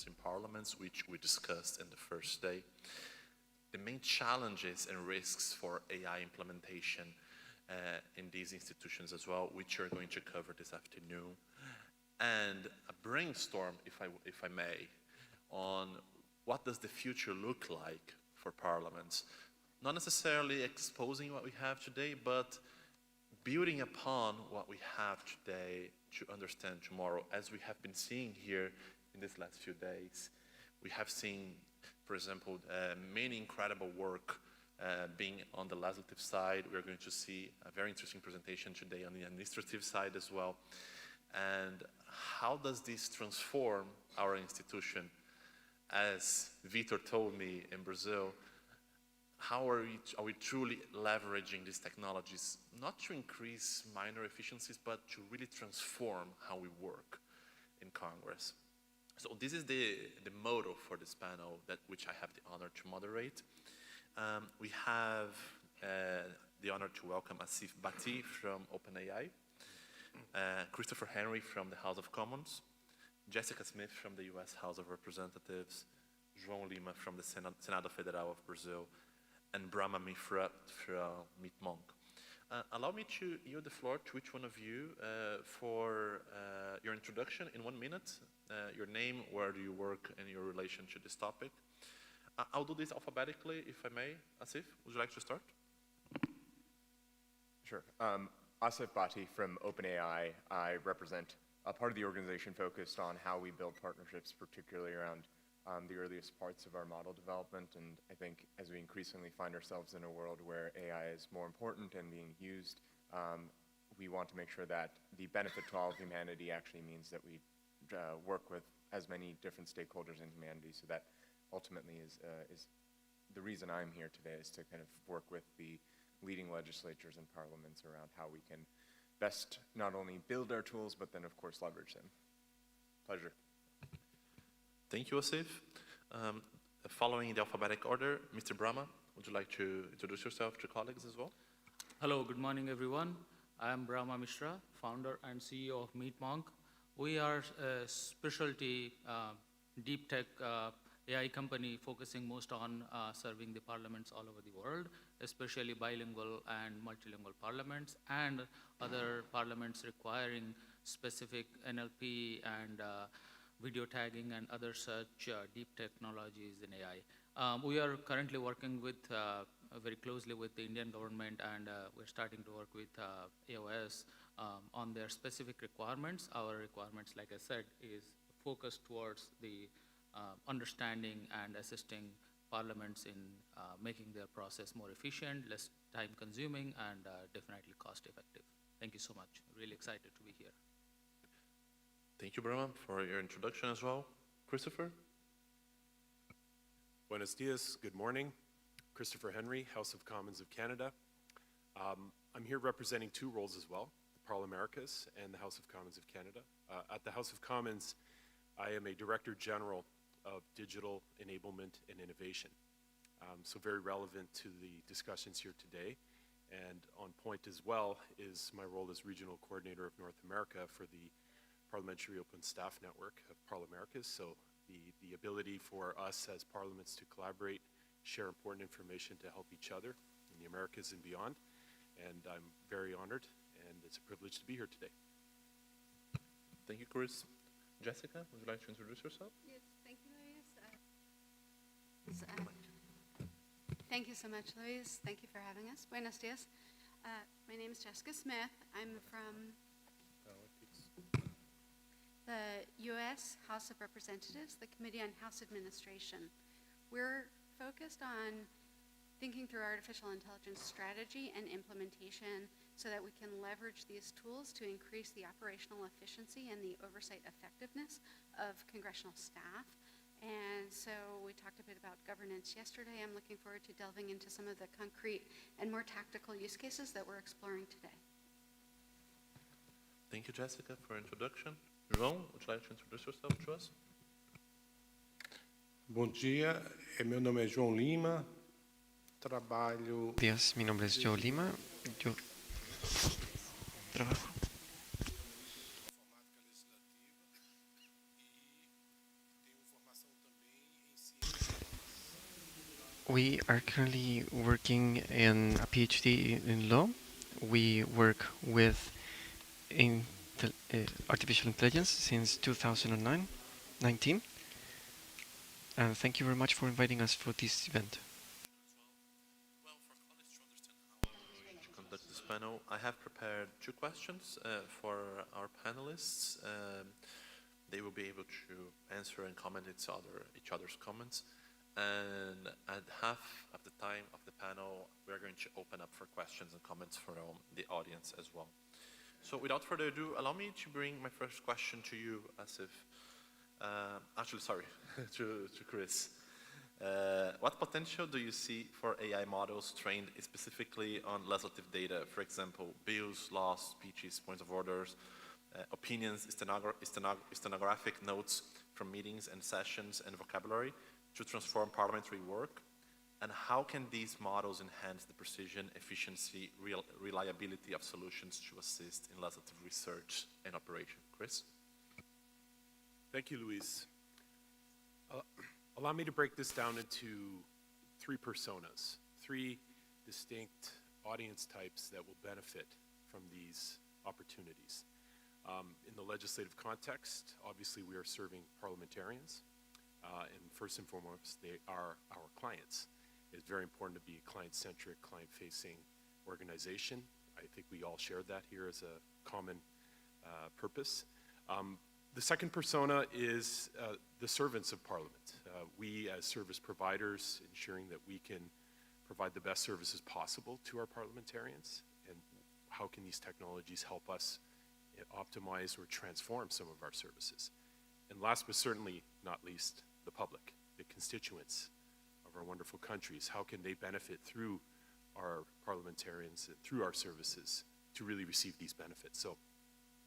in parliaments, which we discussed in the first day. The main challenges and risks for AI implementation in these institutions as well, which you're going to cover this afternoon, and a brainstorm, if I may, on what does the future look like for parliaments. Not necessarily exposing what we have today, but building upon what we have today to understand tomorrow, as we have been seeing here in these last few days. We have seen, for example, many incredible work being on the legislative side. We're going to see a very interesting presentation today on the administrative side as well. And how does this transform our institution? As Vitor told me in Brazil, how are we truly leveraging these technologies, not to increase minor efficiencies, but to really transform how we work in Congress? So this is the motto for this panel, which I have the honor to moderate. We have the honor to welcome Asif Bhatti from OpenAI, Christopher Henry from the House of Commons, Jessica Smith from the US House of Representatives, João Lima from the Senado Federal of Brazil, and Brahma Mifra from MIT-Monk. Allow me to yield the floor to each one of you for your introduction in 1 minute, your name, where do you work, and your relation to this topic. I'll do this alphabetically, if I may. Asif, would you like to start? Sure. Asif Bhatti from OpenAI. I represent a part of the organization focused on how we build partnerships, particularly around the earliest parts of our model development. And I think as we increasingly find ourselves in a world where AI is more important and being used, we want to make sure that the benefit to all of humanity actually means that we work with as many different stakeholders in humanity. So that ultimately is the reason I'm here today, is to kind of work with the leading legislatures and parliaments around how we can best not only build our tools, but then of course leverage them. Pleasure. Thank you, Asif. Following the alphabetic order, Mr. Brahma, would you like to introduce yourself to colleagues as well? Hello, good morning, everyone. I am Brahma Mishra, founder and CEO of MIT-Monk. We are a specialty deep tech AI company focusing most on serving the parliaments all over the world, especially bilingual and multilingual parliaments and other parliaments requiring specific NLP and video tagging and other such deep technologies in AI. We are currently working with very closely with the Indian government, and we're starting to work with AOS on their specific requirements. Our requirements, like I said, is focused towards the understanding and assisting parliaments in making their process more efficient, less time consuming, and definitely cost effective. Thank you so much. Really excited to be here. Thank you, Brahma, for your introduction as well. Christopher? Buenos dias, good morning. Christopher Henry, House of Commons of Canada. I'm here representing two roles as well, the Parlamentos and the House of Commons of Canada. At the House of Commons, I am a Director General of Digital Enablement and Innovation. So very relevant to the discussions here today. And on point as well is my role as Regional Coordinator of North America for the Parliamentary Open Staff Network of Parlamentos. So the ability for us as parliaments to collaborate, share important information to help each other in the Americas and beyond. And I'm very honored, and it's a privilege to be here today. Thank you, Chris. Jessica, would you like to introduce yourself? Yes, thank you, Luis. Thank you so much, Luis. Thank you for having us. Buenos dias. My name is Jessica Smith. I'm from the U.S. House of Representatives, the Committee on House Administration. We're focused on thinking through artificial intelligence strategy and implementation so that we can leverage these tools to increase the operational efficiency and the oversight effectiveness of congressional staff. And so we talked a bit about governance yesterday. I'm looking forward to delving into some of the concrete and more tactical use cases that we're exploring today. Thank you, Jessica, for your introduction. João, would you like to introduce yourself to us? Bom dia, meu nome é João Lima, trabalho... Días, mi nombre es Joe Lima, yo trabajo We are currently working in a PhD in law. We work with artificial intelligence since 2019. And thank you very much for inviting us for this event. Well, for colleagues to understand how we're going to conduct this panel, I have prepared two questions for our panelists. They will be able to answer and comment each other's comments. And at half of the time of the panel, we're going to open up for questions and comments from the audience as well. So without further ado, allow me to bring my first question to you, Asif. Actually, sorry, to Chris. What potential do you see for AI models trained specifically on legislative data? For example, bills, laws, speeches, points of orders, opinions, stenographic notes from meetings and sessions and vocabulary to transform parliamentary work? And how can these models enhance the precision, efficiency, reliability of solutions to assist in legislative research and operation? Chris? Thank you, Luis. Allow me to break this down into three personas, three distinct audience types that will benefit from these opportunities. In the legislative context, obviously we are serving parliamentarians, and first and foremost, they are our clients. It's very important to be a client-centric, client-facing organization. I think we all share that here as a common purpose. The second persona is the servants of Parliament. We as service providers, ensuring that we can provide the best services possible to our parliamentarians, and how can these technologies help us optimize or transform some of our services. And last but certainly not least, the public, the constituents of our wonderful countries. How can they benefit through our parliamentarians, through our services, to really receive these benefits? So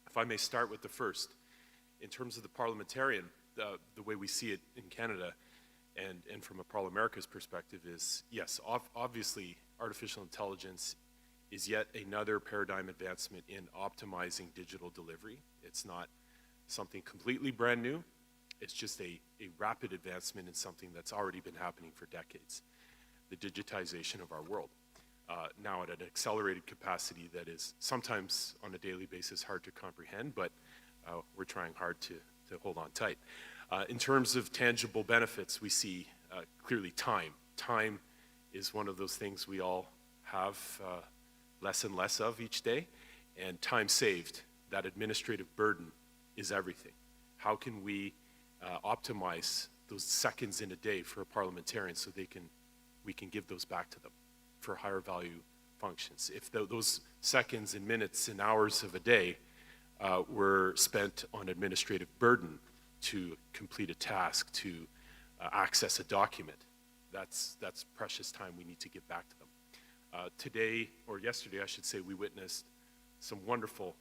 if I may start with the first, in terms of the parliamentarian, the way we see it in Canada and from a Parliamerica's perspective is, yes, obviously artificial intelligence is yet another paradigm advancement in optimizing digital delivery. It's not something completely brand new. It's just a rapid advancement in something that's already been happening for decades, the digitization of our world. Now at an accelerated capacity that is sometimes on a daily basis hard to comprehend, but we're trying hard to hold on tight. In terms of tangible benefits, we see clearly time. Time is one of those things we all have less and less of each day, and time saved, that administrative burden is everything. How can we optimize those seconds in a day for a parliamentarian so we can give those back to them for higher value functions? If those seconds and minutes and hours of a day were spent on administrative burden to complete a task, to access a document, that's precious time we need to give back to them. Today, or yesterday I should say, we witnessed some wonderful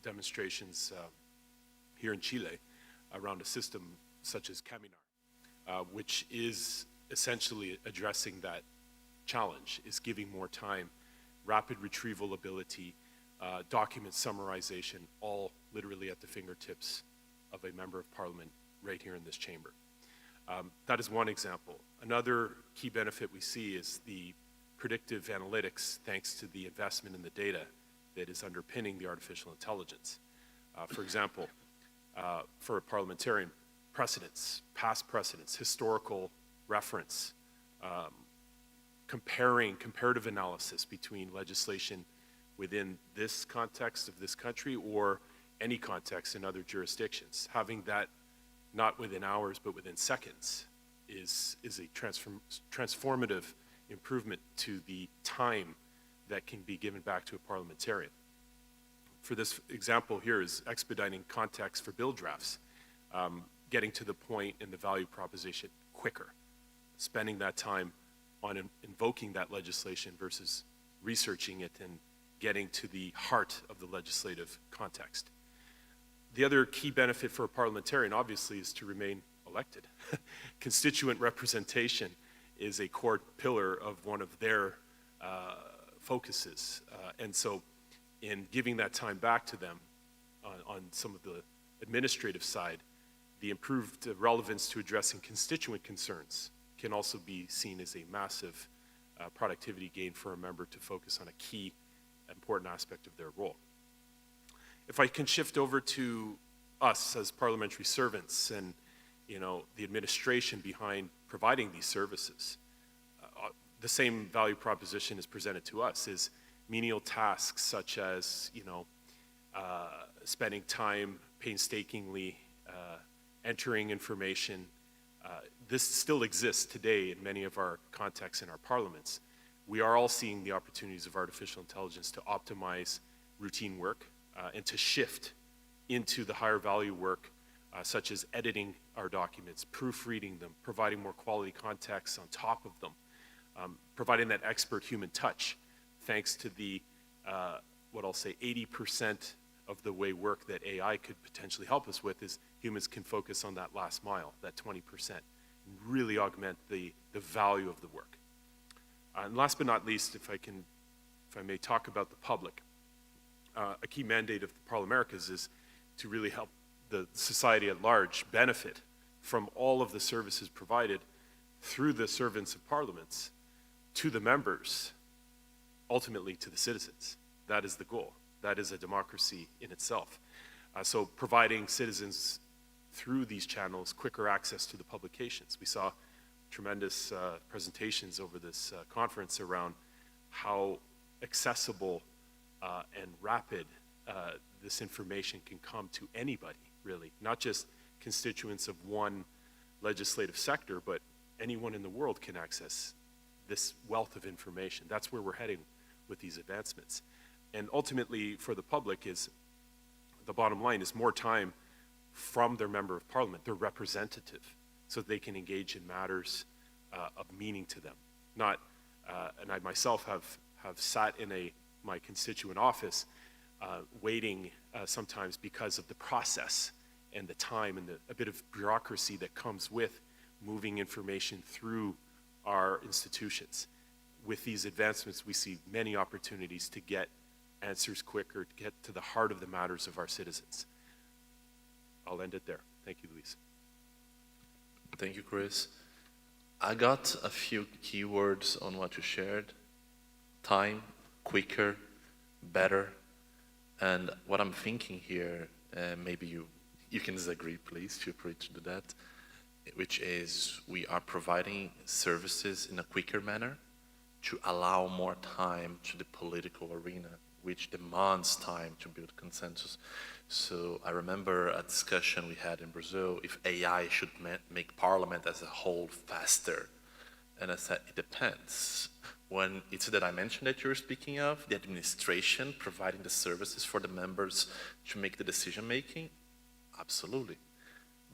demonstrations here in Chile around a system such as Cámara, which is essentially addressing that challenge, is giving more time, rapid retrieval ability, document summarization, all literally at the fingertips of a member of parliament right here in this chamber. That is one example. Another key benefit we see is the predictive analytics, thanks to the investment in the data that is underpinning the artificial intelligence. For example, for a parliamentarian, precedents, past precedents, historical reference, comparative analysis between legislation within this context of this country or any context in other jurisdictions. Having that not within hours but within seconds is a transformative improvement to the time that can be given back to a parliamentarian. For this example here is expediting context for bill drafts, getting to the point in the value proposition quicker, spending that time on invoking that legislation versus researching it and getting to the heart of the legislative context. The other key benefit for a parliamentarian, obviously, is to remain elected. Constituent representation is a core pillar of one of their focuses. And so in giving that time back to them on some of the administrative side, the improved relevance to addressing constituent concerns can also be seen as a massive productivity gain for a member to focus on a key important aspect of their role. If I can shift over to us as parliamentary servants and the administration behind providing these services, the same value proposition is presented to us is menial tasks such as spending time painstakingly entering information. This still exists today in many of our contexts in our parliaments. We are all seeing the opportunities of artificial intelligence to optimize routine work and to shift into the higher value work such as editing our documents, proofreading them, providing more quality context on top of them, providing that expert human touch, thanks to the, what I'll say, 80% of the way work that AI could potentially help us with is humans can focus on that last mile, that 20%, and really augment the value of the work. And last but not least, if I may talk about the public, a key mandate of the Parlamentos is to really help the society at large benefit from all of the services provided through the servants of parliaments to the members, ultimately to the citizens. That is the goal. That is a democracy in itself. So providing citizens through these channels quicker access to the publications. We saw tremendous presentations over this conference around how accessible and rapid this information can come to anybody, really. Not just constituents of one legislative sector, but anyone in the world can access this wealth of information. That's where we're heading with these advancements. And ultimately, for the public, is the bottom line is more time from their member of parliament, their representative, so that they can engage in matters of meaning to them. Not, and I myself have sat in my constituent office waiting sometimes because of the process and the time and a bit of bureaucracy that comes with moving information through our institutions. With these advancements, we see many opportunities to get answers quicker, to get to the heart of the matters of our citizens. I'll end it there. Thank you, Luis. Thank you, Chris. I got a few keywords on what you shared. Time, quicker, better. And what I'm thinking here, maybe you can disagree, please, feel free to do that, which is we are providing services in a quicker manner to allow more time to the political arena, which demands time to build consensus. So I remember a discussion we had in Brazil if AI should make parliament as a whole faster. And I said, it depends. When it's the dimension that you're speaking of, the administration providing the services for the members to make the decision making, absolutely.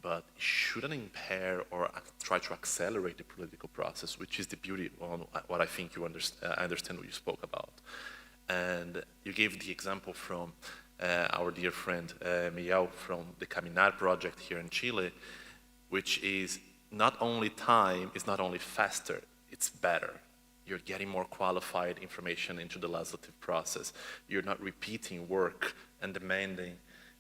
But it shouldn't impair or try to accelerate the political process, which is the beauty on what I think you understand. I understand what you spoke about. And you gave the example from our dear friend Miguel from the Caminar project here in Chile, which is not only time, it's not only faster, it's better. You're getting more qualified information into the legislative process. You're not repeating work and demanding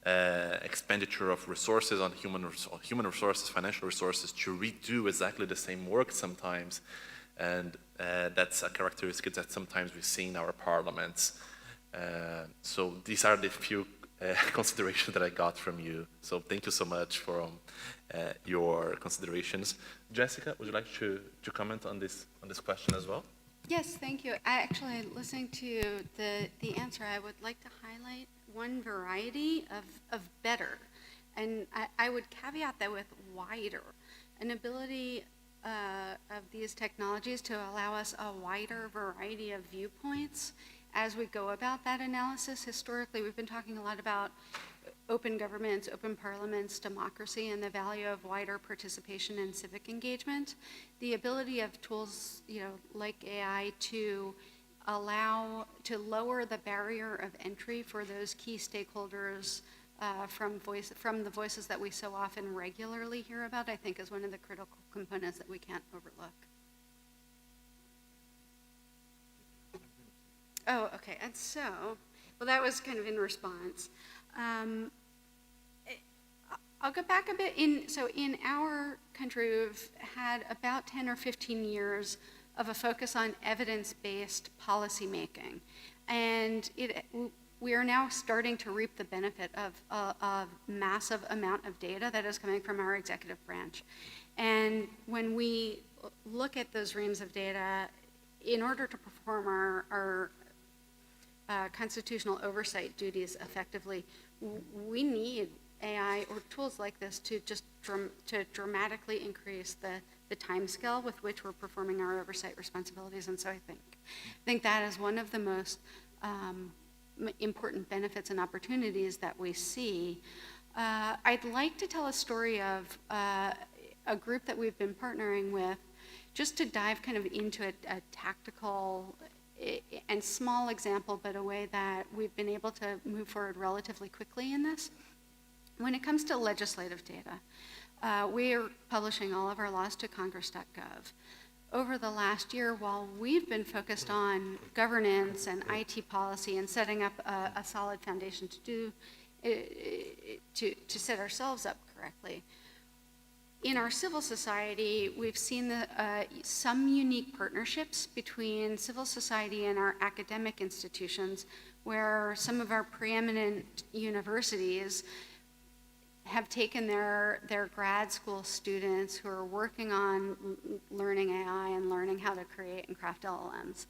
expenditure of resources on human resources, financial resources to redo exactly the same work sometimes. And that's a characteristic that sometimes we see in our parliaments. So these are the few considerations that I got from you. So thank you so much for your considerations. Jessica, would you like to comment on this question as well? Yes, thank you. Actually, listening to the answer, I would like to highlight one variety of better. And I would caveat that with wider. An ability of these technologies to allow us a wider variety of viewpoints as we go about that analysis. Historically, we've been talking a lot about open governments, open parliaments, democracy, and the value of wider participation and civic engagement. The ability of tools, like AI to lower the barrier of entry for those key stakeholders from the voices that we so often regularly hear about, I think is one of the critical components that we can't overlook. Oh, okay, and so, well, that was kind of in response. I'll go back a bit. So in our country, we've had about 10 or 15 years of a focus on evidence-based policymaking. And we are now starting to reap the benefit of a massive amount of data that is coming from our executive branch. And when we look at those reams of data, in order to perform our constitutional oversight duties effectively, we need AI or tools like this to just to dramatically increase the time scale with which we're performing our oversight responsibilities. And so I think that is one of the most important benefits and opportunities that we see. I'd like to tell a story of a group that we've been partnering with, just to dive kind of into a tactical and small example, but a way that we've been able to move forward relatively quickly in this. When it comes to legislative data, we are publishing all of our laws to congress.gov. Over the last year, while we've been focused on governance and IT policy and setting up a solid foundation to set ourselves up correctly, in our civil society, we've seen some unique partnerships between civil society and our academic institutions, where some of our preeminent universities have taken their grad school students who are working on learning AI and learning how to create and craft LLMs.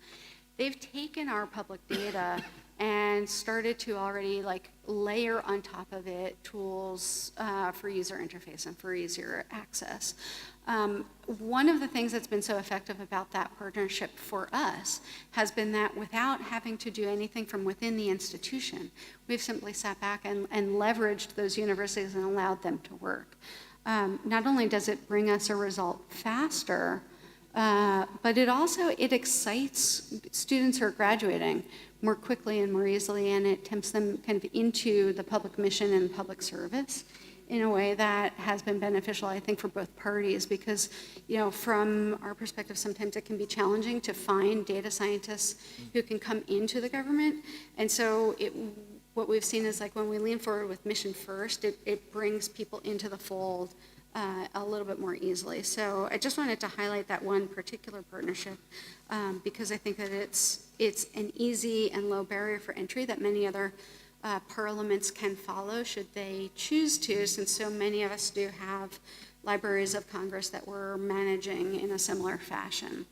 They've taken our public data and started to already layer on top of it tools for user interface and for easier access. One of the things that's been so effective about that partnership for us has been that without having to do anything from within the institution, we've simply sat back and leveraged those universities and allowed them to work. Not only does it bring us a result faster, but it excites students who are graduating more quickly and more easily, and it tempts them kind of into the public mission and public service in a way that has been beneficial, I think, for both parties, because, from our perspective, sometimes it can be challenging to find data scientists who can come into the government. And so what we've seen is when we lean forward with mission first, it brings people into the fold a little bit more easily. So I just wanted to highlight that one particular partnership because I think that it's an easy and low barrier for entry that many other parliaments can follow should they choose to, since so many of us do have libraries of Congress that we're managing in a similar fashion.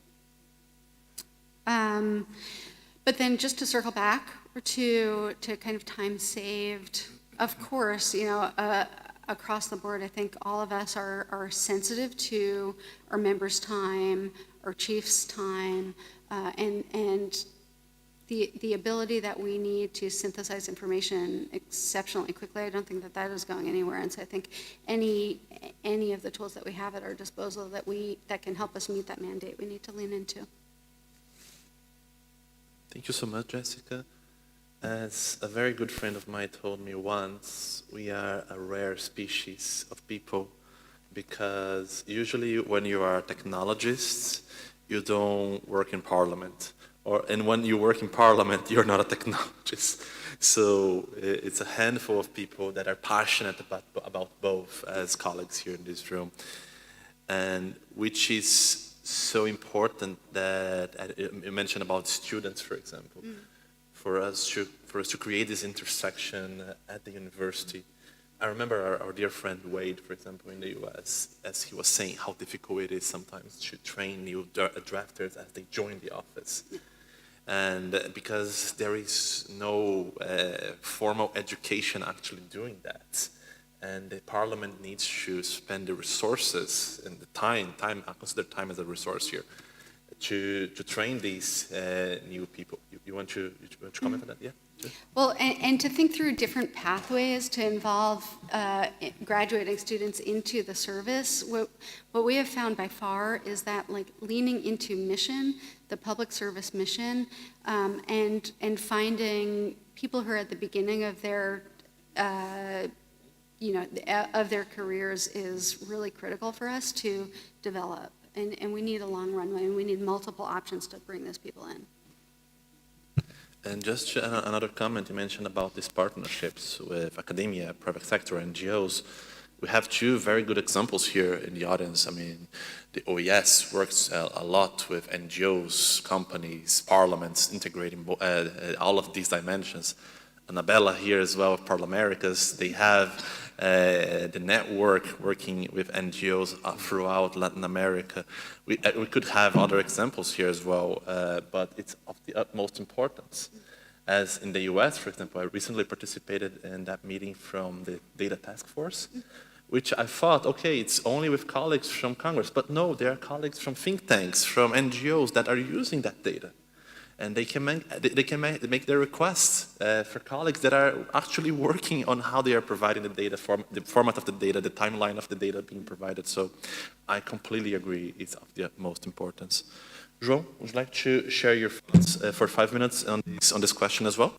But then just to circle back to kind of time saved, of course, across the board, I think all of us are sensitive to our members' time, our chiefs' time, and the ability that we need to synthesize information exceptionally quickly. I don't think that is going anywhere. And so I think any of the tools that we have at our disposal that can help us meet that mandate, we need to lean into. Thank you so much, Jessica. As a very good friend of mine told me once, we are a rare species of people because usually when you are technologists, you don't work in parliament. And when you work in parliament, you're not a technologist. So it's a handful of people that are passionate about both as colleagues here in this room. And which is so important that you mentioned about students, for example. For us to create this intersection at the university. I remember our dear friend Wade, for example, in the US, as he was saying how difficult it is sometimes to train new drafters as they join the office. And because there is no formal education actually doing that. And the parliament needs to spend the resources and the time, I consider time as a resource here, to train these new people. You want to comment on that? Yeah. Sure. Well, and to think through different pathways to involve graduating students into the service. What we have found by far is that leaning into mission, the public service mission, and finding people who are at the beginning of their of their careers is really critical for us to develop. And we need a long runway, and we need multiple options to bring those people in. And just another comment you mentioned about these partnerships with academia, private sector, NGOs. We have two very good examples here in the audience. I mean, the OES works a lot with NGOs, companies, parliaments, integrating all of these dimensions. Annabella here as well, Parlamentos, they have the network working with NGOs throughout Latin America. We could have other examples here as well, but it's of the utmost importance. As in the US, for example, I recently participated in that meeting from the Data Task Force, which I thought, okay, it's only with colleagues from Congress, but no, there are colleagues from think tanks, from NGOs that are using that data. And they can make their requests for colleagues that are actually working on how they are providing the data, the format of the data, the timeline of the data being provided. So I completely agree, it's of the utmost importance. João, would you like to share your thoughts for 5 minutes on this question as well?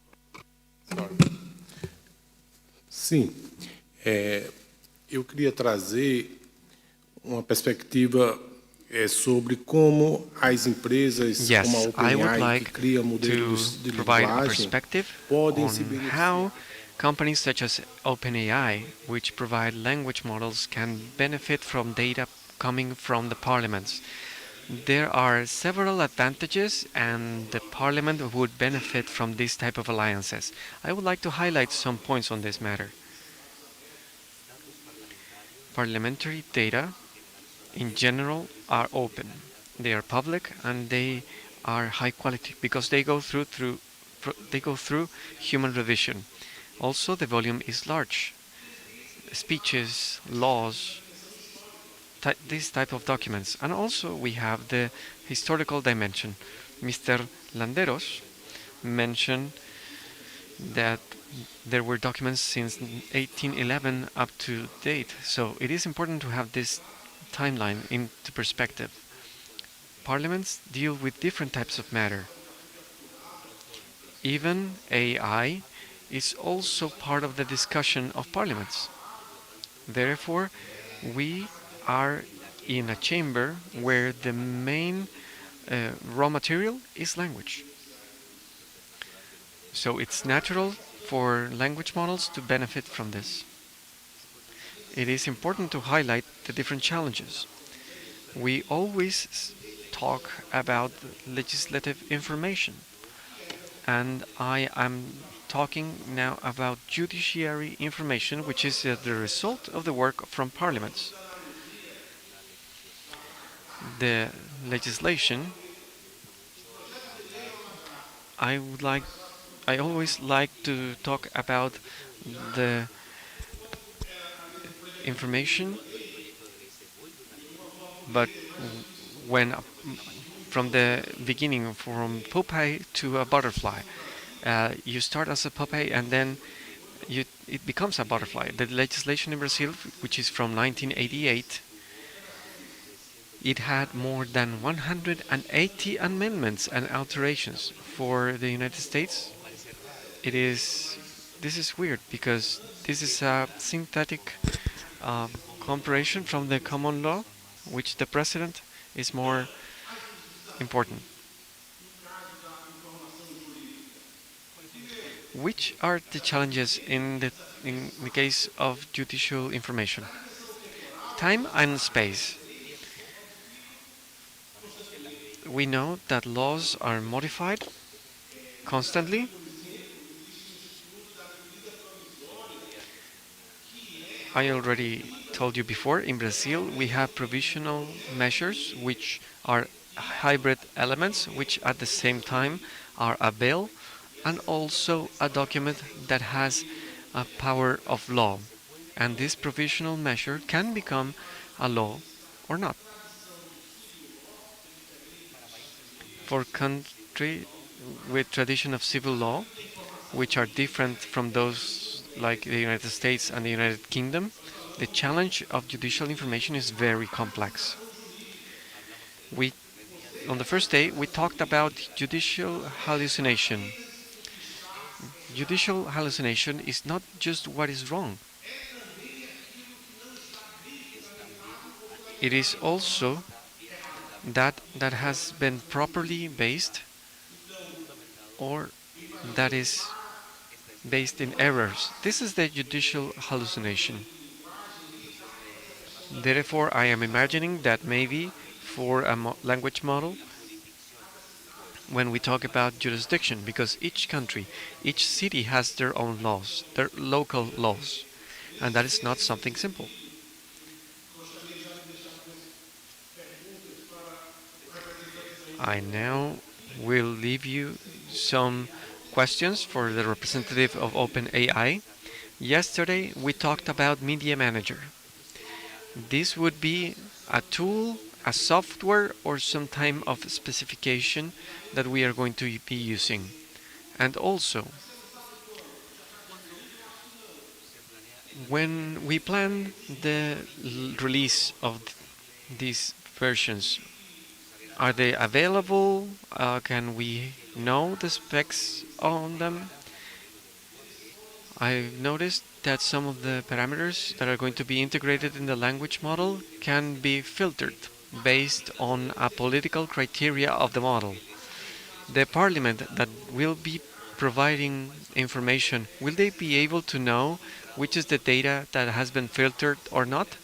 Sim. Eu queria trazer uma perspectiva sobre como as empresas Yes, como a I would OpenAI, like que cria to modelos de provide a linguagem, perspective podem se on beneficiar how companies such as OpenAI, which provide language models, can benefit from data coming from the parliaments. There are several advantages, and the parliament would benefit from this type of alliances. I would like to highlight some points on this matter. Parliamentary data, in general, are open. They are public, and they are high quality because they go through human revision. Also, the volume is large. Speeches, laws, this type of documents. And also we have the historical dimension. Mr. Landeros mentioned that there were documents since 1811 up to date. So it is important to have this timeline into perspective. Parliaments deal with different types of matter. Even AI is also part of the discussion of parliaments. Therefore, we are in a chamber where the main raw material is language. So it's natural for language models to benefit from this. It is important to highlight the different challenges. We always talk about legislative information, and I am talking now about judiciary information, which is the result of the work from parliaments. The legislation, I always like to talk about the information, but when from the beginning, from pupae to a butterfly, you start as a pupae and then it becomes a butterfly. The legislation in Brazil, which is from 1988, it had more than 180 amendments and alterations. For the United States, this is weird because this is a synthetic comparison from the common law, which the president is more important. Which are the challenges in the case of judicial information? Time and space. We know that laws are modified constantly. I already told you before, in Brazil we have provisional measures which are hybrid elements, which at the same time are a bill and also a document that has a power of law. And this provisional measure can become a law or not. For countries with tradition of civil law, which are different from those like the United States and the United Kingdom, the challenge of judicial information is very complex. On the first day, we talked about judicial hallucination. Judicial hallucination is not just what is wrong. It is also that has been properly based or that is based in errors. This is the judicial hallucination. Therefore, I am imagining that maybe for a language model, when we talk about jurisdiction, because each country, each city has their own laws, their local laws, and that is not something simple. I now will leave you some questions for the representative of OpenAI. Yesterday, we talked about Media Manager. This would be a tool, a software, or some type of specification that we are going to be using. And also, when we plan the release of these versions, are they available? Can we know the specs on them? I've noticed that some of the parameters that are going to be integrated in the language model can be filtered based on a political criteria of the model. The parliament that will be providing information, will they be able to know which is the data that has been filtered or not?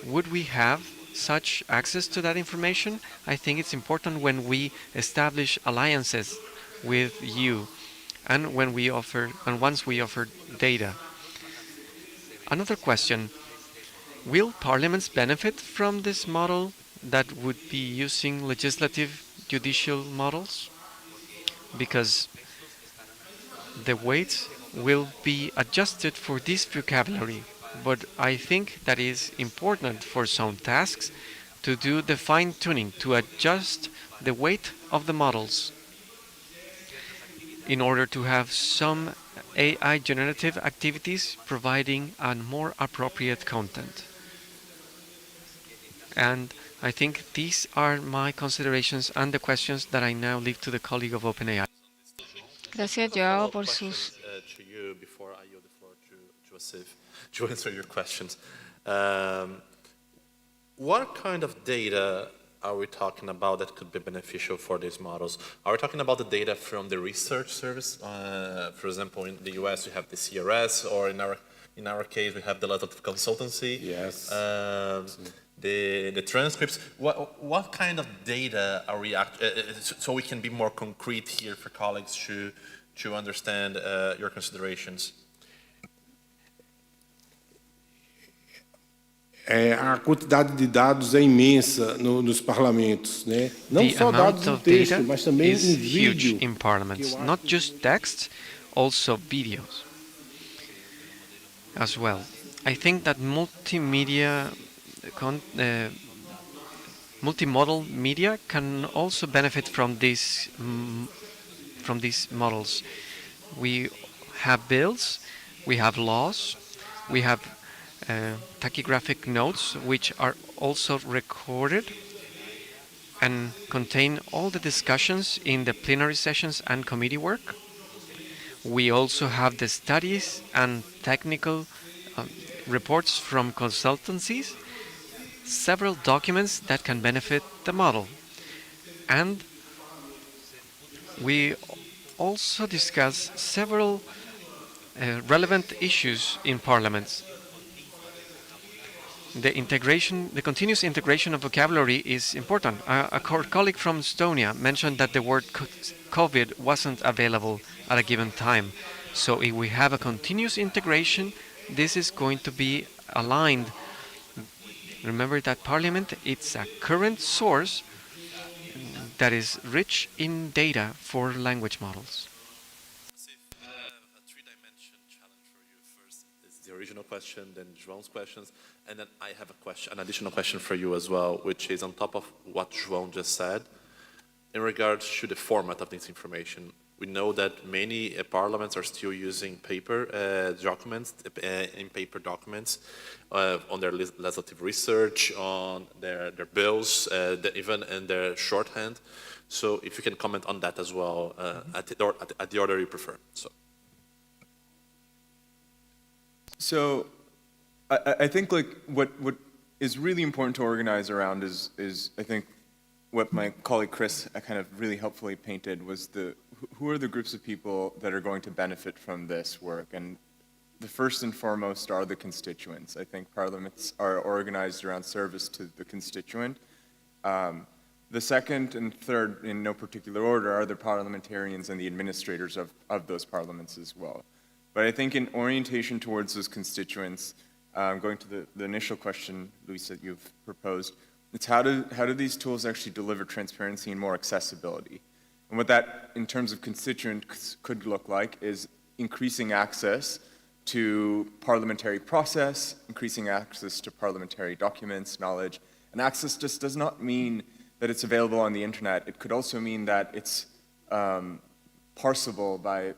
Would we have such access to that information? I think it's important when we establish alliances with you and once we offer data. Another question, will parliaments benefit from this model that would be using legislative judicial models? Because the weights will be adjusted for this vocabulary, but I think that is important for some tasks to do the fine-tuning, to adjust the weight of the models in order to have some AI generative activities providing a more appropriate content. And I think these are my considerations and the questions that I now leave to the colleague of OpenAI. Gracias, A Joao, follow-up por question sus... to you before I yield the floor to Asif to answer your questions. What kind of data are we talking about that could be beneficial for these models? Are we talking about the data from the research service? For example, in the US, we have the CRS, or in our case, we have the legislative consultancy. Yes. The transcripts. What kind of data are we so we can be more concrete here for colleagues to understand your considerations? A quantidade de dados é imensa nos parlamentos, né? Não The só dados amount em of texto, data mas também is em huge vídeo. in parliaments, not just text, also videos as well. I think that multimodal media can also benefit from these models. We have bills, we have laws, we have tachygraphic notes which are also recorded and contain all the discussions in the plenary sessions and committee work. We also have the studies and technical reports from consultancies, several documents that can benefit the model. And we also discuss several relevant issues in parliaments. The continuous integration of vocabulary is important. A colleague from Estonia mentioned that the word COVID wasn't available at a given time. So if we have a continuous integration, this is going to be aligned. Remember that Parliament, it's a current source that is rich in data for language models. A three-dimension challenge for you. First is the original question, then João's questions, and then I have an additional question for you as well, which is on top of what João just said, in regards to the format of this information. We know that many parliaments are still using paper documents, on their legislative research, on their bills, even in their shorthand. So if you can comment on that as well, at the order you prefer. So I think like what is really important to organize around is I think what my colleague Chris kind of really helpfully painted was who are the groups of people that are going to benefit from this work. And the first and foremost are the constituents. I think parliaments are organized around service to the constituent. The second and third, in no particular order, are the parliamentarians and the administrators of those parliaments as well. But I think in orientation towards those constituents, going to the initial question, Luis, that you've proposed, it's how do these tools actually deliver transparency and more accessibility? And what that, in terms of constituents, could look like is increasing access to parliamentary process, increasing access to parliamentary documents, knowledge. And access just does not mean that it's available on the internet. It could also mean that it's parsable by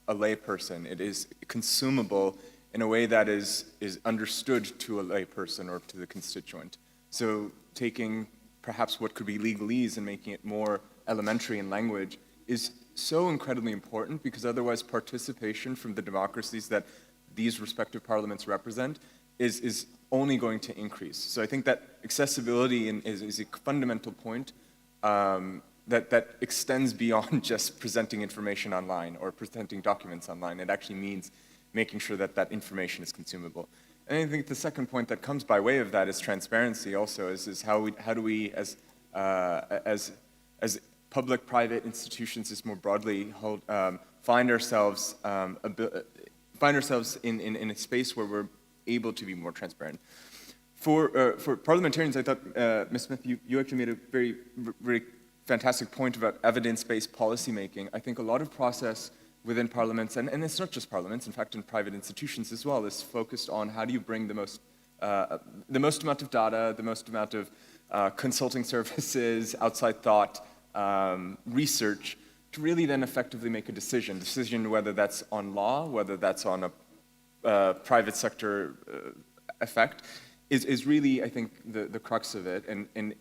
a layperson. It is consumable in a way that is understood to a layperson or to the constituent. So taking perhaps what could be legalese and making it more elementary in language is so incredibly important, because otherwise participation from the democracies that these respective parliaments represent is only going to increase. So I think that accessibility is a fundamental point that extends beyond just presenting information online or presenting documents online. It actually means making sure that that information is consumable. And I think the second point that comes by way of that is transparency also, is how do we as public-private institutions just more broadly find ourselves in a space where we're able to be more transparent. For parliamentarians, I thought, Ms. Smith, you actually made a very, very fantastic point about evidence-based policymaking. I think a lot of process within parliaments, and it's not just parliaments, in fact, in private institutions as well, is focused on how do you bring the most amount of data, the most amount of consulting services, outside thought, research, to really then effectively make a decision whether that's on law, whether that's on a private sector effect, is really, I think, the crux of it. And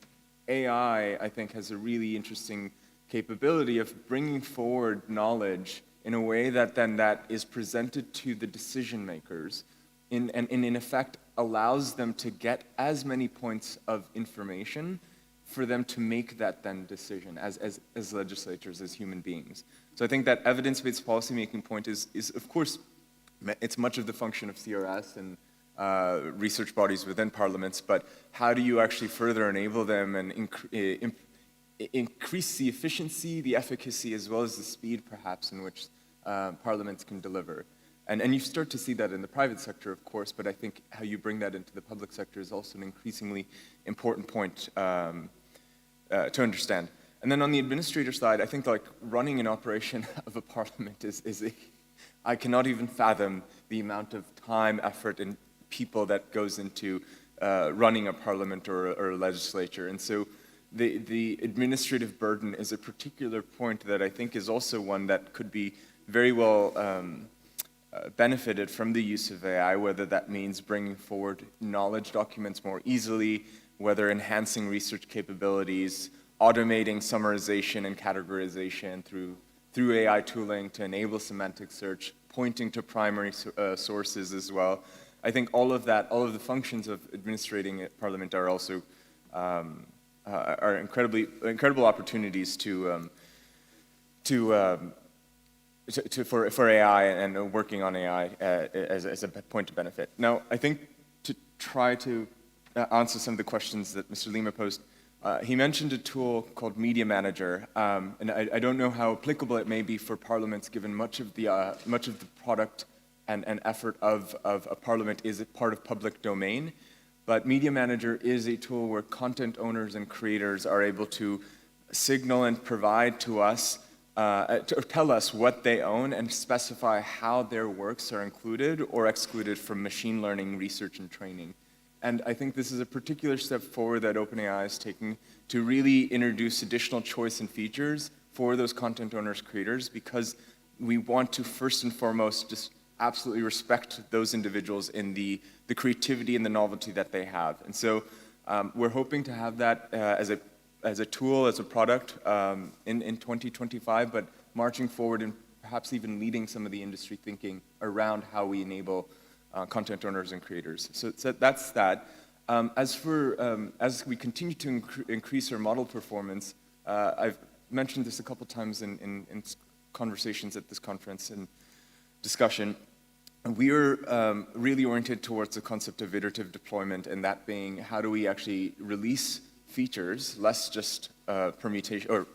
AI, I think, has a really interesting capability of bringing forward knowledge in a way that then that is presented to the decision makers and in effect allows them to get as many points of information for them to make that then decision as legislators, as human beings. So I think that evidence-based policymaking point is of course, it's much of the function of CRS and research bodies within parliaments, but how do you actually further enable them and increase the efficiency, the efficacy, as well as the speed, perhaps, in which parliaments can deliver? And you start to see that in the private sector, of course, but I think how you bring that into the public sector is also an increasingly important point to understand. And then on the administrator side, I think like running an operation of a parliament I cannot even fathom the amount of time, effort, and people that goes into running a parliament or a legislature. And so the administrative burden is a particular point that I think is also one that could be very well benefited from the use of AI, whether that means bringing forward knowledge documents more easily, whether enhancing research capabilities, automating summarization and categorization through AI tooling to enable semantic search, pointing to primary sources as well. I think all of that, all of the functions of administrating a parliament are also are incredible opportunities for AI and working on AI as a point of benefit. Now, I think to try to answer some of the questions that Mr. Lima posed, he mentioned a tool called Media Manager, and I don't know how applicable it may be for parliaments, given much of the product and effort of a parliament is a part of public domain. But Media Manager is a tool where content owners and creators are able to signal and provide to us, to tell us what they own and specify how their works are included or excluded from machine learning research and training. And I think this is a particular step forward that OpenAI is taking to really introduce additional choice and features for those content owners, creators, because we want to first and foremost just absolutely respect those individuals in the creativity and the novelty that they have. And so we're hoping to have that as a tool, as a product in 2025, but marching forward and perhaps even leading some of the industry thinking around how we enable content owners and creators. So that's that. As we continue to increase our model performance, I've mentioned this a couple times in conversations at this conference and discussion, we are really oriented towards the concept of iterative deployment, and that being how do we actually release features, less just permutation or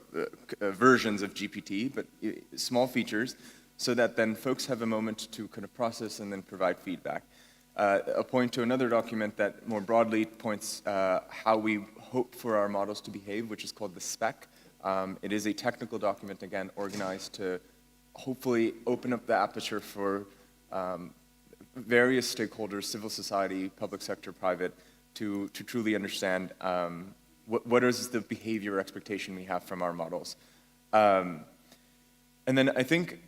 versions of GPT, but small features, so that then folks have a moment to kind of process and then provide feedback. I'll point to another document that more broadly points how we hope for our models to behave, which is called the spec. It is a technical document, again, organized to hopefully open up the aperture for various stakeholders, civil society, public sector, private, to truly understand what is the behavior expectation we have from our models. And then I think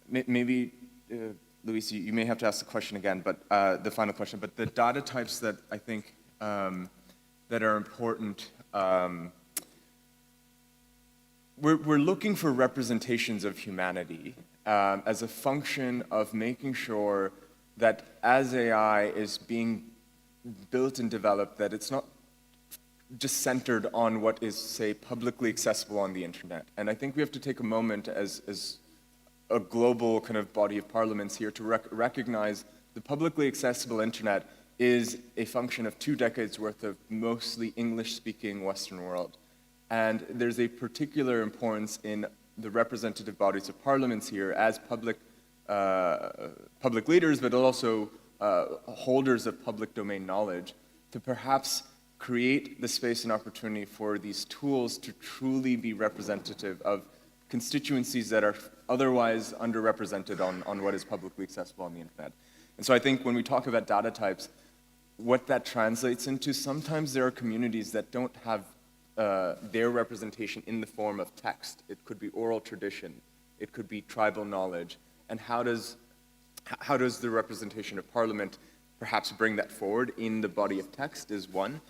maybe, Luis, you may have to ask the question again, but the final question, but the data types that I think that are important, we're looking for representations of humanity as a function of making sure that as AI is being built and developed, that it's not just centered on what is, say, publicly accessible on the internet. And I think we have to take a moment as a global kind of body of parliaments here to recognize the publicly accessible internet is a function of 2 decades worth of mostly English-speaking Western world. And there's a particular importance in the representative bodies of parliaments here as public leaders, but also holders of public domain knowledge, to perhaps create the space and opportunity for these tools to truly be representative of constituencies that are otherwise underrepresented on what is publicly accessible on the internet. And so I think when we talk about data types, what that translates into, sometimes there are communities that don't have their representation in the form of text. It could be oral tradition. It could be tribal knowledge. And how does the representation of Parliament perhaps bring that forward in the body of text is one.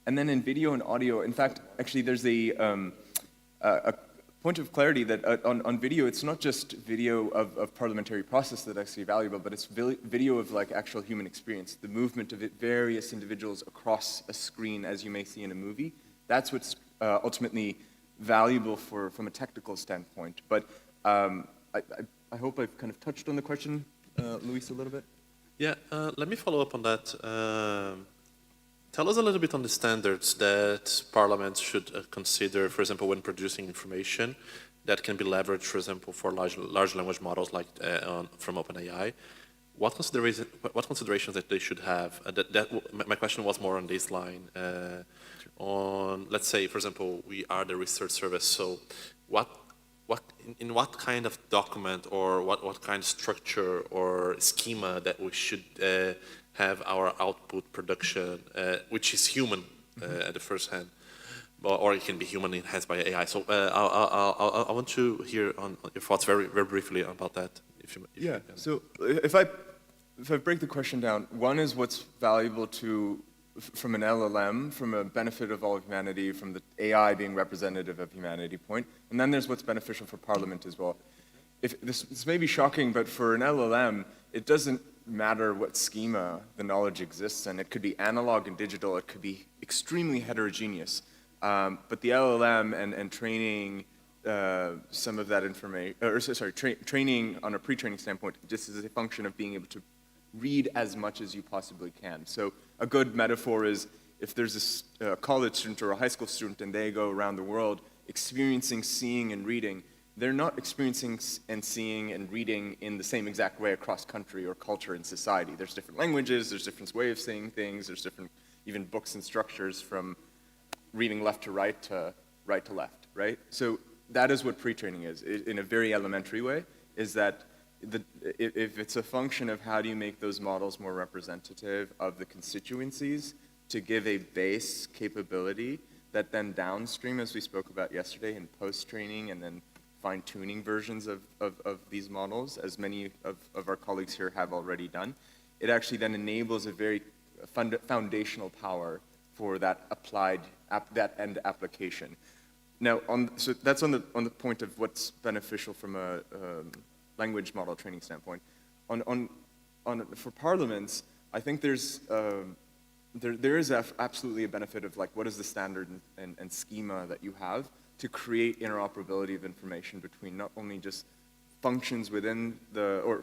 And then in video and audio, in fact, actually there's a point of clarity that on video, it's not just video of parliamentary process that's actually valuable, but it's video of like actual human experience, the movement of various individuals across a screen as you may see in a movie. That's what's ultimately valuable from a technical standpoint. But I hope I've kind of touched on the question, Luis, a little bit. Yeah, let me follow up on that. Tell us a little bit on the standards that parliaments should consider, for example, when producing information that can be leveraged, for example, for large language models like from OpenAI. What considerations that they should have? My question was more on this line. On, let's say, for example, we are the research service. So, in what kind of document or what kind of structure or schema that we should have our output production, which is human at the first hand, or it can be human enhanced by AI. So I want to hear on your thoughts very briefly about that. If you yeah. So if I break the question down, one is what's valuable from an LLM, from a benefit of all of humanity, from the AI being representative of humanity point, and then there's what's beneficial for Parliament as well. If this may be shocking, but for an LLM, it doesn't matter what schema the knowledge exists in. It could be analog and digital. It could be extremely heterogeneous. But the LLM and training some of that information, training on a pre-training standpoint, just as a function of being able to read as much as you possibly can. So a good metaphor is if there's a college student or a high school student and they go around the world experiencing seeing and reading, they're not experiencing and seeing and reading in the same exact way across country or culture and society. There's different languages, there's different ways of saying things, there's different even books and structures from reading left to right to left, right? So that is what pre-training is, in a very elementary way, is that if it's a function of how do you make those models more representative of the constituencies to give a base capability that then downstream, as we spoke about yesterday, in post-training and then fine-tuning versions of these models, as many of our colleagues here have already done, it actually then enables a very foundational power for that applied, that end application. Now, so that's on the point of what's beneficial from a language model training standpoint. For parliaments, I think there is absolutely a benefit of like what is the standard and schema that you have to create interoperability of information between not only just functions within or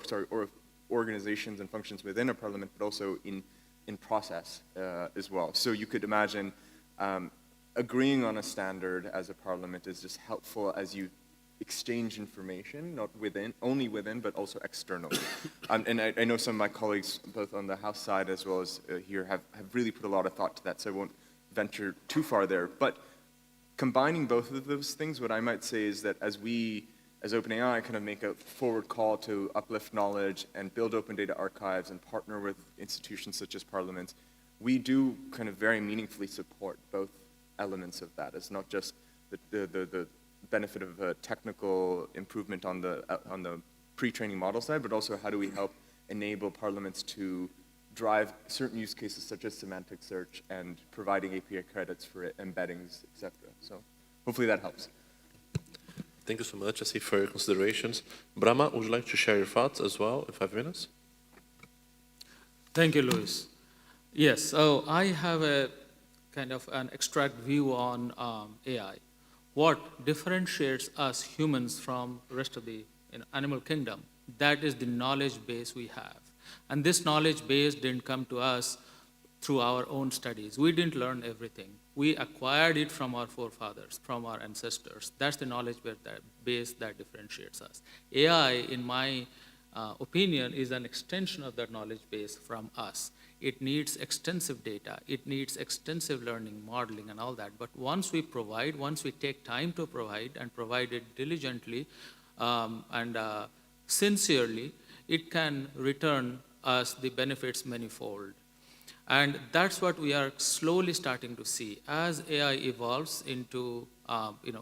organizations and functions within a parliament, but also in process as well. So you could imagine agreeing on a standard as a parliament is just helpful as you exchange information, not only within, but also externally. And I know some of my colleagues, both on the House side as well as here, have really put a lot of thought to that, so I won't venture too far there. But combining both of those things, what I might say is that as we, as OpenAI, kind of make a forward call to uplift knowledge and build open data archives and partner with institutions such as parliaments, we do kind of very meaningfully support both elements of that. It's not just the benefit of a technical improvement on the pre-training model side, but also how do we help enable parliaments to drive certain use cases such as semantic search and providing API credits for it, embeddings, etc. So hopefully that helps. Thank you so much, Asif, for your considerations. Brahma, would you like to share your thoughts as well in 5 minutes? Thank you, Luis. Yes, so I have a kind of an abstract view on AI. What differentiates us humans from the rest of the animal kingdom? That is the knowledge base we have. And this knowledge base didn't come to us through our own studies. We didn't learn everything. We acquired it from our forefathers, from our ancestors. That's the knowledge base that differentiates us. AI, in my opinion, is an extension of that knowledge base from us. It needs extensive data. It needs extensive learning, modeling, and all that. But once we take time to provide and provide it diligently and sincerely, it can return us the benefits manifold. And that's what we are slowly starting to see. As AI evolves into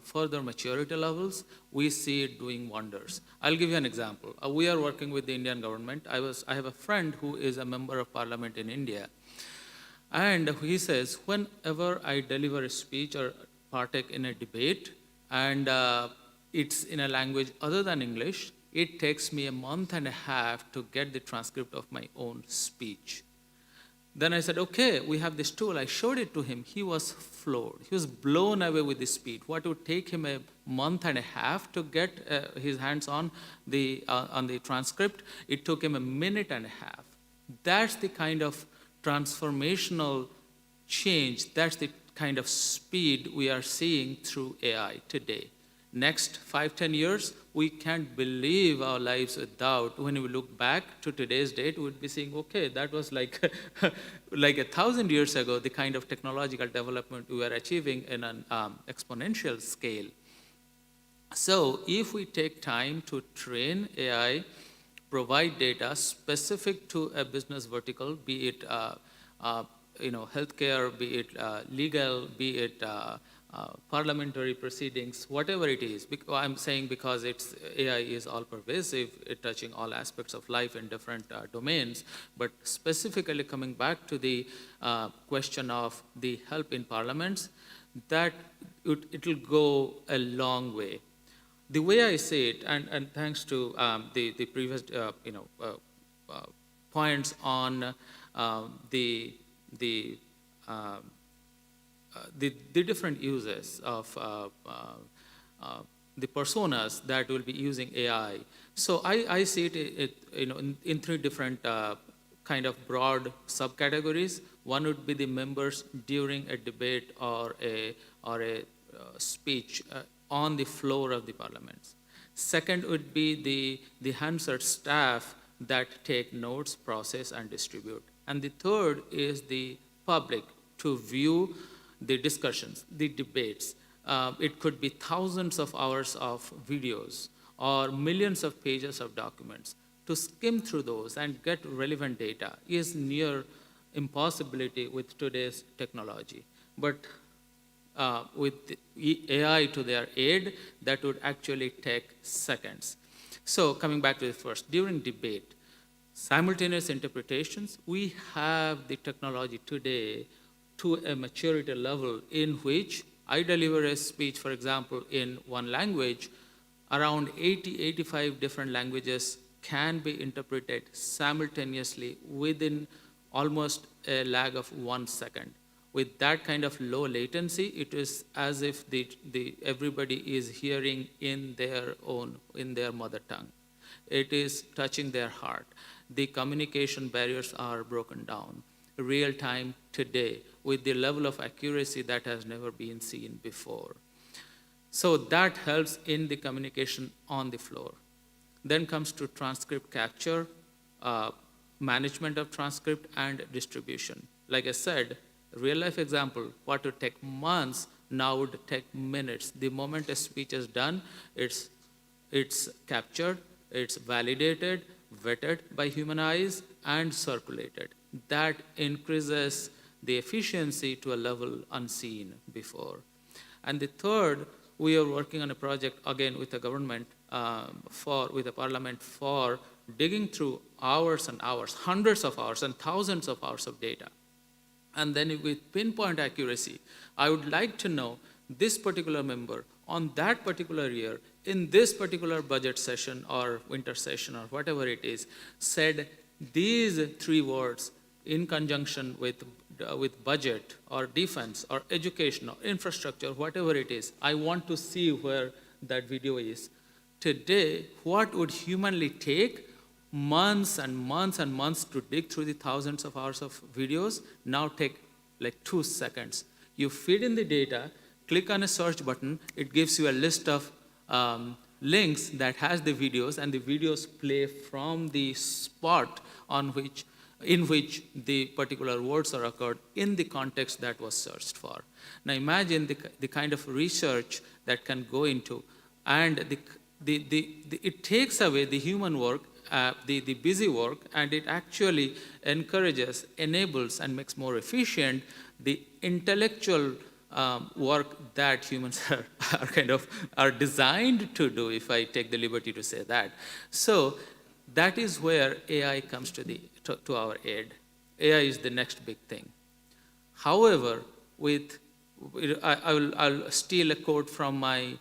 further maturity levels, we see it doing wonders. I'll give you an example. We are working with the Indian government. I have a friend who is a member of parliament in India. And he says, whenever I deliver a speech or partake in a debate, and it's in a language other than English, it takes me a month and a half to get the transcript of my own speech. Then I said, okay, we have this tool. I showed it to him. He was floored. He was blown away with the speed. What would take him a month and a half to get his hands on the transcript, it took him a minute and a half. That's the kind of transformational change. That's the kind of speed we are seeing through AI today. Next 5-10 years, we can't believe our lives without. When we look back to today's date, we'd be saying, okay, that was like 1,000 years ago, the kind of technological development we are achieving in an exponential scale. So if we take time to train AI, provide data specific to a business vertical, be it healthcare, be it legal, be it parliamentary proceedings, whatever it is. I'm saying because AI is all pervasive, it touching all aspects of life in different domains, but specifically coming back to the question of the help in parliaments, that it will go a long way. The way I see it, and thanks to the previous points on the different uses of the personas that will be using AI. So I see it in 3 different kind of broad subcategories. One would be the members during a debate or a speech on the floor of the parliaments. Second would be the Hansard staff that take notes, process, and distribute. And the third is the public to view the discussions, the debates. It could be thousands of hours of videos or millions of pages of documents. To skim through those and get relevant data is near impossibility with today's technology. But with AI to their aid, that would actually take seconds. So coming back to the first, during debate, simultaneous interpretations, we have the technology today to a maturity level in which I deliver a speech, for example, in one language, around 85 different languages can be interpreted simultaneously within almost a lag of 1 second. With that kind of low latency, it is as if everybody is hearing in their mother tongue. It is touching their heart. the communication barriers are broken down. Real time today with the level of accuracy that has never been seen before. So that helps in the communication on the floor. Then comes to transcript capture, management of transcript, and distribution. Like I said, real life example, what would take months now would take minutes. The moment a speech is done, it's captured, it's validated, vetted by human eyes, and circulated. That increases the efficiency to a level unseen before. And the third, we are working on a project again with the government, with the parliament, for digging through hours and hours, hundreds of hours and thousands of hours of data. And then with pinpoint accuracy, I would like to know this particular member on that particular year, in this particular budget session or winter session or whatever it is, said these 3 words in conjunction with budget or defense or education or infrastructure, whatever it is. I want to see where that video is. Today, what would humanly take months and months and months to dig through the thousands of hours of videos now take like 2 seconds. You feed in the data, click on a search button, it gives you a list of links that has the videos, and the videos play from the spot in which the particular words are occurred in the context that was searched for. Now imagine the kind of research that can go into, and it takes away the human work, the busy work, and it actually encourages, enables, and makes more efficient the intellectual work that humans are designed to do, if I take the liberty to say that. So that is where AI comes to our aid. AI is the next big thing. However, I'll steal a quote from a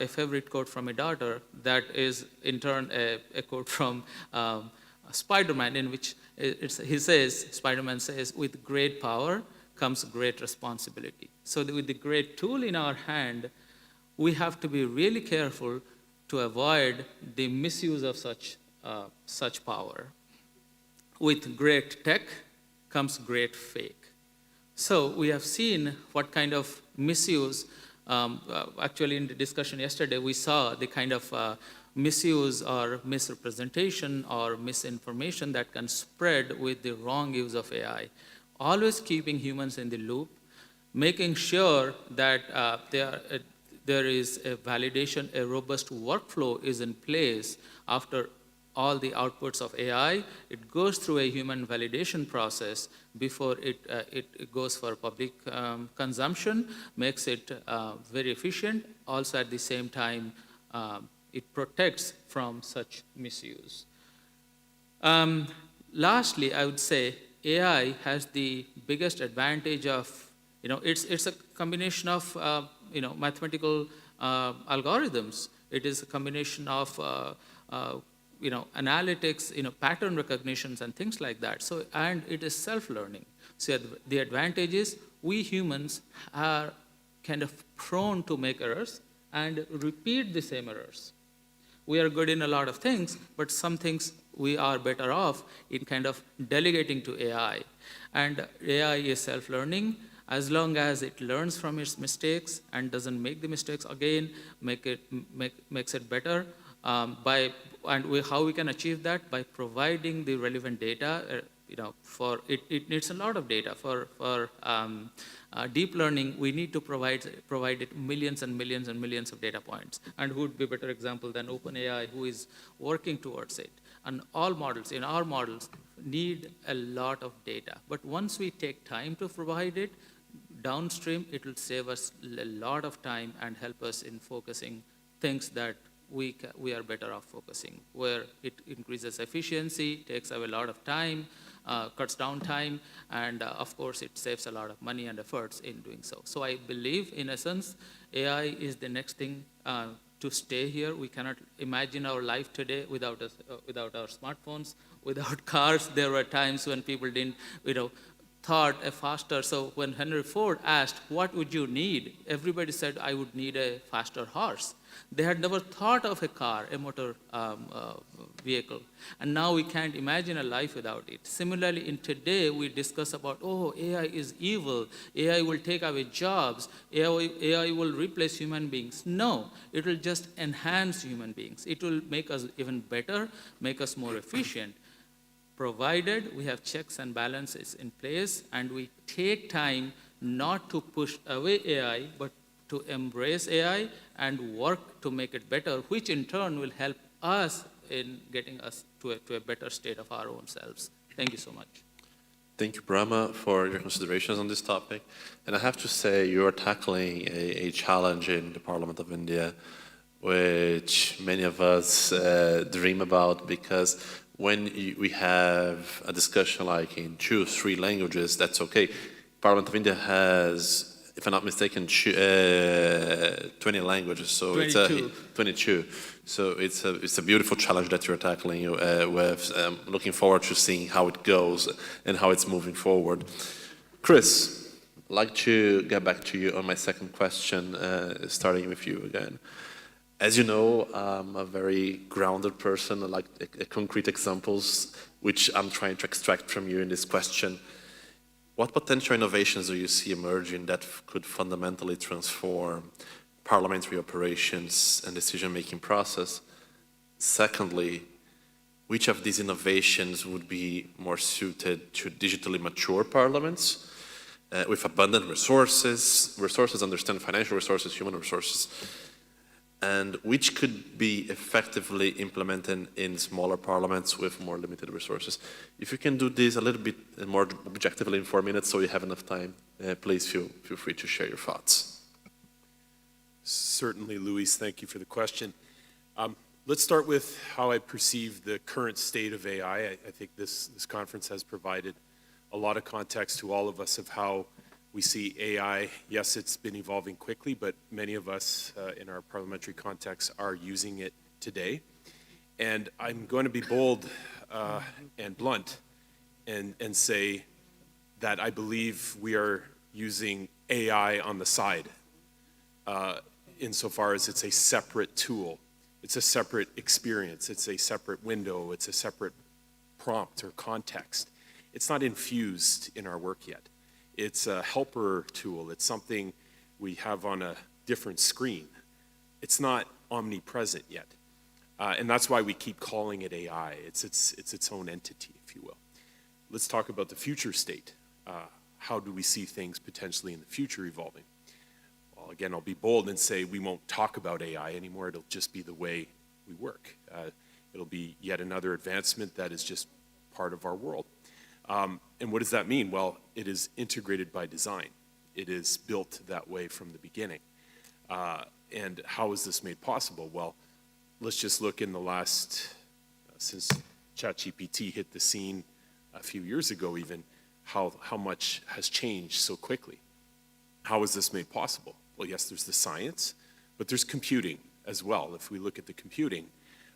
favorite quote from my daughter that is in turn a quote from Spider-Man, in which Spider-Man says, with great power comes great responsibility. So with the great tool in our hand, we have to be really careful to avoid the misuse of such power. With great tech comes great fake. So we have seen what kind of misuse, actually in the discussion yesterday, we saw the kind of misuse or misrepresentation or misinformation that can spread with the wrong use of AI. Always keeping humans in the loop, making sure that there is a validation, a robust workflow is in place after all the outputs of AI. It goes through a human validation process before it goes for public consumption, makes it very efficient. Also at the same time, it protects from such misuse. Lastly, I would say AI has the biggest advantage of, it's a combination of, mathematical algorithms. It is a combination of, analytics, pattern recognitions and things like that. So, and it is self-learning. So the advantage is we humans are kind of prone to make errors and repeat the same errors. We are good in a lot of things, but some things we are better off in kind of delegating to AI. And AI is self-learning. As long as it learns from its mistakes and doesn't make the mistakes again, makes it better. How we can achieve that? By providing the relevant data. For it needs a lot of data. For deep learning, we need to provide it millions and millions and millions of data points. And who would be a better example than OpenAI, who is working towards it? And all models, in our models, need a lot of data. But once we take time to provide it, downstream, it will save us a lot of time and help us in focusing things that we are better off focusing, where it increases efficiency, takes away a lot of time, cuts down time, and of course, it saves a lot of money and efforts in doing so. So I believe, in essence, AI is the next thing to stay here. We cannot imagine our life today without our smartphones, without cars. There were times when people didn't, thought a faster. So when Henry Ford asked, what would you need? Everybody said, I would need a faster horse. They had never thought of a car, a motor vehicle. And now we can't imagine a life without it. Similarly, in today, we discuss about, oh, AI is evil. AI will take away jobs. AI will replace human beings. No, it will just enhance human beings. It will make us even better, make us more efficient, provided we have checks and balances in place and we take time not to push away AI, but to embrace AI and work to make it better, which in turn will help us in getting us to a better state of our own selves. Thank you so much. Thank you, Brahma, for your considerations on this topic. And I have to say, you are tackling a challenge in the Parliament of India, which many of us dream about, because when we have a discussion like in 2 or 3 languages, that's okay. Parliament of India has, if I'm not mistaken, 20 languages, so 22. 22. So it's a beautiful challenge that you're tackling with. Looking forward to seeing how it goes and how it's moving forward. Chris, I'd like to get back to you on my second question, starting with you again. As you know, I'm a very grounded person. I like concrete examples, which I'm trying to extract from you in this question. What potential innovations do you see emerging that could fundamentally transform parliamentary operations and decision-making process? Secondly, which of these innovations would be more suited to digitally mature parliaments with abundant resources, understand financial resources, human resources, and which could be effectively implemented in smaller parliaments with more limited resources? If you can do this a little bit more objectively in 4 minutes so you have enough time, please feel free to share your thoughts. Certainly, Luis, thank you for the question. Let's start with how I perceive the current state of AI. I think this conference has provided a lot of context to all of us of how we see AI. Yes, it's been evolving quickly, but many of us in our parliamentary context are using it today. And I'm going to be bold and blunt and say that I believe we are using AI on the side, insofar as it's a separate tool. It's a separate experience. It's a separate window. It's a separate prompt or context. It's not infused in our work yet. It's a helper tool. It's something we have on a different screen. It's not omnipresent yet. And that's why we keep calling it AI. It's its own entity, if you will. Let's talk about the future state. How do we see things potentially in the future evolving? Well, again, I'll be bold and say we won't talk about AI anymore. It'll just be the way we work. It'll be yet another advancement that is just part of our world. And what does that mean? Well, it is integrated by design. It is built that way from the beginning. And how is this made possible? Well, let's just look in the last, since ChatGPT hit the scene a few years ago even, how much has changed so quickly. How is this made possible? Well, yes, there's the science, but there's computing as well. If we look at the computing,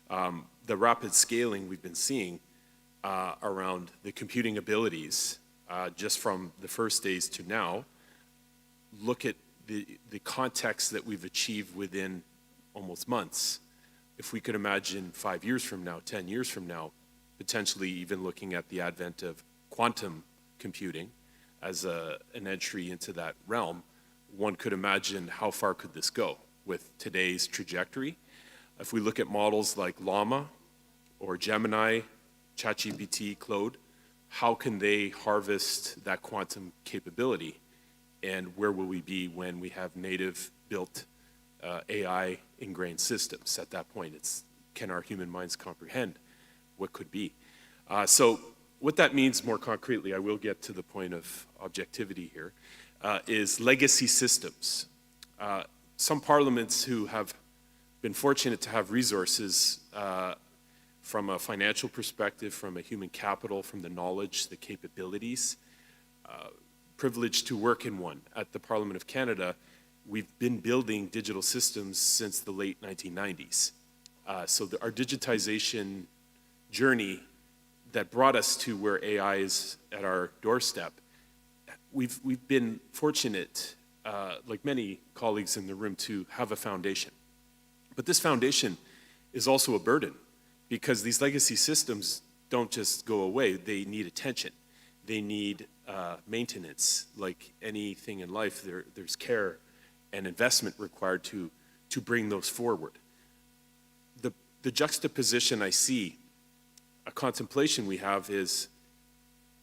the rapid scaling we've been seeing around the computing abilities just from the first days to now, look at the context that we've achieved within almost months. If we could imagine 5 years from now, 10 years from now, potentially even looking at the advent of quantum computing as an entry into that realm, one could imagine how far could this go with today's trajectory. If we look at models like Llama or Gemini, ChatGPT, Claude, how can they harvest that quantum capability? And where will we be when we have native built AI ingrained systems? At that point, can our human minds comprehend what could be? So what that means more concretely, I will get to the point of objectivity here, is legacy systems. Some parliaments who have been fortunate to have resources from a financial perspective, from a human capital, from the knowledge, the capabilities, privileged to work in one. At the Parliament of Canada, we've been building digital systems since the late 1990s. So our digitization journey that brought us to where AI is at our doorstep, we've been fortunate, like many colleagues in the room, to have a foundation. But this foundation is also a burden because these legacy systems don't just go away. They need attention. They need maintenance. Like anything in life, there's care and investment required to bring those forward. The juxtaposition I see, a contemplation we have is,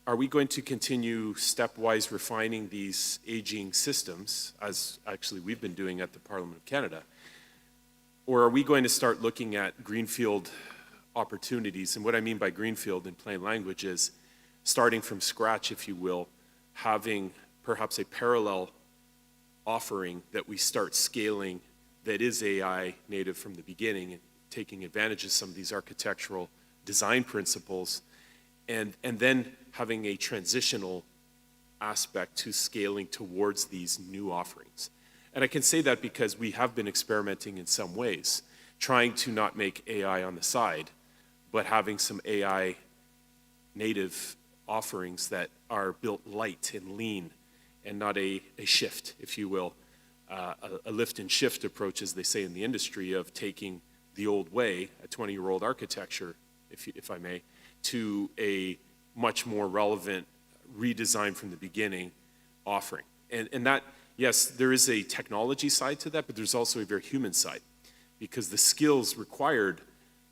are we going to continue stepwise refining these aging systems, as actually we've been doing at the Parliament of Canada? Or are we going to start looking at greenfield opportunities? And what I mean by greenfield in plain language is starting from scratch, if you will, having perhaps a parallel offering that we start scaling that is AI native from the beginning and taking advantage of some of these architectural design principles, and then having a transitional aspect to scaling towards these new offerings. And I can say that because we have been experimenting in some ways, trying to not make AI on the side, but having some AI native offerings that are built light and lean and not a shift, if you will, a lift and shift approach, as they say in the industry, of taking the old way, a 20-year-old architecture, if I may, to a much more relevant, redesign from the beginning offering. And that, yes, there is a technology side to that, but there's also a very human side, because the skills required,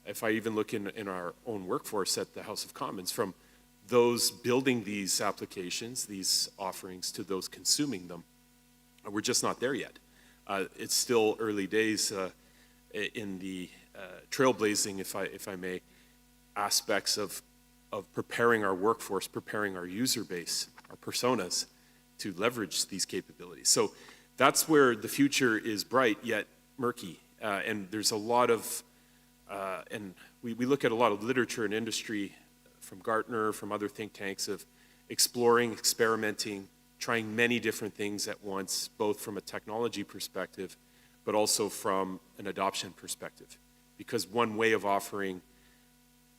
if I even look in our own workforce at the House of Commons, from those building these applications, these offerings, to those consuming them, we're just not there yet. It's still early days in the trailblazing, if I may, aspects of preparing our workforce, preparing our user base, our personas, to leverage these capabilities. So that's where the future is bright yet murky. And there's a lot of, and we look at a lot of literature and industry from Gartner, from other think tanks, of exploring, experimenting, trying many different things at once, both from a technology perspective, but also from an adoption perspective. Because one way of offering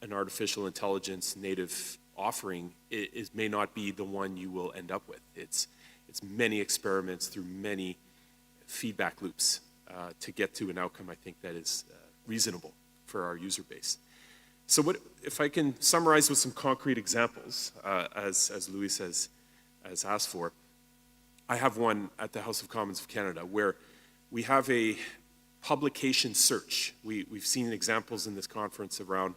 an artificial intelligence native offering may not be the one you will end up with. It's many experiments through many feedback loops to get to an outcome, I think, that is reasonable for our user base. So what, if I can summarize with some concrete examples, as Luis has asked for, I have one at the House of Commons of Canada where we have a publication search. We've seen examples in this conference around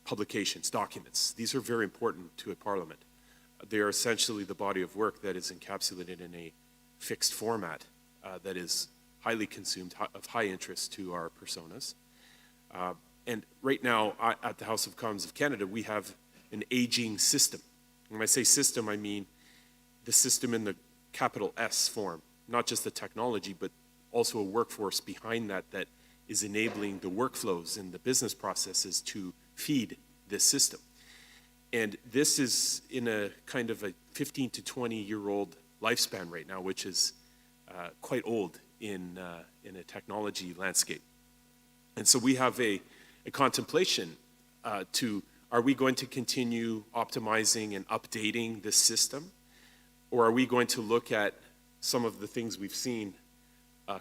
publications, documents. These are very important to a parliament. They are essentially the body of work that is encapsulated in a fixed format that is highly consumed, of high interest to our personas. And right now, at the House of Commons of Canada, we have an aging system. When I say system, I mean the system in the capital S form, not just the technology, but also a workforce behind that that is enabling the workflows and the business processes to feed this system. And this is in a kind of a 15 to 20-year-old lifespan right now, which is quite old in a technology landscape. And so we have a contemplation to, are we going to continue optimizing and updating this system? Or are we going to look at some of the things we've seen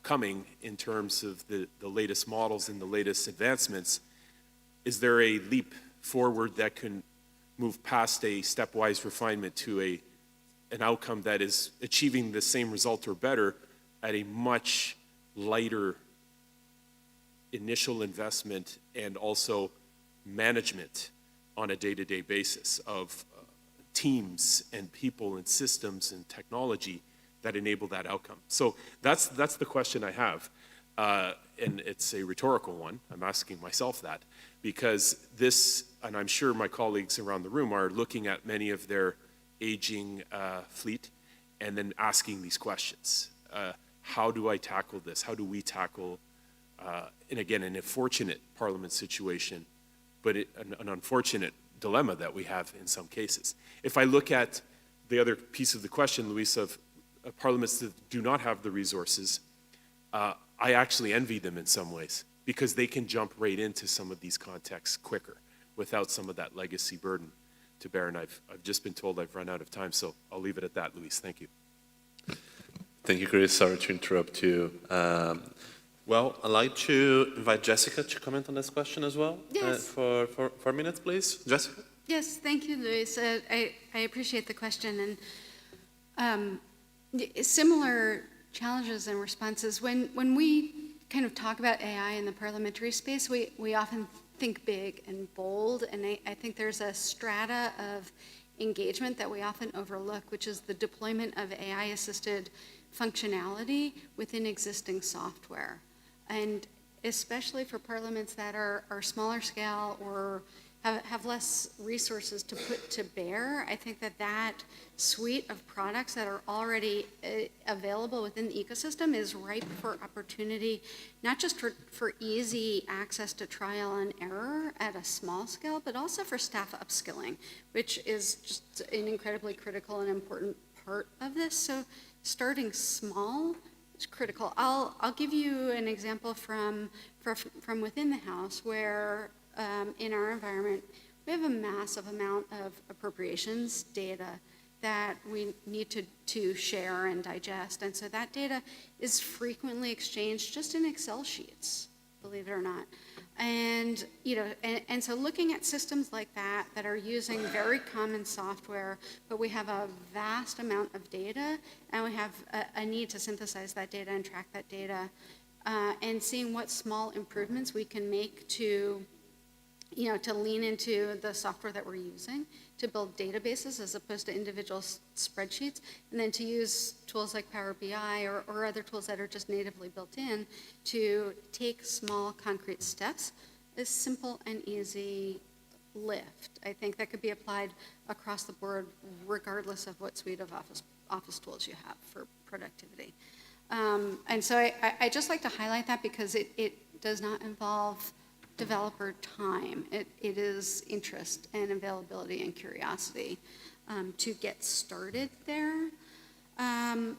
coming in terms of the latest models and the latest advancements? Is there a leap forward that can move past a stepwise refinement to an outcome that is achieving the same result or better at a much lighter initial investment and also management on a day-to-day basis of teams and people and systems and technology that enable that outcome? So that's the question I have. And it's a rhetorical one. I'm asking myself that because this, and I'm sure my colleagues around the room are looking at many of their aging fleet and then asking these questions. How do I tackle this? How do we tackle, and again, an unfortunate parliament situation, but an unfortunate dilemma that we have in some cases. If I look at the other piece of the question, Luis, of parliaments that do not have the resources, I actually envy them in some ways because they can jump right into some of these contexts quicker without some of that legacy burden to bear. And I've just been told I've run out of time, so I'll leave it at that, Luis. Thank you. Thank you, Chris. Sorry to interrupt you. Well, I'd like to invite Jessica to comment on this question as well. Yes. For 4 minutes, please. Jessica? Yes, thank you, Luis. I appreciate the question. And similar challenges and responses. When we kind of talk about AI in the parliamentary space, we often think big and bold. And I think there's a strata of engagement that we often overlook, which is the deployment of AI-assisted functionality within existing software. And especially for parliaments that are smaller scale or have less resources to put to bear, I think that suite of products that are already available within the ecosystem is ripe for opportunity, not just for easy access to trial and error at a small scale, but also for staff upskilling, which is just an incredibly critical and important part of this. So starting small is critical. I'll give you an example from within the House where in our environment, we have a massive amount of appropriations data that we need to share and digest. And so that data is frequently exchanged just in Excel sheets, believe it or not. And, and so looking at systems like that are using very common software, but we have a vast amount of data, and we have a need to synthesize that data and track that data, and seeing what small improvements we can make to lean into the software that we're using to build databases as opposed to individual spreadsheets, and then to use tools like Power BI or other tools that are just natively built in to take small concrete steps, a simple and easy lift. I think that could be applied across the board regardless of what suite of office tools you have for productivity. And so I just like to highlight that because it does not involve developer time. It is interest and availability and curiosity to get started there. And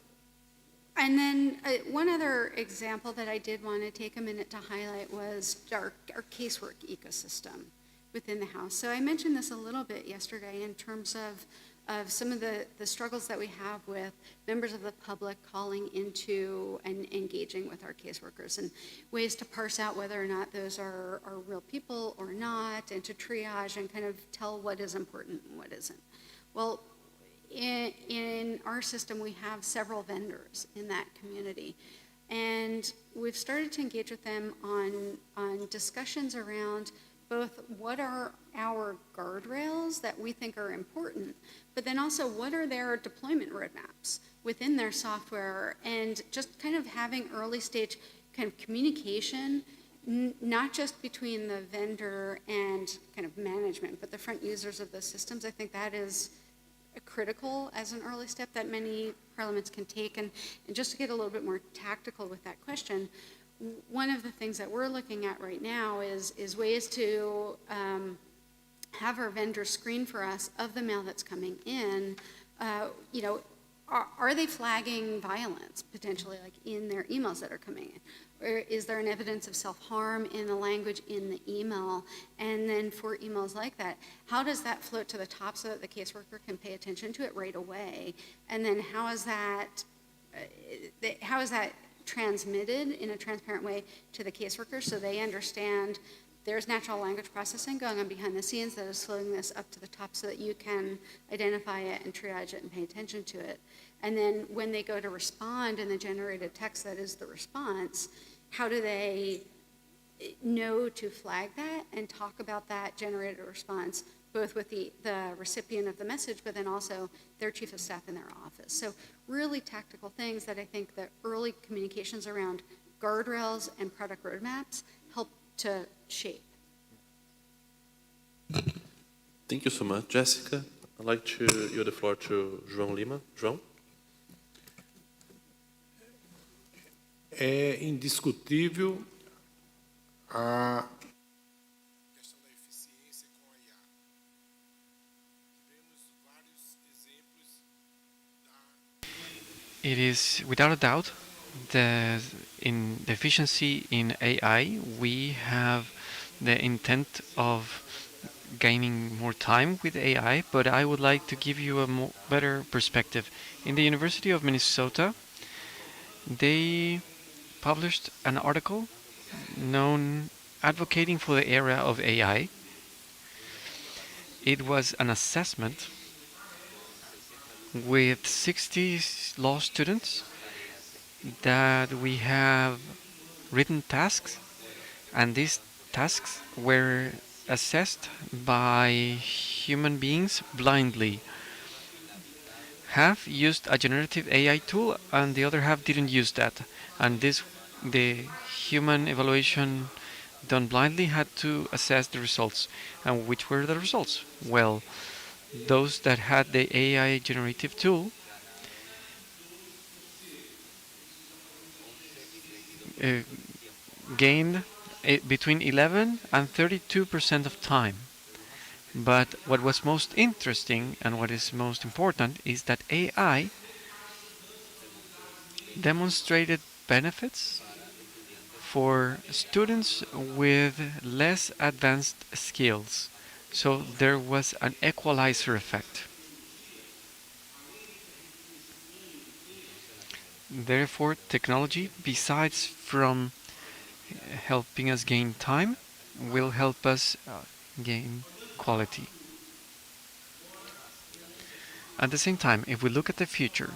then one other example that I did want to take a minute to highlight was our casework ecosystem within the House. So I mentioned this a little bit yesterday in terms of some of the struggles that we have with members of the public calling into and engaging with our caseworkers, and ways to parse out whether or not those are real people or not, and to triage and kind of tell what is important and what isn't. Well, in our system, we have several vendors in that community, and we've started to engage with them on discussions around both what are our guardrails that we think are important, but then also what are their deployment roadmaps within their software, and just kind of having early stage kind of communication, not just between the vendor and kind of management, but the front users of those systems. I think that is critical as an early step that many parliaments can take. And just to get a little bit more tactical with that question, one of the things that we're looking at right now is ways to have our vendors screen for us of the mail that's coming in. Are they flagging violence potentially, like in their emails that are coming in? Or is there an evidence of self-harm in the language in the email? And then for emails like that, how does that float to the top so that the caseworker can pay attention to it right away? And then how is that transmitted in a transparent way to the caseworkers so they understand there's natural language processing going on behind the scenes that is slowing this up to the top so that you can identify it and triage it and pay attention to it. And then when they go to respond in the generated text that is the response, how do they know to flag that and talk about that generated response, both with the recipient of the message, but then also their chief of staff in their office. So really tactical things that I think the early communications around guardrails and product roadmaps help to shape. Thank you so much, Jessica. I'd like to yield the floor to João Lima. João? É indiscutível a questão da eficiência com a IA. Tivemos vários exemplos da It is without a doubt that in the efficiency in AI, we have the intent of gaining more time with AI, but I would like to give you a better perspective. In the University of Minnesota, they published an article known advocating for the era of AI. It was an assessment with 60 law students that we have written tasks, and these tasks were assessed by human beings blindly. Half used a generative AI tool and the other half didn't use that. And the human evaluation done blindly had to assess the results. And which were the results? Well, those that had the AI generative tool gained between 11 and 32% of time. But what was most interesting and what is most important is that AI demonstrated benefits for students with less advanced skills. So there was an equalizer effect. Therefore, technology, besides from helping us gain time, will help us gain quality. At the same time, if we look at the future,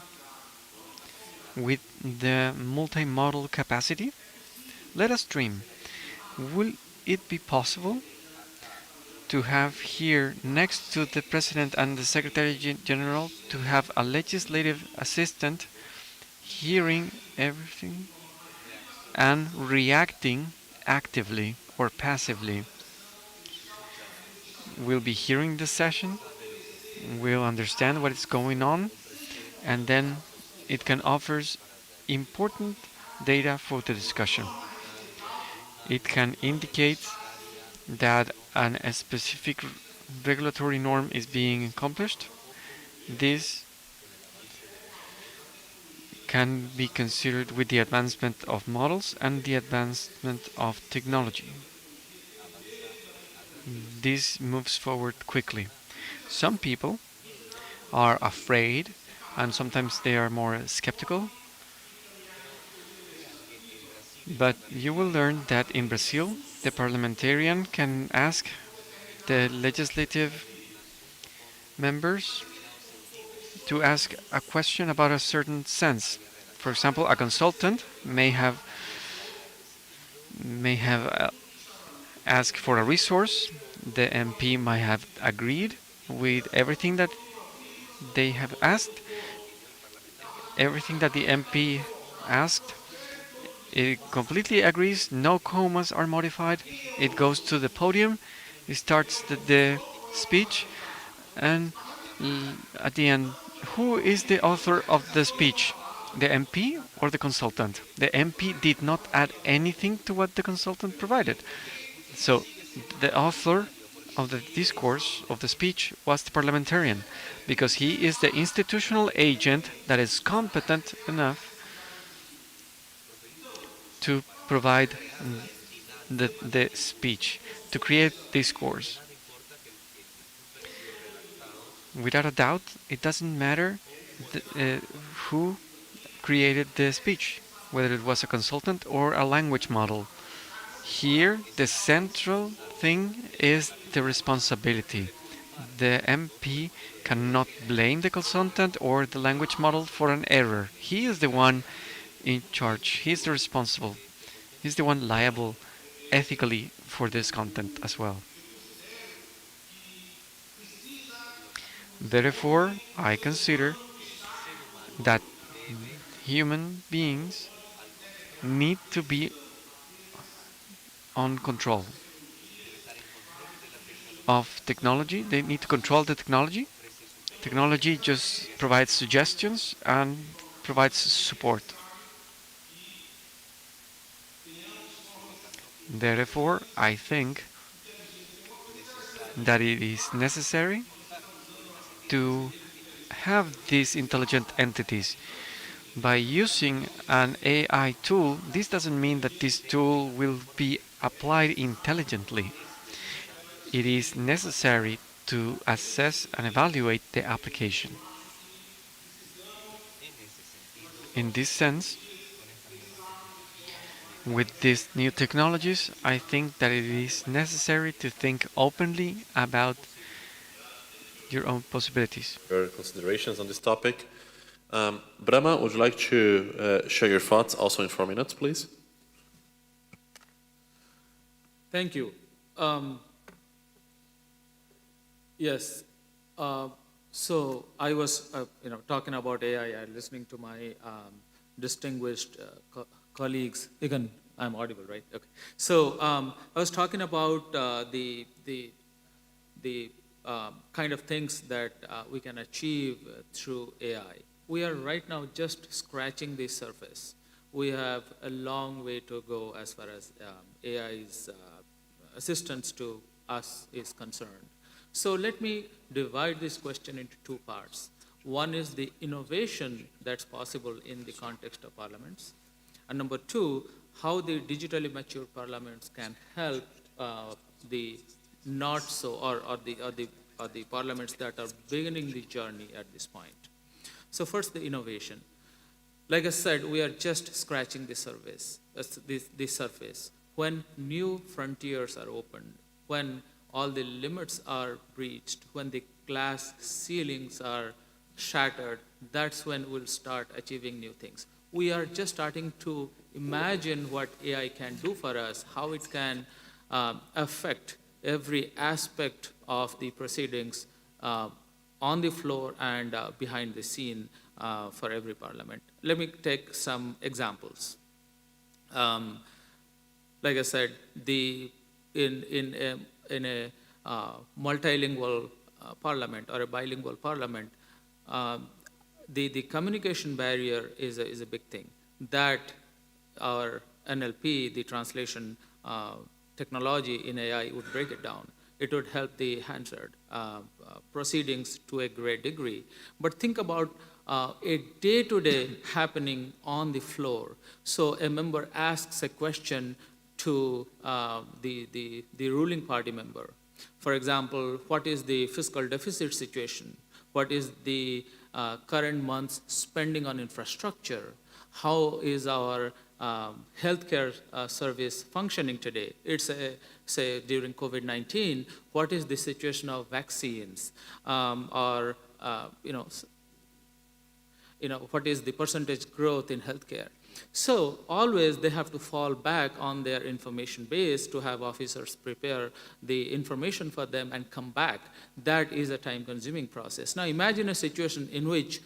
with the multimodal capacity, let us dream. Will it be possible to have here next to the President and the Secretary General to have a legislative assistant hearing everything and reacting actively or passively? We'll be hearing the session, we'll understand what is going on, and then it can offer important data for the discussion. It can indicate that a specific regulatory norm is being accomplished. This can be considered with the advancement of models and the advancement of technology. This moves forward quickly. Some people are afraid and sometimes they are more skeptical. But you will learn that in Brazil, the parliamentarian can ask the legislative members to ask a question about a certain sense. For example, a consultant may have asked for a resource. The MP might have agreed with everything that they have asked. Everything that the MP asked, it completely agrees. No commas are modified. It goes to the podium. It starts the speech, and at the end, who is the author of the speech? The MP or the consultant? The MP did not add anything to what the consultant provided. So the author of the discourse, of the speech, was the parliamentarian, because he is the institutional agent that is competent enough to provide the speech, to create discourse. Without a doubt, it doesn't matter who created the speech, whether it was a consultant or a language model. Here, the central thing is the responsibility. The MP cannot blame the consultant or the language model for an error. He is the one in charge. He is the responsible. He's the one liable ethically for this content as well. Therefore, I consider that human beings need to be on control of technology. They need to control the technology. Technology just provides suggestions and provides support. Therefore, I think that it is necessary to have these intelligent entities. By using an AI tool, this doesn't mean that this tool will be applied intelligently. It is necessary to assess and evaluate the application. In this sense, With these new technologies, I think that it is necessary to think openly about your own possibilities. Your considerations on this topic. Brahma, would you like to share your thoughts also in 4 minutes, please? Thank you. Yes. So I was, talking about AI and listening to my distinguished colleagues. Again, I'm audible, right? Okay. So I was talking about the kind of things that we can achieve through AI. We are right now just scratching the surface. We have a long way to go as far as AI's assistance to us is concerned. So let me divide this question into two parts. One is the innovation that's possible in the context of parliaments. And number two, how the digitally mature parliaments can help the not so, or the parliaments that are beginning the journey at this point. So first, the innovation. Like I said, we are just scratching the surface. The surface. When new frontiers are opened, when all the limits are breached, when the glass ceilings are shattered, that's when we'll start achieving new things. We are just starting to imagine what AI can do for us, how it can affect every aspect of the proceedings on the floor and behind the scene for every parliament. Let me take some examples. Like I said, in a multilingual parliament or a bilingual parliament, the communication barrier is a big thing. That our NLP, the translation technology in AI, would break it down. It would help the answered proceedings to a great degree. But think about a day-to-day happening on the floor. So a member asks a question to the ruling party member. For example, what is the fiscal deficit situation? What is the current month's spending on infrastructure? How is our healthcare service functioning today? It's say during COVID-19, what is the situation of vaccines? Or what is the percentage growth in healthcare? So always they have to fall back on their information base to have officers prepare the information for them and come back. That is a time-consuming process. Now imagine a situation in which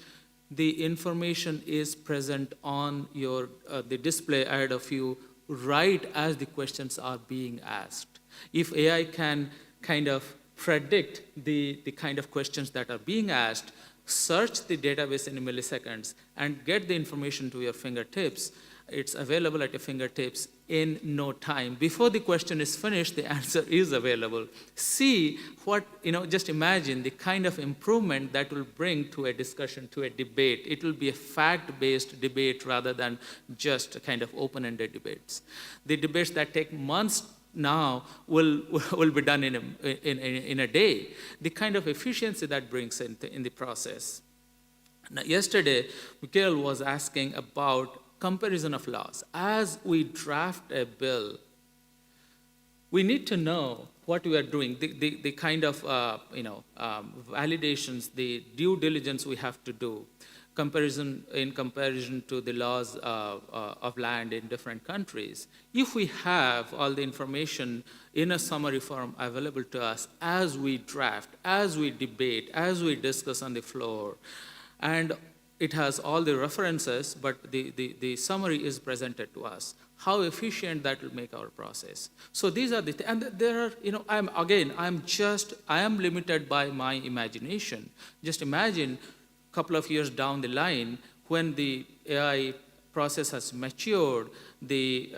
the information is present on your the display ahead of you right as the questions are being asked. If AI can kind of predict the kind of questions that are being asked, search the database in milliseconds, and get the information to your fingertips, it's available at your fingertips in no time. Before the question is finished, the answer is available. See what, just imagine the kind of improvement that will bring to a discussion, to a debate. It will be a fact-based debate rather than just kind of open-ended debates. The debates that take months now will be done in a day. The kind of efficiency that brings in the process. Now, yesterday, Mikhail was asking about comparison of laws. As we draft a bill, we need to know what we are doing, the kind of validations, the due diligence we have to do, in comparison to the laws of land in different countries. If we have all the information in a summary form available to us as we draft, as we debate, as we discuss on the floor, and it has all the references, but the summary is presented to us, how efficient that will make our process. So these are the and there are, I am limited by my imagination. Just imagine couple of years down the line, when the AI process has matured, the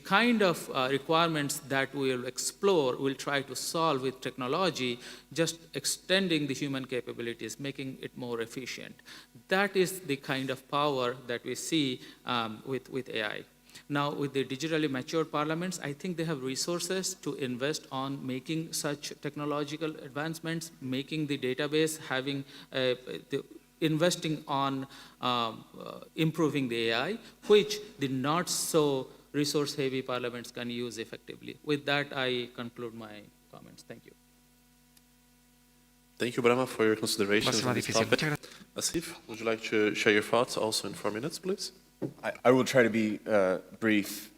kind of requirements that we will explore, we'll try to solve with technology, just extending the human capabilities, making it more efficient. That is the kind of power that we see with AI. Now, with the digitally mature parliaments, I think they have resources to invest on making such technological advancements, making the database, having investing on improving the AI, which the not so resource-heavy parliaments can use effectively. With that, I conclude my comments. Thank you. Thank you, Brahma, for your considerations Próxima on this difícil. topic. Muchas gracias. Asif, would you like to share your thoughts also in 4 minutes, please? I will try to be brief.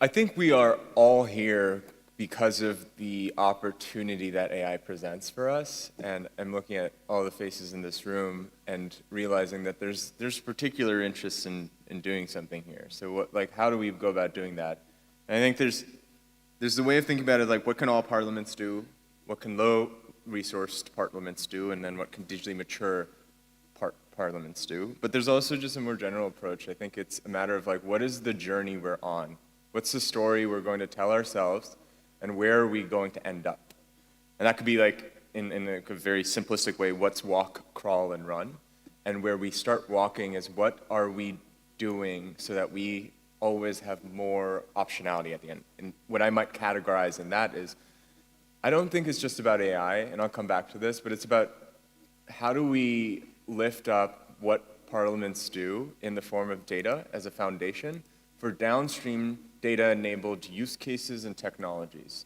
I think we are all here because of the opportunity that AI presents for us, and I'm looking at all the faces in this room and realizing that there's particular interest in doing something here. So how do we go about doing that? And I think there's the way of thinking about it, like what can all parliaments do? What can low-resourced parliaments do? And then what can digitally mature parliaments do? But there's also just a more general approach. I think it's a matter of like, what is the journey we're on? What's the story we're going to tell ourselves, and where are we going to end up? And that could be like, in a very simplistic way, what's walk, crawl, and run? And where we start walking is what are we doing so that we always have more optionality at the end? And what I might categorize in that is, I don't think it's just about AI, and I'll come back to this, but it's about how do we lift up what parliaments do in the form of data as a foundation for downstream data-enabled use cases and technologies.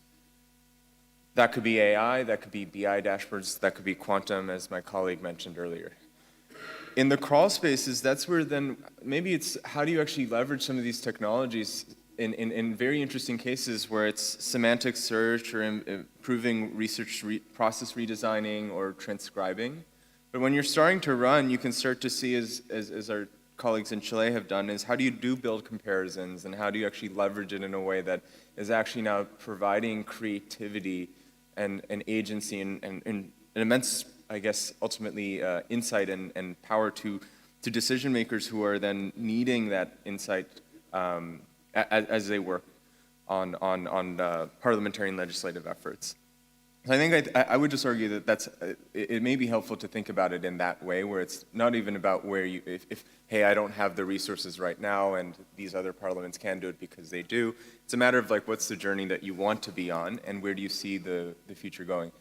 That could be AI, that could be BI dashboards, that could be quantum, as my colleague mentioned earlier. In the crawl spaces, that's where then maybe it's how do you actually leverage some of these technologies in very interesting cases where it's semantic search or improving research process redesigning or transcribing. But when you're starting to run, you can start to see, as our colleagues in Chile have done, is how do you build comparisons, and how do you actually leverage it in a way that is actually now providing creativity and agency and an immense, I guess, ultimately insight and power to decision makers who are then needing that insight as they work on parliamentary and legislative efforts. So I think I would just argue that it may be helpful to think about it in that way, where it's not even about where you, if hey, I don't have the resources right now and these other parliaments can do it because they do. It's a matter of like, what's the journey that you want to be on, and where do you see the future going?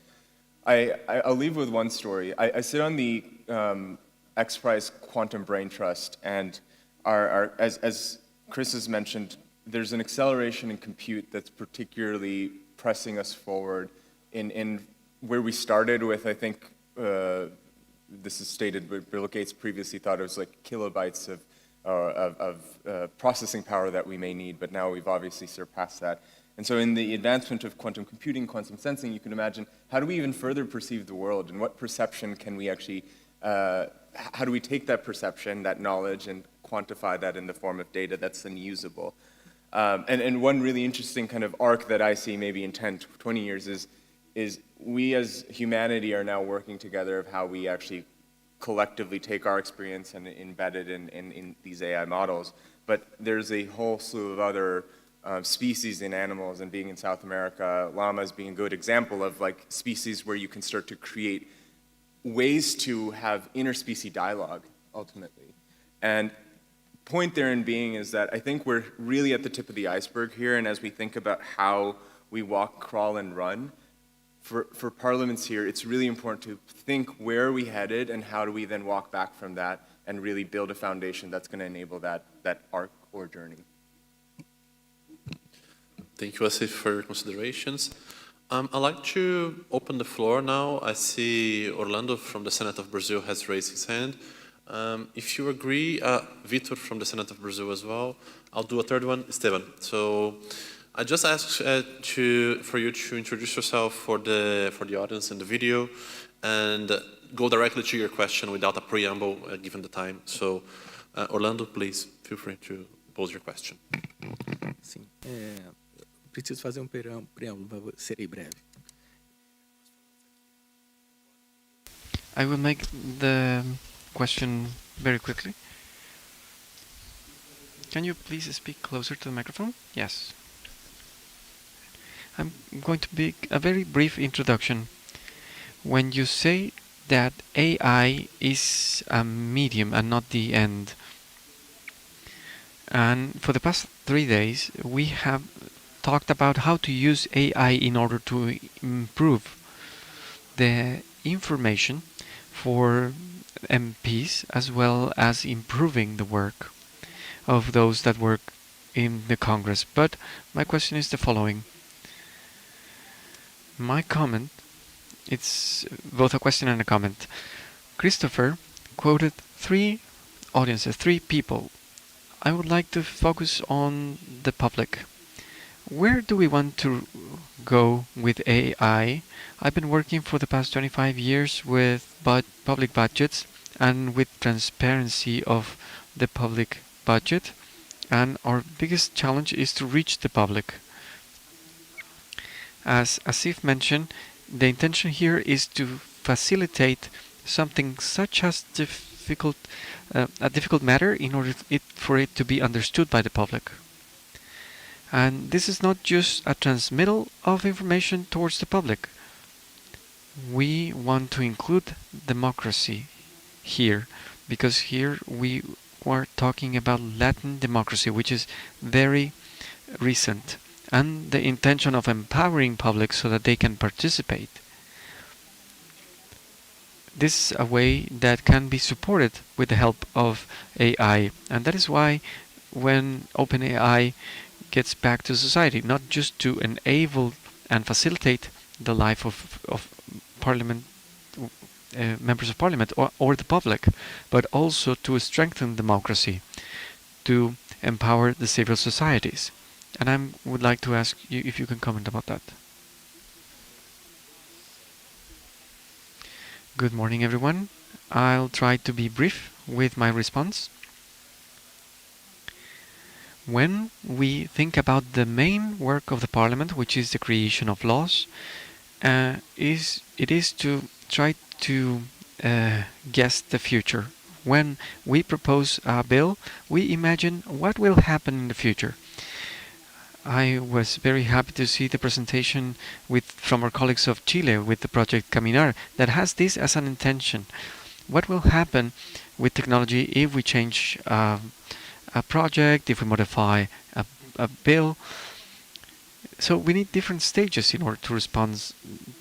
I'll leave with one story. I sit on the X Prize Quantum Brain Trust, and as Chris has mentioned, there's an acceleration in compute that's particularly pressing us forward in where we started with, I think, this is stated, but Bill Gates previously thought it was like kilobytes of processing power that we may need, but now we've obviously surpassed that. And so in the advancement of quantum computing, quantum sensing, you can imagine, how do we even further perceive the world, and what perception can we actually, how do we take that perception, that knowledge, and quantify that in the form of data that's then usable? And one really interesting kind of arc that I see maybe in 10, 20 years is we as humanity are now working together of how we actually collectively take our experience and embed it in these AI models. But there's a whole slew of other species in animals, and being in South America, llamas being a good example of like species where you can start to create ways to have interspecies dialogue, ultimately. And point therein being is that I think we're really at the tip of the iceberg here, and as we think about how we walk, crawl, and run, for parliaments here, it's really important to think where are we headed and how do we then walk back from that and really build a foundation that's going to enable that arc or journey. Thank you, Asif, for your considerations. I'd like to open the floor now. I see Orlando from the Senate of Brazil has raised his hand. If you agree, Vitor from the Senate of Brazil as well. I'll do a third one, Esteban. So I just asked for you to introduce yourself for the audience in the video and go directly to your question without a preamble given the time. So Orlando, please feel free to pose your question. Sim, preciso fazer preâmbulo, mas serei breve. I will make the question very quickly. Can you please speak closer to the microphone? Yes. I'm going to make a very brief introduction. When you say that AI is a medium and not the end, and for the past 3 days we have talked about how to use AI in order to improve the information for MPs as well as improving the work of those that work in the Congress. But my question is the following. My comment, it's both a question and a comment. Christopher quoted three audiences, three people. I would like to focus on the public. Where do we want to go with AI? I've been working for the past 25 years with public budgets and with transparency of the public budget, and our biggest challenge is to reach the public. As Asif mentioned, the intention here is to facilitate something such as a difficult matter in order for it to be understood by the public. And this is not just a transmittal of information towards the public. We want to include democracy here, because here we are talking about Latin democracy, which is very recent, and the intention of empowering public so that they can participate. This is a way that can be supported with the help of AI, and that is why when OpenAI gets back to society, not just to enable and facilitate the life of parliament, members of parliament or the public, but also to strengthen democracy, to empower the civil societies. And I would like to ask you if you can comment about that. Good morning, everyone. I'll try to be brief with my response. When we think about the main work of the Parliament, which is the creation of laws, it is to try to guess the future. When we propose a bill, we imagine what will happen in the future. I was very happy to see the presentation from our colleagues of Chile with the project Caminar that has this as an intention. What will happen with technology if we change a project, if we modify a bill? So we need different stages in order to respond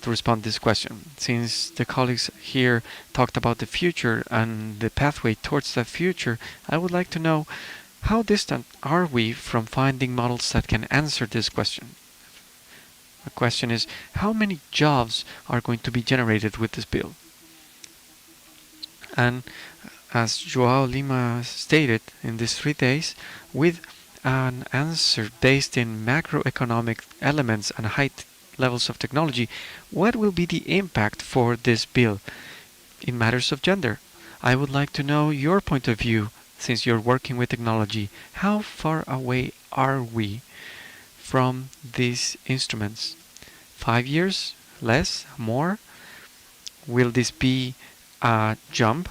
to this question. Since the colleagues here talked about the future and the pathway towards that future, I would like to know, how distant are we from finding models that can answer this question? The question is, how many jobs are going to be generated with this bill? And as Joao Lima stated in these 3 days, with an answer based in macroeconomic elements and high levels of technology, what will be the impact for this bill in matters of gender? I would like to know your point of view, since you're working with technology. How far away are we from these instruments? 5 years? Less? More? Will this be a jump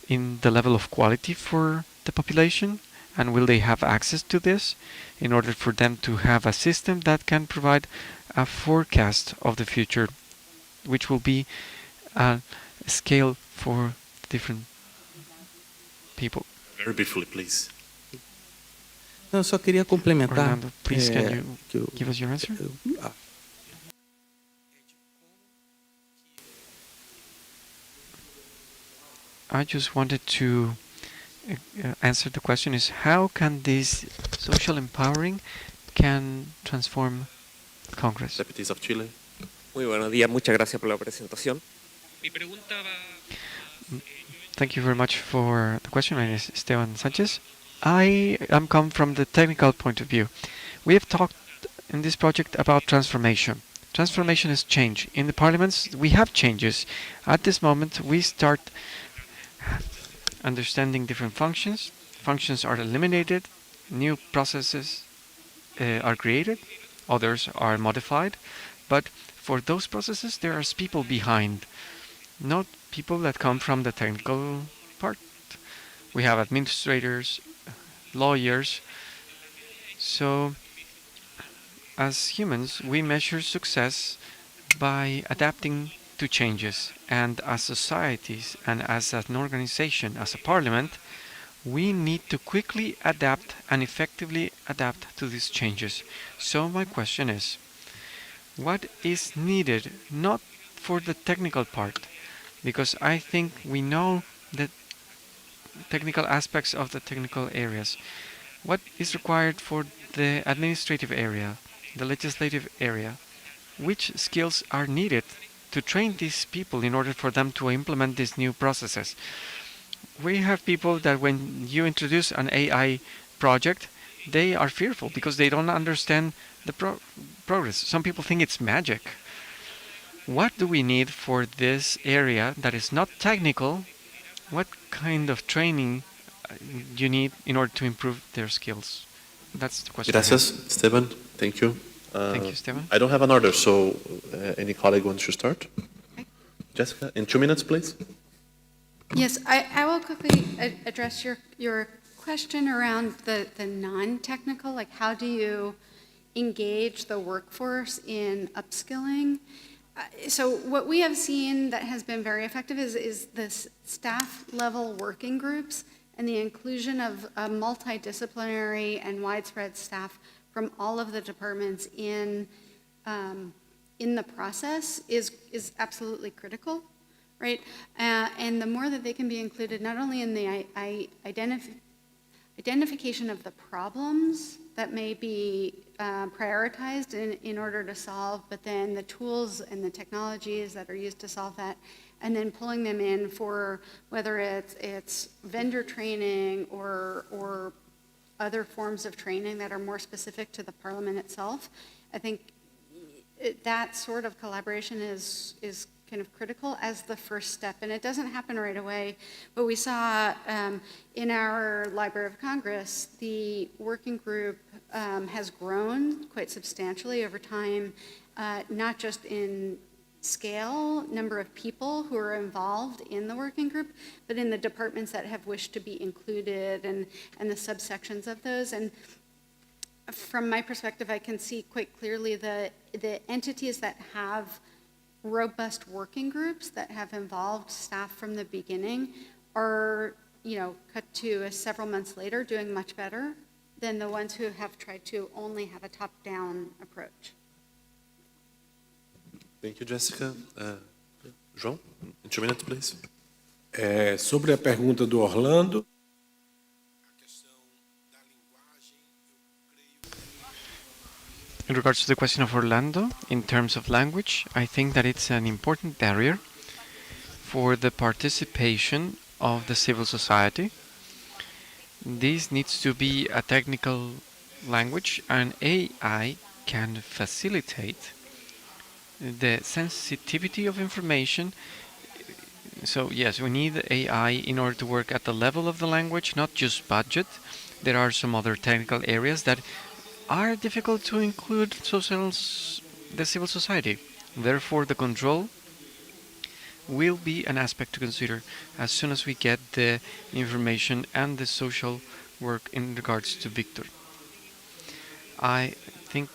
in the level of quality for the population? And will they have access to this in order for them to have a system that can provide a forecast of the future, which will be a scale for different people? Very briefly, please. Eu só queria complementar. Orlando, please, can you give us your answer? I just wanted to answer the question is, how can this social empowering can transform Congress? Deputies of Chile. Muy buenos días, muchas gracias por la presentación. Thank you very much for the question. My name is Esteban Sanchez. I am come from the technical point of view. We have talked in this project about transformation. Transformation is change. In the parliaments, we have changes. At this moment, we start understanding different functions. Functions are eliminated. New processes are created. Others are modified. But for those processes, there are people behind. Not people that come from the technical part. We have administrators, lawyers. So, as humans, we measure success by adapting to changes. And as societies and as an organization, as a parliament, we need to quickly adapt and effectively adapt to these changes. So my question is, what is needed not for the technical part, because I think we know the technical aspects of the technical areas. What is required for the administrative area, the legislative area? Which skills are needed to train these people in order for them to implement these new processes? We have people that when you introduce an AI project, they are fearful because they don't understand the progress. Some people think it's magic. What do we need for this area that is not technical? What kind of training you need in order to improve their skills? That's the question. Gracias, Esteban. Thank you. Thank you, Esteban. I don't have an order, so any colleague wants to start? Jessica, in 2 minutes, please. Yes, I will quickly address your question around the non-technical, like how do you engage the workforce in upskilling? So what we have seen that has been very effective is the staff level working groups and the inclusion of a multidisciplinary and widespread staff from all of the departments in the process is absolutely critical, right? And the more that they can be included, not only in the identification of the problems that may be prioritized in order to solve, but then the tools and the technologies that are used to solve that, and then pulling them in for whether it's vendor training or other forms of training that are more specific to the Parliament itself. I think that sort of collaboration is kind of critical as the first step, and it doesn't happen right away. But we saw in our Library of Congress, the working group has grown quite substantially over time, not just in scale, number of people who are involved in the working group, but in the departments that have wished to be included and the subsections of those. And from my perspective, I can see quite clearly the entities that have robust working groups that have involved staff from the beginning are, cut to several months later doing much better than the ones who have tried to only have a top-down approach. Thank you, Jessica. João, in 2 minutes, please. Sobre a pergunta do Orlando, In regards to the question of Orlando, in terms of language, I think that it's an important barrier for the participation of the civil society. This needs to be a technical language, and AI can facilitate the sensitivity of information. So yes, we need AI in order to work at the level of the language, not just budget. There are some other technical areas that are difficult to include the civil society. Therefore, the control will be an aspect to consider as soon as we get the information and the social work in regards to Victor. I think,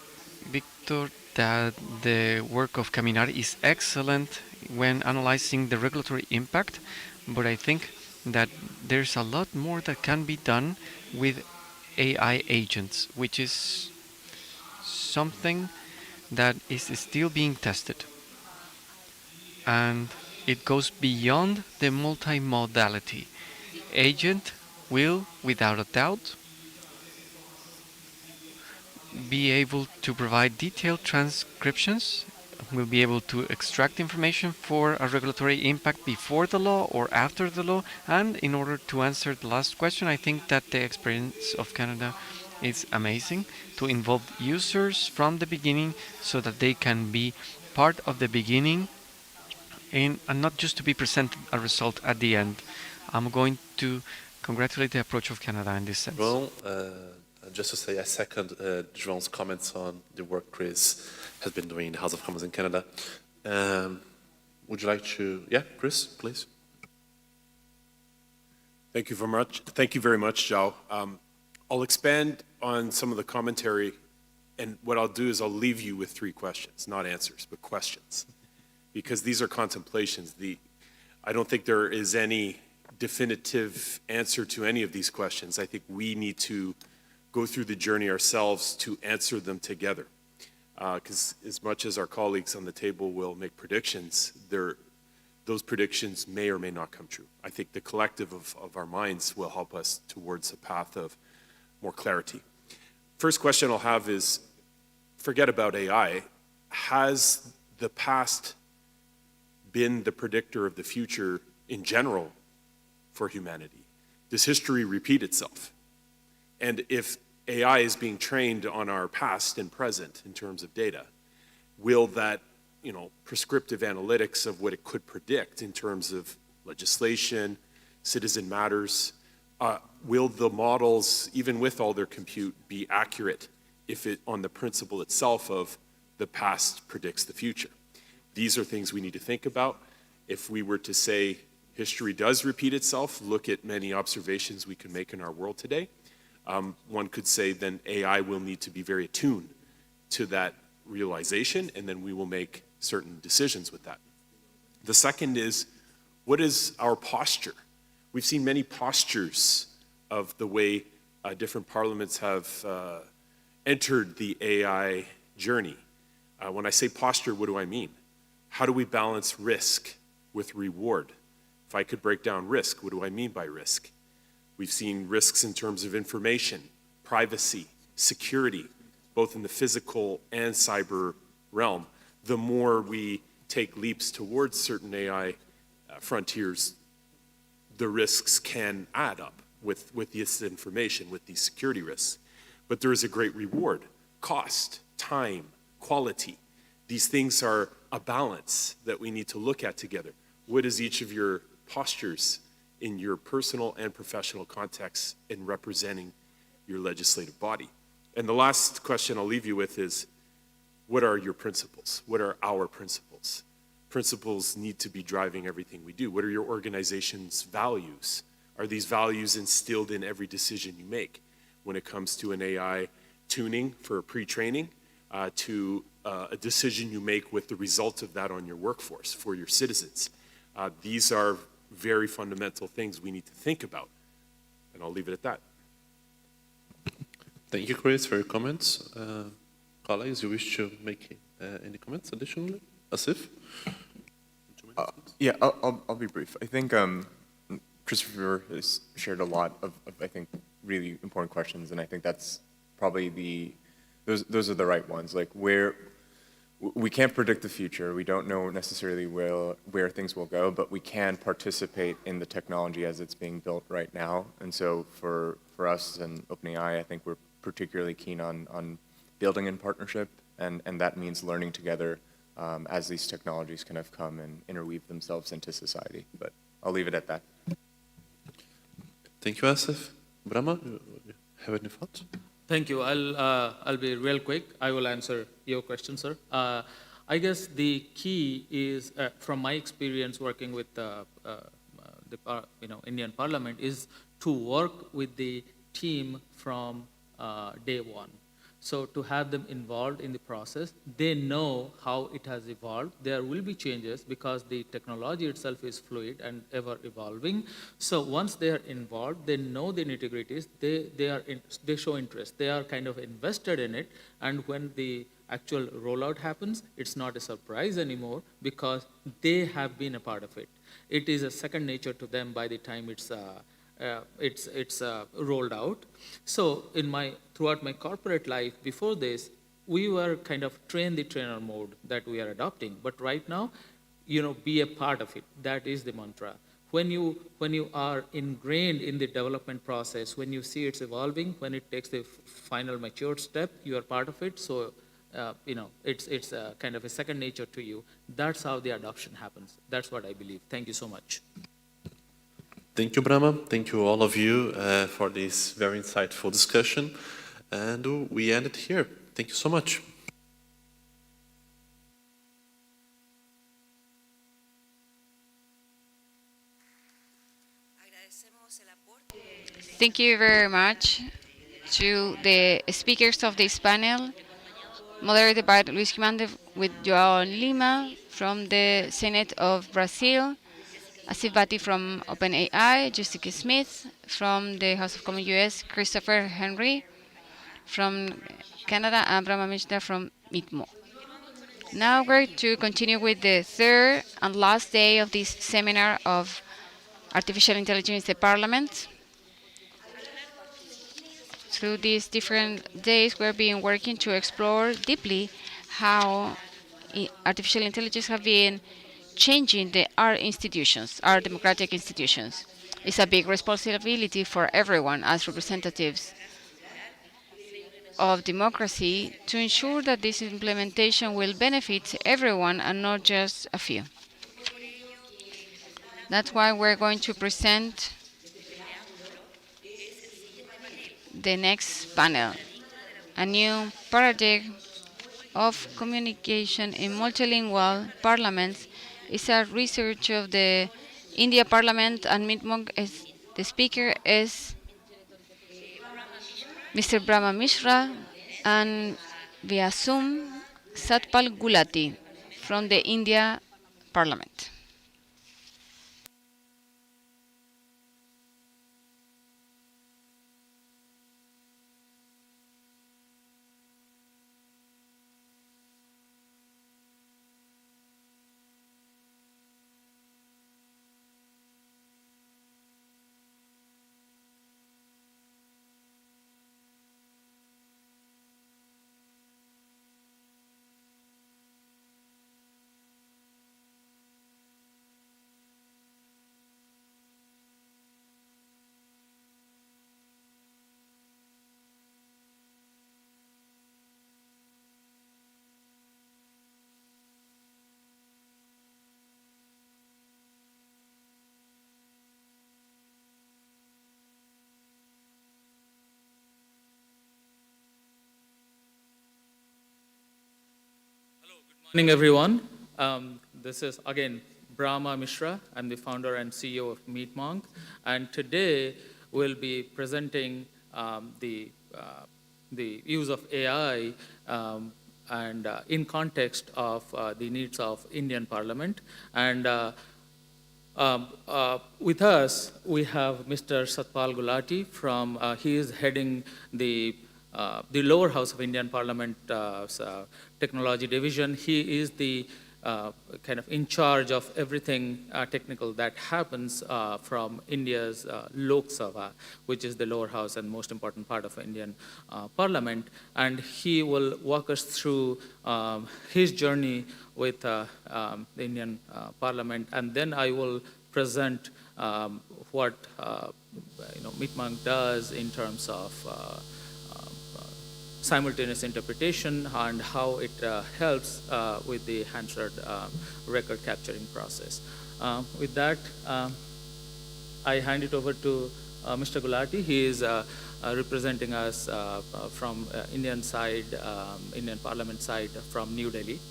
Victor, that the work of Caminar is excellent when analyzing the regulatory impact, but I think that there's a lot more that can be done with AI agents, which is something that is still being tested. And it goes beyond the multimodality. Agent will, without a doubt, be able to provide detailed transcriptions, will be able to extract information for a regulatory impact before the law or after the law. And in order to answer the last question, I think that the experience of Canada is amazing, to involve users from the beginning so that they can be part of the beginning and not just to be presented a result at the end. I'm going to congratulate the approach of Canada in this sense. Well, just to say, I second João's comments on the work Chris has been doing in the House of Commons in Canada. Would you like to, yeah, Chris, please. Thank you very much. Thank you very much, João. I'll expand on some of the commentary, and what I'll do is I'll leave you with 3 questions, not answers, but questions, because these are contemplations. I don't think there is any definitive answer to any of these questions. I think we need to go through the journey ourselves to answer them together. Because as much as our colleagues on the table will make predictions, those predictions may or may not come true. I think the collective of our minds will help us towards a path of more clarity. First question I'll have is, forget about AI. Has the past been the predictor of the future in general for humanity? Does history repeat itself? And if AI is being trained on our past and present in terms of data, will that, prescriptive analytics of what it could predict in terms of legislation, citizen matters, will the models, even with all their compute, be accurate if it, on the principle itself of the past predicts the future? These are things we need to think about. If we were to say history does repeat itself, look at many observations we can make in our world today. One could say then AI will need to be very attuned to that realization, and then we will make certain decisions with that. The second is, what is our posture? We've seen many postures of the way different parliaments have entered the AI journey. When I say posture, what do I mean? How do we balance risk with reward? If I could break down risk, what do I mean by risk? We've seen risks in terms of information, privacy, security, both in the physical and cyber realm. The more we take leaps towards certain AI frontiers, the risks can add up with this information, with these security risks. But there is a great reward, cost, time, quality. These things are a balance that we need to look at together. What is each of your postures in your personal and professional context in representing your legislative body? And the last question I'll leave you with is, what are your principles? What are our principles? Principles need to be driving everything we do. What are your organization's values? Are these values instilled in every decision you make when it comes to an AI tuning for pre-training to a decision you make with the result of that on your workforce for your citizens? These are very fundamental things we need to think about. And I'll leave it at that. Thank you, Chris, for your comments. Colleagues, you wish to make any comments additionally? Asif? Yeah, I'll be brief. I think Christopher has shared a lot of, I think, really important questions, and I think that's probably those are the right ones. Like, where we can't predict the future, we don't know necessarily where things will go, but we can participate in the technology as it's being built right now. And so for us and OpenAI, I think we're particularly keen on building in partnership, and that means learning together as these technologies kind of come and interweave themselves into society. But I'll leave it at that. Thank you, Asif. Brahma, have any thoughts? Thank you. I'll be real quick. I will answer your question, sir. I guess the key is, from my experience working with the Indian Parliament, is to work with the team from day one. So to have them involved in the process, they know how it has evolved. There will be changes because the technology itself is fluid and ever evolving. So once they are involved, they know the nitty-gritties, they show interest, they are kind of invested in it, and when the actual rollout happens, it's not a surprise anymore because they have been a part of it. It is a second nature to them by the time it's rolled out. So throughout my corporate life before this, we were kind of train the trainer mode that we are adopting. But right now, be a part of it. That is the mantra. When you are ingrained in the development process, when you see it's evolving, when it takes the final matured step, you are part of it. So it's kind of a second nature to you. That's how the adoption happens. That's what I believe. Thank you so much. Thank you, Brahma. Thank you, all of you, for this very insightful discussion. And we end it here. Thank you so much. Thank you very much to the speakers of this panel, moderated by Luis Jiménez with João Lima from the Senate of Brazil, Asif Bhatti from OpenAI, Jessica Smith from the House of Commons US, Christopher Henry from Canada, and Brahma Mishra from MITMO. Now we're going to continue with the third and last day of this seminar of Artificial Intelligence in the Parliament. Through these different days, we've been working to explore deeply how artificial intelligence have been changing our institutions, our democratic institutions. It's a big responsibility for everyone as representatives of democracy to ensure that this implementation will benefit everyone and not just a few. That's why we're going to present the next panel, a new paradigm of communication in multilingual parliaments. Is a research of the India Parliament, and the speaker is Mr. Brahma Mishra, and via Zoom, Satpal Gulati from the India Parliament. Good morning, everyone. This is, again, Brahma Mishra. I'm the founder and CEO of Meet Monk. And today, we'll be presenting the use of AI and in context of the needs of Indian Parliament. And with us, we have Mr. Satpal Gulati from, he is heading the lower house of Indian Parliament technology division. He is the kind of in charge of everything technical that happens from India's Lok Sabha, which is the lower house and most important part of Indian Parliament. And he will walk us through his journey with the Indian Parliament. And then I will present what Meet Monk does in terms of simultaneous interpretation and how it helps with the Hansard record capturing process. With that, I hand it over to Mr. Gulati. He is representing us from Indian side, Indian Parliament side from New Delhi.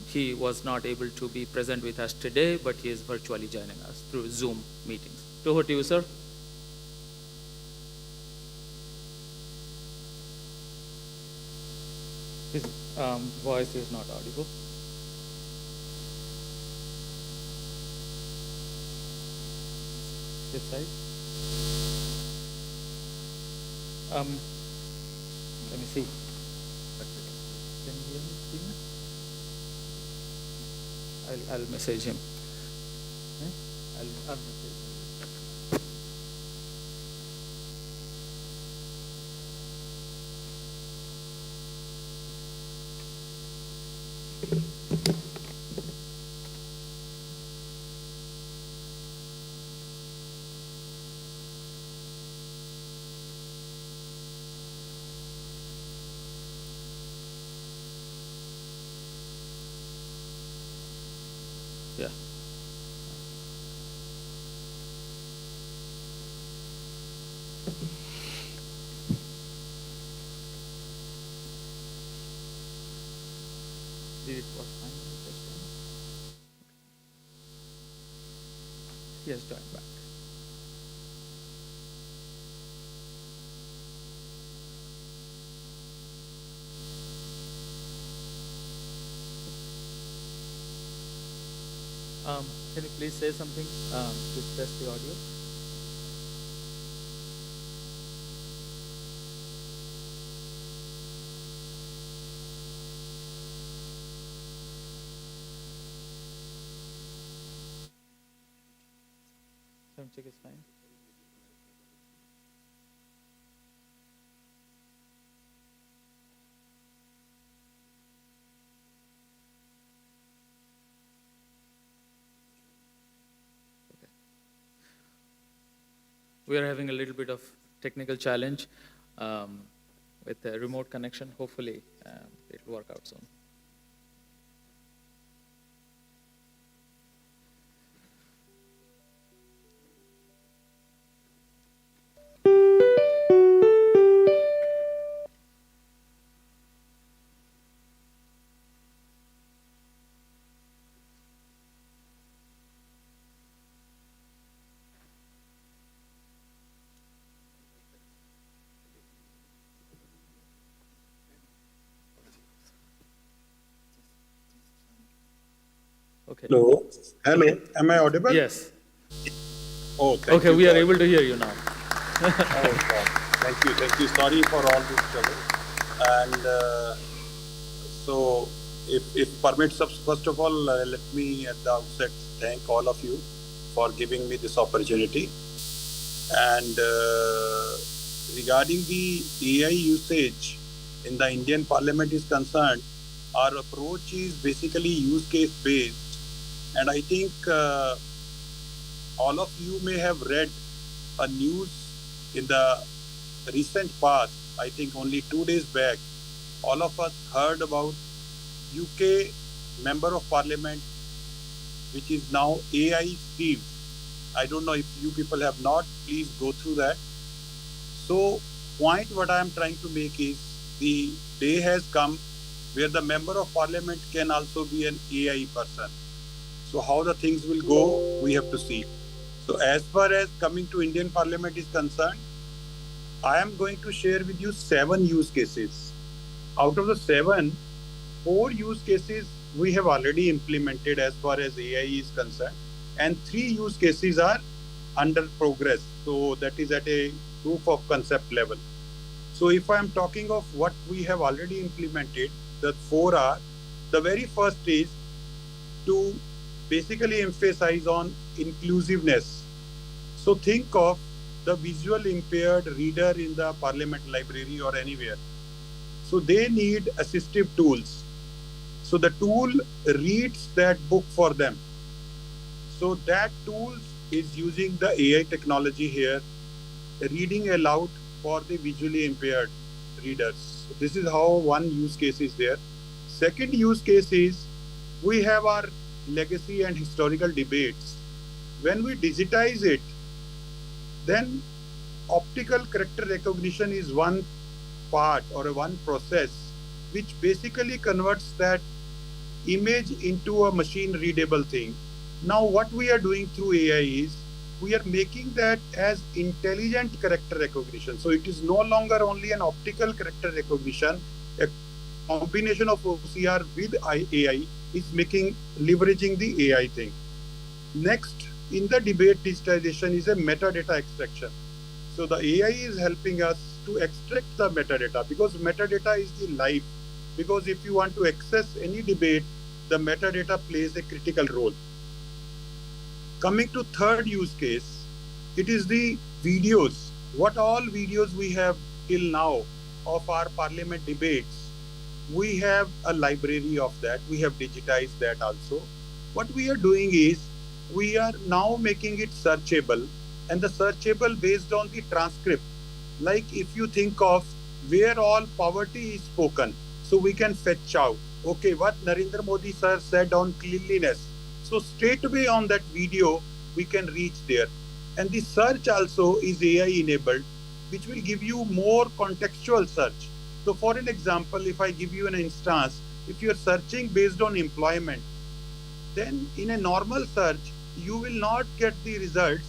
He was not able to be present with us today, but he is virtually joining us through Zoom meetings. Over to you, sir. His voice is not audible. This side. Let me see. Can you hear me, Steven? I'll message him. I'll message him. Yeah. Did it work fine? He has joined back. Can you please say something to test the audio? background check is fine. We are having a little bit of technical challenge with the remote connection. Hopefully, it will work out soon. Okay. Hello. Hello. Am I audible? Yes. Oh, thank Okay, you. we are God. able to hear you now. Oh, God. Thank you. Thank you. Sorry for all this trouble. And so, if permits, first of all, let me at the outset thank all of you for giving me this opportunity. And regarding the AI usage in the Indian Parliament is concerned, our approach is basically use case based. And I think all of you may have read a news in the recent past, I think only 2 days back, all of us heard about UK Member of Parliament, which is now AI Steve. I don't know if you people have not, please go through that. So, point what I am trying to make is the day has come where the Member of Parliament can also be an AI person. So how the things will go, we have to see. So as far as coming to Indian Parliament is concerned, I am going to share with you 7 use cases. Out of the 7, 4 use cases we have already implemented as far as AI is concerned, and 3 use cases are under progress. So that is at a proof of concept level. So if I am talking of what we have already implemented, the 4 are, the very first is to basically emphasize on inclusiveness. So think of the visual impaired reader in the Parliament library or anywhere. So they need assistive tools. So the tool reads that book for them. So that tool is using the AI technology here, reading aloud for the visually impaired readers. So this is how one use case is there. Second use case is we have our legacy and historical debates. When we digitize it, then optical character recognition is one part or one process which basically converts that image into a machine readable thing. Now what we are doing through AI is we are making that as intelligent character recognition. So it is no longer only an optical character recognition. A combination of OCR with AI is leveraging the AI thing. Next, in the debate digitization is a metadata extraction. So the AI is helping us to extract the metadata because metadata is the life. Because if you want to access any debate, the metadata plays a critical role. Coming to third use case, it is the videos. What all videos we have till now of our parliament debates, we have a library of that. We have digitized that also. What we are doing is we are now making it searchable, and the searchable based on the transcript. Like if you think of where all poverty is spoken, so we can fetch out, okay, what Narendra Modi sir said on cleanliness. So straight away on that video, we can reach there. And the search also is AI enabled, which will give you more contextual search. So for an example, if I give you an instance, if you're searching based on employment, then in a normal search, you will not get the results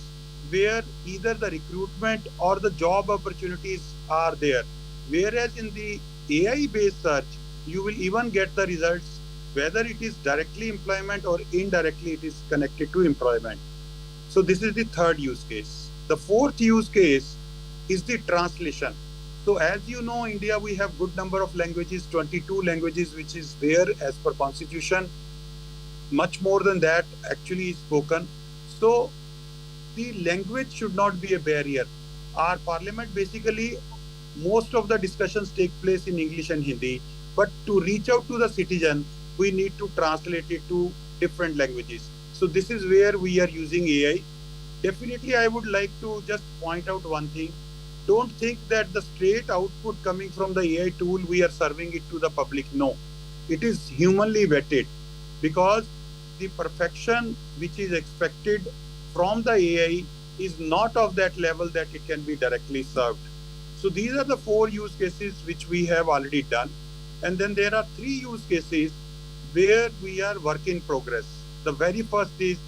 where either the recruitment or the job opportunities are there. Whereas in the AI-based search, you will even get the results whether it is directly employment or indirectly it is connected to employment. So this is the third use case. The fourth use case is the translation. So as you know, India, we have good number of languages, 22 languages, which is there as per constitution. Much more than that actually is spoken. So the language should not be a barrier. Our parliament basically, most of the discussions take place in English and Hindi, but to reach out to the citizen, we need to translate it to different languages. So this is where we are using AI. Definitely, I would like to just point out one thing. Don't think that the straight output coming from the AI tool, we are serving it to the public. No, it is humanly vetted, because the perfection which is expected from the AI is not of that level that it can be directly served. So these are the 4 use cases which we have already done. And then there are 3 use cases where we are work in progress. The very first is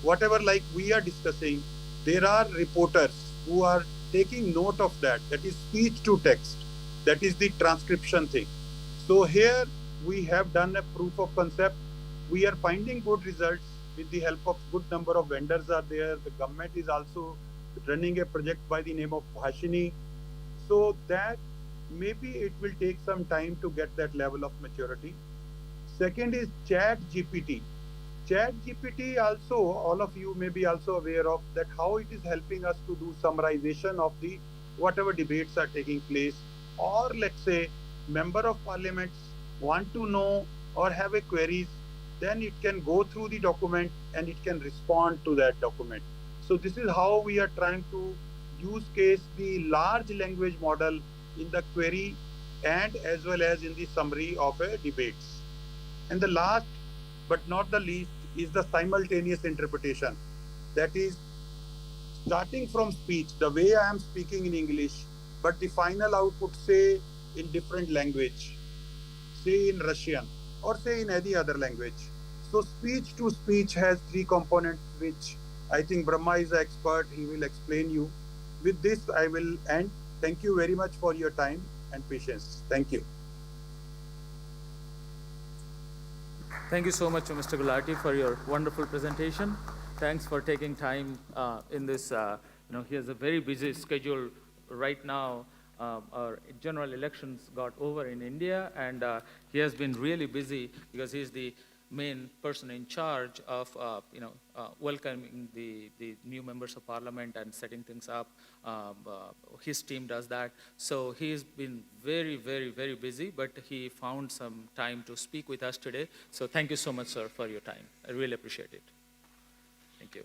whatever like we are discussing, there are reporters who are taking note of that. That is speech to text. That is the transcription thing. So here we have done a proof of concept. We are finding good results with the help of good number of vendors are there. The government is also running a project by the name of Bhashini. So that maybe it will take some time to get that level of maturity. Second is Chat GPT. Chat GPT also, all of you may be also aware of that how it is helping us to do summarization of the whatever debates are taking place, or let's say member of parliaments want to know or have a queries, then it can go through the document and it can respond to that document. So this is how we are trying to use case the large language model in the query and as well as in the summary of a debates. And the last but not the least is the simultaneous interpretation. That is starting from speech, the way I am speaking in English, but the final output say in different language, say in Russian or say in any other language. So speech to speech has 3 components, which I think Brahma is the expert. He will explain you. With this, I will end. Thank you very much for your time and patience. Thank you. Thank you so much, Mr. Gulati, for your wonderful presentation. Thanks for taking time in this, he has a very busy schedule right now. Our general elections got over in India, and he has been really busy because he's the main person in charge of, welcoming the new members of parliament and setting things up. His team does that. So he's been very, very, very busy, but he found some time to speak with us today. So thank you so much, sir, for your time. I really appreciate it. Thank you.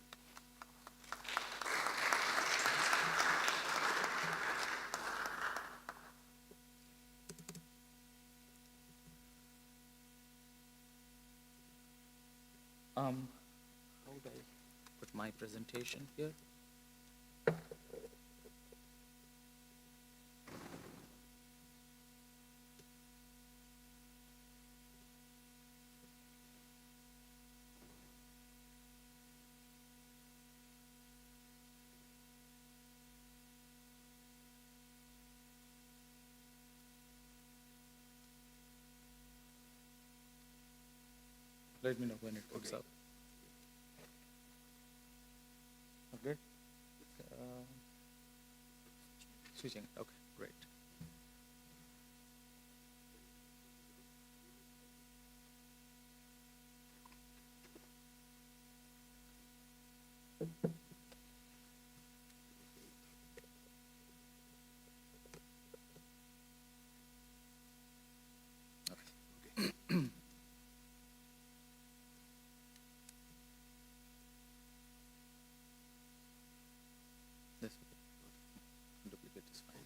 How do I put my presentation here? Let me know when it comes up. Okay. Switching. Okay, great. This duplicate is fine.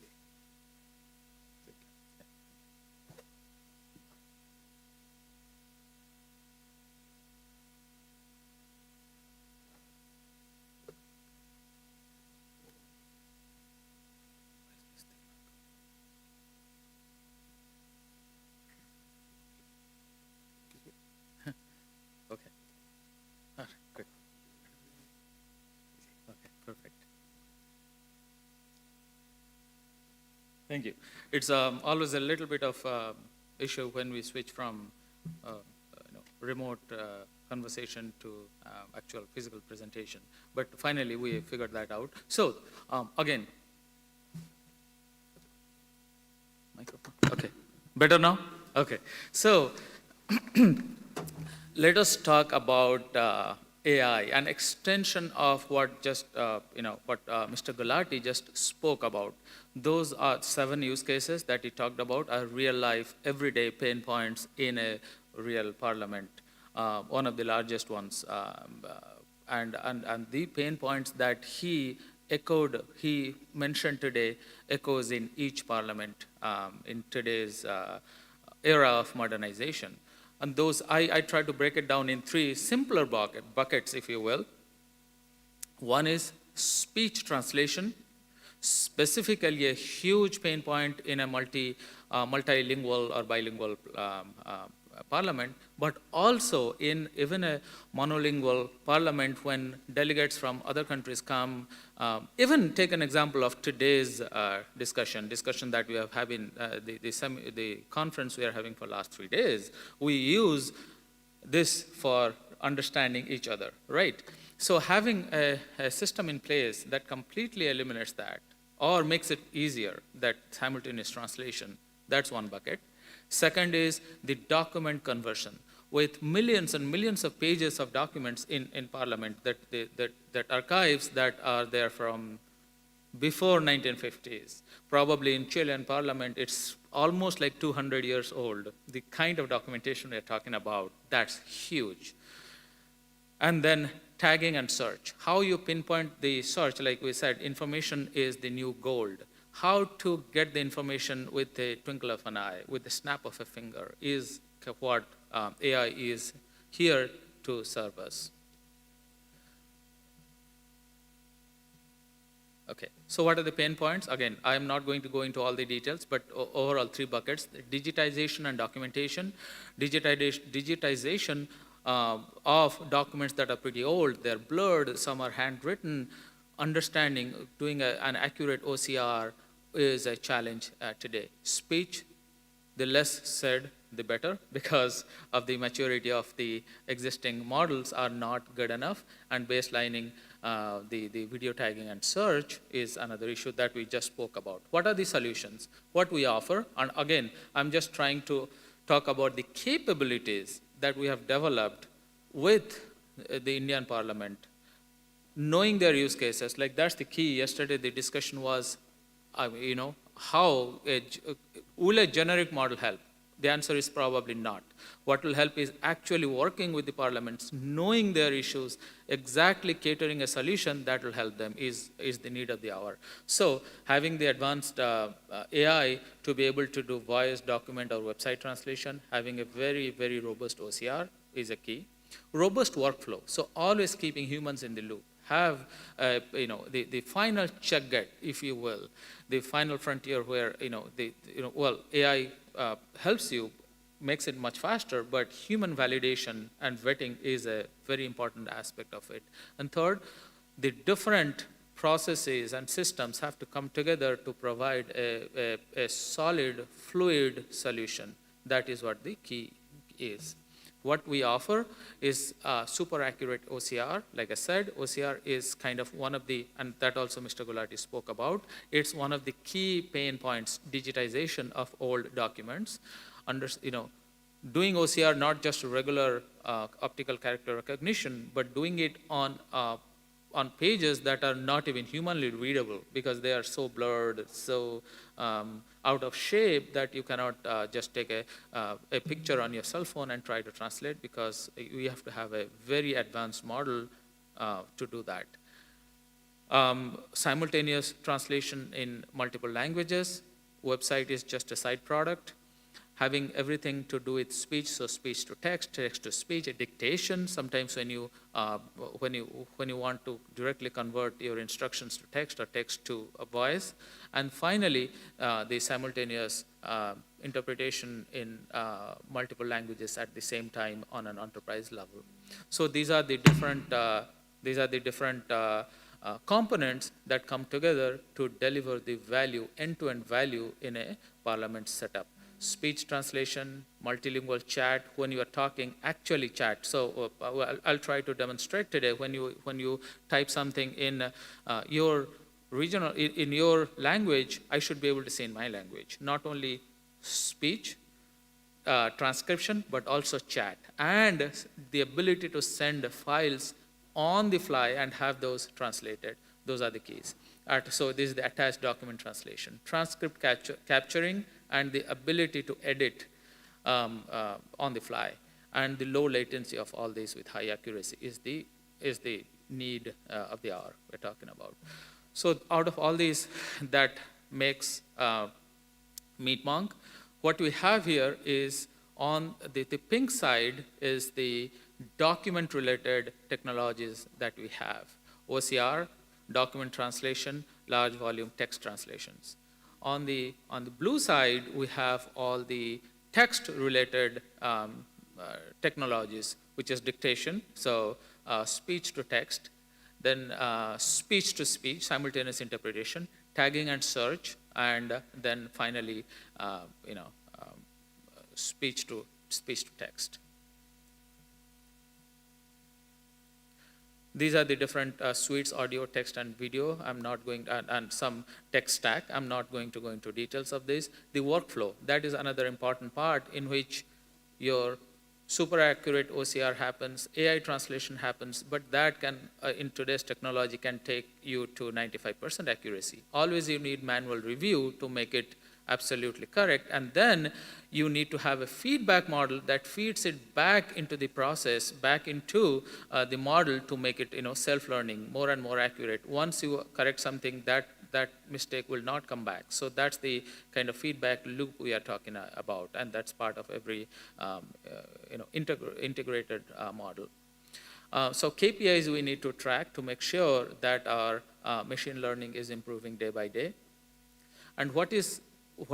Okay. All right, good. Okay, perfect. Thank you. It's always a little bit of issue when we switch from remote conversation to actual physical presentation. But finally, we figured that out. So again, microphone. Okay, better now? Okay. So let us talk about AI, an extension of what just what Mr. Gulati just spoke about. Those are 7 use cases that he talked about are real life, everyday pain points in a real parliament, one of the largest ones. And the pain points that he mentioned today echoes in each parliament in today's era of modernization. And those, I try to break it down in 3 simpler buckets, if you will. One is speech translation, specifically a huge pain point in a multilingual or bilingual parliament, but also in even a monolingual parliament when delegates from other countries come. Even take an example of today's discussion that we have having, the conference we are having for last 3 days. We use this for understanding each other, right? So having a system in place that completely eliminates that or makes it easier, that simultaneous translation, that's one bucket. Second is the document conversion. With millions and millions of pages of documents in Parliament that archives that are there from before 1950s. Probably in Chilean Parliament, it's almost like 200 years old. The kind of documentation we're talking about, that's huge. And then tagging and search. How you pinpoint the search, like we said, information is the new gold. How to get the information with a twinkle of an eye, with the snap of a finger, is what AI is here to serve us. Okay, so what are the pain points? Again, I am not going to go into all the details, but overall 3 buckets: digitization and documentation. Digitization of documents that are pretty old, they're blurred, some are handwritten. Understanding, doing an accurate OCR is a challenge today. Speech, the less said, the better, because of the maturity of the existing models are not good enough, and baselining the video tagging and search is another issue that we just spoke about. What are the solutions? What we offer, and again, I'm just trying to talk about the capabilities that we have developed with the Indian Parliament, knowing their use cases. Like, that's the key. Yesterday the discussion was, will a generic model help? The answer is probably not. What will help is actually working with the parliaments, knowing their issues, exactly catering a solution that will help them is the need of the hour. So having the advanced AI to be able to do voice, document, or website translation, having a very, very robust OCR is a key. Robust workflow, so always keeping humans in the loop. Have the final check get, if you will, the final frontier where AI helps you, makes it much faster, but human validation and vetting is a very important aspect of it. And third, the different processes and systems have to come together to provide a solid, fluid solution. That is what the key is. What we offer is super accurate OCR. Like I said, OCR is kind of one of the, and that also Mr. Gulati spoke about, it's one of the key pain points, digitization of old documents. Doing OCR, not just regular optical character recognition, but doing it on pages that are not even humanly readable because they are so blurred, so out of shape that you cannot just take a picture on your cell phone and try to translate, because we have to have a very advanced model to do that. Simultaneous translation in multiple languages. Website is just a side product. Having everything to do with speech, so speech to text, text to speech, a dictation. Sometimes when you want to directly convert your instructions to text or text to a voice, and finally the simultaneous interpretation in multiple languages at the same time on an enterprise level. So these are the different components that come together to deliver the value, end-to-end value in a parliament setup. Speech translation, multilingual chat, when you are talking, actually chat. So I'll try to demonstrate today. When you type something in your regional, in your language, I should be able to say in my language. Not only speech, transcription, but also chat. And the ability to send files on the fly and have those translated. Those are the keys. So this is the attached document translation. Transcript capturing and the ability to edit on the fly, and the low latency of all these with high accuracy is the need of the hour we're talking about. So out of all these, that makes Meetmonk. What we have here is on the pink side is the document-related technologies that we have. OCR, document translation, large volume text translations. On the blue side, we have all the text-related technologies, which is dictation, so speech to text, then speech to speech, simultaneous interpretation, tagging and search, and then finally, speech to text. These are the different suites, audio, text, and video. I'm not going to, and some text stack. I'm not going to go into details of this. The workflow, that is another important part in which your super accurate OCR happens, AI translation happens, but that can, in today's technology, can take you to 95% accuracy. Always you need manual review to make it absolutely correct, and then you need to have a feedback model that feeds it back into the process, back into the model to make it self-learning, more and more accurate. Once you correct something, that mistake will not come back. So that's the kind of feedback loop we are talking about, and that's part of every integrated model. So KPIs we need to track to make sure that our machine learning is improving day by day. And what is the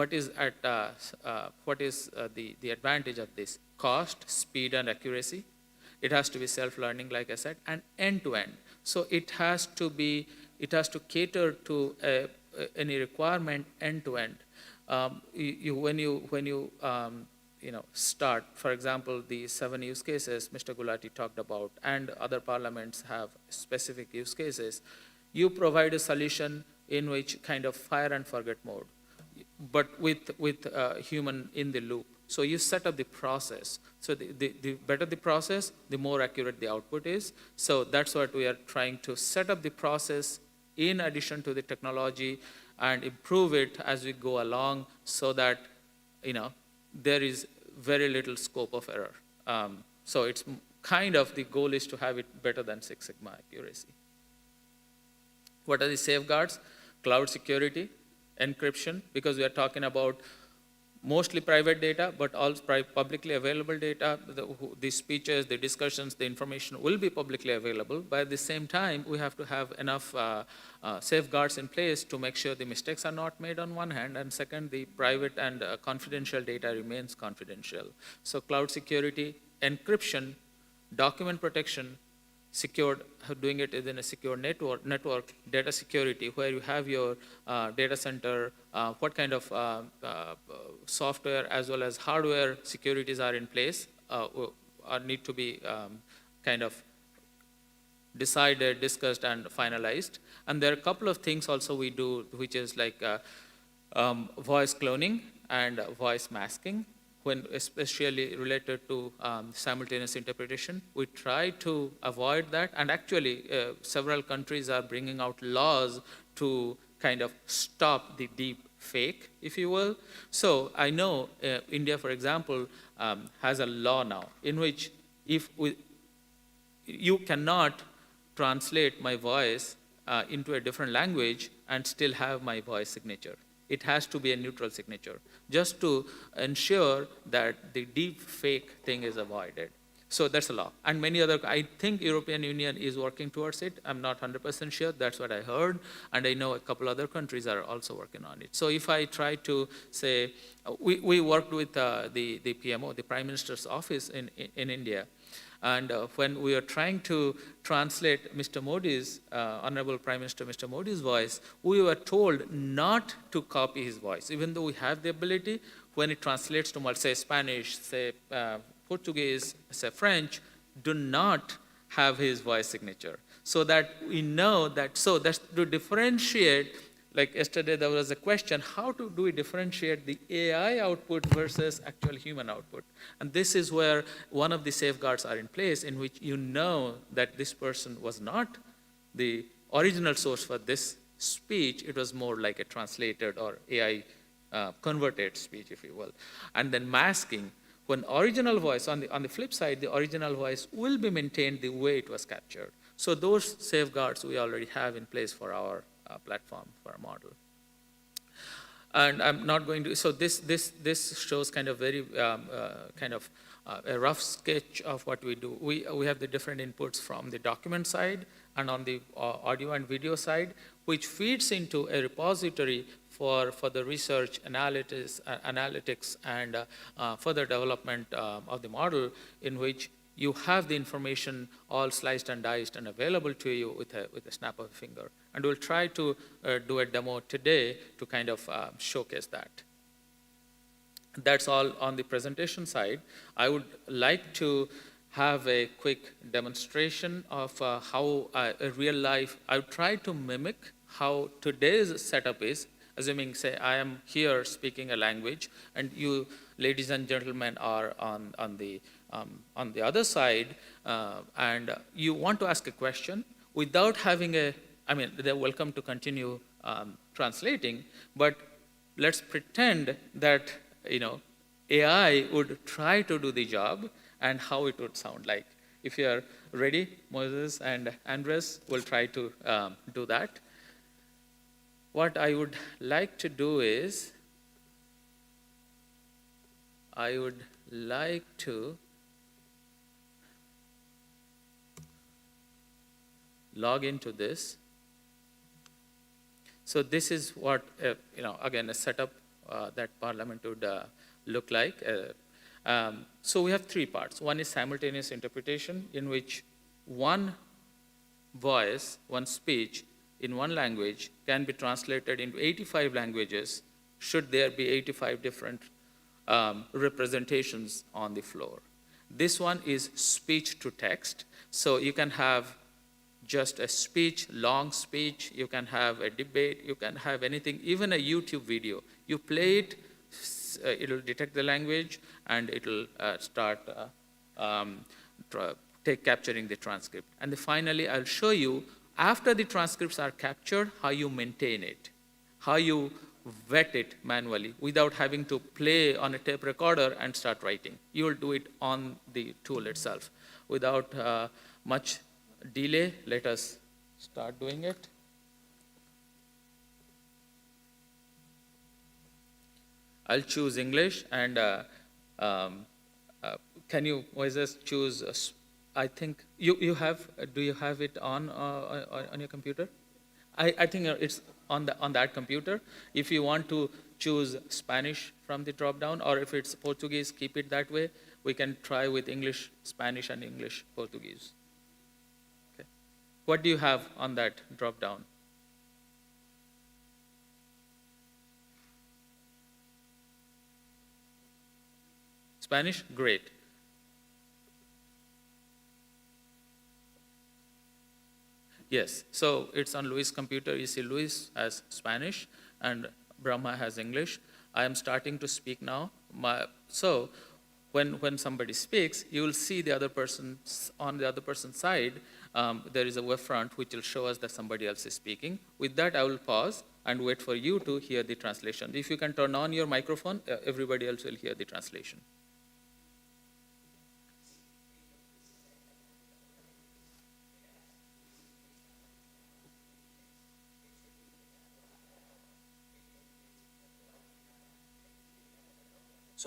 advantage of this? Cost, speed, and accuracy. It has to be self-learning, like I said, and end-to-end. So it has to cater to any requirement end-to-end. When you start, for example, the 7 use cases Mr. Gulati talked about, and other parliaments have specific use cases, you provide a solution in which kind of fire and forget mode, but with human in the loop. So you set up the process. So the better the process, the more accurate the output is. So that's what we are trying to set up the process in addition to the technology and improve it as we go along so that there is very little scope of error. So it's kind of the goal is to have it better than Six Sigma accuracy. What are the safeguards? Cloud security, encryption, because we are talking about mostly private data, but also publicly available data. The speeches, the discussions, the information will be publicly available. But at the same time, we have to have enough safeguards in place to make sure the mistakes are not made on one hand, and second, the private and confidential data remains confidential. So cloud security, encryption, document protection, secured, doing it within a secure network, data security, where you have your data center, what kind of software as well as hardware securities are in place, need to be kind of decided, discussed, and finalized. And there are a couple of things also we do, which is like voice cloning and voice masking, when especially related to simultaneous interpretation. We try to avoid that, and actually several countries are bringing out laws to kind of stop the deep fake, if you will. So I know India, for example, has a law now in which you cannot translate my voice into a different language and still have my voice signature. It has to be a neutral signature, just to ensure that the deep fake thing is avoided. So that's a law. And many other, I think European Union is working towards it. I'm not 100% sure, that's what I heard. And I know a couple other countries are also working on it. So if I try to say, we worked with the PMO, the Prime Minister's office in India. And when we are trying to translate Mr. Modi's, Honorable Prime Minister Mr. Modi's voice, we were told not to copy his voice, even though we have the ability. When it translates to, say, Spanish, say, Portuguese, say, French, do not have his voice signature. So that we know that, so that's to differentiate like yesterday there was a question, how do we differentiate the AI output versus actual human output? And this is where one of the safeguards are in place, in which you know that this person was not the original source for this speech. It was more like a translated or AI converted speech, if you will. And then masking, when original voice, on the flip side, the original voice will be maintained the way it was captured. So those safeguards we already have in place for our platform, for our model. And I'm not going to, so this shows kind of very a rough sketch of what we do. We have the different inputs from the document side and on the audio and video side, which feeds into a repository for the research, analytics, and further development of the model, in which you have the information all sliced and diced and available to you with a snap of a finger. And we'll try to do a demo today to kind of showcase that. That's all on the presentation side. I would like to have a quick demonstration of how a real life, I would try to mimic how today's setup is, assuming, say, I am here speaking a language, and you, ladies and gentlemen, are on the other side, and you want to ask a question without having they're welcome to continue translating, but let's pretend that, AI would try to do the job and how it would sound like. If you're ready, Moses and Andres will try to do that. What I would like to do is, I would like to log into this. So this is what, again, a setup that Parliament would look like. So we have three parts. One is simultaneous interpretation, in which one voice, one speech in one language can be translated into 85 languages, should there be 85 different representations on the floor. This one is speech to text. So you can have just a speech, long speech, you can have a debate, you can have anything, even a YouTube video. You play it, it'll detect the language, and it'll start capturing the transcript. And then finally, I'll show you, after the transcripts are captured, how you maintain it, how you vet it manually without having to play on a tape recorder and start writing. You will do it on the tool itself. Without much delay, let us start doing it. I'll choose English, and can you, Moises, choose, I think, you have, do you have it on your computer? I think it's on that computer. If you want to choose Spanish from the drop-down, or if it's Portuguese, keep it that way. We can try with English, Spanish, and English, Portuguese. Okay. What do you have on that drop-down? Spanish? Great. Yes, so it's on Luis' computer. You see Luis has Spanish and Brahma has English. I am starting to speak now. So when somebody speaks, you will see the other person, on the other person's side, there is a wave front which will show us that somebody else is speaking. With that, I will pause and wait for you to hear the translation. If you can turn on your microphone, everybody else will hear the translation.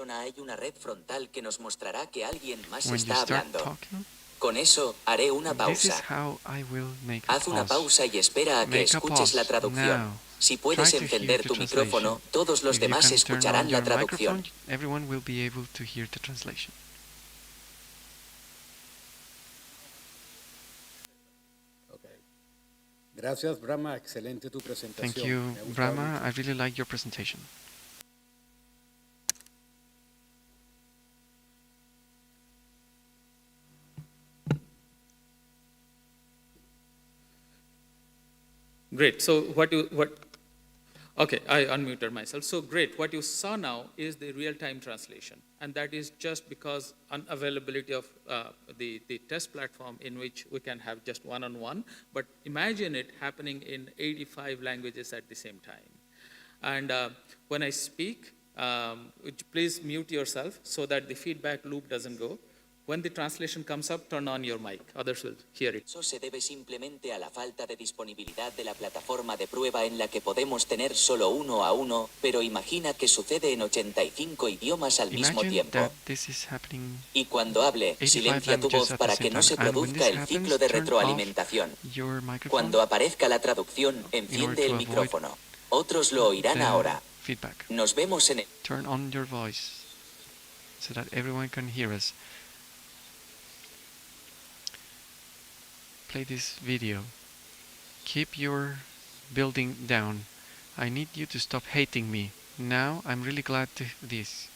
Hay una red frontal que nos mostrará que alguien más When you está start hablando. talking, Con eso haré una this is pausa. how I will make a Haz una pause. pausa y espera a que Make a escuches la pause traducción. now. Si puedes Try to hear encender the tu micrófono, translation. todos los If you demás can turn escucharán on la your traducción. microphone, everyone will be able to hear the translation. Gracias, Brahma. Excelente tu presentación. Thank you, Me ha gustado Brahma. mucho. I really like your presentation. Great. So what Okay, I unmuted myself. So great. What you saw now is the real-time translation, and that is just because unavailability of the test platform in which we can have just one-on-one. But imagine it happening in 85 languages at the same time. And when I speak, please mute yourself so that the feedback loop doesn't go. When the translation comes up, turn on your mic. Others will hear it. Eso se debe simplemente a la falta de disponibilidad de la plataforma de prueba en la que podemos tener solo 1 a 1, pero imagina que sucede en 85 idiomas al mismo Imagine tiempo. that this is happening. Y cuando hable, 85 silencia tu voz languages at para the que same no se time. And when produzca this el happens, ciclo de turn retroalimentación. off your microphone Cuando aparezca la traducción, in order enciende to el avoid micrófono. Otros lo oirán the ahora. feedback. Nos vemos en el... Turn on your voice so that everyone can hear us. Play this video. Keep your building down. I need you to stop hating me. Now I'm really glad to this.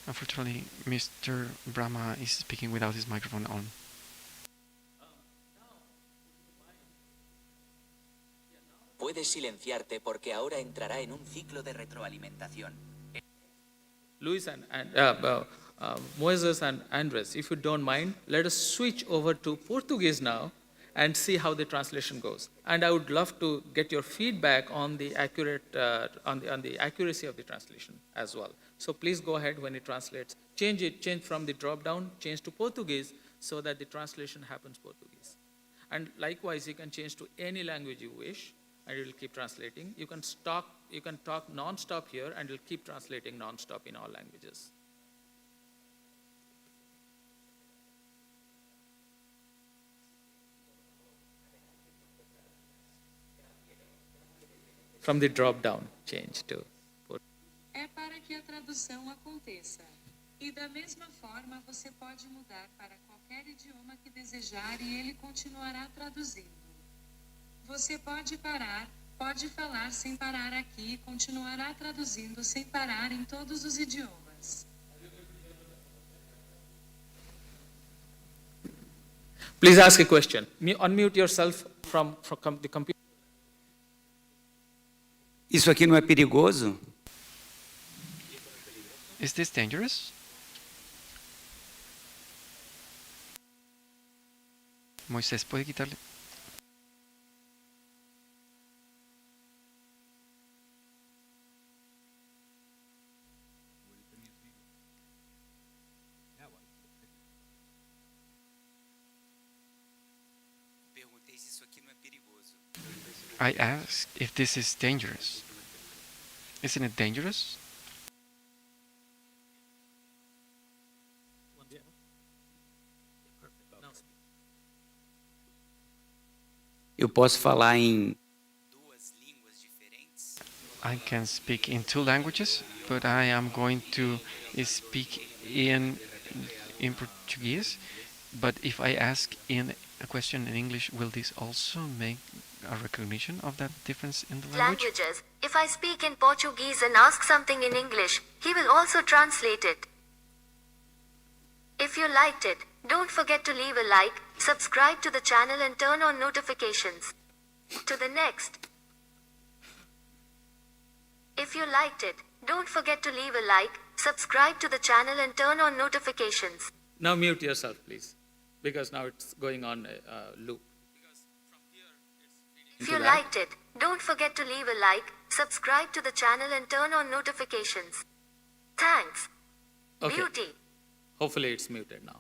Unfortunately, Mr. Brahma is speaking without his microphone on. Puedes silenciarte porque ahora entrará en un ciclo de retroalimentación. Luis and Moises and Andres, if you don't mind, let us switch over to Portuguese now and see how the translation goes. And I would love to get your feedback on the on the accuracy of the translation as well. So please go ahead when it translates. Change from the drop down, change to Portuguese so that the translation happens Portuguese. And likewise, you can change to any language you wish, and it will keep translating. You can talk non-stop here, and it will keep translating non-stop in all languages. From the drop-down, change to É para que a tradução aconteça. E da mesma forma, você pode mudar para qualquer idioma que desejar e ele continuará traduzindo. Você pode parar, pode falar sem parar aqui e continuará traduzindo sem parar em todos os idiomas. Please ask a question. Unmute yourself from the computer. Isso aqui não é perigoso? Is this dangerous? Moisés, ¿puede quitarle? Perguntei se isso aqui não é perigoso. I asked if this is dangerous. Isn't it dangerous? Eu posso falar em duas línguas diferentes? I can speak in 2 languages, but I am going to speak in Portuguese. But if I ask in a question in English, will this also make a recognition of that difference in the language? Languages. If I speak in Portuguese and ask something in English, he will also translate it. If you liked it, don't forget to leave a like, subscribe to the channel and turn on notifications. To the next. If you liked it, don't forget to leave a like, subscribe to the channel and turn on notifications. Now mute yourself, please, because now it's going on a loop. If you liked it, don't forget to leave a like, subscribe to the channel and turn on notifications. Thanks. Okay. Beauty. Hopefully it's muted now.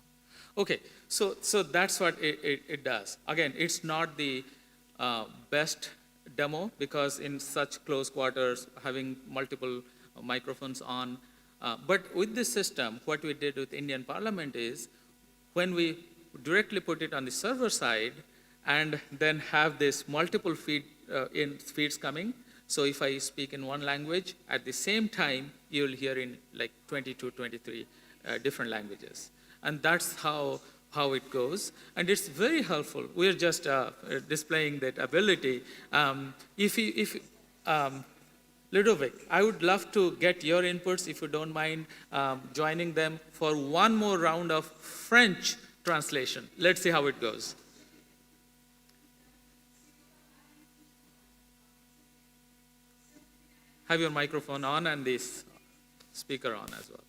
Okay, so that's what it does. Again, it's not the best demo because in such close quarters, having multiple microphones on. But with this system, what we did with Indian Parliament is when we directly put it on the server side and then have this multiple feeds coming. So if I speak in one language, at the same time, you'll hear in like 22, 23 different languages. And that's how it goes. And it's very helpful. We're just displaying that ability. Ludovic, I would love to get your inputs, if you don't mind joining them for one more round of French translation. Let's see how it goes. Have your microphone on and this speaker on as well.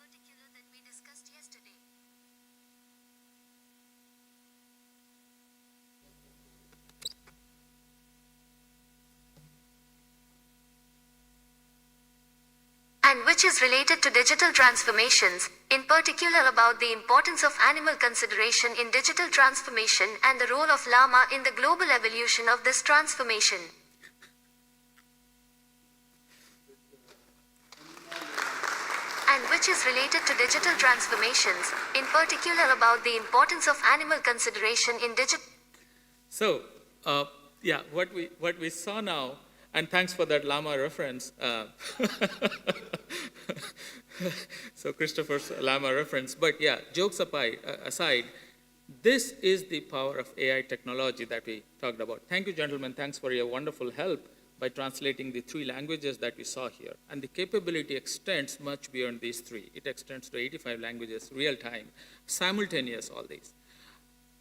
particular that we discussed yesterday. And which is related to digital transformations, in particular about the importance of animal consideration in digital transformation and the role of llama in the global evolution of this transformation. And which is related to digital transformations, in particular about the importance of animal consideration in digital. So, yeah, what we saw now, and thanks for that llama reference. So Christopher's llama reference. But yeah, jokes aside, this is the power of AI technology that we talked about. Thank you, gentlemen. Thanks for your wonderful help by translating the 3 languages that we saw here. And the capability extends much beyond these 3. It extends to 85 languages, real time, simultaneous, all these.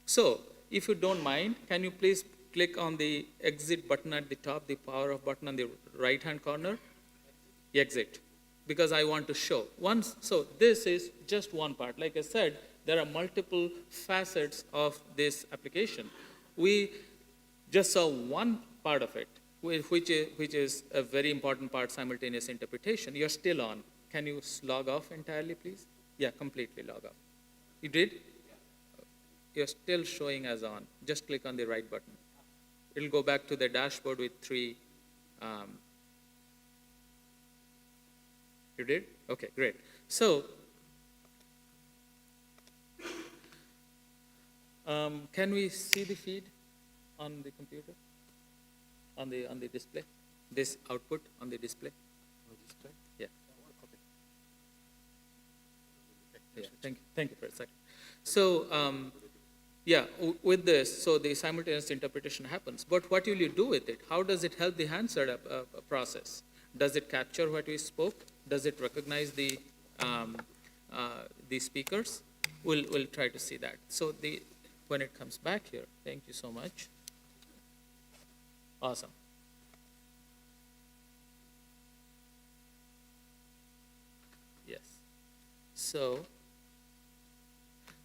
So, if you don't mind, can you please click on the exit button at the top, the power off button on the right-hand corner? Exit, because I want to show. So this is just one part. Like I said, there are multiple facets of this application. We just saw one part of it, which is a very important part, simultaneous interpretation. You're still on. Can you log off entirely, please? Yeah, completely log off. You did? You're still showing as on. Just click on the right button. It'll go back to the dashboard with 3. You did? Okay, great. So, can we see the feed on the computer? On the display? This output on the display? Yeah. Yeah, thank you for a second. So, yeah, with this, so the simultaneous interpretation happens. But what will you do with it? How does it help the answer process? Does it capture what we spoke? Does it recognize the speakers? We'll try to see that. So when it comes back here, thank you so much. Awesome. Yes. So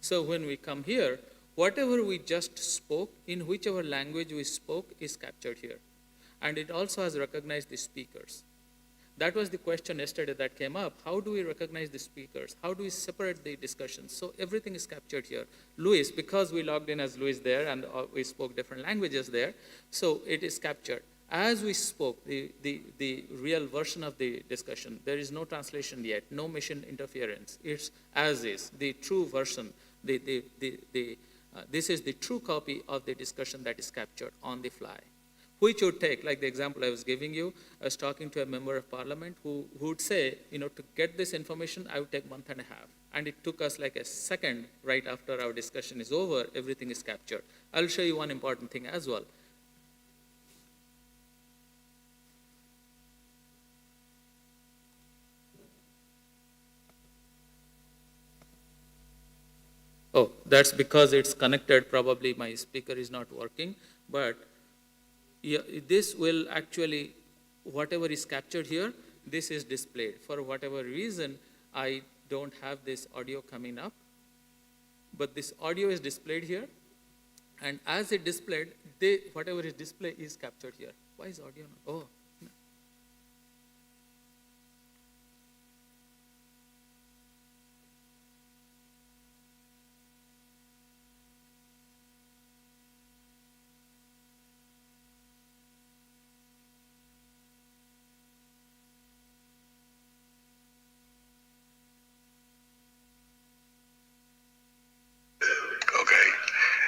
when we come here, whatever we just spoke, in whichever language we spoke, is captured here. And it also has recognized the speakers. That was the question yesterday that came up. How do we recognize the speakers? How do we separate the discussions? So everything is captured here. Luis, because we logged in as Luis there and we spoke different languages there, so it is captured. As we spoke, the real version of the discussion, there is no translation yet, no machine interference. It's as is, the true version. This is the true copy of the discussion that is captured on the fly. Which would take, like the example I was giving you, I was talking to a member of parliament who would say, to get this information, I would take a month and a half. And it took us like a second right after our discussion is over, everything is captured. I'll show you one important thing as well. Oh, that's because it's connected, probably my speaker is not working, but yeah, this will actually, whatever is captured here, this is displayed. For whatever reason, I don't have this audio coming up, but this audio is displayed here, and as it displayed, whatever is displayed is captured here. Why is audio not? Oh.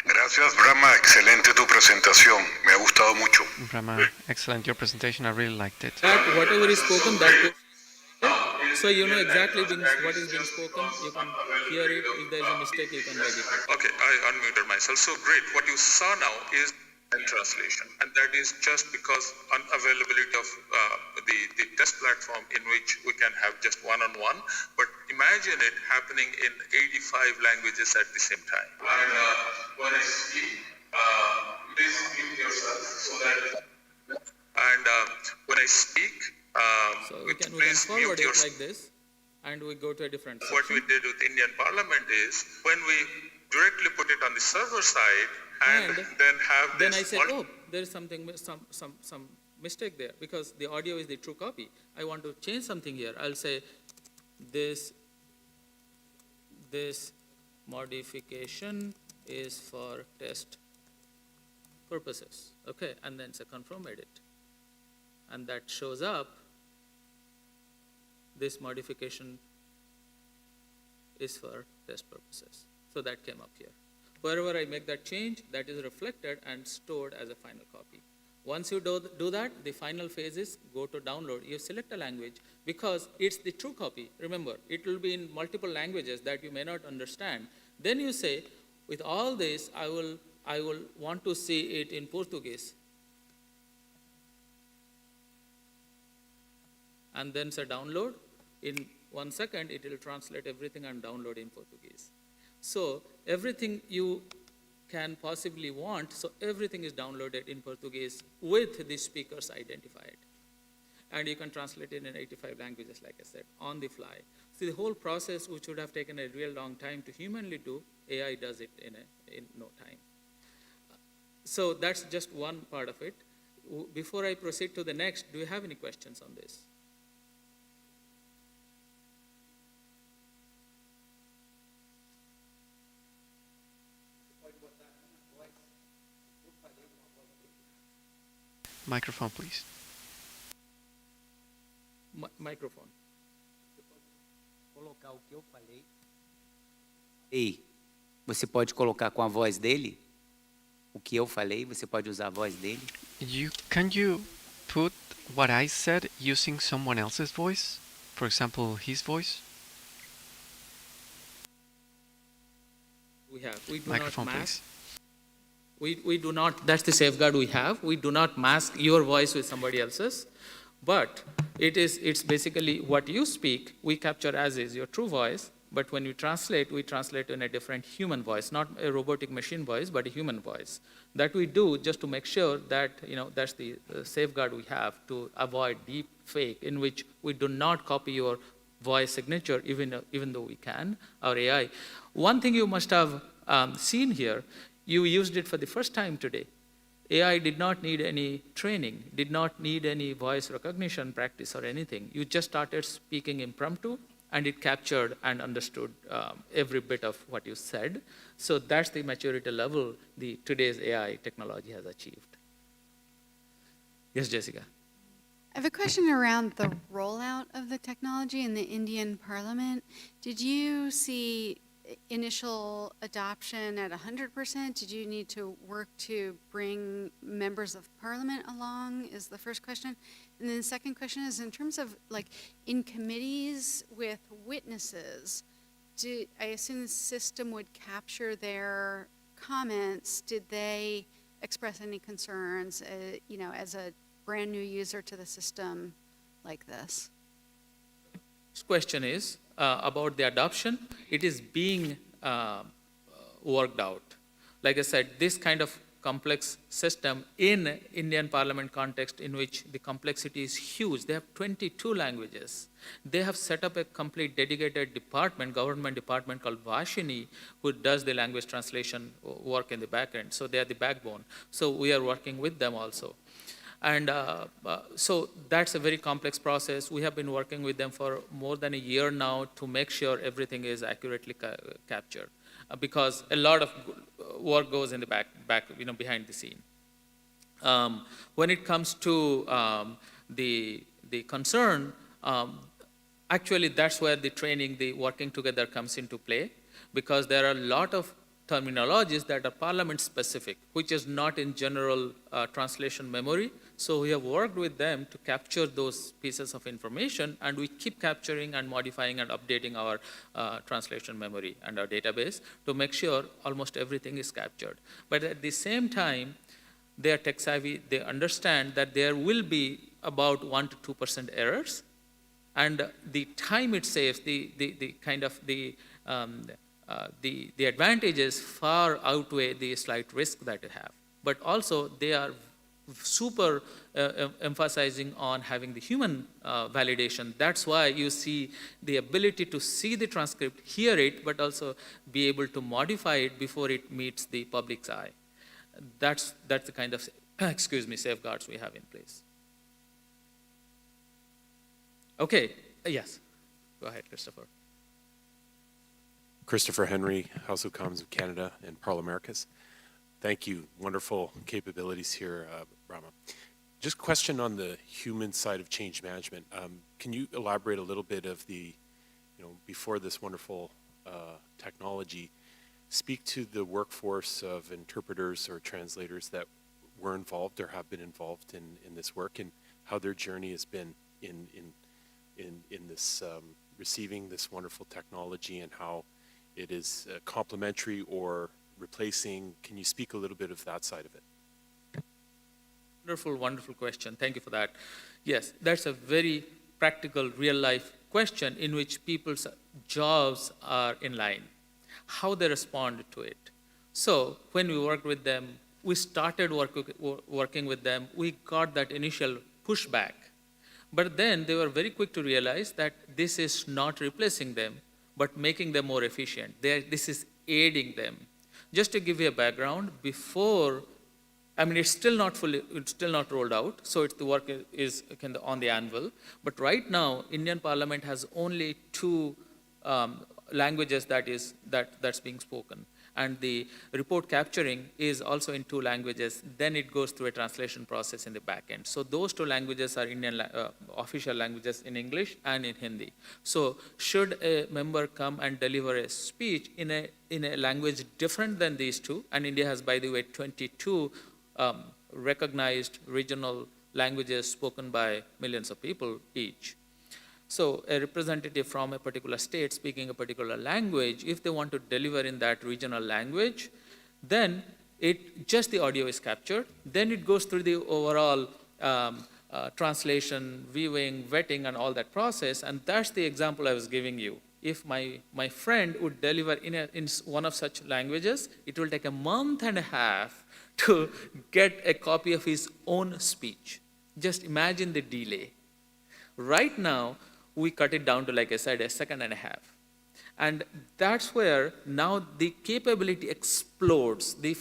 Gracias, Brahma. Excelente tu presentación. Me ha gustado mucho. Brahma, excellent your presentation. I really liked it. That whatever is spoken, that so you know exactly what is being spoken. You can hear it. If there is a mistake, you can edit it. Okay, I unmuted myself. So great. What you saw now is translation, and that is just because unavailability of the test platform in which we can have just one-on-one. But imagine it happening in 85 languages at the same time. And when I speak, please mute yourself so that. And when I speak, so we can forward it like this, and we go to a different section. What we did with Indian Parliament is when we directly put it on the server side. And then have then I said, oh, there is something, some mistake there, because the audio is the true copy. I want to change something here. I'll say this modification is for test purposes. Okay, and then say confirm edit. And that shows up, this modification is for test purposes. So that came up here. Wherever I make that change, that is reflected and stored as a final copy. Once you do that, the final phase is go to download. You select a language because it's the true copy. Remember, it will be in multiple languages that you may not understand. Then you say, with all this, I will want to see it in Portuguese. And then say download. In 1 second, it will translate everything and download in Portuguese. So everything you can possibly want, so everything is downloaded in Portuguese with the speakers identified. And you can translate it in 85 languages, like I said, on the fly. So the whole process, which would have taken a real long time to humanly do, AI does it in no time. So that's just one part of it. Before I proceed to the next, do you have any questions on this? Microphone, please. Microphone. Colocar o que eu falei. Ei, você pode colocar com a voz dele? O que eu falei, você pode usar a voz dele? Can you put what I said using someone else's voice? For example, his voice? We do Microphone, not mask. please. We do not, that's the safeguard we have. We do not mask your voice with somebody else's, but it's basically what you speak, we capture as is your true voice, but when we translate in a different human voice, not a robotic machine voice, but a human voice. That we do just to make sure that, that's the safeguard we have to avoid deep fake, in which we do not copy your voice signature, even though we can, our AI. One thing you must have seen here, you used it for the first time today. AI did not need any training, did not need any voice recognition practice or anything. You just started speaking impromptu, and it captured and understood every bit of what you said. So that's the maturity level today's AI technology has achieved. Yes, Jessica. I have a question around the rollout of the technology in the Indian Parliament. Did you see initial adoption at 100%? Did you need to work to bring members of Parliament along, is the first question. And then the second question is, in terms of in committees with witnesses, I assume the system would capture their comments. Did they express any concerns, as a brand new user to the system like this? This question is about the adoption. It is being worked out. Like I said, this kind of complex system in Indian parliament context in which the complexity is huge. They have 22 languages. They have set up a complete dedicated department, government department called Vashini, who does the language translation work in the back end. So they are the backbone. So we are working with them also. And so that's a very complex process. We have been working with them for more than a year now to make sure everything is accurately captured. Because a lot of work goes in the back behind the scene. When it comes to the concern, actually that's where the training, the working together comes into play, because there are a lot of terminologies that are parliament specific, which is not in general translation memory. So we have worked with them to capture those pieces of information, and we keep capturing and modifying and updating our translation memory and our database to make sure almost everything is captured. But at the same time, they are tech savvy. They understand that there will be about 1 to 2% errors, and the time it saves, the advantages far outweigh the slight risk that they have. But also, they are super emphasizing on having the human validation. That's why you see the ability to see the transcript, hear it, but also be able to modify it before it meets the public's eye. That's the kind of safeguards we have in place. Okay, yes, go ahead, Christopher. Christopher Henry, House of Commons of Canada and Parlamentos. Thank you. Wonderful capabilities here, Rama. Just a question on the human side of change management. Can you elaborate a little bit of the, before this wonderful technology, speak to the workforce of interpreters or translators that were involved or have been involved in this work, and how their journey has been in this receiving this wonderful technology, and how it is complementary or replacing. Can you speak a little bit of that side of it? Wonderful, wonderful question. Thank you for that. Yes, that's a very practical, real-life question in which people's jobs are in line, how they respond to it. So when we worked with them, we started working with them, we got that initial pushback. But then they were very quick to realize that this is not replacing them, but making them more efficient. This is aiding them. Just to give you a background, before, it's still not rolled out, so the work is on the anvil. But right now, Indian Parliament has only 2 languages that's being spoken. And the report capturing is also in 2 languages. Then it goes through a translation process in the back end. So those 2 languages are Indian official languages in English and in Hindi. So should a member come and deliver a speech in a language different than these 2, and India has, by the way, 22 recognized regional languages spoken by millions of people each. So a representative from a particular state speaking a particular language, if they want to deliver in that regional language, then just the audio is captured. Then it goes through the overall translation, viewing, vetting, and all that process. And that's the example I was giving you. If my friend would deliver in one of such languages, it will take a month and a half to get a copy of his own speech. Just imagine the delay. Right now, we cut it down to, like I said, a second and a half. And that's where now the capability explodes. The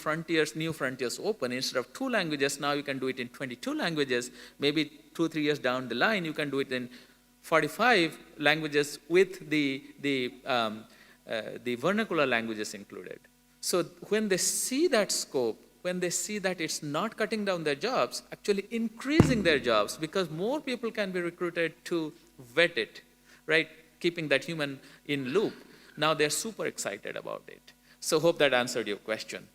new frontiers open. Instead of 2 languages, now you can do it in 22 languages. Maybe 2-3 years down the line, you can do it in 45 languages with the vernacular languages included. So when they see that scope, when they see that it's not cutting down their jobs, actually increasing their jobs, because more people can be recruited to vet it, right? Keeping that human in loop. Now they're super excited about it. So hope that answered your question.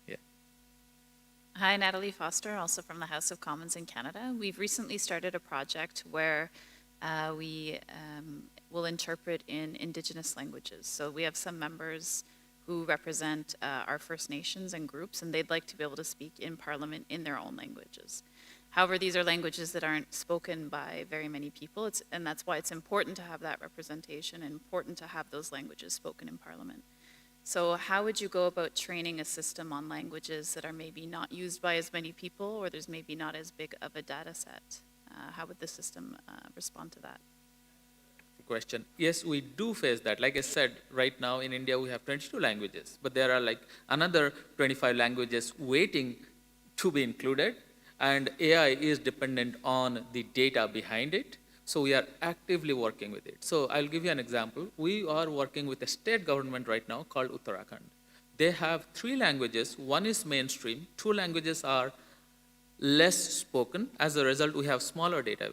Yeah. Hi, Natalie Foster, also from the House of Commons in Canada. We've recently started a project where we will interpret in Indigenous languages. So we have some members who represent our First Nations and groups, and they'd like to be able to speak in Parliament in their own languages. However, these are languages that aren't spoken by very many people, and that's why it's important to have that representation and important to have those languages spoken in Parliament. So how would you go about training a system on languages that are maybe not used by as many people, or there's maybe not as big of a data set? How would the system respond to that? Question. Yes, we do face that. Like I said, right now in India we have 22 languages, but there are like another 25 languages waiting to be included, and AI is dependent on the data behind it. So we are actively working with it. So I'll give you an example. We are working with a state government right now called Uttarakhand. They have 3 languages. One is mainstream. 2 languages are less spoken. As a result, we have smaller data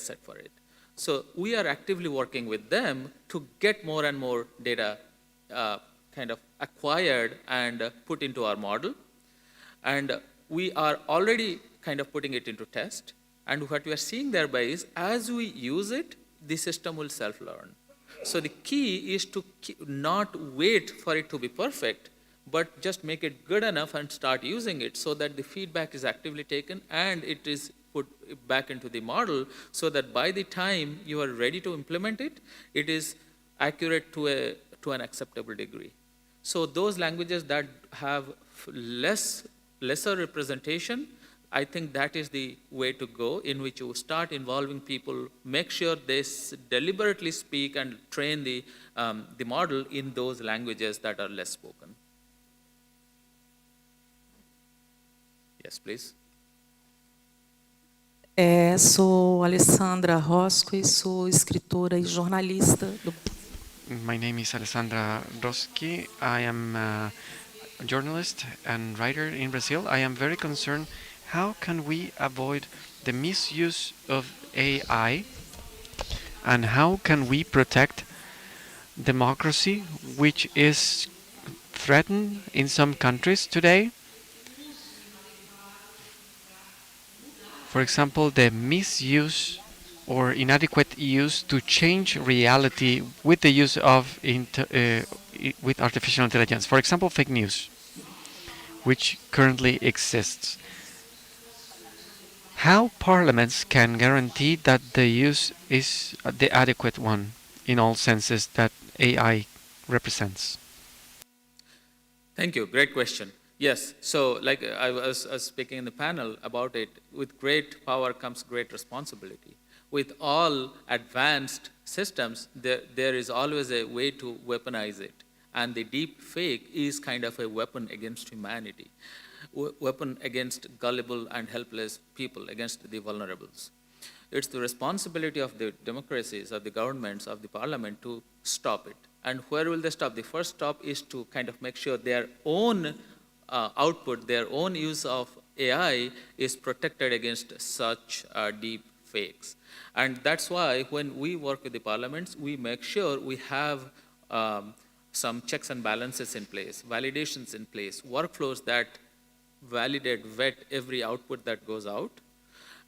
set for it. So we are actively working with them to get more and more data kind of acquired and put into our model. And we are already kind of putting it into test. And what we are seeing thereby is, as we use it, the system will self-learn. So the key is to not wait for it to be perfect, but just make it good enough and start using it so that the feedback is actively taken and it is put back into the model, so that by the time you are ready to implement it, it is accurate to an acceptable degree. So those languages that have lesser representation, I think that is the way to go, in which you start involving people, make sure they deliberately speak and train the model in those languages that are less spoken. Yes, please. Sou Alessandra Rosco e sou escritora e jornalista. My name is Alessandra Roschi. I am a journalist and writer in Brazil. I am very concerned, how can we avoid the misuse of AI, and how can we protect democracy, which is threatened in some countries today? For example, the misuse or inadequate use to change reality with the use of with artificial intelligence. For example, fake news, which currently exists. How parliaments can guarantee that the use is the adequate one in all senses that AI represents? Thank you. Great question. Yes. So like I was speaking in the panel about it, with great power comes great responsibility. With all advanced systems, there is always a way to weaponize it. And the deep fake is kind of a weapon against humanity, weapon against gullible and helpless people, against the vulnerables. It's the responsibility of the democracies, of the governments, of the parliament to stop it. And where will they stop? The first stop is to kind of make sure their own output, their own use of AI is protected against such deep fakes. And that's why when we work with the parliaments, we make sure we have some checks and balances in place, validations in place, workflows that validate, vet every output that goes out.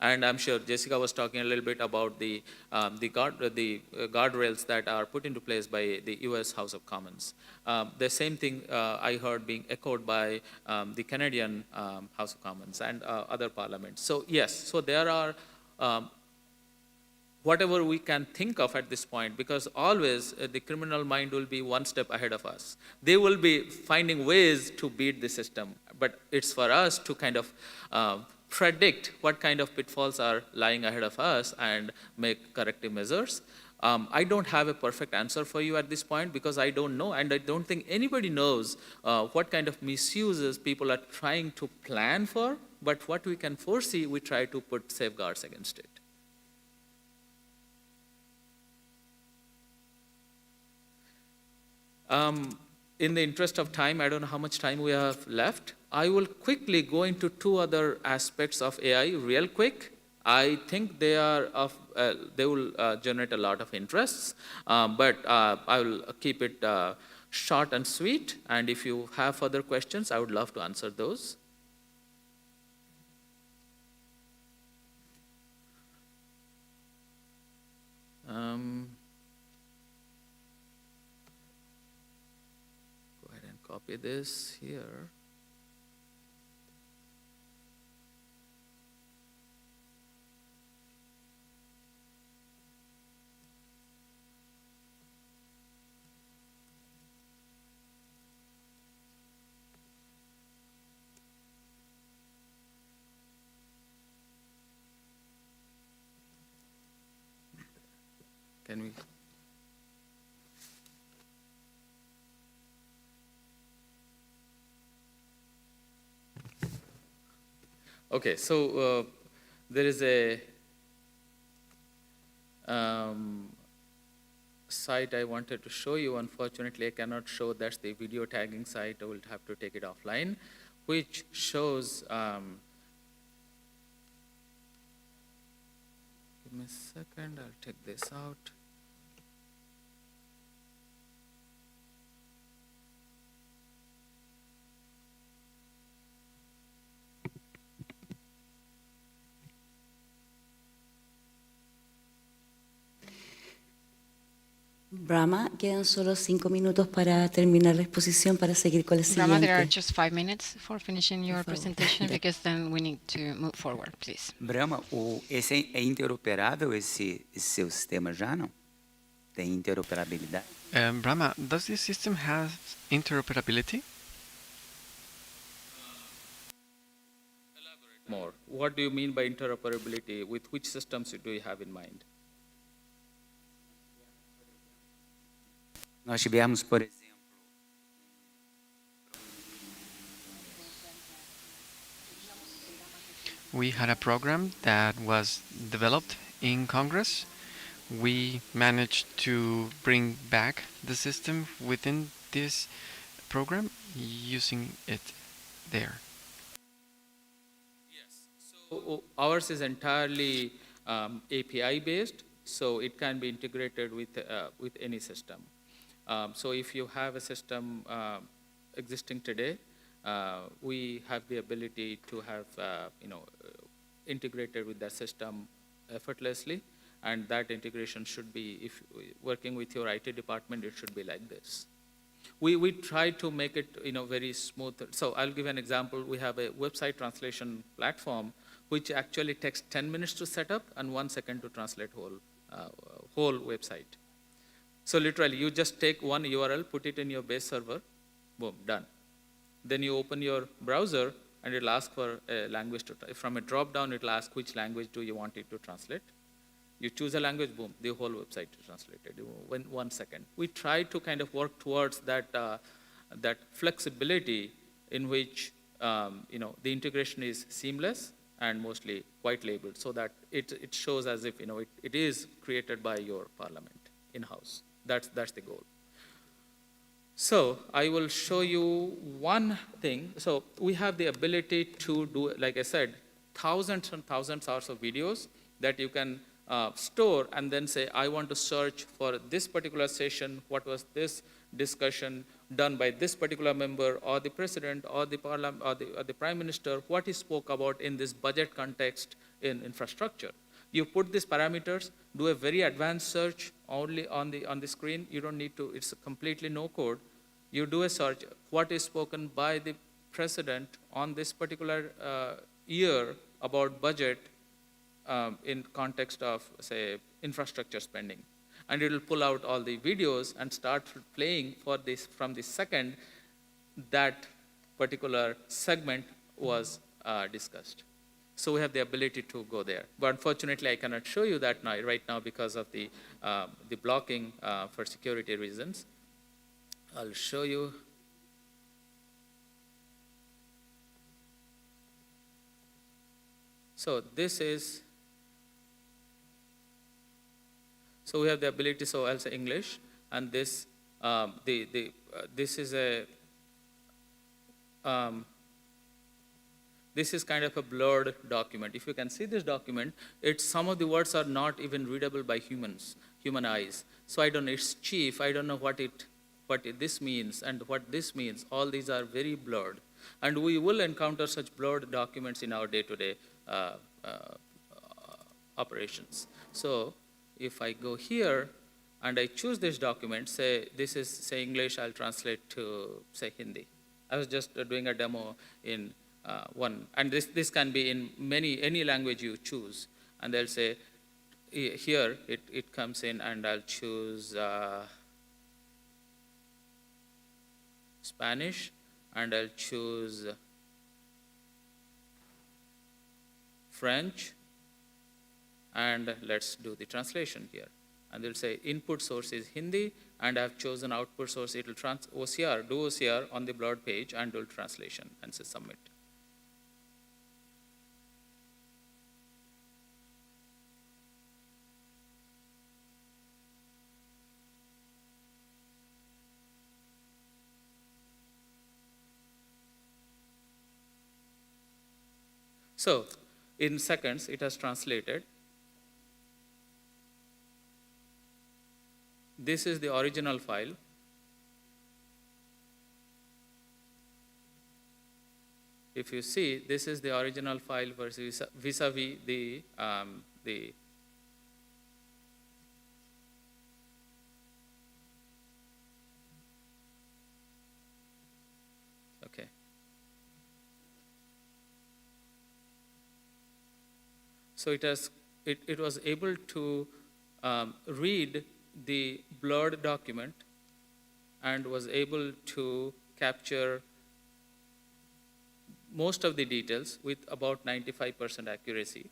And I'm sure Jessica was talking a little bit about the guardrails that are put into place by the US House of Commons. The same thing I heard being echoed by the Canadian House of Commons and other parliaments. So yes, so there are whatever we can think of at this point, because always the criminal mind will be one step ahead of us. They will be finding ways to beat the system, but it's for us to kind of predict what kind of pitfalls are lying ahead of us and make corrective measures. I don't have a perfect answer for you at this point, because I don't know, and I don't think anybody knows what kind of misuses people are trying to plan for, but what we can foresee, we try to put safeguards against it. In the interest of time, I don't know how much time we have left. I will quickly go into 2 other aspects of AI real quick. I think they will generate a lot of interests, but I will keep it short and sweet. And if you have further questions, I would love to answer those. Copy this here. Can we? Okay, so there is a site I wanted to show you. Unfortunately, I cannot show. That's the video tagging site. I will have to take it offline, which shows. Give me a second. I'll take this out. Brahma, quedan solo 5 minutos para terminar la exposición para seguir con la Brahma, there are siguiente. just 5 minutes for finishing your Por favor. presentation because then we need to move forward, please. Brahma, esse é interoperável esse seu sistema já, não? Tem interoperabilidade? Brahma, does this system have interoperability? More. What do you mean by interoperability? With which systems do you have in mind? Nós tivemos, por exemplo, We had a program that was developed in Congress. We managed to bring back the system within this program using it there. Ours is entirely API based, so it can be integrated with any system. So if you have a system existing today, we have the ability to have integrated with that system effortlessly, and that integration should be, if working with your IT department, it should be like this. We try to make it very smooth. So I'll give an example. We have a website translation platform which actually takes 10 minutes to set up and 1 second to translate whole website. So literally, you just take one URL, put it in your base server, boom, done. Then you open your browser, and it'll ask for a language from a drop-down, it'll ask which language do you want it to translate. You choose a language, boom, the whole website is translated in 1 second. We try to kind of work towards that flexibility in which the integration is seamless and mostly white labeled, so that it shows as if it is created by your parliament in-house. That's the goal. So I will show you one thing. So we have the ability to do, like I said, thousands and thousands hours of videos that you can store and then say, I want to search for this particular session, what was this discussion done by this particular member or the president or the parliament or the prime minister, what he spoke about in this budget context in infrastructure. You put these parameters, do a very advanced search only on the screen. You don't need to, it's completely no code. You do a search, what is spoken by the president on this particular year about budget in context of, say, infrastructure spending. And it will pull out all the videos and start playing for this from the second that particular segment was discussed. So we have the ability to go there. But unfortunately, I cannot show you that right now because of the blocking for security reasons. I'll show you. So this is, so we have the ability, so I'll say English, and this, this is a, this is kind of a blurred document. If you can see this document, some of the words are not even readable by human eyes. So I don't know, it's chief, I don't know what this means and what this means. All these are very blurred. And we will encounter such blurred documents in our day-to-day operations. So if I go here and I choose this document, say this is, say, English, I'll translate to, say, Hindi. I was just doing a demo in one, and this can be in any language you choose. And they'll say, here it comes in, and I'll choose Spanish, and I'll choose French, and let's do the translation here. and they'll say input source is Hindi, and I've chosen output source. It will do OCR on the blurred page and do translation and say submit. So in seconds, it has translated. This is the original file. If you see, this is the original file versus vis-a-vis the okay. So it was able to read the blurred document and was able to capture most of the details with about 95% accuracy.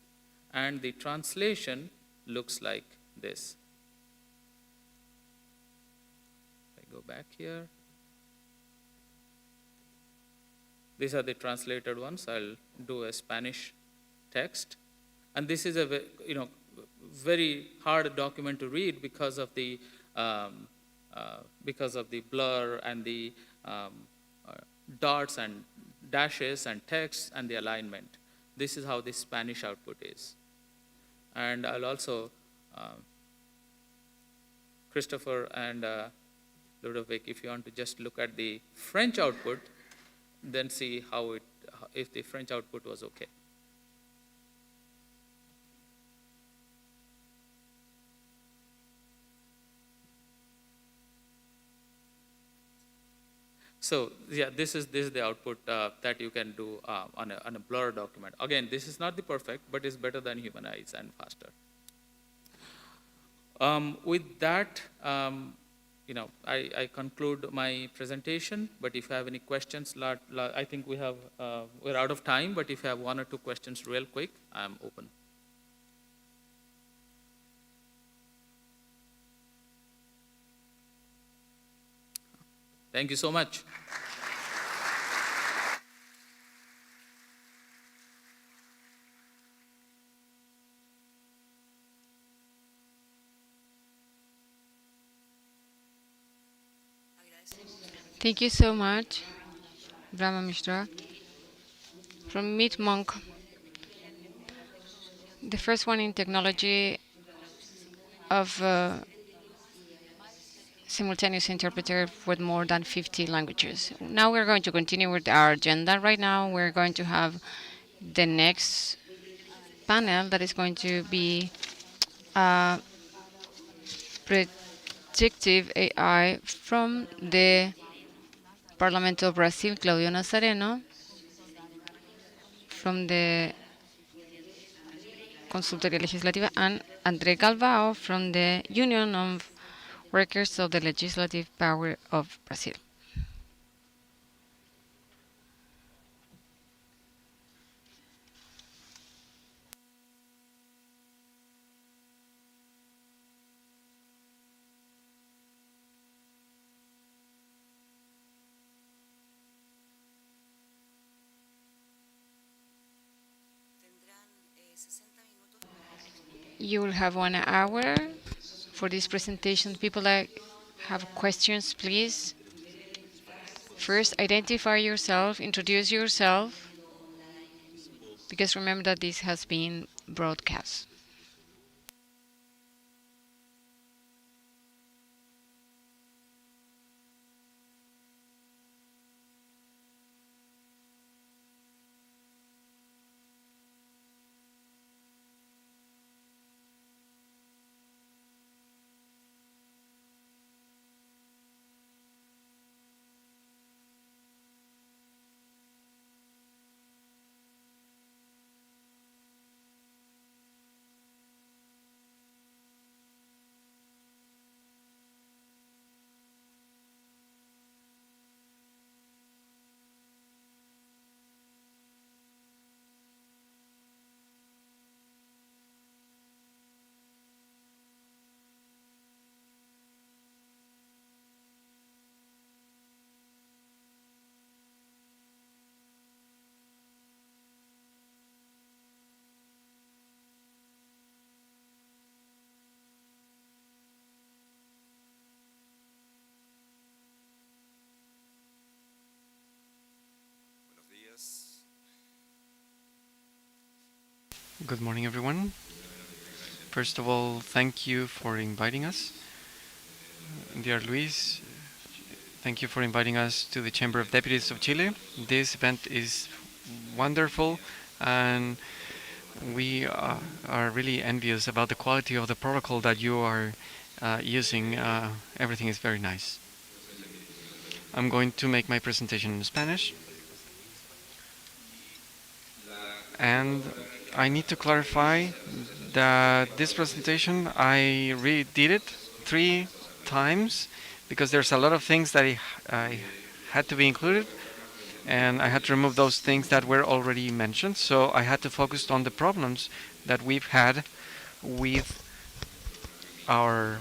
And the translation looks like this. If I go back here. These are the translated ones. I'll do a Spanish text. And this is a very hard document to read because of the blur and the dots and dashes and text and the alignment. This is how the Spanish output is. And I'll also, Christopher and Ludovic, if you want to just look at the French output, then see how if the French output was okay. So yeah, this is the output that you can do on a blur document. Again, this is not the perfect, but it's better than human eyes and faster. With that, I conclude my presentation. But if you have any questions, I think we're out of time. But if you have one or two questions, real quick, I'm open. Thank you so much. Thank you so much, Brahma Mishra. From Meet Monk, the first one in technology of simultaneous interpreter with more than 50 languages. Now we're going to continue with our agenda. Right now we're going to have the next panel that is going to be predictive AI from the Parlamentos of Brazil, Claudio Nazareno, from the Consultoría Legislativa, and André Galvao from the Union of Workers of the Legislative Power of Brazil. You will have 1 hour for this presentation. People that have questions, please. First, identify yourself, introduce yourself, because remember that this has been broadcast. Good morning, everyone. First of all, thank you for inviting us. Dear Luis, thank you for inviting us to the Chamber of Deputies of Chile. This event is wonderful, and we are really envious about the quality of the protocol that you are using. Everything is very nice. I'm going to make my presentation in Spanish. And I need to clarify that this presentation, I redid it 3 times because there's a lot of things that I had to be included, and I had to remove those things that were already mentioned. So I had to focus on the problems that we've had with our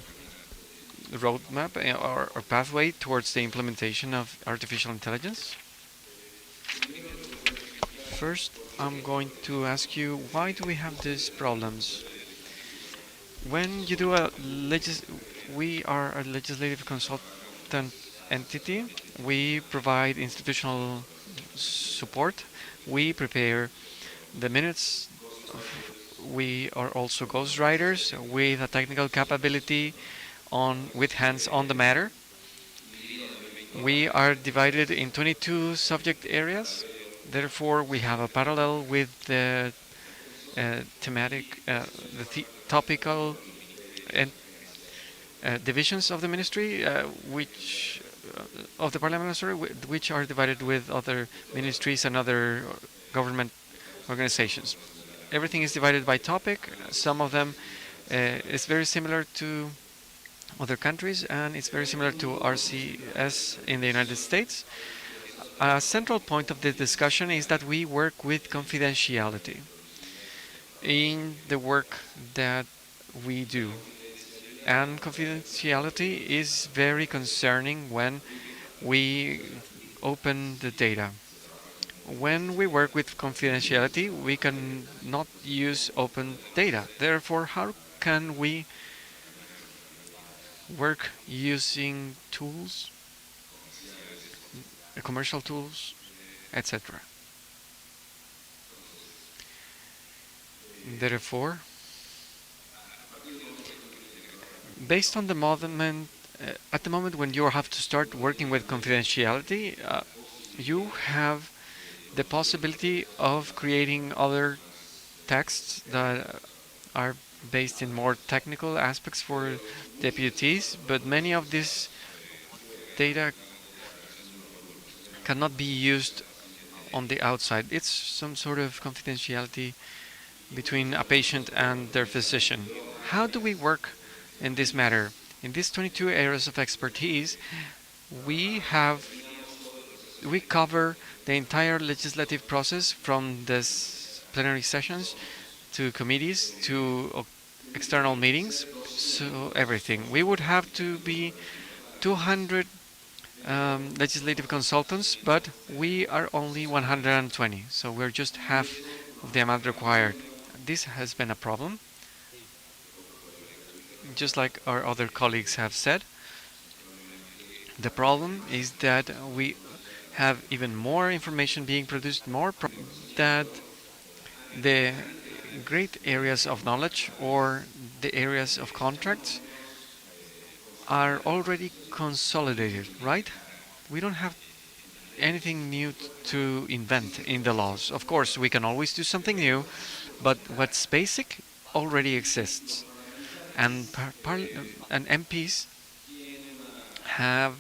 roadmap or pathway towards the implementation of artificial intelligence. First, I'm going to ask you, why do we have these problems? When you do we are a legislative consultant entity. We provide institutional support. We prepare the minutes. We are also ghostwriters with a technical capability with hands on the matter. We are divided in 22 subject areas. Therefore, we have a parallel with the topical divisions of the ministry, which of the parliament, sorry, which are divided with other ministries and other government organizations. Everything is divided by topic. Some of them is very similar to other countries, and it's very similar to RCS in the United States. A central point of the discussion is that we work with confidentiality in the work that we do. And confidentiality is very concerning when we open the data. When we work with confidentiality, we cannot use open data. Therefore, how can we work using tools, commercial tools, etc.? Therefore, based on the moment, at the moment when you have to start working with confidentiality, you have the possibility of creating other texts that are based in more technical aspects for deputies, but many of these data cannot be used on the outside. It's some sort of confidentiality between a patient and their physician. How do we work in this matter? In these 22 areas of expertise, we cover the entire legislative process, from the plenary sessions to committees to external meetings, so everything. We would have to be 200 legislative consultants, but we are only 120, so we're just half of the amount required. This has been a problem, just like our other colleagues have said. The problem is that we have even more information being produced, that the great areas of knowledge or the areas of contracts are already consolidated, right? We don't have anything new to invent in the laws. Of course, we can always do something new, but what's basic already exists. And MPs have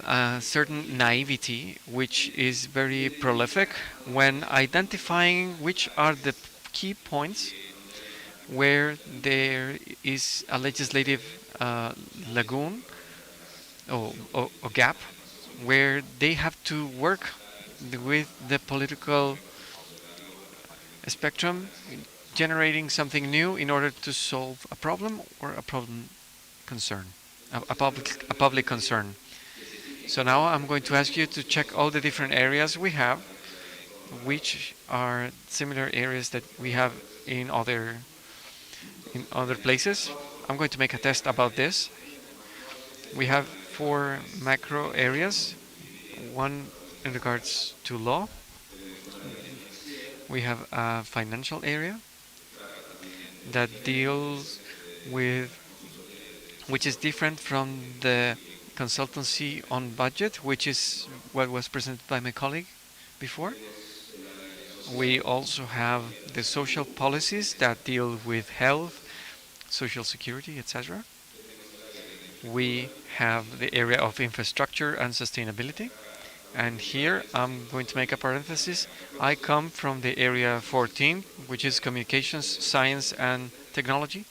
a certain naivety, which is very prolific when identifying which are the key points where there is a legislative lagoon or gap, where they have to work with the political spectrum, generating something new in order to solve a problem or a problem concern, a public concern. So now I'm going to ask you to check all the different areas we have, which are similar areas that we have in other places. I'm going to make a test about this. We have 4 macro areas, one in regards to law, We have a financial area that deals with, which is different from the consultancy on budget, which is what was presented by my colleague before. We also have the social policies that deal with health, social security, etc. We have the area of infrastructure and sustainability. And here I'm going to make a parenthesis. I come from the area 14, which is communications, science and technology,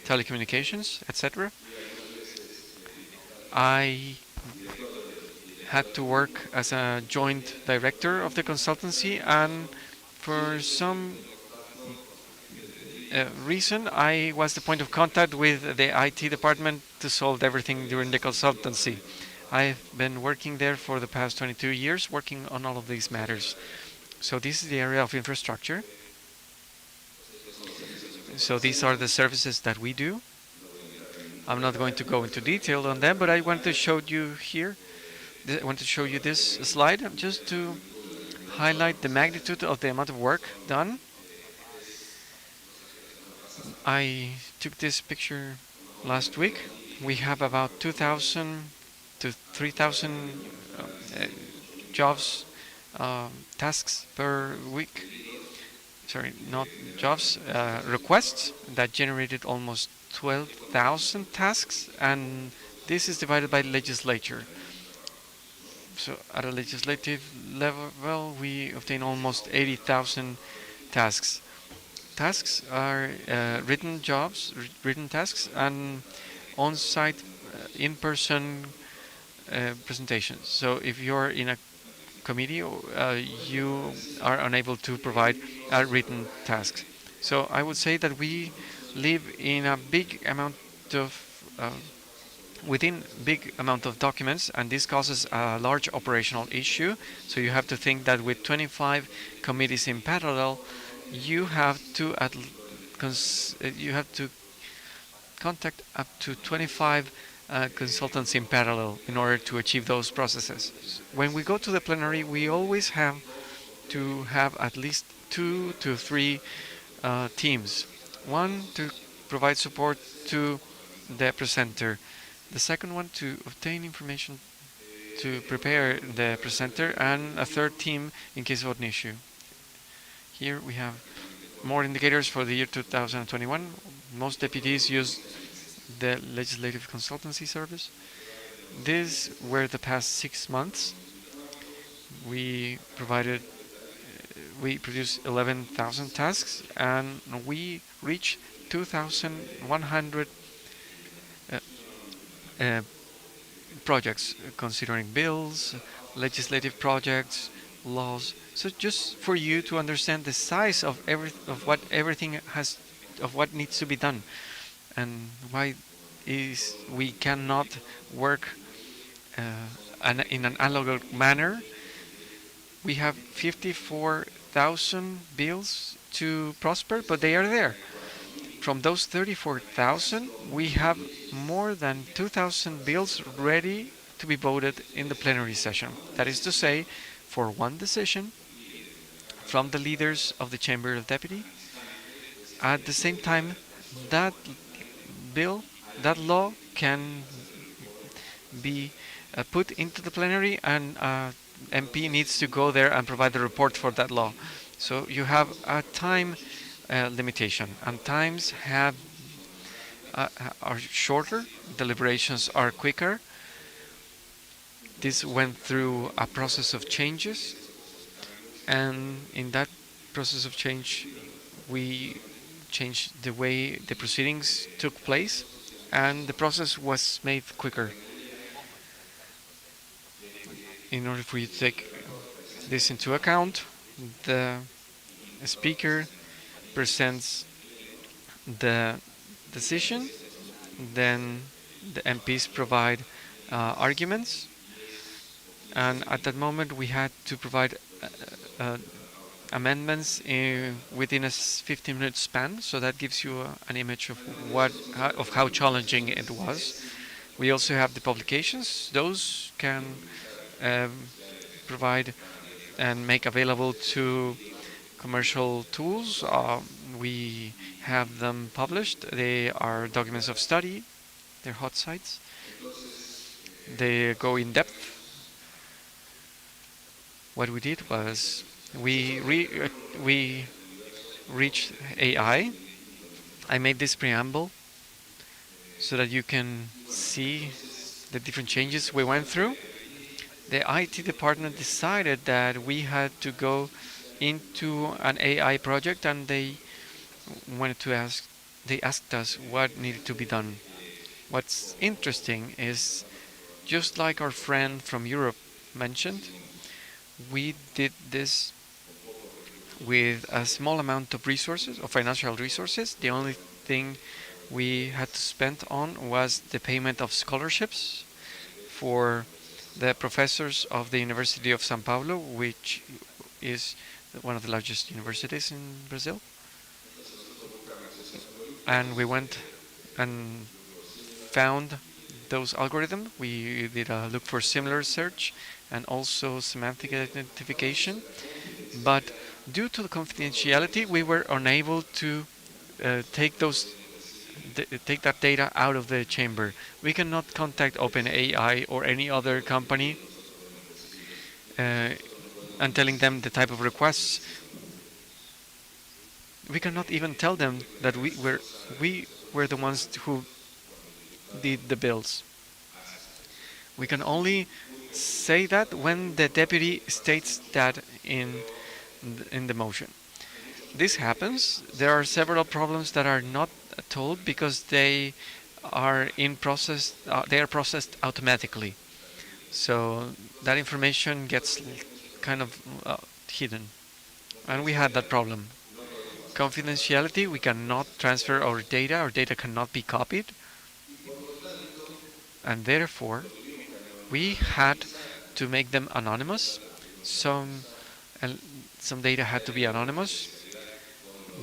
telecommunications, etc. I had to work as a joint director of the consultancy, and for some reason I was the point of contact with the IT department to solve everything during the consultancy. I've been working there for the past 22 years, working on all of these matters. So this is the area of infrastructure. So these are the services that we do. I'm not going to go into detail on them, but I want to show you here. I want to show you this slide just to highlight the magnitude of the amount of work done. I took this picture last week. We have about 2,000 to 3,000 jobs, tasks per week. Sorry, not jobs, requests that generated almost 12,000 tasks, and this is divided by legislature. So at a legislative level, we obtain almost 80,000 tasks. Tasks are written jobs, written tasks, and on-site, in-person presentations. So if you're in a committee, you are unable to provide written tasks. So I would say that we live in a big amount of within big amount of documents, and this causes a large operational issue. So you have to think that with 25 committees in parallel, you have to contact up to 25 consultants in parallel in order to achieve those processes. When we go to the plenary, we always have to have at least 2 to 3 teams. One to provide support to the presenter. The second one to obtain information to prepare the presenter, and a third team in case of an issue. Here we have more indicators for the year 2021. Most deputies use the legislative consultancy service. These were the past 6 months. We produced 11,000 tasks, and we reached 2,100 projects, considering bills, legislative projects, laws. So just for you to understand the size of what needs to be done, and why we cannot work in an analog manner. We have 54,000 bills to prosper, but they are there. From those 34,000, we have more than 2,000 bills ready to be voted in the plenary session. That is to say, for one decision from the leaders of the Chamber of Deputies. At the same time, that bill, that law can be put into the plenary, and MP needs to go there and provide the report for that law. So you have a time limitation, and times are shorter, deliberations are quicker. This went through a process of changes, and in that process of change, we changed the way the proceedings took place, and the process was made quicker. In order for you to take this into account, the speaker presents the decision, then the MPs provide arguments, and at that moment we had to provide amendments within a 15-minute span, so that gives you an image of how challenging it was. We also have the publications. Those can provide and make available to commercial tools. We have them published. They are documents of study. They're hot sites. They go in depth. What we did was we reached AI. I made this preamble so that you can see the different changes we went through. The IT department decided that we had to go into an AI project, and they asked us what needed to be done. What's interesting is, just like our friend from Europe mentioned, we did this with a small amount of resources, of financial resources. The only thing we had to spend on was the payment of scholarships for the professors of the University of São Paulo, which is one of the largest universities in Brazil. And we went and found those algorithms. We did a look for similar search and also semantic identification. But due to the confidentiality, we were unable to take that data out of the chamber. We cannot contact OpenAI or any other company and telling them the type of requests. We cannot even tell them that we were the ones who did the bills. We can only say that when the deputy states that in the motion. This happens. There are several problems that are not told because they are in process. They are processed automatically, so that information gets kind of hidden, and we had that problem. Confidentiality. We cannot transfer our data. Our data cannot be copied, and therefore we had to make them anonymous. Some data had to be anonymous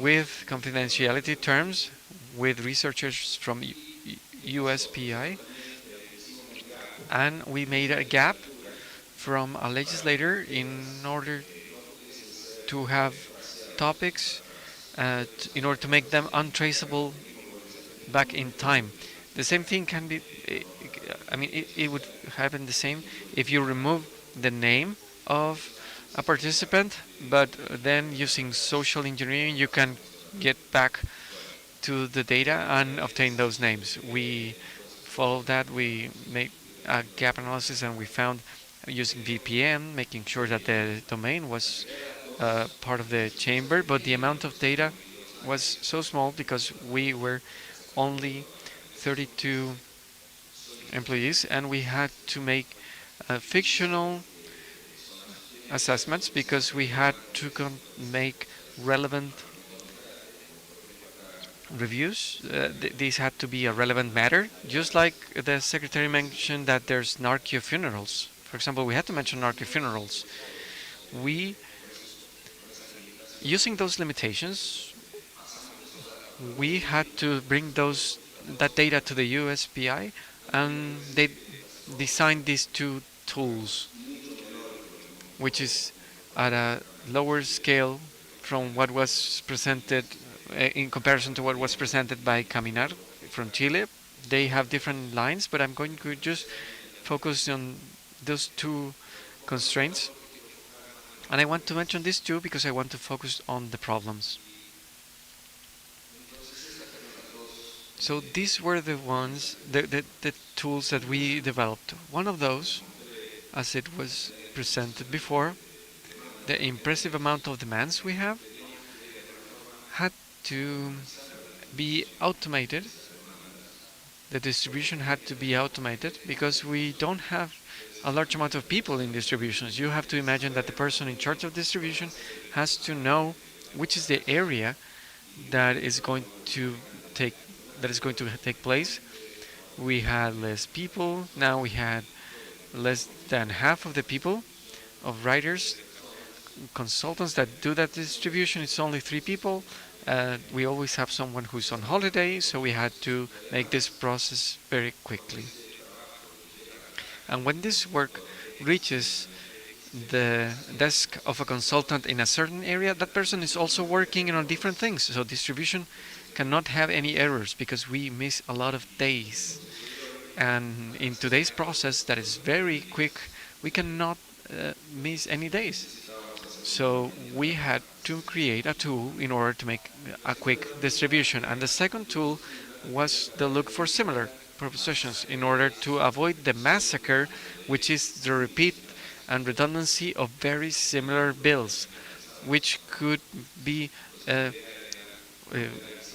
with confidentiality terms with researchers from USPI, and we made a gap from a legislator in order to have topics in order to make them untraceable back in time. The same thing can be, it would happen the same if you remove the name of a participant, but then using social engineering you can get back to the data and obtain those names. We followed that. We made a gap analysis, and we found, using VPN, making sure that the domain was part of the chamber, but the amount of data was so small because we were only 32 employees, and we had to make fictional assessments because we had to make relevant reviews. These had to be a relevant matter, just like the secretary mentioned that there's narco funerals. For example, we had to mention narco funerals. Using those limitations, we had to bring that data to the USPI, and they designed these two tools, which is at a lower scale from what was presented in comparison to what was presented by Caminar from Chile. They have different lines, but I'm going to just focus on those two constraints. And I want to mention these two because I want to focus on the problems. So these were the ones, the tools that we developed. One of those, as it was presented before, the impressive amount of demands we have had to be automated. The distribution had to be automated because we don't have a large amount of people in distributions. You have to imagine that the person in charge of distribution has to know which is the area that is going to take place. We had less people. Now we had less than half of the people of writers, consultants that do that distribution. It's only 3 people. We always have someone who's on holiday, so we had to make this process very quickly. And when this work reaches the desk of a consultant in a certain area, that person is also working on different things. So distribution cannot have any errors because we miss a lot of days. And in today's process that is very quick, we cannot miss any days. So we had to create a tool in order to make a quick distribution. And the second tool was to look for similar propositions in order to avoid the massacre, which is the repeat and redundancy of very similar bills, which could be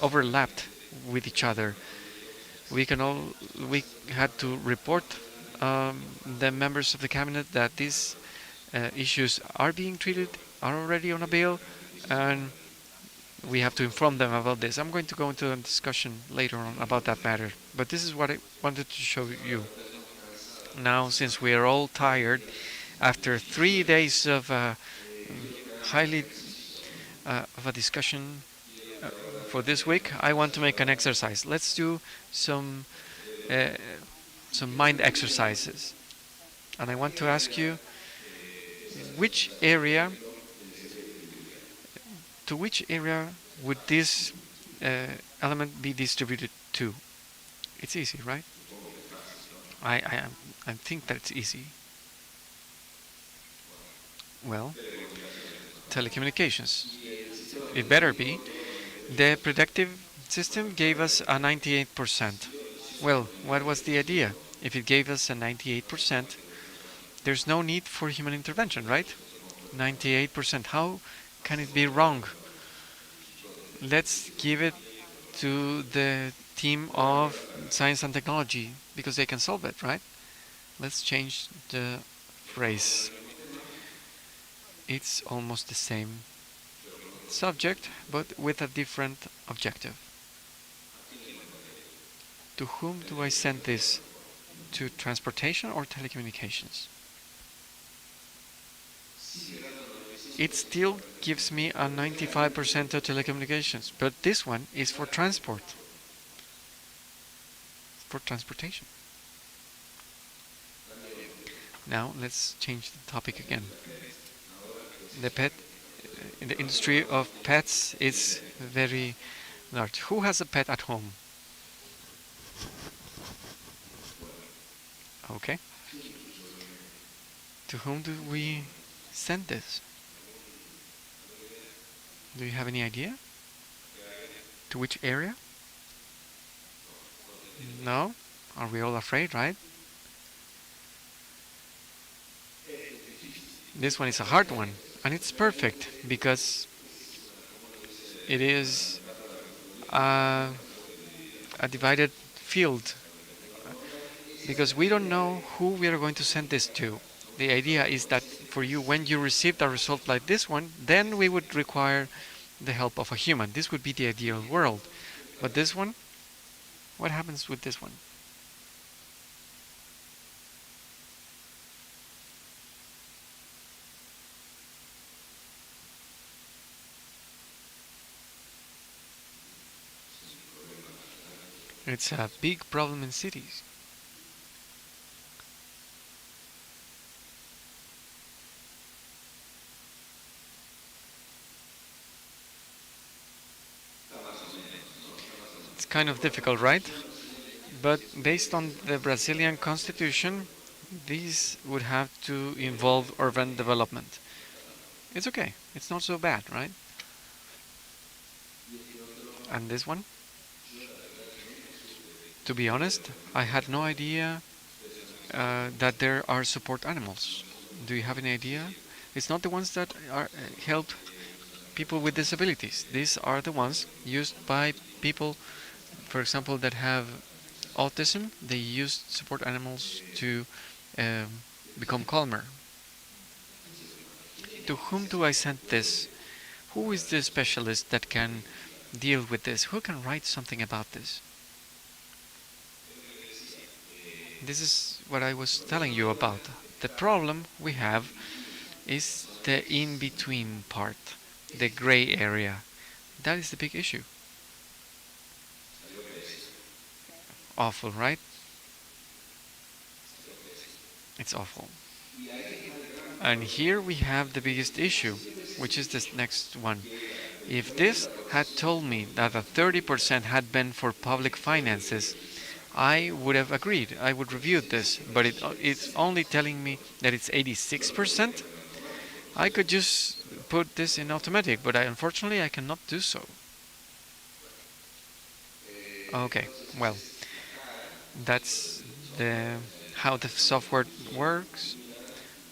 overlapped with each other. We had to report the members of the cabinet that these issues are being treated, are already on a bill, and we have to inform them about this. I'm going to go into a discussion later on about that matter, but this is what I wanted to show you. Now, since we are all tired, after 3 days of highly of a discussion for this week, I want to make an exercise. Let's do some mind exercises, and I want to ask you which area would this element be distributed to? It's easy, right? I think that it's easy. Well, telecommunications. It better be. The predictive system gave us a 98%. Well, what was the idea? If it gave us a 98%, there's no need for human intervention, right? 98%. How can it be wrong? Let's give it to the team of science and technology because they can solve it, right? Let's change the phrase. It's almost the same subject, but with a different objective. To whom do I send this? To transportation or telecommunications? It still gives me a 95% of telecommunications, but this one is for transport, for transportation. Now let's change the topic again. In the industry of pets is very large. Who has a pet at home? Okay. To whom do we send this? Do you have any idea? To which area? No? Are we all afraid, right? This one is a hard one, and it's perfect because it is a divided field, because we don't know who we are going to send this to. The idea is that for you, when you received a result like this one, then we would require the help of a human. This would be the ideal world. But this one, what happens with this one? It's a big problem in cities. It's kind of difficult, right? But based on the Brazilian constitution, these would have to involve urban development. It's okay. It's not so bad, right? And this one? To be honest, I had no idea that there are support animals. Do you have any idea? It's not the ones that are help people with disabilities. These are the ones used by people, for example, that have autism. They use support animals to become calmer. To whom do I send this? Who is the specialist that can deal with this? Who can write something about this? This is what I was telling you about. The problem we have is the in-between part, the gray area. That is the big issue. Awful, right? It's awful. And here we have the biggest issue, which is this next one. If this had told me that a 30% had been for public finances, I would have agreed. I would review this, but it's only telling me that it's 86%. I could just put this in automatic, but unfortunately I cannot do so. Okay, well, that's how the software works.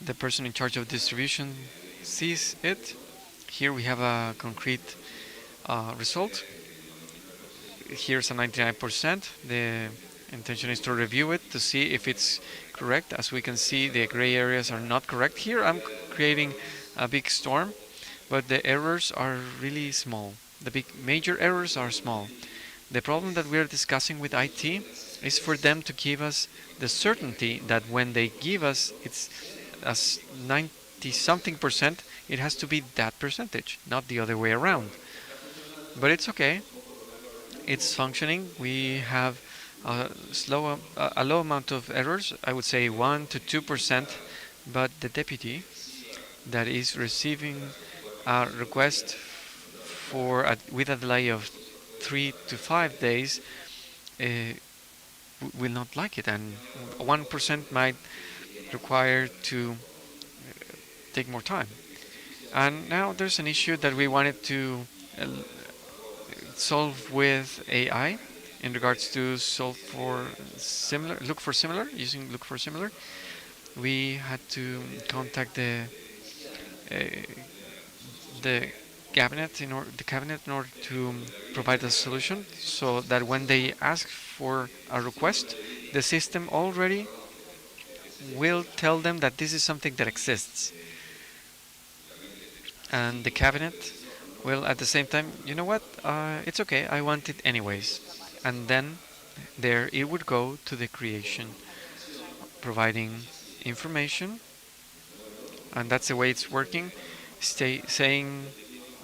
The person in charge of distribution sees it. Here we have a concrete result. Here's a 99%. The intention is to review it to see if it's correct. As we can see, the gray areas are not correct. Here I'm creating a big storm, but the errors are really small. The big major errors are small. The problem that we are discussing with IT is for them to give us the certainty that when they give us it's as 90-something%, it has to be that percentage, not the other way around. But it's okay. It's functioning. We have a low amount of errors, I would say 1 to 2%, but the deputy that is receiving a request with a delay of 3 to 5 days will not like it, and 1% might require to take more time. And now there's an issue that we wanted to solve with AI in regards to look for similar. We had to contact the cabinet in order to provide a solution, so that when they ask for a request, the system already will tell them that this is something that exists. And the cabinet will at the same time, you know what, it's okay, I want it anyways. And then there it would go to the creation, providing information, and that's the way it's working, saying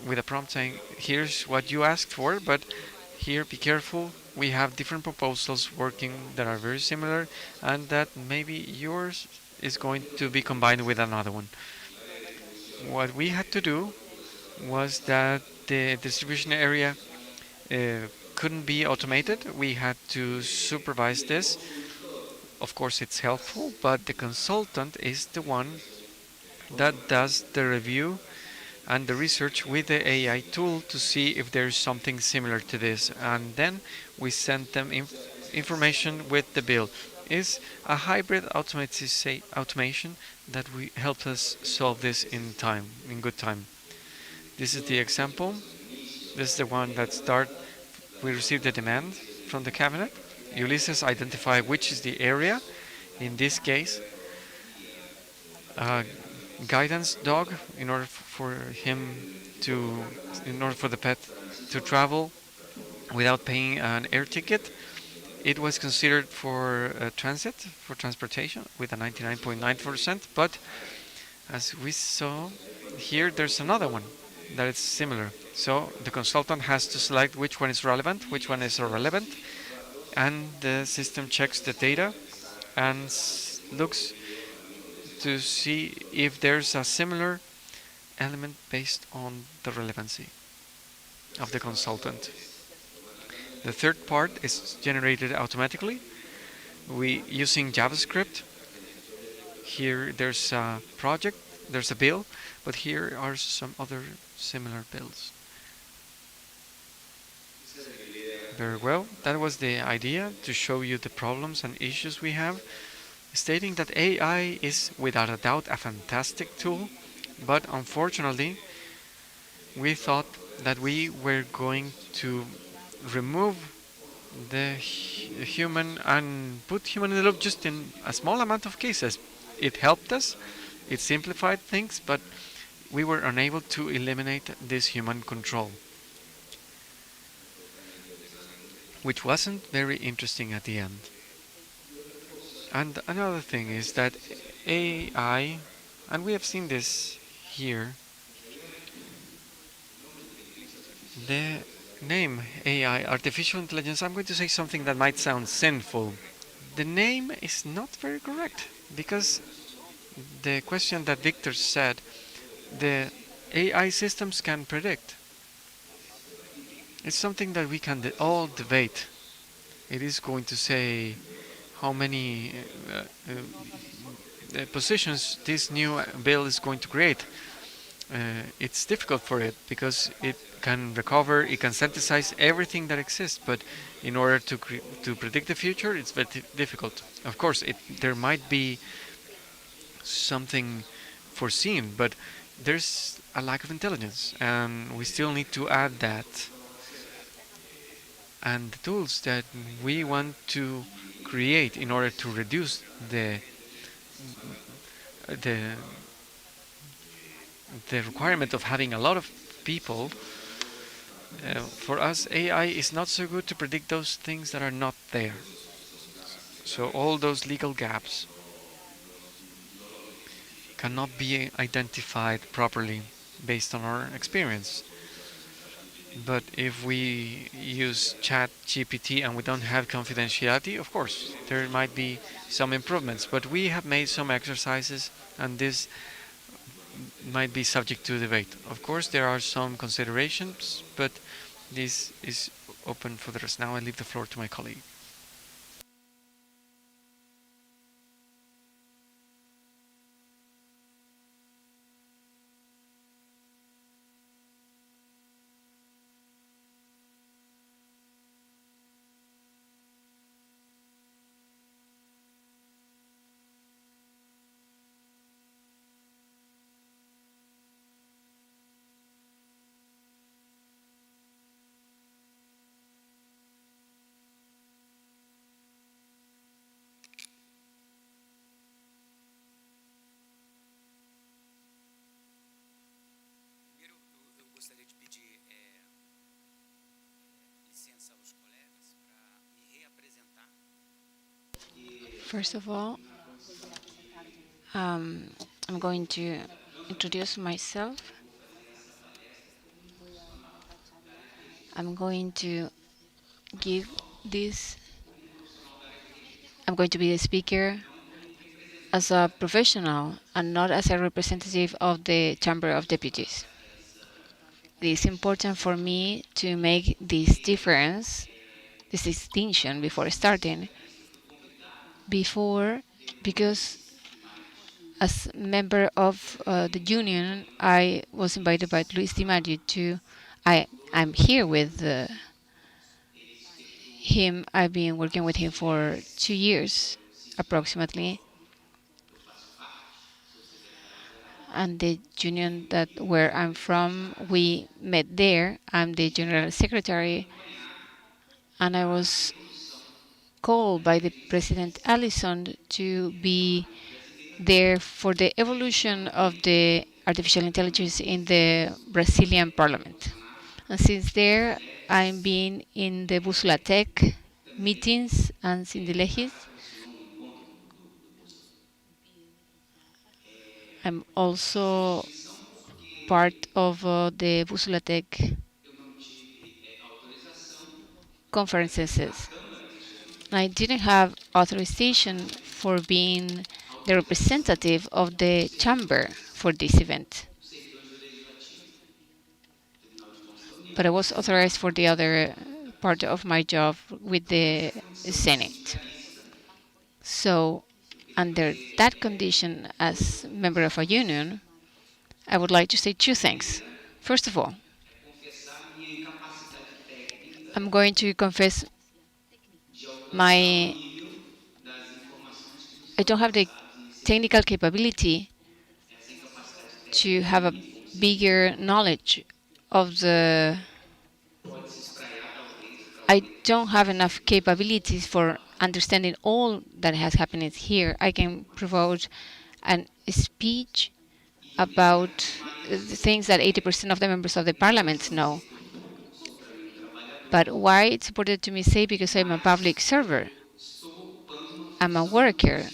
with a prompt saying, here's what you asked for, but here be careful, we have different proposals working that are very similar, and that maybe yours is going to be combined with another one. What we had to do was that the distribution area couldn't be automated. We had to supervise this. Of course, it's helpful, but the consultant is the one that does the review and the research with the AI tool to see if there's something similar to this. And then we send them information with the bill. It's a hybrid automation that helps us solve this in good time. This is the example. This is the one that we received the demand from the cabinet. Ulysses identified which is the area. In this case, guidance dog, in order for the pet to travel without paying an air ticket. It was considered for transportation with a 99.9%, but as we saw here, there's another one that is similar. So the consultant has to select which one is relevant, which one is irrelevant, and the system checks the data and looks to see if there's a similar element based on the relevancy of the consultant. The third part is generated automatically using JavaScript. Here there's a project, there's a bill, but here are some other similar bills. Very well, that was the idea, to show you the problems and issues we have, stating that AI is without a doubt a fantastic tool, but unfortunately we thought that we were going to remove the human and put human in the loop just in a small amount of cases. It helped us, it simplified things, but we were unable to eliminate this human control, which wasn't very interesting at the end. And another thing is that AI, and we have seen this here, the name AI, artificial intelligence, I'm going to say something that might sound sinful. The name is not very correct, because the question that Victor said, the AI systems can predict. It's something that we can all debate. It is going to say how many positions this new bill is going to create. It's difficult for it because it can recover, it can synthesize everything that exists, but in order to predict the future, it's very difficult. Of course, there might be something foreseen, but there's a lack of intelligence, and we still need to add that. And the tools that we want to create in order to reduce the requirement of having a lot of people, for us AI is not so good to predict those things that are not there. So all those legal gaps cannot be identified properly based on our experience. But if we use ChatGPT and we don't have confidentiality, of course, there might be some improvements. But we have made some exercises, and this might be subject to debate. Of course, there are some considerations, but this is open for the rest. Now I leave the floor to my colleague. First of all, I'm going to introduce myself. I'm going to give this, I'm going to be the speaker as a professional and not as a representative of the Chamber of Deputies. It is important for me to make this difference, this distinction before starting. Because as member of the union, I was invited by Luis Di Maggio to, I'm here with him. I've been working with him for 2 years, approximately. And the union where I'm from, we met there. I'm the general secretary, and I was called by the President Allison to be there for the evolution of the artificial intelligence in the Brazilian parliament. And since there, I've been in the Bússola Tech meetings and Sindilegis. I'm also part of the Bússola Tech conferences. I didn't have authorization for being the representative of the chamber for this event. But I was authorized for the other part of my job with the Senate. So, under that condition, as member of a union, I would like to say 2 things. First of all, I'm going to confess I don't have the technical capability to have a bigger knowledge of the. I don't have enough capabilities for understanding all that has happened here. I can provide a speech about the things that 80% of the members of the parliament know. But why it's important to me say, because I'm a public server. I'm a worker.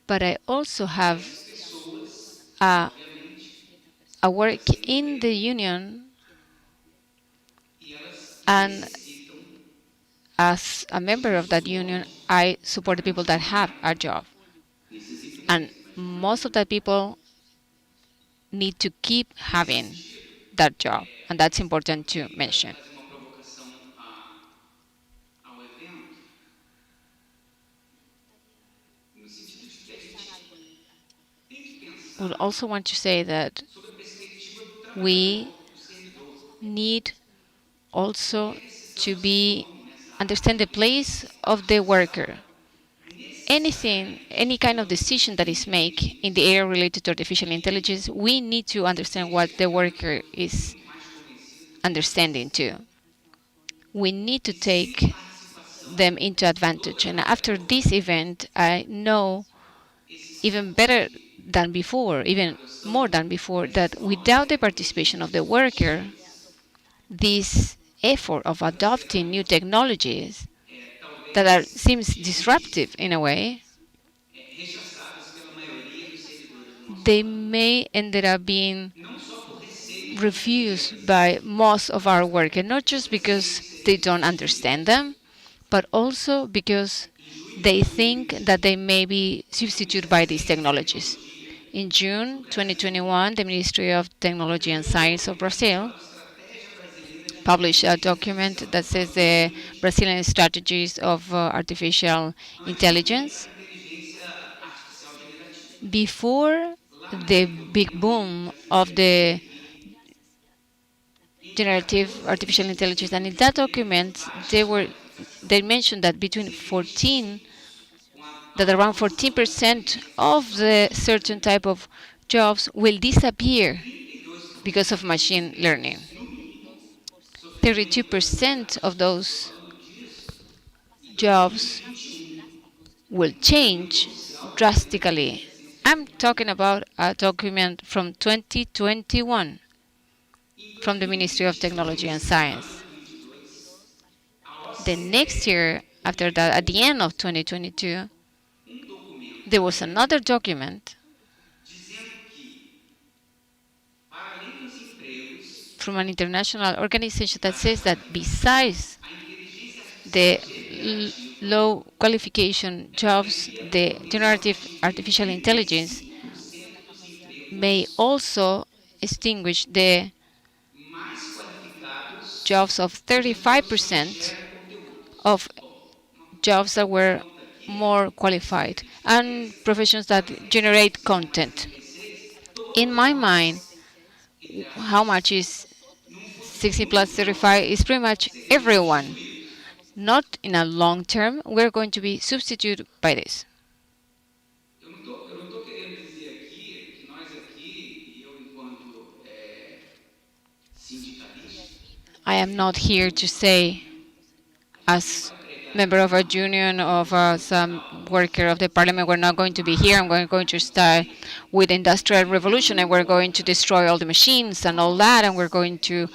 But I also have a work in the union, and as a member of that union, I support the people that have a job. And most of the people need to keep having that job. And that's important to mention. I would also want to say that we need also to understand the place of the worker. Anything, any kind of decision that is made in the area related to artificial intelligence, we need to understand what the worker is understanding too. We need to take them into advantage. And after this event, I know even better than before, even more than before, that without the participation of the worker, this effort of adopting new technologies that seems disruptive in a way, they may end up being refused by most of our workers, not just because they don't understand them, but also because they think that they may be substituted by these technologies. In June 2021, the Ministry of Technology and Science of Brazil published a document that says the Brazilian strategies of artificial intelligence. Before the big boom of the generative artificial intelligence, and in that document, they mentioned that around 14% of the certain type of jobs will disappear because of machine learning. 32% of those jobs will change drastically. I'm talking about a document from 2021 from the Ministry of Technology and Science. The next year, after that, at the end of 2022, there was another document from an international organization that says that besides the low qualification jobs, the generative artificial intelligence may also extinguish the jobs of 35% of jobs that were more qualified and professions that generate content. In my mind, how much is 60 plus 35 is pretty much everyone. Not in a long term, we're going to be substituted by this. I am not here to say, as member of a union, of some worker of the parliament, we're not going to be here and we're going to start with the industrial revolution and we're going to destroy all the machines and all that, and we're going to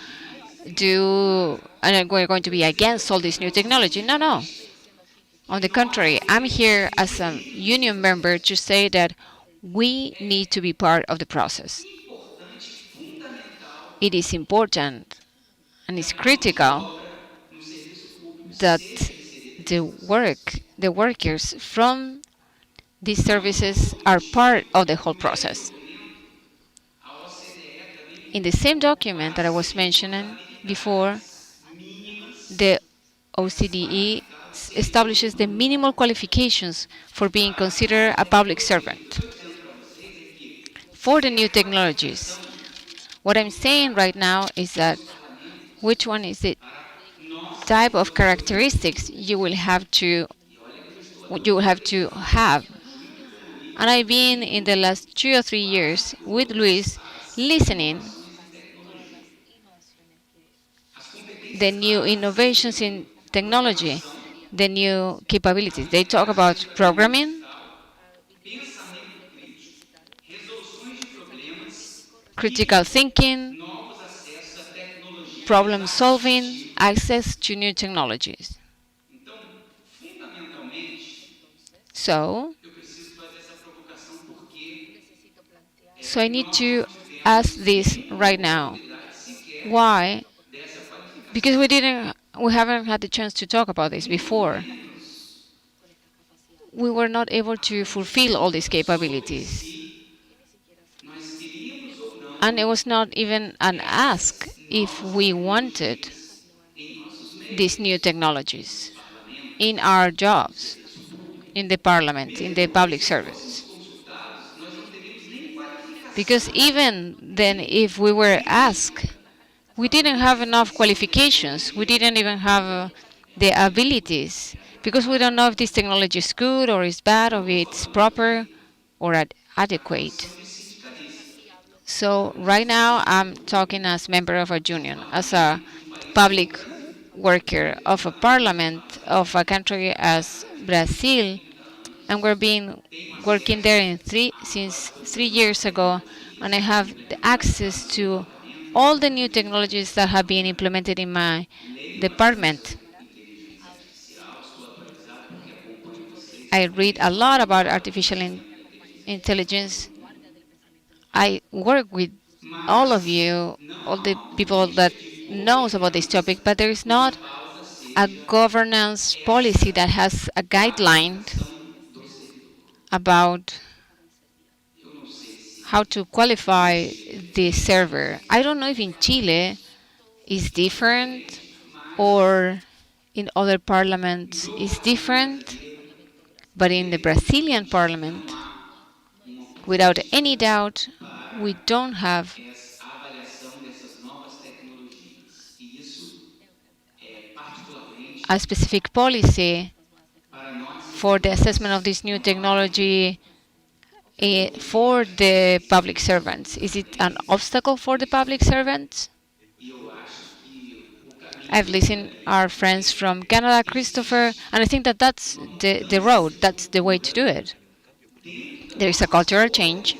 be against all this new technology. No. On the contrary, I'm here as a union member to say that we need to be part of the process. It is important and it's critical that the workers from these services are part of the whole process. In the same document that I was mentioning before, the OCDE establishes the minimal qualifications for being considered a public servant. For the new technologies, what I'm saying right now is that which one is the type of characteristics you will have to have. And I've been in the last 2 or 3 years with Luis listening the new innovations in technology, the new capabilities. They talk about programming, critical thinking, problem solving, access to new technologies. So I need to ask this right now. Why? Because we didn't we haven't had the chance to talk about this before. We were not able to fulfill all these capabilities. And it was not even an ask if we wanted these new technologies in our jobs, in the parliament, in the public service. Because even then, if we were asked, we didn't have enough qualifications. We didn't even have the abilities, because we don't know if this technology is good or is bad, or if it's proper or adequate. So right now, I'm talking as member of a union, as a public worker of a parliament of a country as Brazil, and we're been working there since 3 years ago, and I have the access to all the new technologies that have been implemented in my department. I read a lot about artificial intelligence. I work with all of you, all the people that knows about this topic, but there is not a governance policy that has a guideline about how to qualify the server. I don't know if in Chile is different or in other parliaments is different, but in the Brazilian parliament, without any doubt, we don't have a specific policy for the assessment of this new technology for the public servants. Is it an obstacle for the public servants? I've listened our friends from Canada, Christopher, and I think that that's the road, that's the way to do it. There is a cultural change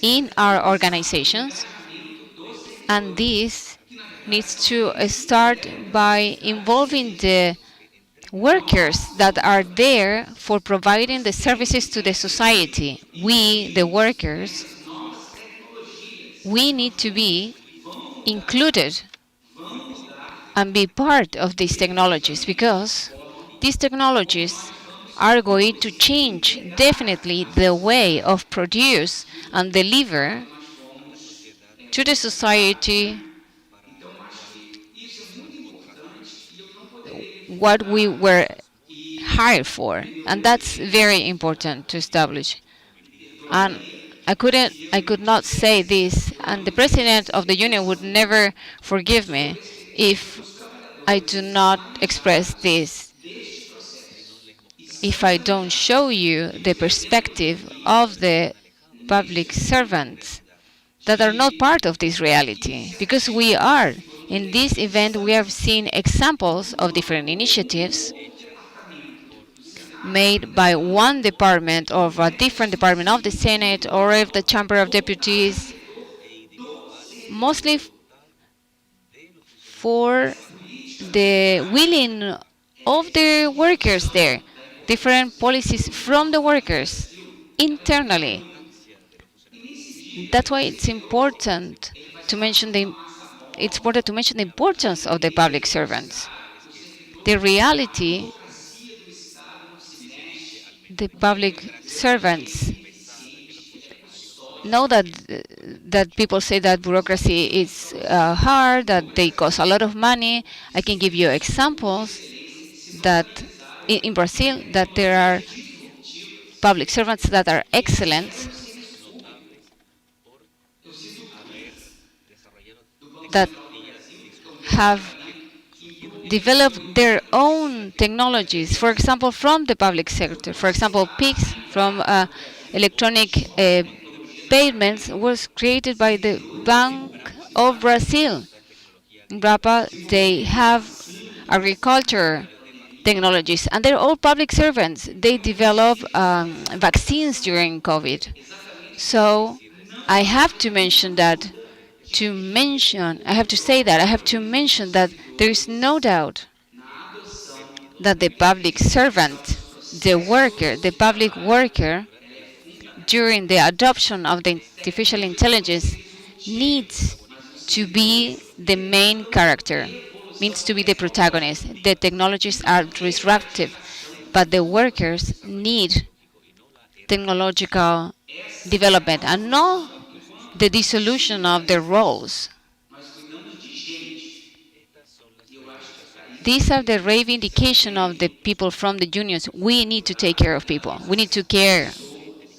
in our organizations, and this needs to start by involving the workers that are there for providing the services to the society. We, the workers, we need to be included and be part of these technologies, because these technologies are going to change definitely the way of produce and deliver to the society what we were hired for, and that's very important to establish. And I could not say this, and the president of the union would never forgive me if I do not express this, if I don't show you the perspective of the public servants that are not part of this reality, because we are. In this event, we have seen examples of different initiatives made by one department of a different department of the Senate or of the Chamber of Deputies, mostly for the willing of the workers there, different policies from the workers internally. That's why it's important to mention the importance of the public servants. The reality, the public servants know that people say that bureaucracy is hard, that they cost a lot of money. I can give you examples that in Brazil that there are public servants that are excellent, that have developed their own technologies, for example, from the public sector. For example, PICs from electronic payments was created by the Bank of Brazil. In Brapa, they have agriculture technologies, and they're all public servants. They develop vaccines during COVID. So I have to mention that, I have to mention that there is no doubt that the public servant, the worker, the public worker, during the adoption of the artificial intelligence needs to be the main character, means to be the protagonist. The technologies are disruptive, but the workers need technological development and not the dissolution of their roles. These are the reivindication of the people from the unions. We need to take care of people. We need to care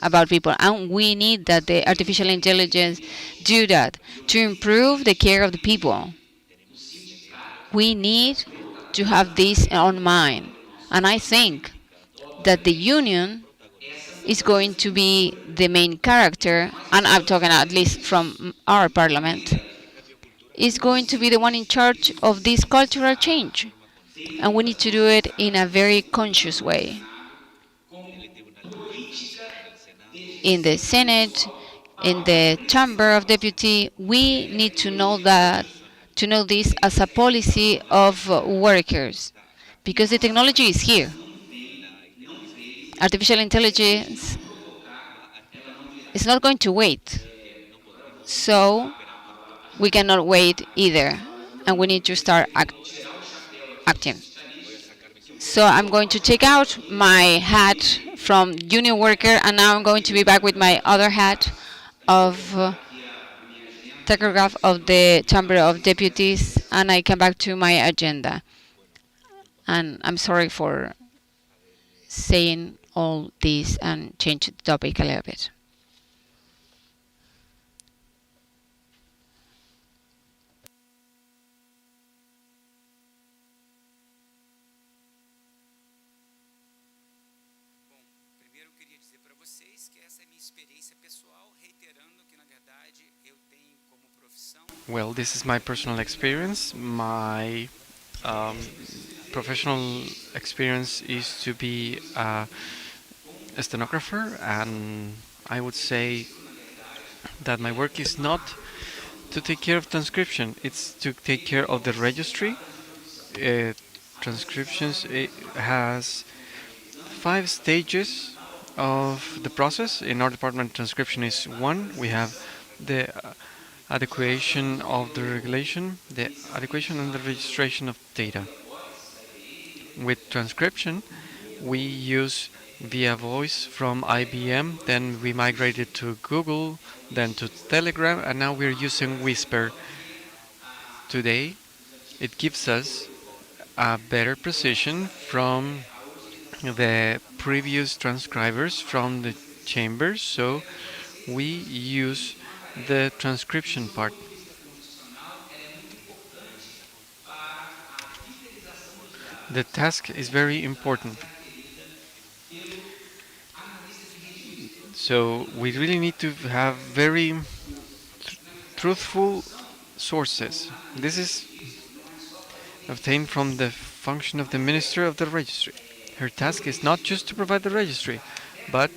about people, and we need that the artificial intelligence do that to improve the care of the people. We need to have this on mind, and I think that the union is going to be the main character, and I'm talking at least from our parliament, is going to be the one in charge of this cultural change. And we need to do it in a very conscious way. In the Senate, in the Chamber of Deputies, we need to know this as a policy of workers, because the technology is here. Artificial intelligence is not going to wait. So we cannot wait either, and we need to start acting. So I'm going to take out my hat from union worker, and now I'm going to be back with my other hat of tachograph of the Chamber of Deputies, and I come back to my agenda. And I'm sorry for saying all this and change the topic a little bit. Well, this is my personal experience. My professional experience is to be a stenographer, and I would say that my work is not to take care of transcription, it's to take care of the registry. Transcriptions, it has 5 stages of the process. In our department, transcription is 1. We have the adequation of the regulation, the adequation and the registration of data. With transcription, we use via voice from IBM, then we migrated to Google, then to Telegram, and now we're using Whisper. Today, it gives us a better precision from the previous transcribers from the chambers, so we use the transcription part. The task is very important. So we really need to have very truthful sources. This is obtained from the function of the Minister of the Registry. Her task is not just to provide the registry, but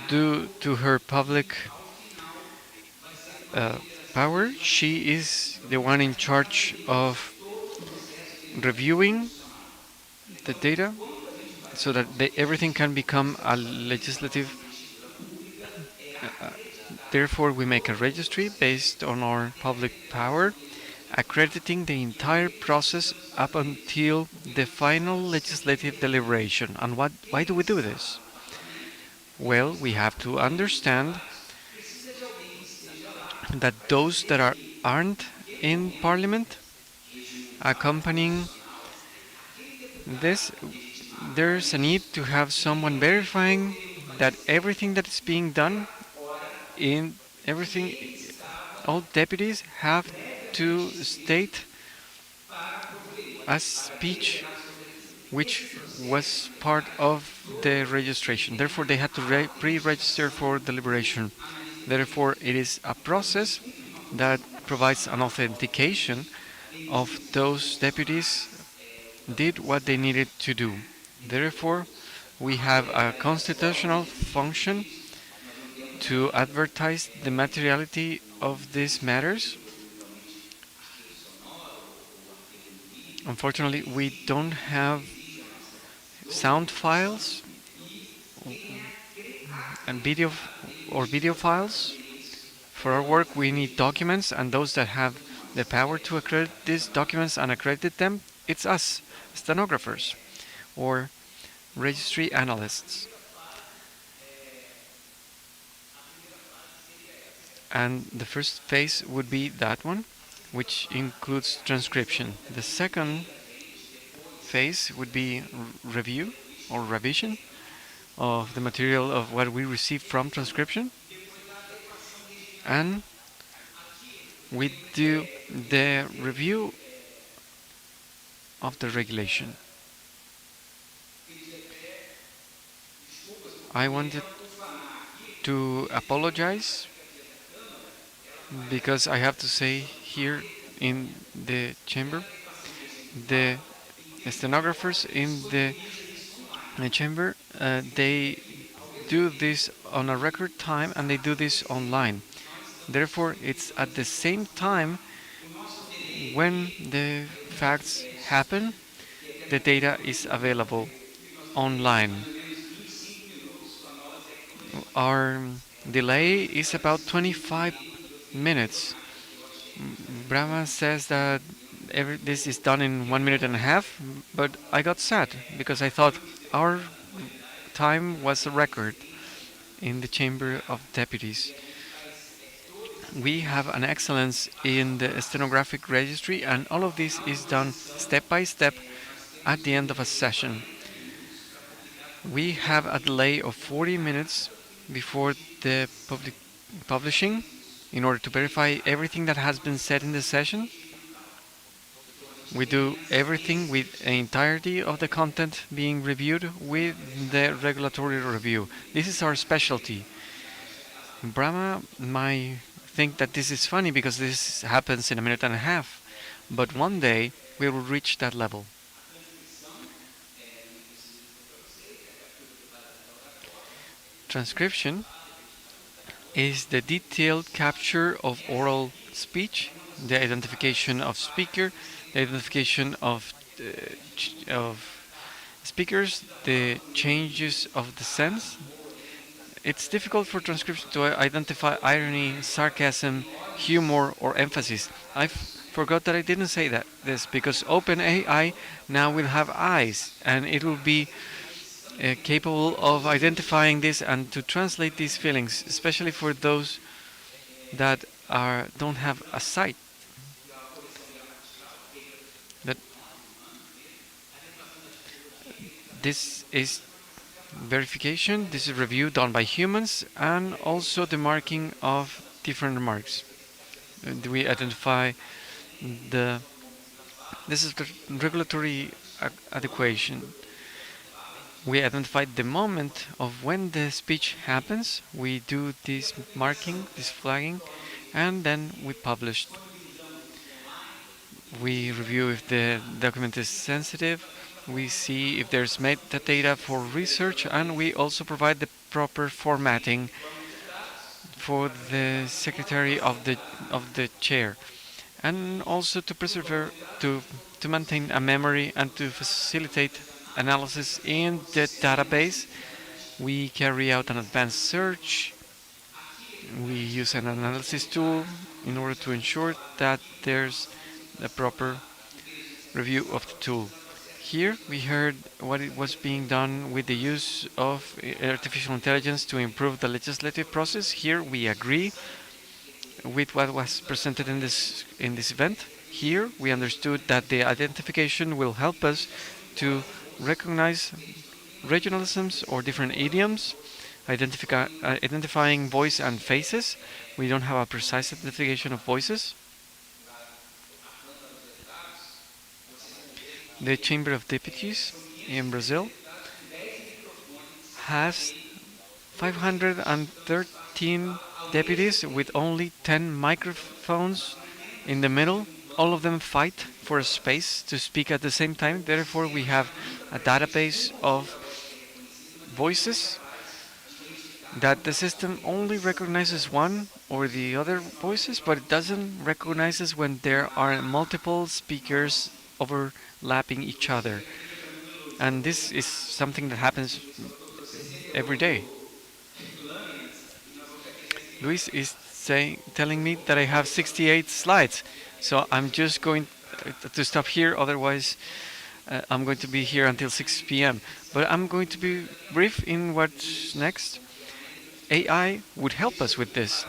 due to her public power, she is the one in charge of reviewing the data so that everything can become a legislative. Therefore, we make a registry based on our public power, accrediting the entire process up until the final legislative deliberation. And why do we do this? Well, we have to understand that those that aren't in Parliament accompanying this, there's a need to have someone verifying that everything that is being done in everything, all deputies have to state a speech which was part of the registration. Therefore, they had to pre-register for deliberation. Therefore, it is a process that provides an authentication of those deputies did what they needed to do. Therefore, we have a constitutional function to advertise the materiality of these matters. Unfortunately, we don't have sound files and video files. For our work, we need documents, and those that have the power to accredit these documents and accredit them, it's us, stenographers or registry analysts. And the first phase would be that one, which includes transcription. The second phase would be review or revision of the material of what we receive from transcription. And we do the review of the regulation. I wanted to apologize because I have to say here in the chamber, the stenographers in the chamber, they do this on a record time and they do this online. Therefore, it's at the same time when the facts happen, the data is available online. Our delay is about 25 minutes. Brahma says that this is done in 1 minute and a half, but I got sad because I thought our time was a record in the Chamber of Deputies. We have an excellence in the stenographic registry, and all of this is done step by step at the end of a session. We have a delay of 40 minutes before the publishing in order to verify everything that has been said in the session. We do everything with the entirety of the content being reviewed with the regulatory review. This is our specialty. Brahma might think that this is funny because this happens in 1 minute and a half, but one day we will reach that level. Transcription is the detailed capture of oral speech, the identification of speaker, the identification of speakers, the changes of the sense. It's difficult for transcription to identify irony, sarcasm, humor, or emphasis. I forgot that I didn't say this because OpenAI now will have eyes, and it will be capable of identifying this and to translate these feelings, especially for those that don't have a sight. That this is verification, this is review done by humans, and also the marking of different remarks. We identify this is the regulatory adequation. We identify the moment of when the speech happens. We do this marking, this flagging, and then we publish. We review if the document is sensitive. We see if there's metadata for research, and we also provide the proper formatting for the secretary of the chair, and also to preserve, to maintain a memory and to facilitate analysis in the database. We carry out an advanced search. We use an analysis tool in order to ensure that there's a proper review of the tool. Here we heard what it was being done with the use of artificial intelligence to improve the legislative process. Here we agree with what was presented in this event. Here we understood that the identification will help us to recognize regionalisms or different idioms, identifying voice and faces. We don't have a precise identification of voices. The Chamber of Deputies in Brazil has 513 deputies with only 10 microphones in the middle. All of them fight for a space to speak at the same time. Therefore, we have a database of voices that the system only recognizes one or the other voices, but it doesn't recognize when there are multiple speakers overlapping each other. And this is something that happens every day. Luis is telling me that I have 68 slides. So I'm just going to stop here, otherwise I'm going to be here until 6 p.m. But I'm going to be brief in what's next. AI would help us with this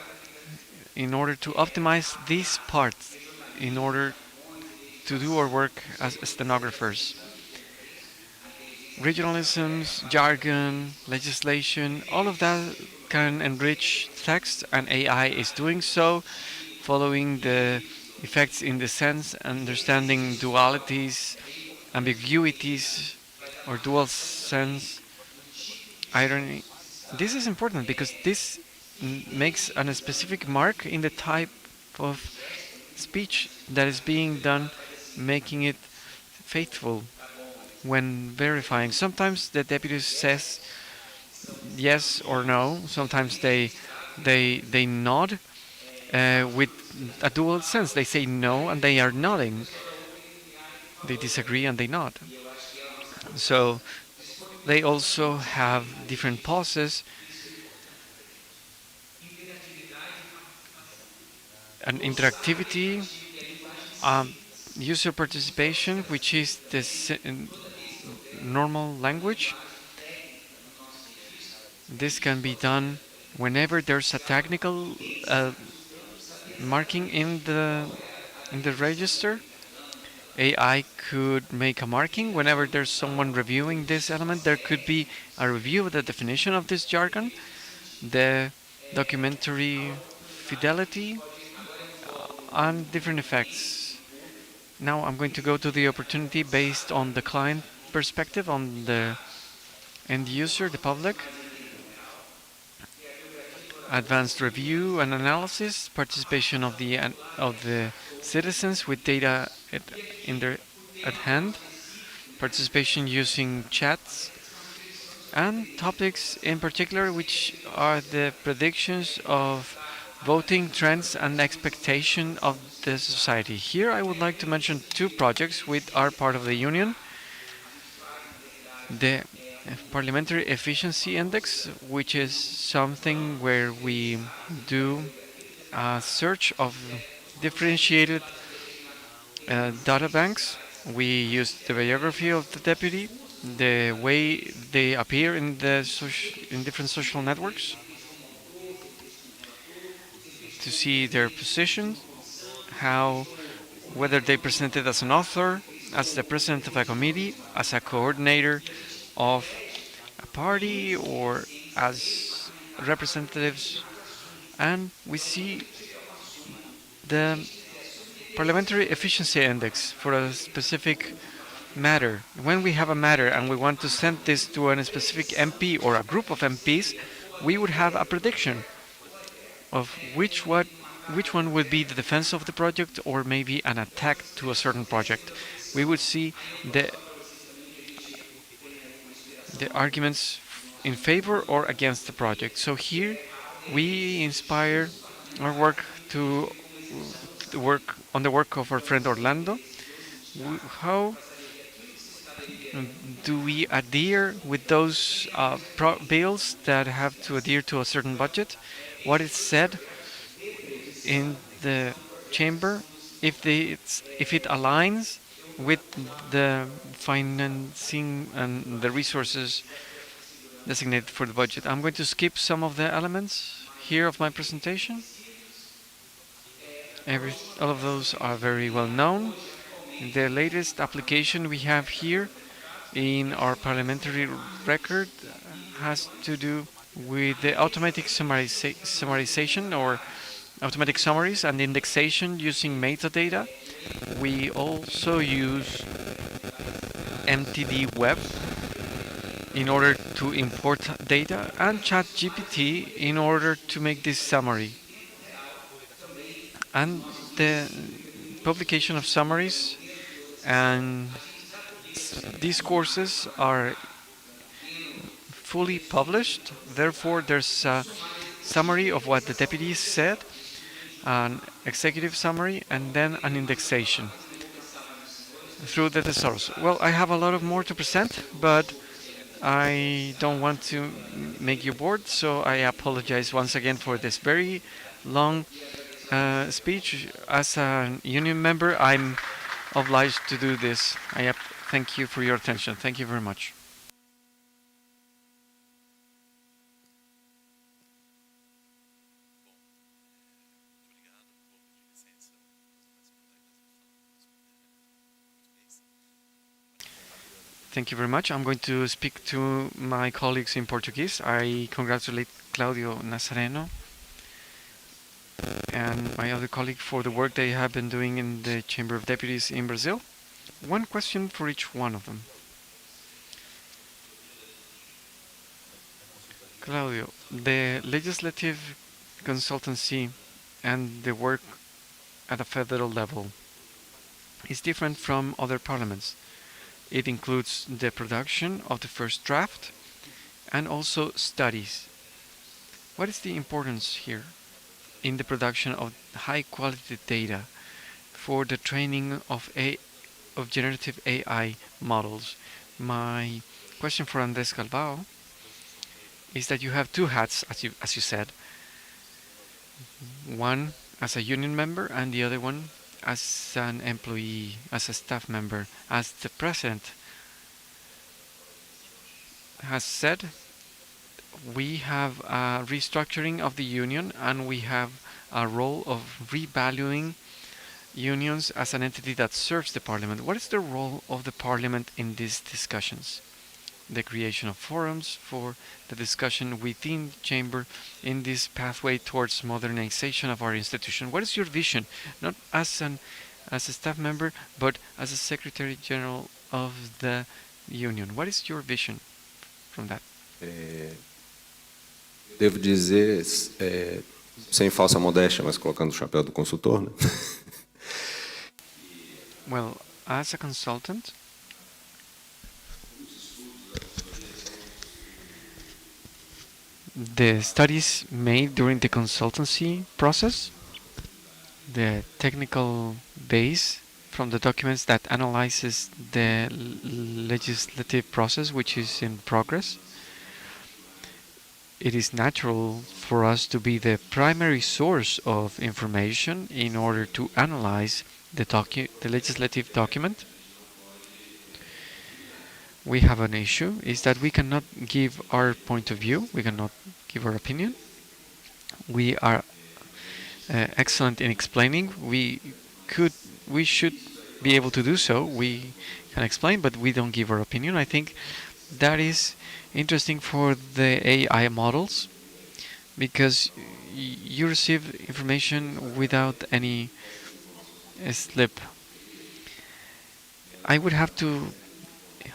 in order to optimize these parts, in order to do our work as stenographers. Regionalisms, jargon, legislation, all of that can enrich text, and AI is doing so, following the effects in the sense, understanding dualities, ambiguities, or dual sense, irony. This is important because this makes a specific mark in the type of speech that is being done, making it faithful when verifying. Sometimes the deputy says yes or no. Sometimes they nod with a dual sense. They say no and they are nodding. They disagree and they nod. So they also have different pauses and interactivity, user participation, which is the normal language. This can be done whenever there's a technical marking in the register. AI could make a marking whenever there's someone reviewing this element. There could be a review of the definition of this jargon, the documentary fidelity, and different effects. Now I'm going to go to the opportunity based on the client perspective, on the end user, the public. Advanced review and analysis, participation of the citizens with data at hand, participation using chats, and topics in particular, which are the predictions of voting trends and expectation of the society. Here I would like to mention two projects which are part of the union. The Parliamentary Efficiency Index, which is something where we do a search of differentiated data banks. We use the biography of the deputy, the way they appear in different social networks, to see their position, whether they presented as an author, as the president of a committee, as a coordinator of a party, or as representatives. And we see the Parliamentary Efficiency Index for a specific matter. When we have a matter and we want to send this to a specific MP or a group of MPs, we would have a prediction of which one would be the defense of the project or maybe an attack to a certain project. We would see the arguments in favor or against the project. So here we inspire our work to work on the work of our friend Orlando. How do we adhere with those bills that have to adhere to a certain budget? What is said in the chamber, if it aligns with the financing and the resources designated for the budget. I'm going to skip some of the elements here of my presentation. All of those are very well known. The latest application we have here in our parliamentary record has to do with the automatic summarization or automatic summaries and indexation using metadata. We also use MTD Web in order to import data and ChatGPT in order to make this summary. And the publication of summaries and these courses are fully published. Therefore, there's a summary of what the deputies said, an executive summary, and then an indexation through the thesaurus. Well, I have a lot more to present, but I don't want to make you bored, so I apologize once again for this very long speech. As a union member, I'm obliged to do this. Thank you for your attention. Thank you very much. Thank you very much. I'm going to speak to my colleagues in Portuguese. I congratulate Claudio Nazareno and my other colleague for the work they have been doing in the Chamber of Deputies in Brazil. One question for each one of them. Claudio, the legislative consultancy and the work at a federal level is different from other parliaments. It includes the production of the first draft and also studies. What is the importance here in the production of high quality data for the training of generative AI models? My question for Andrés Galvao is that you have two hats, as you said, one as a union member and the other one as an employee, as a staff member. As the president has said, we have a restructuring of the union and we have a role of revaluing unions as an entity that serves the parliament. What is the role of the parliament in these discussions? The creation of forums for the discussion within chamber in this pathway towards modernization of our institution. What is your vision, not as a staff member, but as a Secretary General of the Union? What is your vision from that? Devo dizer, sem falsa modéstia, mas colocando o chapéu do consultor, né? Well, as a consultant, the studies made during the consultancy process, the technical base from the documents that analyzes the legislative process which is in progress, it is natural for us to be the primary source of information in order to analyze the legislative document. We have an issue, is that we cannot give our point of view, we cannot give our opinion. We are excellent in explaining. We should be able to do so. We can explain, but we don't give our opinion. I think that is interesting for the AI models, because you receive information without any slip. I would have to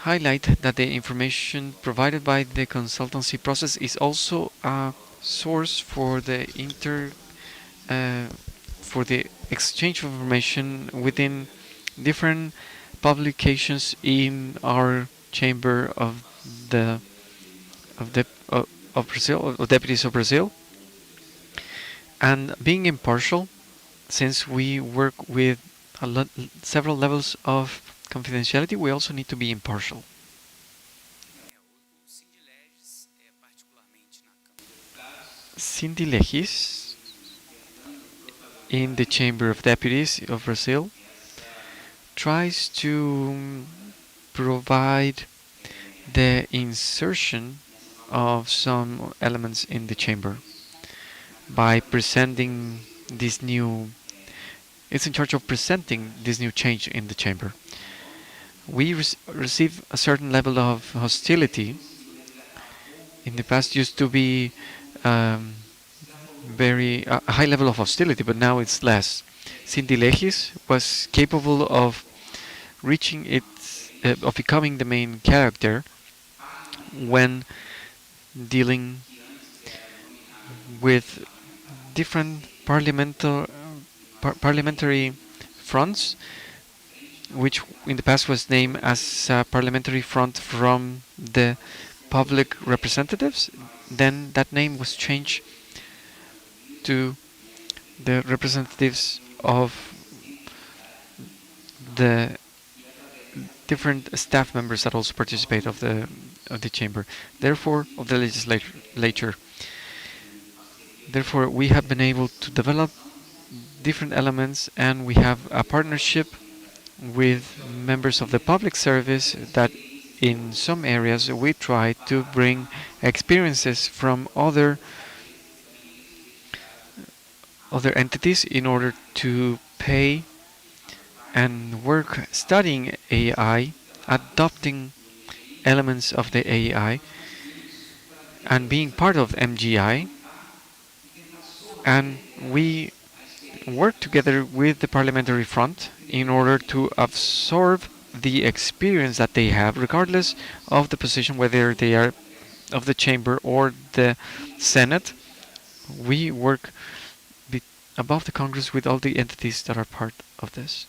highlight that the information provided by the consultancy process is also a source for the exchange of information within different publications in our chamber of Brazil, of Deputies of Brazil, and being impartial, since we work with several levels of confidentiality, we also need to be impartial. Sindilegis in the Chamber of Deputies of Brazil tries to provide the insertion of some elements in the chamber by presenting this new. It's in charge of presenting this new change in the chamber. We receive a certain level of hostility. In the past used to be a high level of hostility, but now it's less. Sindilegis was capable of reaching of becoming the main character when dealing with different parliamentary fronts, which in the past was named as a parliamentary front from the public representatives. Then that name was changed to the representatives of the different staff members that also participate of the chamber, therefore of the legislature. Therefore, we have been able to develop different elements, and we have a partnership with members of the public service that in some areas we try to bring experiences from other entities in order to pay and work studying AI, adopting elements of the AI, and being part of MGI. And we work together with the Parliamentary Front in order to absorb the experience that they have, regardless of the position, whether they are of the chamber or the Senate. We work above the Congress with all the entities that are part of this.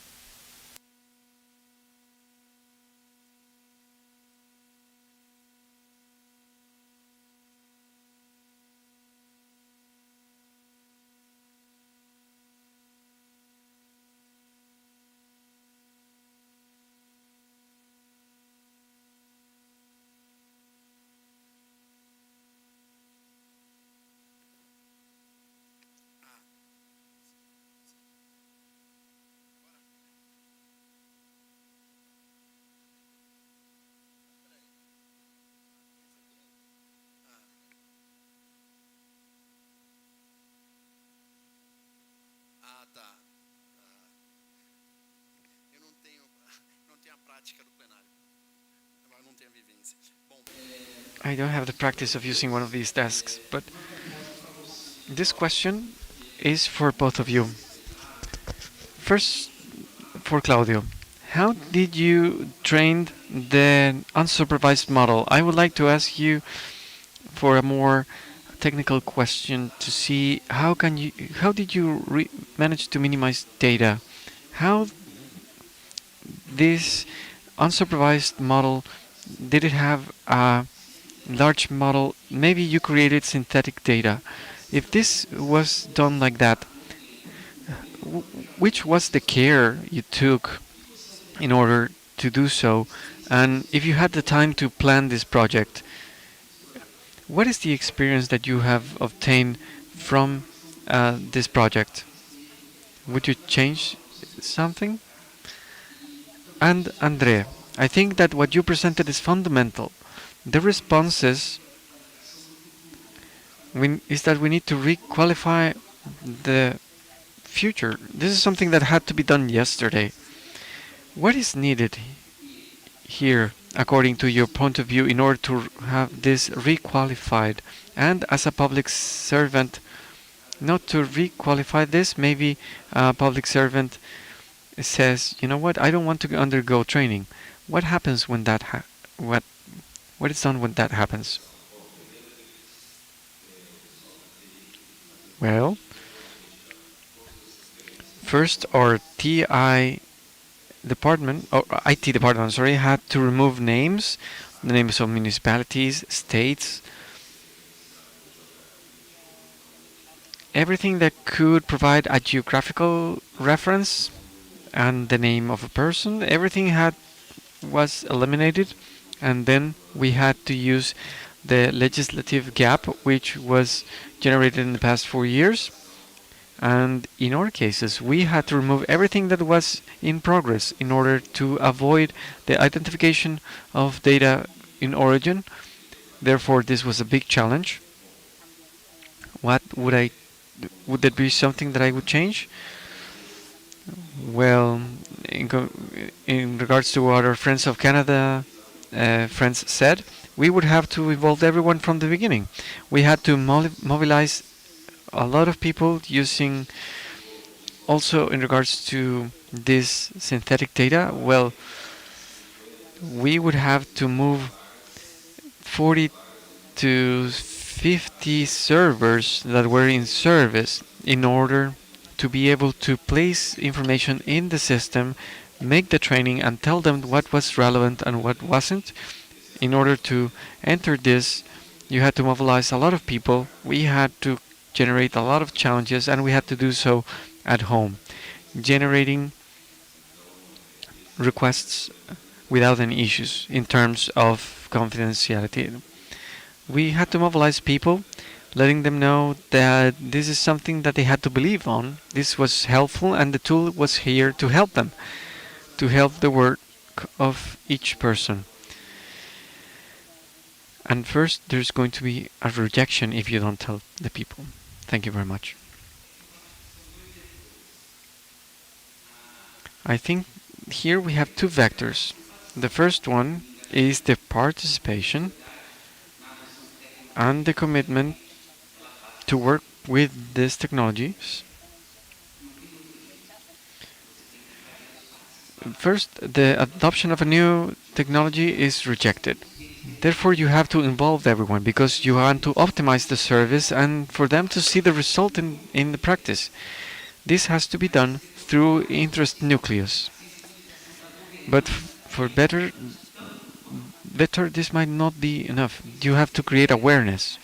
I don't have the practice of using one of these desks, but this question is for both of you. First, for Claudio. How did you train the unsupervised model? I would like to ask you for a more technical question to see how did you manage to minimize data? How this unsupervised model, did it have a large model? Maybe you created synthetic data. If this was done like that, which was the care you took in order to do so? And if you had the time to plan this project, what is the experience that you have obtained from this project? Would you change something? And Andre, I think that what you presented is fundamental. The responses is that we need to requalify the future. This is something that had to be done yesterday. What is needed here, according to your point of view, in order to have this requalified? And as a public servant, not to requalify this, maybe a public servant says, you know what, I don't want to undergo training. What happens when that what is done when that happens? Well, first our TI department, or IT department, sorry, had to remove names, the names of municipalities, states, everything that could provide a geographical reference and the name of a person. Everything was eliminated, and then we had to use the legislative gap which was generated in the past 4 years. And in our cases, we had to remove everything that was in progress in order to avoid the identification of data in origin. Therefore, this was a big challenge. What would that be something that I would change? Well, in regards to what our friends of Canada friends said, we would have to involve everyone from the beginning. We had to mobilize a lot of people using, also in regards to this synthetic data, well, we would have to move 40 to 50 servers that were in service in order to be able to place information in the system, make the training, and tell them what was relevant and what wasn't. In order to enter this, you had to mobilize a lot of people. We had to generate a lot of challenges, and we had to do so at home, generating requests without any issues in terms of confidentiality. We had to mobilize people. letting them know that this is something that they had to believe on. This was helpful, and the tool was here to help them, to help the work of each person. And first, there's going to be a rejection if you don't tell the people. Thank you very much. I think here we have two vectors. The first one is the participation and the commitment to work with these technologies. First, the adoption of a new technology is rejected. Therefore, you have to involve everyone because you want to optimize the service and for them to see the result in the practice. This has to be done through interest nucleus. But for better, this might not be enough. You have to create awareness.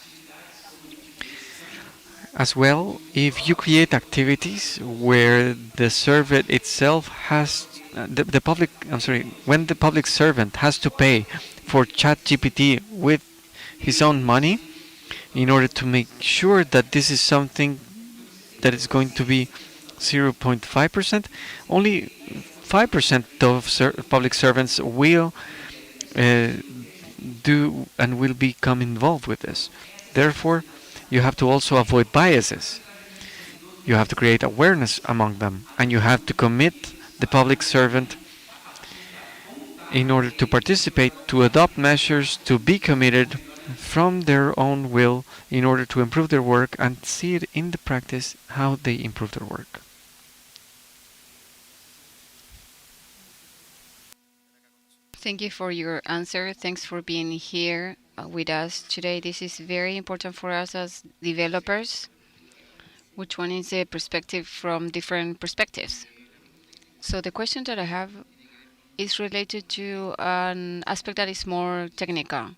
As well, if you create activities where the server itself has when the public servant has to pay for ChatGPT with his own money in order to make sure that this is something that is going to be 0.5%, only 5% of public servants will do and will become involved with this. Therefore, you have to also avoid biases. You have to create awareness among them, and you have to commit the public servant in order to participate, to adopt measures, to be committed from their own will in order to improve their work and see it in the practice how they improve their work. Thank you for your answer. Thanks for being here with us today. This is very important for us as developers. Which one is a perspective from different perspectives? So the question that I have is related to an aspect that is more technical.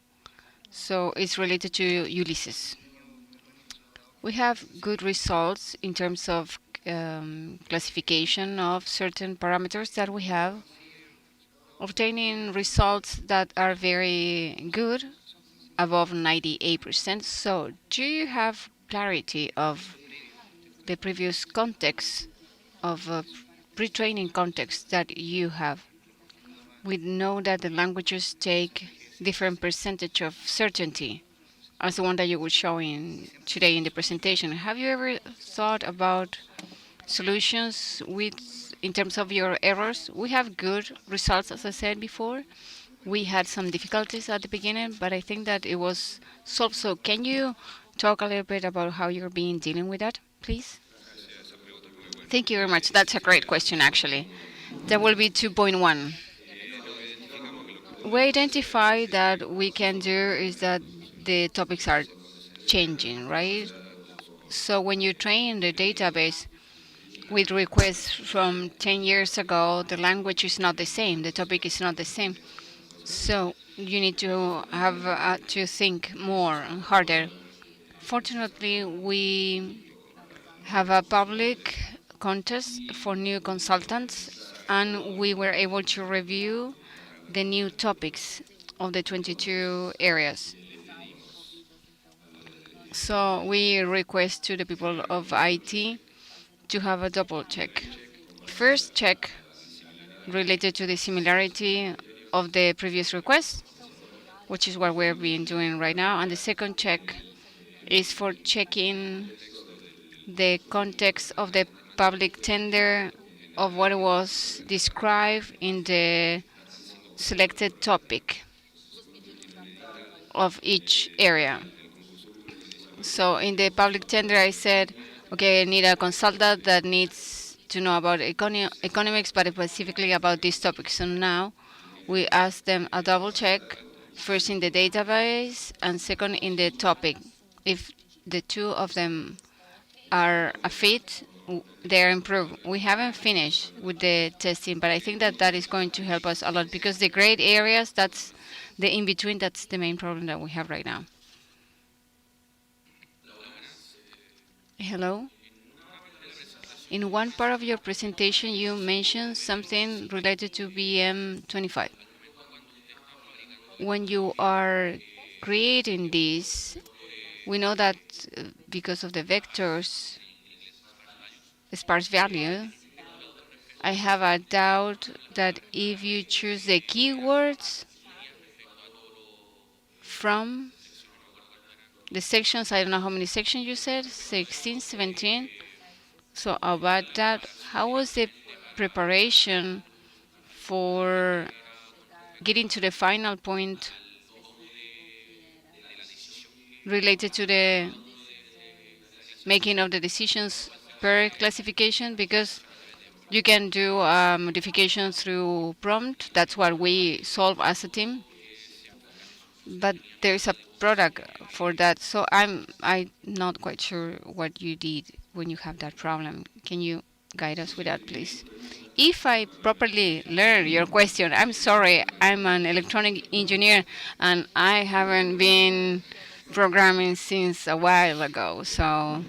So it's related to Ulysses. We have good results in terms of classification of certain parameters that we have, obtaining results that are very good, above 98%. So do you have clarity of the previous context of pre-training context that you have? We know that the languages take different percentage of certainty, as the one that you were showing today in the presentation. Have you ever thought about solutions in terms of your errors? We have good results, as I said before. We had some difficulties at the beginning, but I think that it was solved. So can you talk a little bit about how you're dealing with that, please? Thank you very much. That's a great question, actually. That will be 2.1. We identify that we can do is that the topics are changing, right? So when you train the database with requests from 10 years ago, the language is not the same, the topic is not the same. So you need to have to think more and harder. Fortunately, we have a public contest for new consultants, and we were able to review the new topics of the 22 areas. So we request to the people of IT to have a double check. First check related to the similarity of the previous request, which is what we're been doing right now. And the second check is for checking the context of the public tender of what was described in the selected topic of each area. So in the public tender, I said, okay, I need a consultant that needs to know about economics, but specifically about this topic. So now we ask them a double check, first in the database and second in the topic. If the two of them are a fit, they're improved. We haven't finished with the testing, but I think that that is going to help us a lot because the gray areas, that's the in-between, that's the main problem that we have right now. Hello? In one part of your presentation, you mentioned something related to BM25. When you are creating this, We know that because of the vectors sparse value, I have a doubt that if you choose the keywords from the sections, I don't know how many sections you said, 16, 17. So about that, how was the preparation for getting to the final point related to the making of the decisions per classification? Because you can do modifications through prompt. That's what we solve as a team. But there is a product for that. So I'm not quite sure what you did when you have that problem. Can you guide us with that, please? If I properly learn your question, I'm sorry, I'm an electronic engineer and I haven't been programming since a while ago. So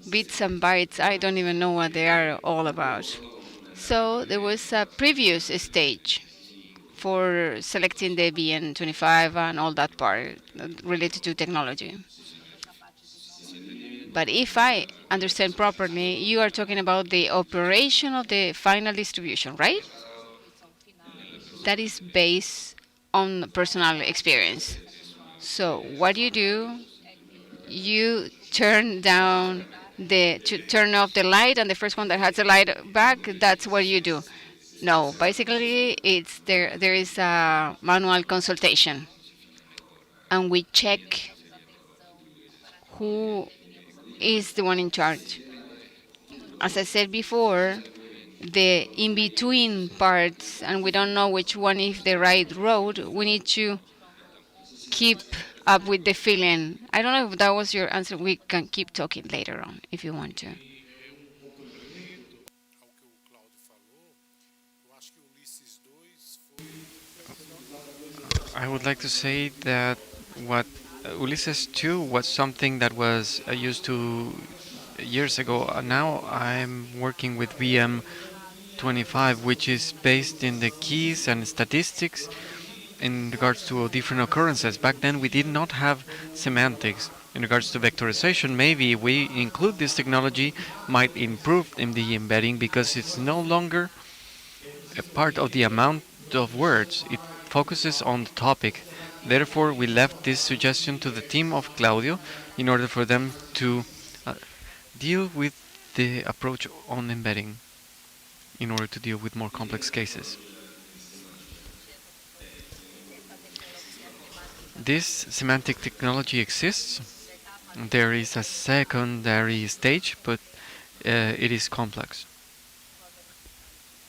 bits and bytes, I don't even know what they are all about. So there was a previous stage for selecting the BN25 and all that part related to technology. But if I understand properly, you are talking about the operation of the final distribution, right? That is based on personal experience. So what you do, you turn turn off the light, and the first one that has the light back, that's what you do. No, basically it's there is a manual consultation, and we check who is the one in charge. As I said before, the in-between parts, and we don't know which one is the right road, we need to keep up with the feeling. I don't know if that was your answer. We can keep talking later on if you want to. I would like to say that what Ulysses 2 was something that was used to years ago. Now I'm working with VM25, which is based in the keys and statistics in regards to different occurrences. Back then we did not have semantics. In regards to vectorization, maybe we include this technology might improve in the embedding because it's no longer a part of the amount of words. It focuses on the topic. Therefore, we left this suggestion to the team of Claudio in order for them to deal with the approach on embedding in order to deal with more complex cases. This semantic technology exists. There is a secondary stage, but it is complex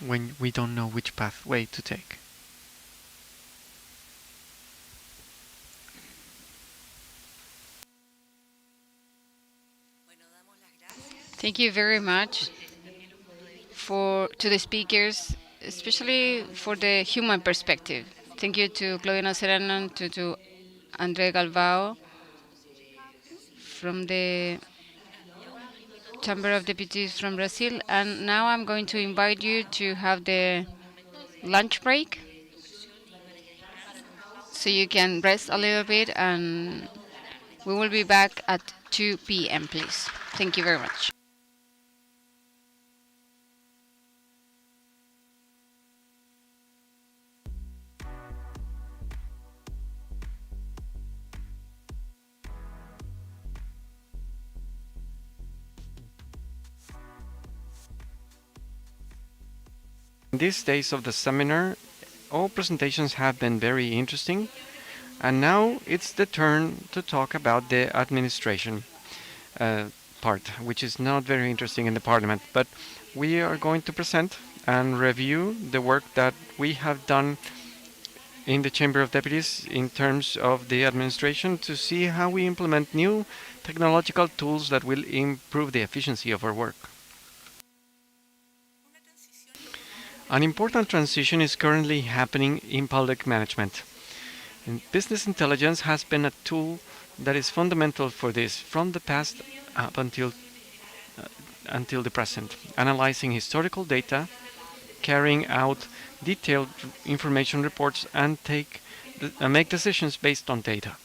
when we don't know which pathway to take. Thank you very much to the speakers, especially for the human perspective. Thank you to Claudia Serrano, to André Galvao from the Chamber of Deputies from Brazil. And now I'm going to invite you to have the lunch break so you can rest a little bit, and we will be back at 2 p.m., please. Thank you very much. In these days of the seminar, all presentations have been very interesting, and now it's the turn to talk about the administration part, which is not very interesting in the Parliament, but we are going to present and review the work that we have done in the Chamber of Deputies in terms of the administration to see how we implement new technological tools that will improve the efficiency of our work. An important transition is currently happening in public management. And business intelligence has been a tool that is fundamental for this from the past up until the present, analyzing historical data, carrying out detailed information reports, and make decisions based on data.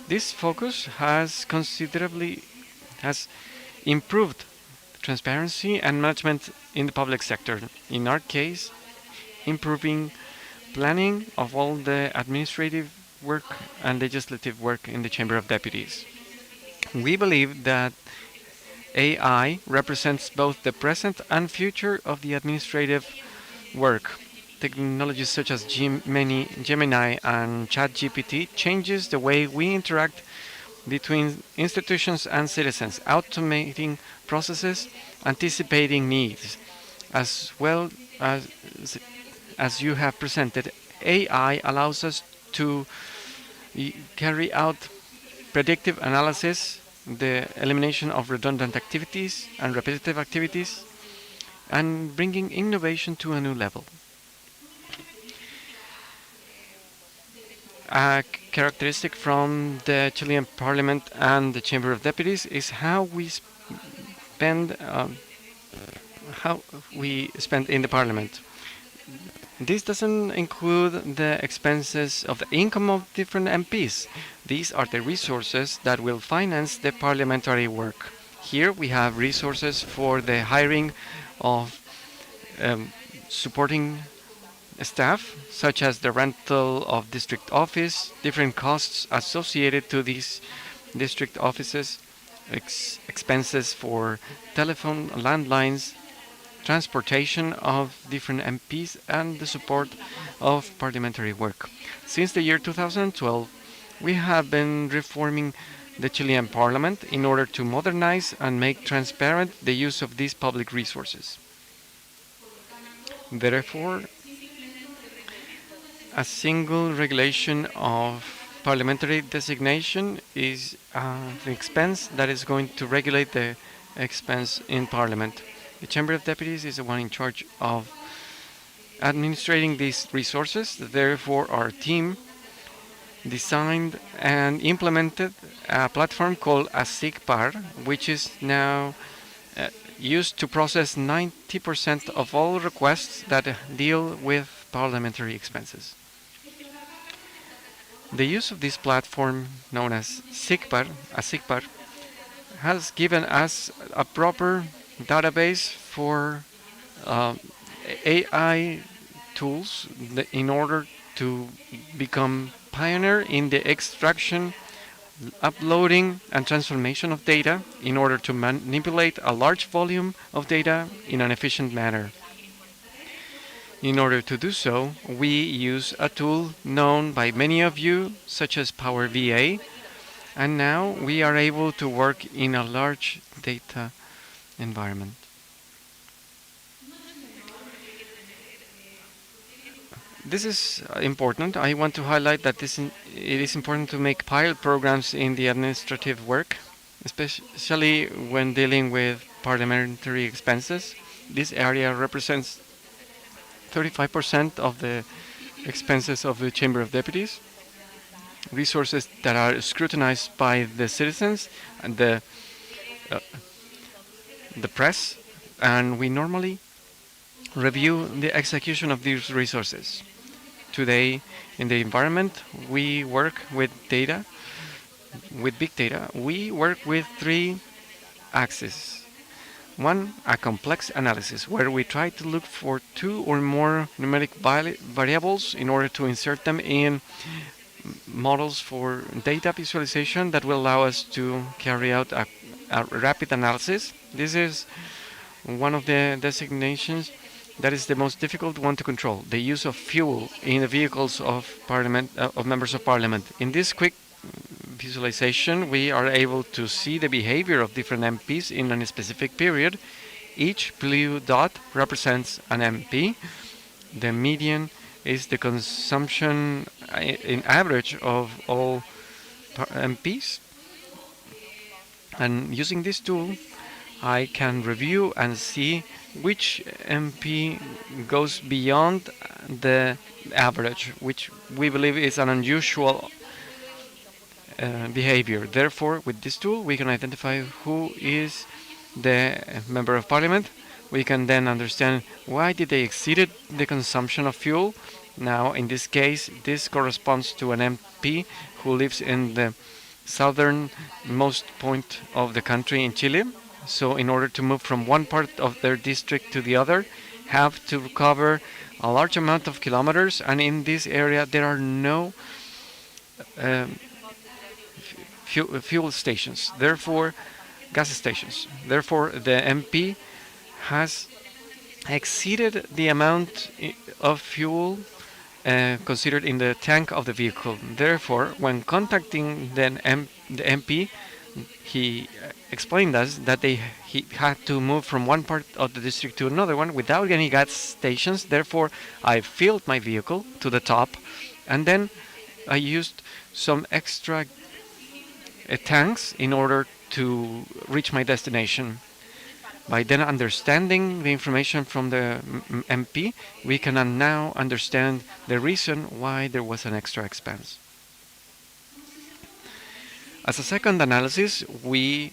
This focus has improved transparency and management in the public sector. In our case, improving planning of all the administrative work and legislative work in the Chamber of Deputies. We believe that AI represents both the present and future of the administrative work. Technologies such as Gemini and ChatGPT changes the way we interact between institutions and citizens, automating processes, anticipating needs, as well as you have presented. AI allows us to carry out predictive analysis, the elimination of redundant activities and repetitive activities, and bringing innovation to a new level. A characteristic from the Chilean Parliament and the Chamber of Deputies is how we spend in the Parliament. This doesn't include the expenses of the income of different MPs. These are the resources that will finance the parliamentary work. Here we have resources for the hiring of supporting staff, such as the rental of district office, different costs associated to these district offices, expenses for telephone landlines, transportation of different MPs, and the support of parliamentary work. Since the year 2012, we have been reforming the Chilean Parliament in order to modernize and make transparent the use of these public resources. Therefore, a single regulation of parliamentary designation is the expense that is going to regulate the expense in Parliament. The Chamber of Deputies is the one in charge of administrating these resources. Therefore, our team designed and implemented a platform called ASICPAR, which is now used to process 90% of all requests that deal with parliamentary expenses. The use of this platform, known as ASICPAR, has given us a proper database for AI tools in order to become pioneer in the extraction, uploading, and transformation of data in order to manipulate a large volume of data in an efficient manner. In order to do so, we use a tool known by many of you, such as Power VA, and now we are able to work in a large data environment. This is important. I want to highlight that it is important to make pilot programs in the administrative work, especially when dealing with parliamentary expenses. This area represents 35% of the expenses of the Chamber of Deputies, resources that are scrutinized by the citizens and the press, and we normally review the execution of these resources. Today, in the environment, we work with data, with big data. We work with three axes. One, a complex analysis, where we try to look for two or more numeric variables in order to insert them in models for data visualization that will allow us to carry out a rapid analysis. This is one of the designations that is the most difficult one to control, the use of fuel in the vehicles of members of parliament. In this quick visualization, we are able to see the behavior of different MPs in a specific period. Each blue dot represents an MP. The median is the consumption in average of all MPs. And using this tool, I can review and see which MP goes beyond the average, which we believe is an unusual behavior. Therefore, with this tool, we can identify who is the member of parliament. We can then understand why did they exceeded the consumption of fuel. Now, in this case, this corresponds to an MP who lives in the southernmost point of the country in Chile. So in order to move from one part of their district to the other, have to cover a large amount of kilometers, and in this area there are no fuel stations, therefore gas stations. Therefore, the MP has exceeded the amount of fuel considered in the tank of the vehicle. Therefore, when contacting the MP, he explained us that he had to move from one part of the district to another one without any gas stations. Therefore, I filled my vehicle to the top, and then I used some extra tanks in order to reach my destination. By then understanding the information from the MP, we can now understand the reason why there was an extra expense. As a second analysis, we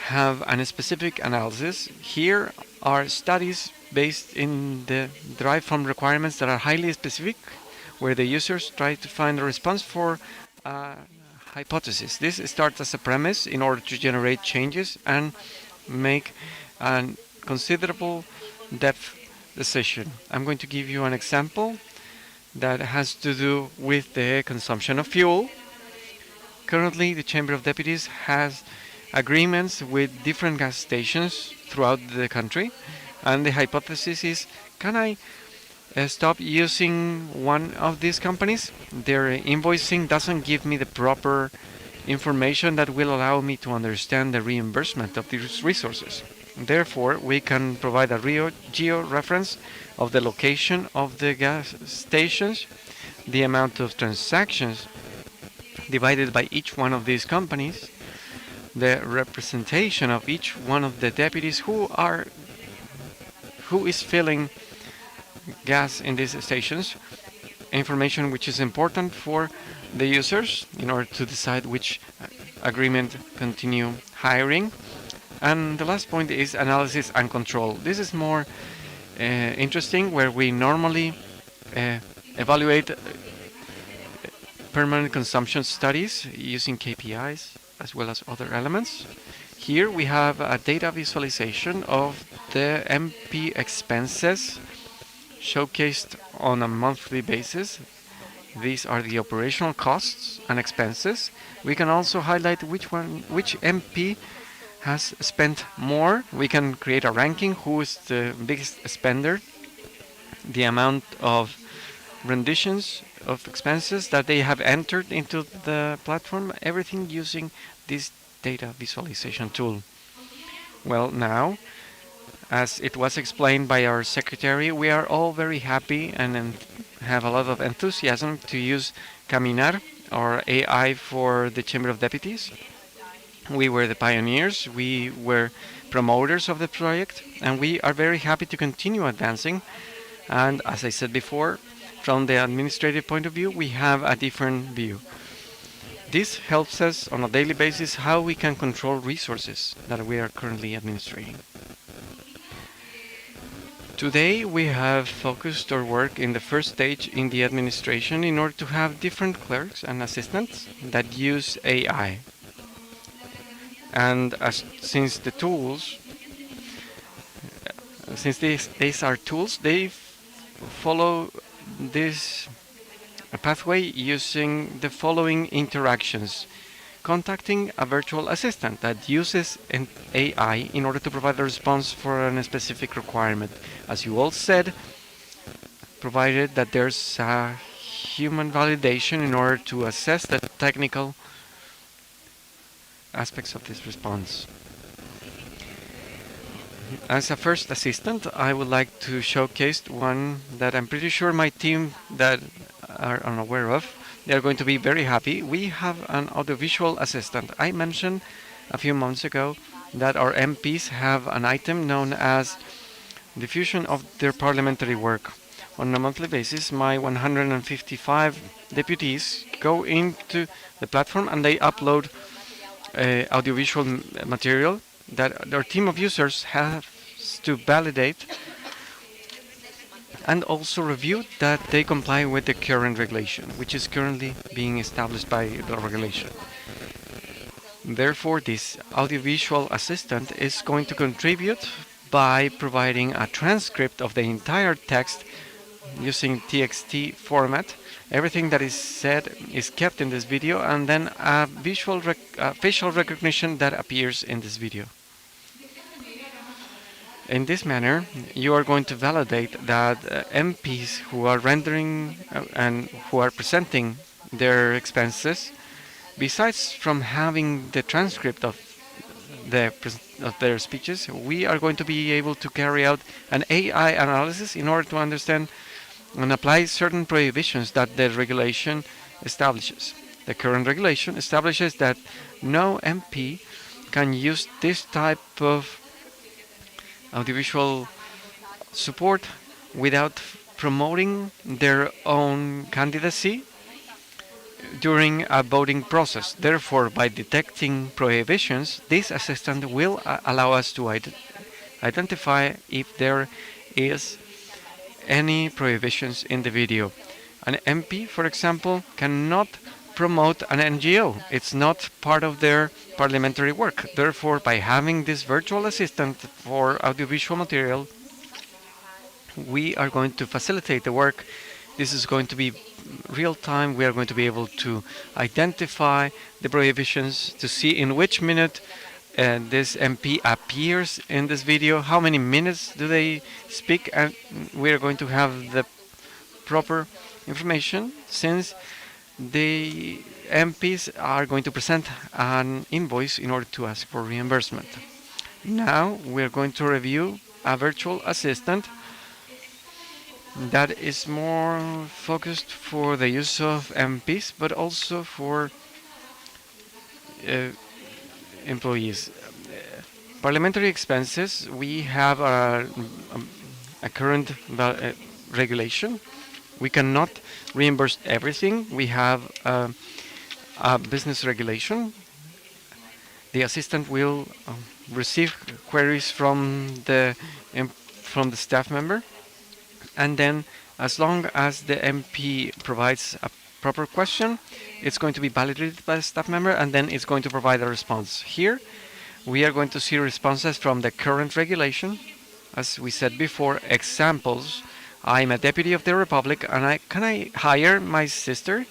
have a specific analysis. Here are studies based in the derived from requirements that are highly specific, where the users try to find a response for a hypothesis. This starts as a premise in order to generate changes and make a considerable depth decision. I'm going to give you an example that has to do with the consumption of fuel. Currently, the Chamber of Deputies has agreements with different gas stations throughout the country, and the hypothesis is, can I stop using one of these companies? Their invoicing doesn't give me the proper information that will allow me to understand the reimbursement of these resources. Therefore, we can provide a geo-reference of the location of the gas stations, the amount of transactions divided by each one of these companies, the representation of each one of the deputies who is filling gas in these stations, information which is important for the users in order to decide which agreement continue hiring. And the last point is analysis and control. This is more interesting, where we normally evaluate permanent consumption studies using KPIs as well as other elements. Here we have a data visualization of the MP expenses showcased on a monthly basis. These are the operational costs and expenses. We can also highlight which MP has spent more. We can create a ranking, who is the biggest spender, the amount of renditions of expenses that they have entered into the platform, everything using this data visualization tool. Well, now, as it was explained by our secretary, we are all very happy and have a lot of enthusiasm to use Caminar, or AI for the Chamber of Deputies. We were the pioneers, we were promoters of the project, and we are very happy to continue advancing. And as I said before, from the administrative point of view, we have a different view. This helps us on a daily basis how we can control resources that we are currently administrating. Today we have focused our work in the first stage in the administration in order to have different clerks and assistants that use AI. And since these are tools, they follow this pathway using the following interactions. Contacting a virtual assistant that uses an AI in order to provide a response for a specific requirement. As you all said, provided that there's a human validation in order to assess the technical aspects of this response. As a first assistant, I would like to showcase one that I'm pretty sure my team that are unaware of, they are going to be very happy. We have an audiovisual assistant. I mentioned a few months ago that our MPs have an item known as diffusion of their parliamentary work. On a monthly basis, my 155 deputies go into the platform and they upload audiovisual material that our team of users has to validate and also review that they comply with the current regulation, which is currently being established by the regulation. Therefore, this audiovisual assistant is going to contribute by providing a transcript of the entire text using TXT format. Everything that is said is kept in this video, and then a facial recognition that appears in this video. In this manner, you are going to validate that MPs who are rendering and who are presenting their expenses, besides from having the transcript of their speeches, we are going to be able to carry out an AI analysis in order to understand and apply certain prohibitions that the regulation establishes. The current regulation establishes that no MP can use this type of audiovisual support without promoting their own candidacy during a voting process. Therefore, by detecting prohibitions, this assistant will allow us to identify if there is any prohibitions in the video. An MP, for example, cannot promote an NGO. It's not part of their parliamentary work. Therefore, by having this virtual assistant for audiovisual material, we are going to facilitate the work. This is going to be real time. We are going to be able to identify the prohibitions, to see in which minute this MP appears in this video, how many minutes do they speak, and we are going to have the proper information, since the MPs are going to present an invoice in order to ask for reimbursement. Now we are going to review a virtual assistant that is more focused for the use of MPs, but also for employees. Parliamentary expenses, we have a current regulation. We cannot reimburse everything. We have a business regulation. The assistant will receive queries from the staff member, and then as long as the MP provides a proper question, it's going to be validated by the staff member, and then it's going to provide a response. Here, we are going to see responses from the current regulation. As we said before, examples. I'm a deputy of the Republic, and can I hire my sister?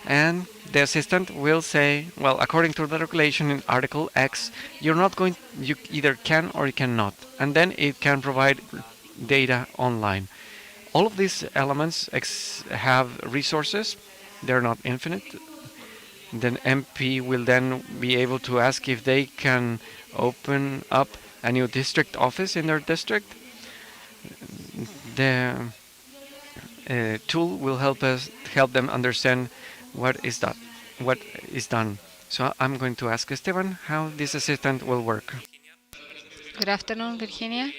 And the assistant will say, well, according to the regulation in Article X, you either can or you cannot. And then it can provide data online. All of these elements have resources. They're not infinite. Then MP will then be able to ask if they can open up a new district office in their district. The tool will help them understand what is done. So I'm going to ask Esteban how this assistant will work. Good afternoon, Virginia.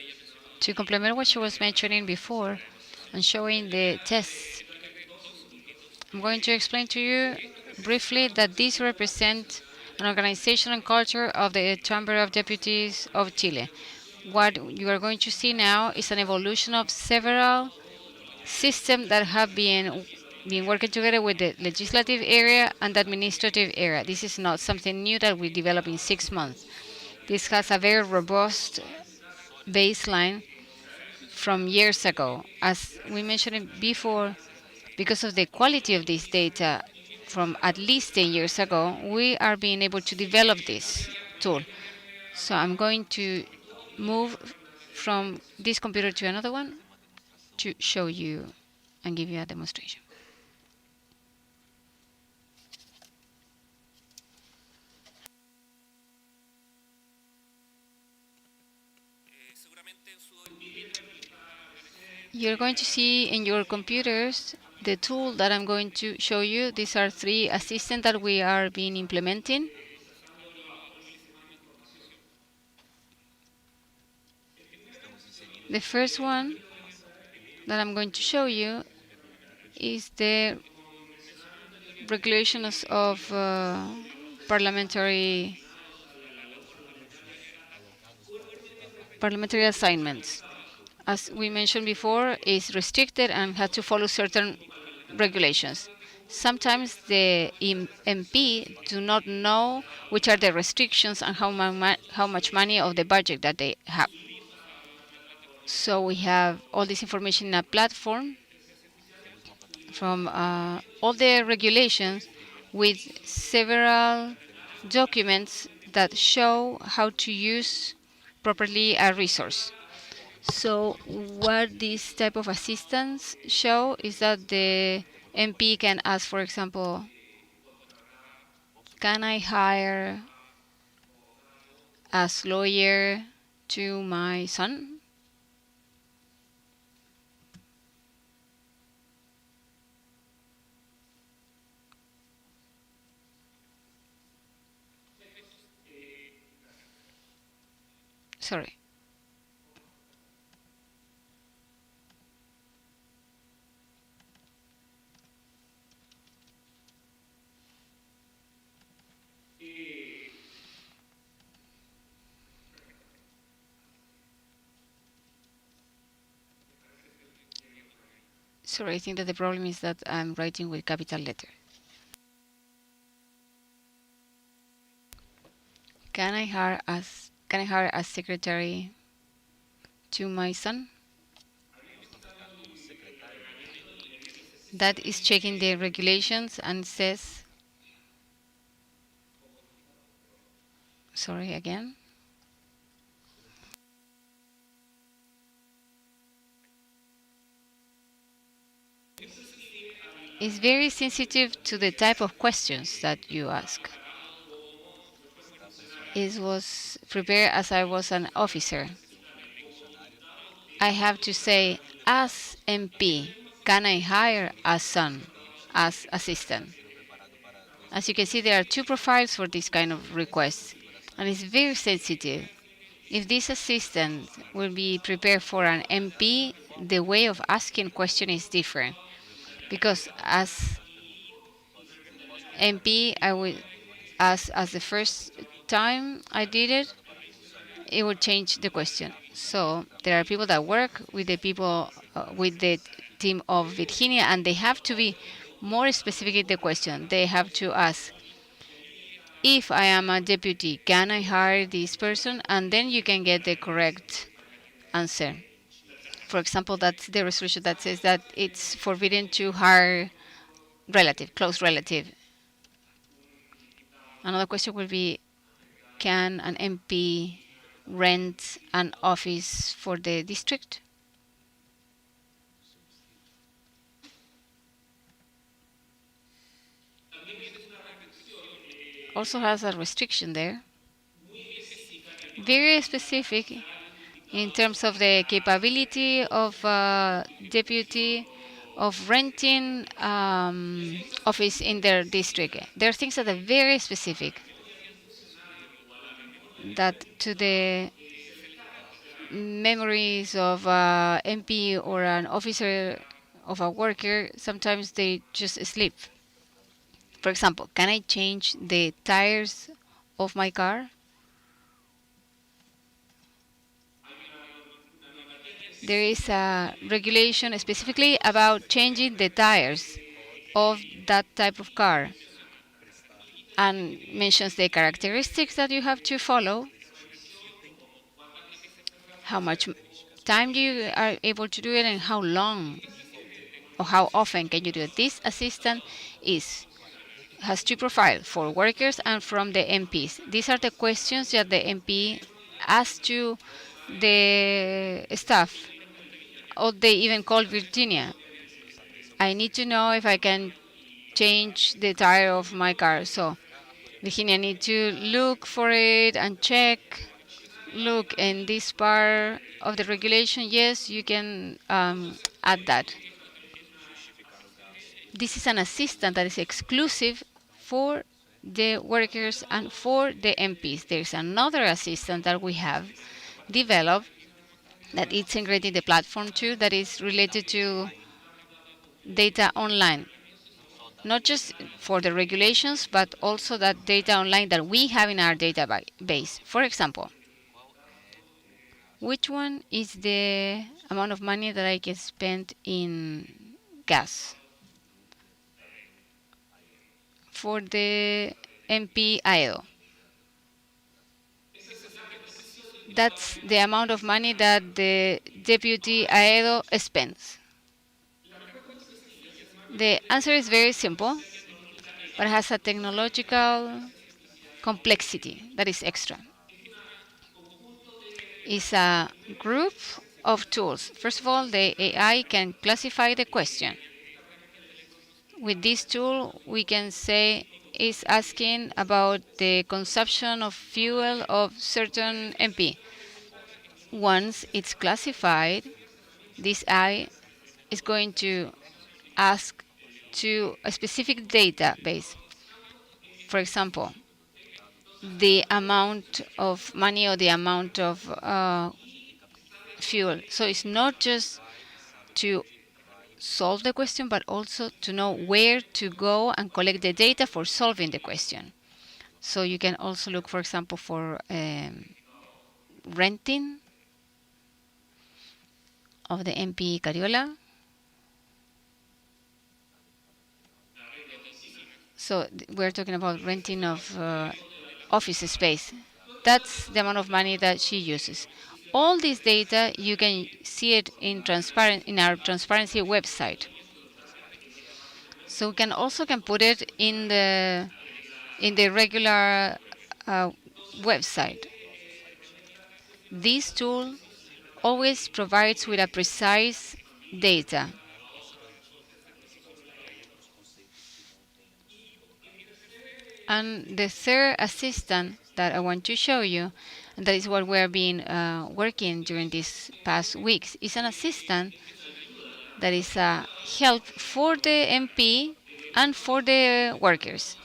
To complement what she was mentioning before and showing the tests, I'm going to explain to you briefly that these represent an organization and culture of the Chamber of Deputies of Chile. What you are going to see now is an evolution of several systems that have been working together with the legislative area and the administrative area. This is not something new that we developed in 6 months. This has a very robust baseline from years ago. As we mentioned before, because of the quality of this data from at least 10 years ago, we are being able to develop this tool. So I'm going to move from this computer to another one to show you and give you a demonstration. You're going to see in your computers the tool that I'm going to show you. These are 3 assistants that we are being implementing. The first one that I'm going to show you is the regulations of parliamentary assignments. As we mentioned before, is restricted and has to follow certain regulations. Sometimes the MP do not know which are the restrictions and how much money of the budget that they have. So we have all this information in a platform from all the regulations with several documents that show how to use properly a resource. So what this type of assistance show is that the MP can ask, for example, can I hire as lawyer to my son? Sorry. Sorry, I think that the problem is that I'm writing with capital letter. Can I hire as secretary to my son? That is checking the regulations and says, sorry again. It's very sensitive to the type of questions that you ask. It was prepared as I was an officer. I have to say, as MP, can I hire a son as assistant? As you can see, there are two profiles for this kind of request, and it's very sensitive. If this assistant will be prepared for an MP, the way of asking question is different. Because as MP, I would, as the first time I did it, it would change the question. So there are people that work with the people with the team of Virginia, and they have to be more specific in the question. They have to ask, if I am a deputy, can I hire this person? And then you can get the correct answer. For example, that's the resolution that says that it's forbidden to hire relative, close relative. Another question will be, can an MP rent an office for the district? Also has a restriction there. Very specific in terms of the capability of deputy of renting office in their district. There are things that are very specific that to the memories of MP or an officer of a worker, sometimes they just sleep. For example, can I change the tires of my car? There is a regulation specifically about changing the tires of that type of car and mentions the characteristics that you have to follow, how much time you are able to do it, and how long or how often can you do it. This assistant has two profiles, for workers and from the MPs. These are the questions that the MP asks to the staff, or they even call Virginia. I need to know if I can change the tire of my car. So Virginia need to look for it and check. Look, in this part of the regulation, yes, you can add that. This is an assistant that is exclusive for the workers and for the MPs. There's another assistant that we have developed that it's integrated in the platform too, that is related to data online. Not just for the regulations, but also that data online that we have in our database. For example, which one is the amount of money that I can spend in gas? For the MP Aedo, That's the amount of money that the Deputy Aedo spends. The answer is very simple, but has a technological complexity that is extra. It's a group of tools. First of all, the AI can classify the question. With this tool, we can say it's asking about the consumption of fuel of certain MP. Once it's classified, this AI is going to ask to a specific database. For example, the amount of money or the amount of fuel. So it's not just to solve the question, but also to know where to go and collect the data for solving the question. So you can also look, for example, for renting of the MP Cariola. So we're talking about renting of office space. That's the amount of money that she uses. All this data, you can see it in our transparency website. So we can also put it in the regular website. This tool always provides with a precise data. And the third assistant that I want to show you, and that is what we're been working during these past weeks, is an assistant that is a help for the MP and for the workers.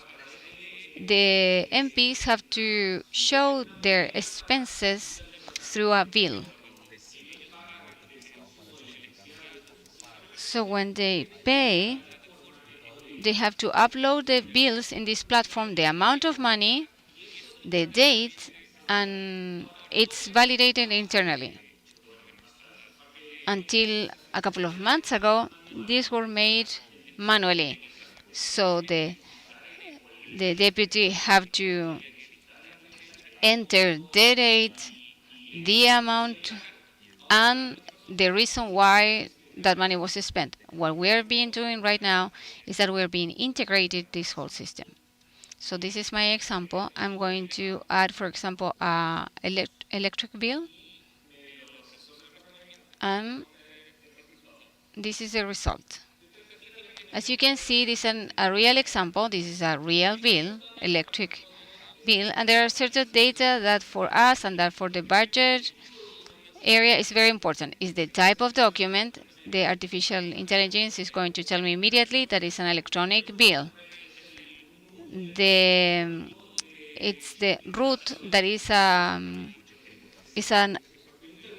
The MPs have to show their expenses through a bill. So when they pay, they have to upload the bills in this platform, the amount of money, the date, and it's validated internally. Until a couple of months ago, these were made manually. So the deputy have to enter the date, the amount, and the reason why that money was spent. What we're being doing right now is that we're being integrated this whole system. So this is my example. I'm going to add, for example, a electric bill, and this is the result. As you can see, this is a real example. This is a real bill, electric bill, and there are certain data that for us and that for the budget area is very important. Is the type of document. The artificial intelligence is going to tell me immediately that it's an electronic bill. It's the root that is an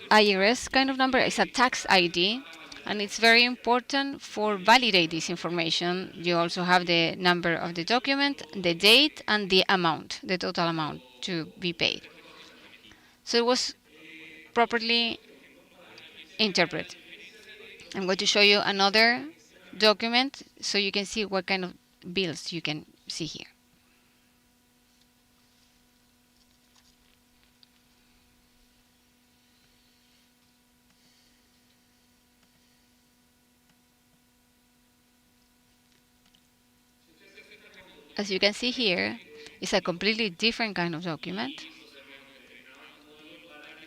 IRS kind of number. It's a tax ID, and it's very important for validate this information. You also have the number of the document, the date, and the amount, the total amount to be paid. So it was properly interpreted. I'm going to show you another document so you can see what kind of bills you can see here. As you can see here, it's a completely different kind of document.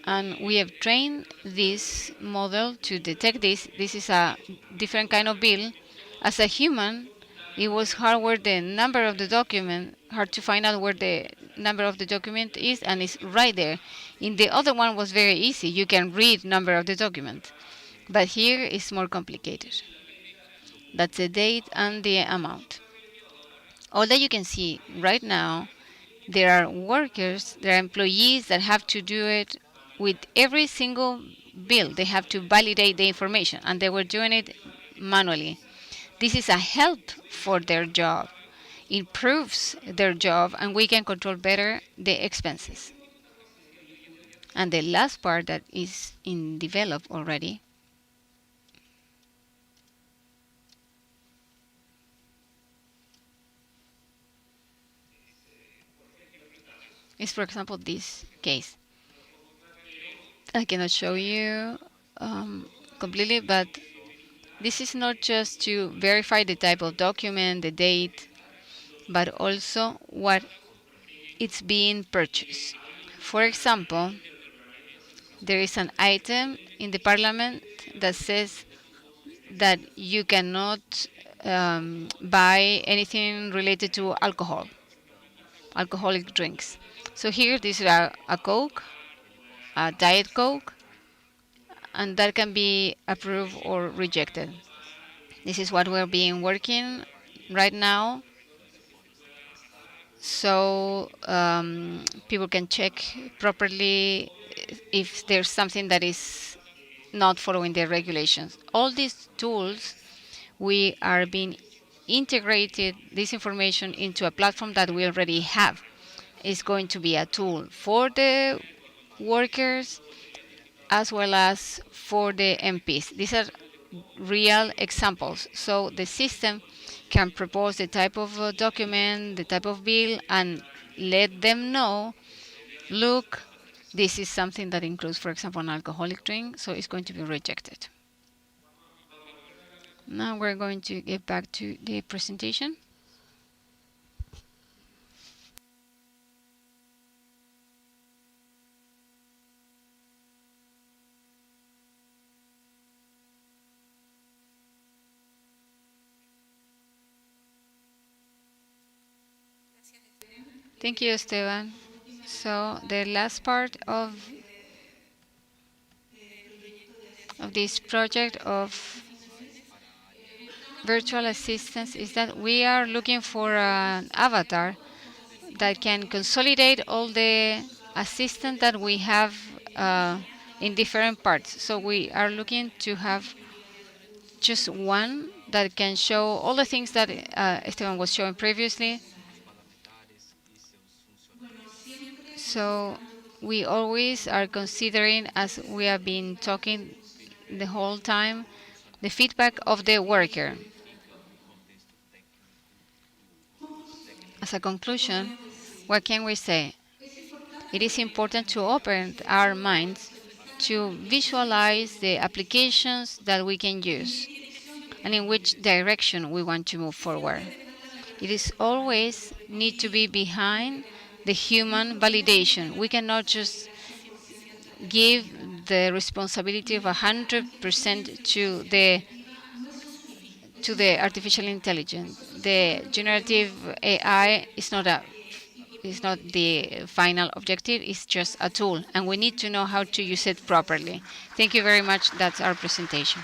And we have trained this model to detect this. This is a different kind of bill. As a human, it was hard where the number of the document, hard to find out where the number of the document is, and it's right there. In the other one was very easy. You can read number of the document. But here it's more complicated. That's the date and the amount. All that you can see right now, there are workers, there are employees that have to do it with every single bill. They have to validate the information, and they were doing it manually. This is a help for their job, improves their job, and we can control better the expenses. And the last part that is in develop already is, for example, this case. I cannot show you completely, but this is not just to verify the type of document, the date, but also what it's being purchased. For example, there is an item in the parliament that says that you cannot buy anything related to alcohol, alcoholic drinks. So here, this is a Coke, a Diet Coke, and that can be approved or rejected. This is what we're being working right now, so people can check properly if there's something that is not following the regulations. All these tools, we are being integrated this information into a platform that we already have. It's going to be a tool for the workers as well as for the MPs. These are real examples. So the system can propose the type of document, the type of bill, and let them know, look, this is something that includes, for example, an alcoholic drink, so it's going to be rejected. Now we're going to get back to the presentation. Thank you, Esteban. So the last part of this project of virtual assistants is that we are looking for an avatar that can consolidate all the assistants that we have in different parts. So we are looking to have just one that can show all the things that Esteban was showing previously. So we always are considering, as we have been talking the whole time, the feedback of the worker. As a conclusion, what can we say? It is important to open our minds to visualize the applications that we can use and in which direction we want to move forward. It is always need to be behind the human validation. We cannot just give the responsibility of 100% to the artificial intelligence. The generative AI is not the final objective, it's just a tool, and we need to know how to use it properly. Thank you very much. That's our presentation.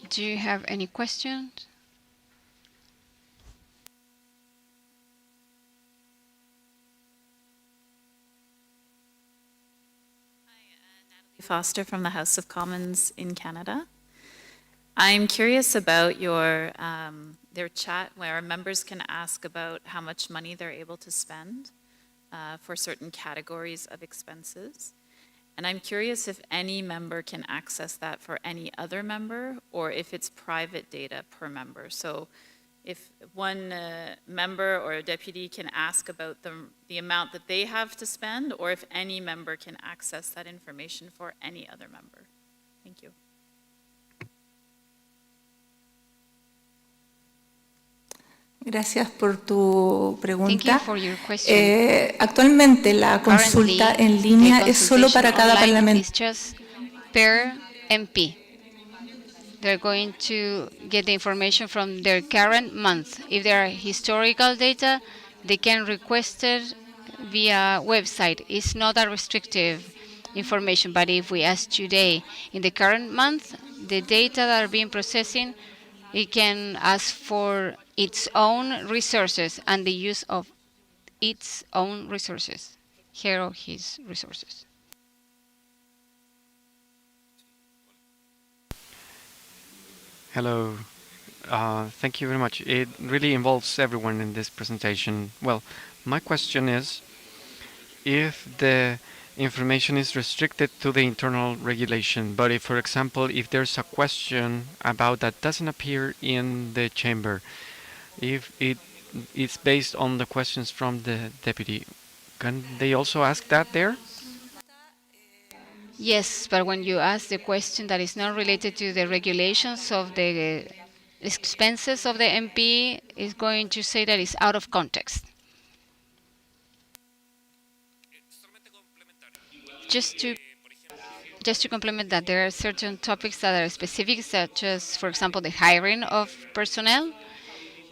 Do you have any questions? Foster from the House of Commons in Canada. I'm curious about your their chat where members can ask about how much money they're able to spend for certain categories of expenses. And I'm curious if any member can access that for any other member or if it's private data per member. So if one member or a deputy can ask about the amount that they have to spend, or if any member can access that information for any other member. Thank you. Gracias por tu pregunta. Thank you for your question. Actualmente la consulta en línea es solo para cada parlamento. It's just per MP. They're going to get the information from their current month. If there are historical data, they can request it via website. It's not a restrictive information, but if we ask today, in the current month, the data that are being processing, it can ask for its own resources and the use of its own resources, her or his resources. Hello. Thank you very much. It really involves everyone in this presentation. Well, my question is, if the information is restricted to the internal regulation. But if, for example, if there's a question about that doesn't appear in the chamber, if it's based on the questions from the deputy, can they also ask that there? Yes, but when you ask the question that is not related to the regulations of the expenses of the MP, is going to say that it's out of context. Just to complement that, there are certain topics that are specific, such as, for example, the hiring of personnel.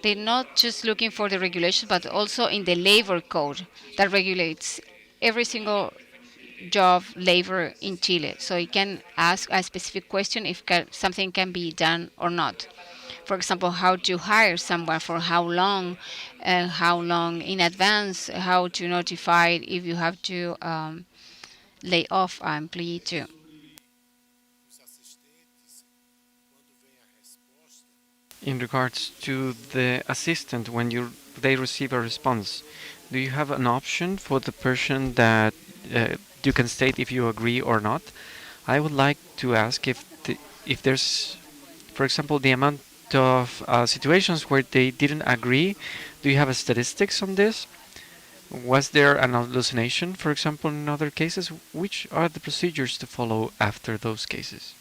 They're not just looking for the regulations, but also in the labor code that regulates every single job labor in Chile. So you can ask a specific question if something can be done or not. For example, how to hire someone, for how long in advance, how to notify if you have to lay off an employee too. In regards to the assistant, when they receive a response, do you have an option for the person that you can state if you agree or not? I would like to ask if there's, for example, the amount of situations where they didn't agree. Do you have a statistics on this? Was there an hallucination, for example, in other cases? Which are the procedures to follow after those cases?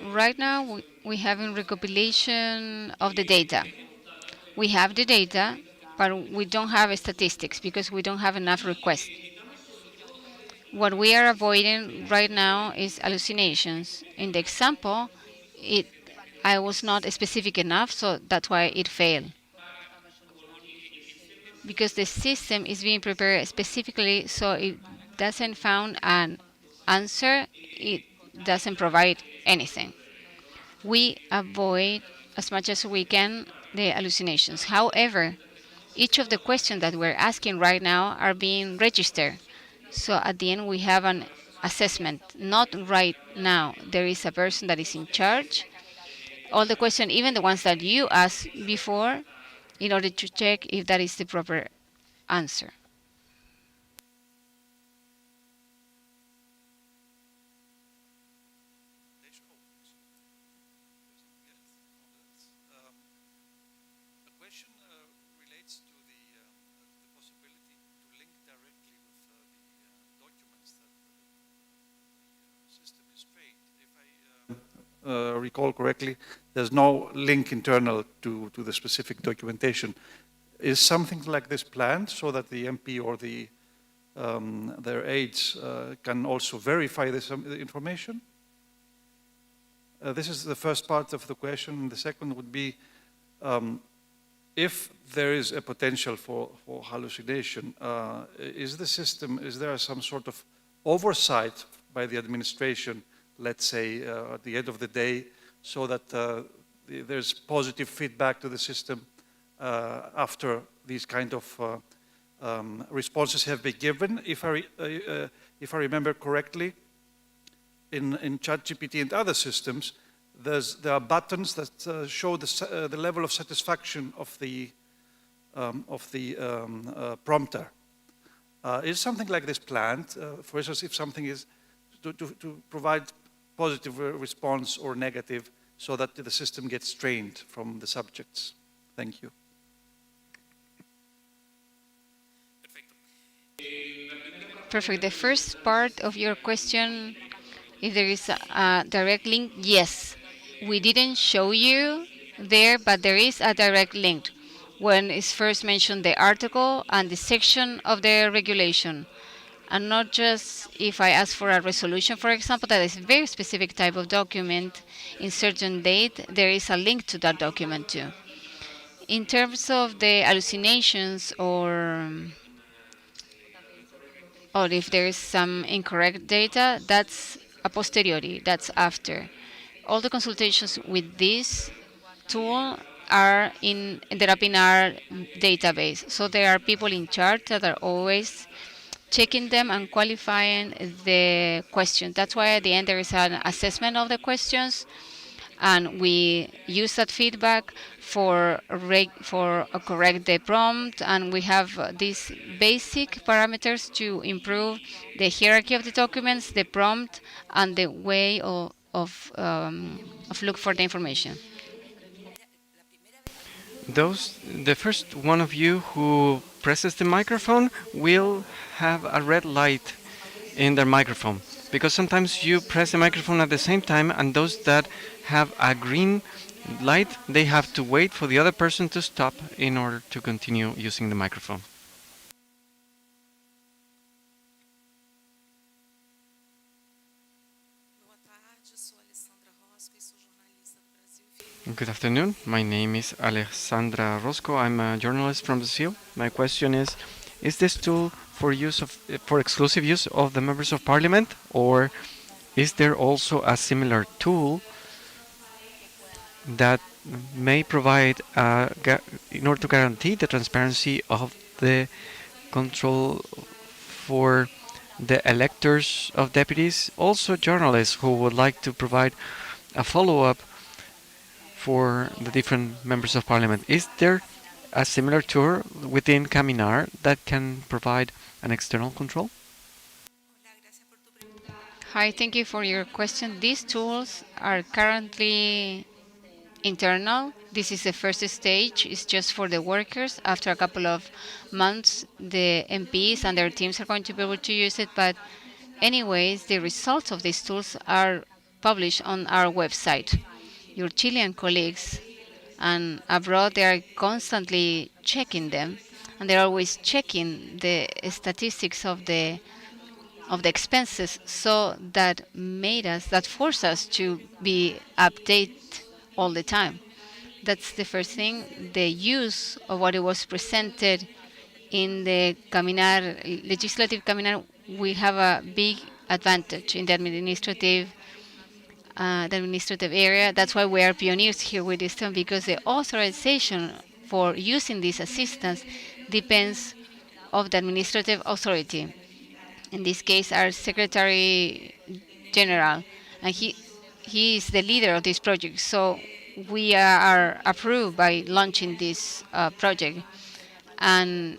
Right now, we have a recopilation of the data. We have the data, but we don't have statistics because we don't have enough requests. What we are avoiding right now is hallucinations. In the example, I was not specific enough, so that's why it failed. Because the system is being prepared specifically, so it doesn't found an answer, it doesn't provide anything. We avoid as much as we can the hallucinations. However, each of the questions that we're asking right now are being registered. So at the end, we have an assessment. Not right now. There is a person that is in charge. All the questions, even the ones that you asked before, in order to check if that is the proper answer. Recall correctly, there's no link internal to the specific documentation. Is something like this planned so that the MP or their aides can also verify this information? This is the first part of the question. The second would be, if there is a potential for hallucination, is there some sort of oversight by the administration, let's say, at the end of the day, so that there's positive feedback to the system after these kind of responses have been given? If I remember correctly, in ChatGPT and other systems, there are buttons that show the level of satisfaction of the prompter. Is something like this planned? For instance, if something is to provide positive response or negative, so that the system gets trained from the subjects. Thank you. Perfect. The first part of your question, if there is a direct link, yes. We didn't show you there, but there is a direct link. When is first mentioned the article and the section of the regulation. And not just if I ask for a resolution, for example, that is a very specific type of document in certain date, there is a link to that document too. In terms of the hallucinations or if there is some incorrect data, that's a posteriori, that's after. All the consultations with this tool are ended up in our database. So there are people in charge that are always checking them and qualifying the questions. That's why at the end there is an assessment of the questions, and we use that feedback for correct the prompt, and we have these basic parameters to improve the hierarchy of the documents, the prompt, and the way of look for the information. The first one of you who presses the microphone will have a red light in their microphone, because sometimes you press the microphone at the same time, and those that have a green light, they have to wait for the other person to stop in order to continue using the microphone. Good afternoon. My name is Alexandra Rosco. I'm a journalist from Brazil. My question is this tool for exclusive use of the members of parliament, or is there also a similar tool that may provide in order to guarantee the transparency of the control for the electors of deputies, also journalists who would like to provide a follow-up for the different members of parliament? Is there a similar tool within Caminar that can provide an external control? Hi, thank you for your question. These tools are currently internal. This is the first stage. It's just for the workers. After a couple of months, the MPs and their teams are going to be able to use it. But anyways, the results of these tools are published on our website. Your Chilean colleagues and abroad, they are constantly checking them, and they're always checking the statistics of the expenses, so that force us to be updated all the time. That's the first thing. The use of what it was presented in the legislative Caminar, we have a big advantage in the administrative area. That's why we are pioneers here with this term, because the authorization for using this assistance depends of the administrative authority. In this case, our Secretary General, and he is the leader of this project. So we are approved by launching this project, and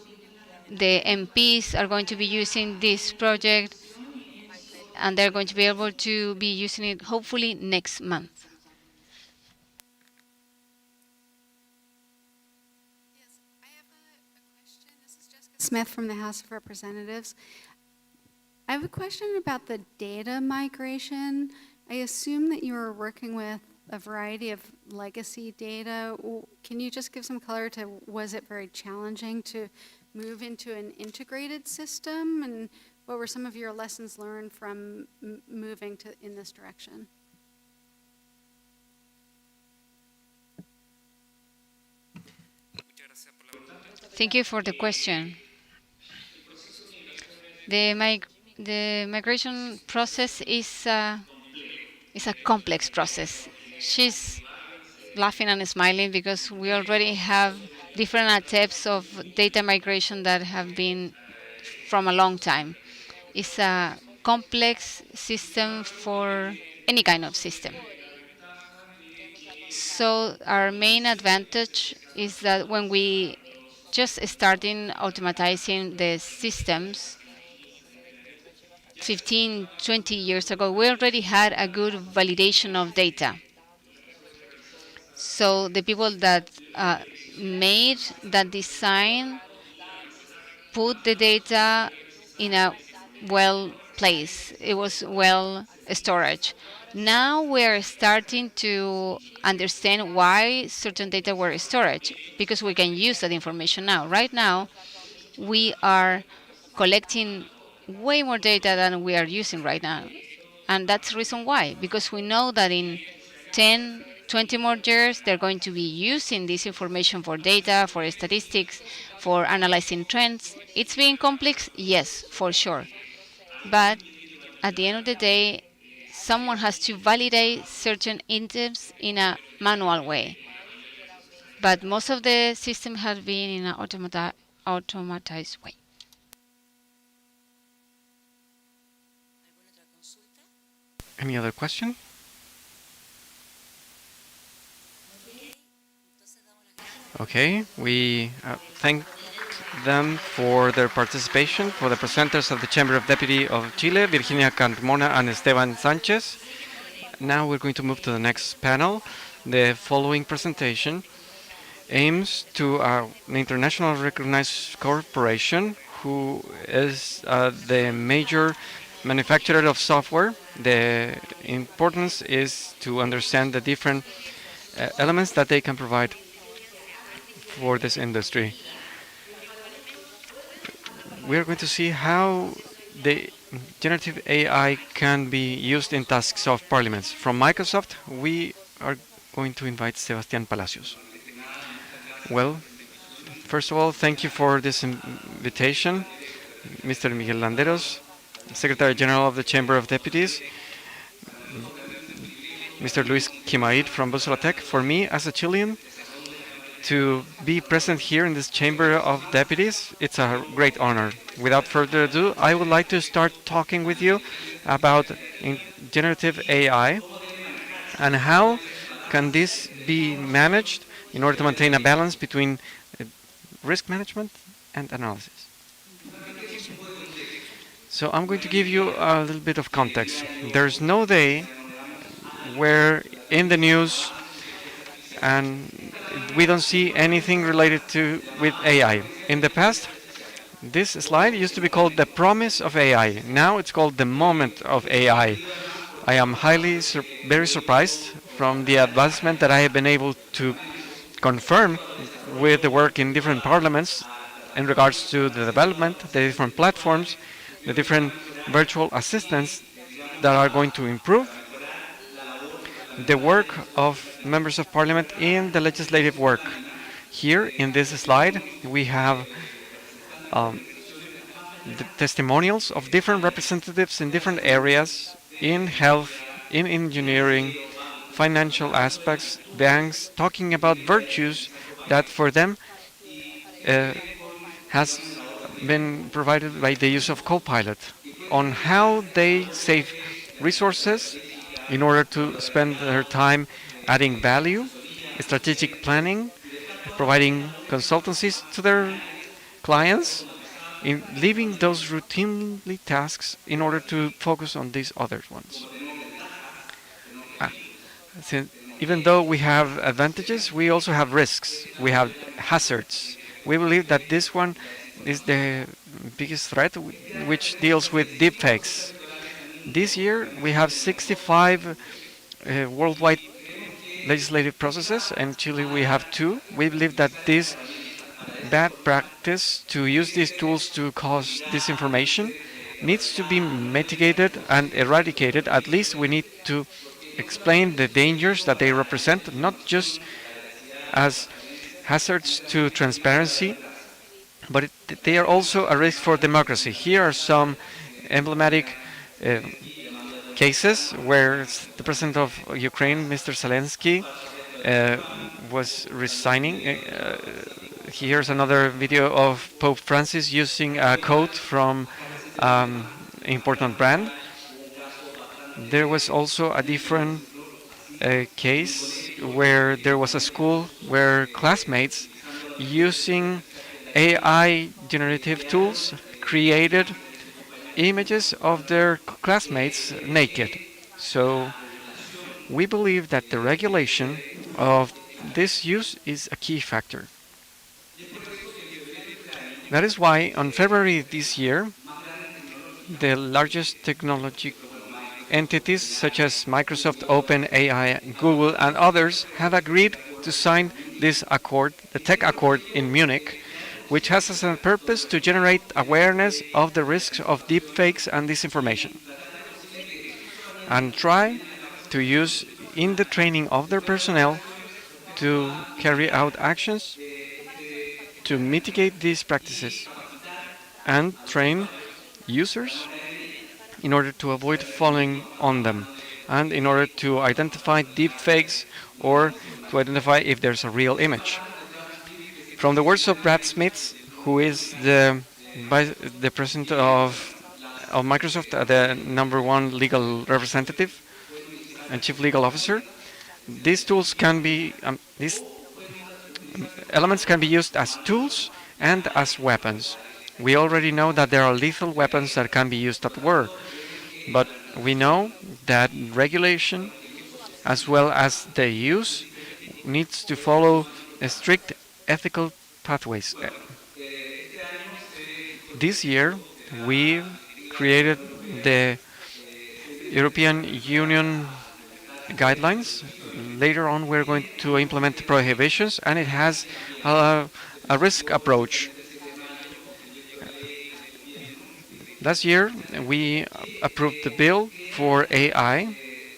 the MPs are going to be using this project, and they're going to be able to be using it hopefully next month. Smith from the House of Representatives. I have a question about the data migration. I assume that you are working with a variety of legacy data. Can you just give some color to, was it very challenging to move into an integrated system? And what were some of your lessons learned from moving in this direction? Thank you for the question. The migration process is a complex process. She's laughing and smiling because we already have different attempts of data migration that have been from a long time. It's a complex system for any kind of system. So our main advantage is that when we just starting automatizing the systems 15, 20 years ago, we already had a good validation of data. So the people that made that design put the data in a well place. It was well storage. Now we are starting to understand why certain data were stored, because we can use that information now. Right now, we are collecting way more data than we are using right now. And that's the reason why, because we know that in 10, 20 more years, they're going to be using this information for data, for statistics, for analyzing trends. It's being complex, yes, for sure. But at the end of the day, someone has to validate certain items in a manual way. But most of the system has been in an automatized way. Any other question? Okay, we thank them for their participation, for the presenters of the Chamber of Deputies of Chile, Virginia Carmona and Esteban Sanchez. Now we're going to move to the next panel. The following presentation aims to an international recognized corporation who is the major manufacturer of software. The importance is to understand the different elements that they can provide for this industry. We are going to see how the generative AI can be used in tasks of parliaments. From Microsoft, we are going to invite Sebastián Palacios. Well, first of all, thank you for this invitation, Mr. Miguel Landeros, Secretary General of the Chamber of Deputies, Mr. Luis Quimaid from Bussola Tech. For me, as a Chilean, to be present here in this Chamber of Deputies, it's a great honor. Without further ado, I would like to start talking with you about generative AI and how can this be managed in order to maintain a balance between risk management and analysis. So I'm going to give you a little bit of context. There's no day where in the news and we don't see anything related with AI. In the past, this slide used to be called the promise of AI. Now it's called the moment of AI. I am very surprised from the advancement that I have been able to confirm with the work in different parliaments in regards to the development, the different platforms, the different virtual assistants that are going to improve the work of members of parliament in the legislative work. Here in this slide we have the testimonials of different representatives in different areas, in health, in engineering, financial aspects, banks, talking about virtues that for them has been provided by the use of Copilot, on how they save resources in order to spend their time adding value, strategic planning, providing consultancies to their clients, in leaving those routinely tasks in order to focus on these other ones. Even though we have advantages, we also have risks. We have hazards. We believe that this one is the biggest threat, which deals with deepfakes. This year, we have 65 worldwide legislative processes. In Chile, we have 2. We believe that this bad practice to use these tools to cause disinformation needs to be mitigated and eradicated. At least we need to explain the dangers that they represent, not just as hazards to transparency, but they are also a risk for democracy. Here are some emblematic cases where the president of Ukraine, Mr. Zelensky, was resigning. Here's another video of Pope Francis using a quote from an important brand. There was also a different case where there was a school where classmates using AI generative tools created images of their classmates naked. So we believe that the regulation of this use is a key factor. That is why on February this year, the largest technology entities such as Microsoft, OpenAI, Google, and others have agreed to sign this accord, the Tech Accord in Munich, which has as a purpose to generate awareness of the risks of deepfakes and disinformation, and try to use in the training of their personnel to carry out actions to mitigate these practices and train users in order to avoid falling on them and in order to identify deepfakes or to identify if there's a real image. From the words of Brad Smith, who is the president of Microsoft, the #1 legal representative and chief legal officer, these tools can be Elements can be used as tools and as weapons. We already know that there are lethal weapons that can be used at war, but we know that regulation as well as the use needs to follow a strict ethical pathways. This year we created the European Union guidelines. Later on we're going to implement prohibitions, and it has a risk approach. Last year we approved the bill for AI,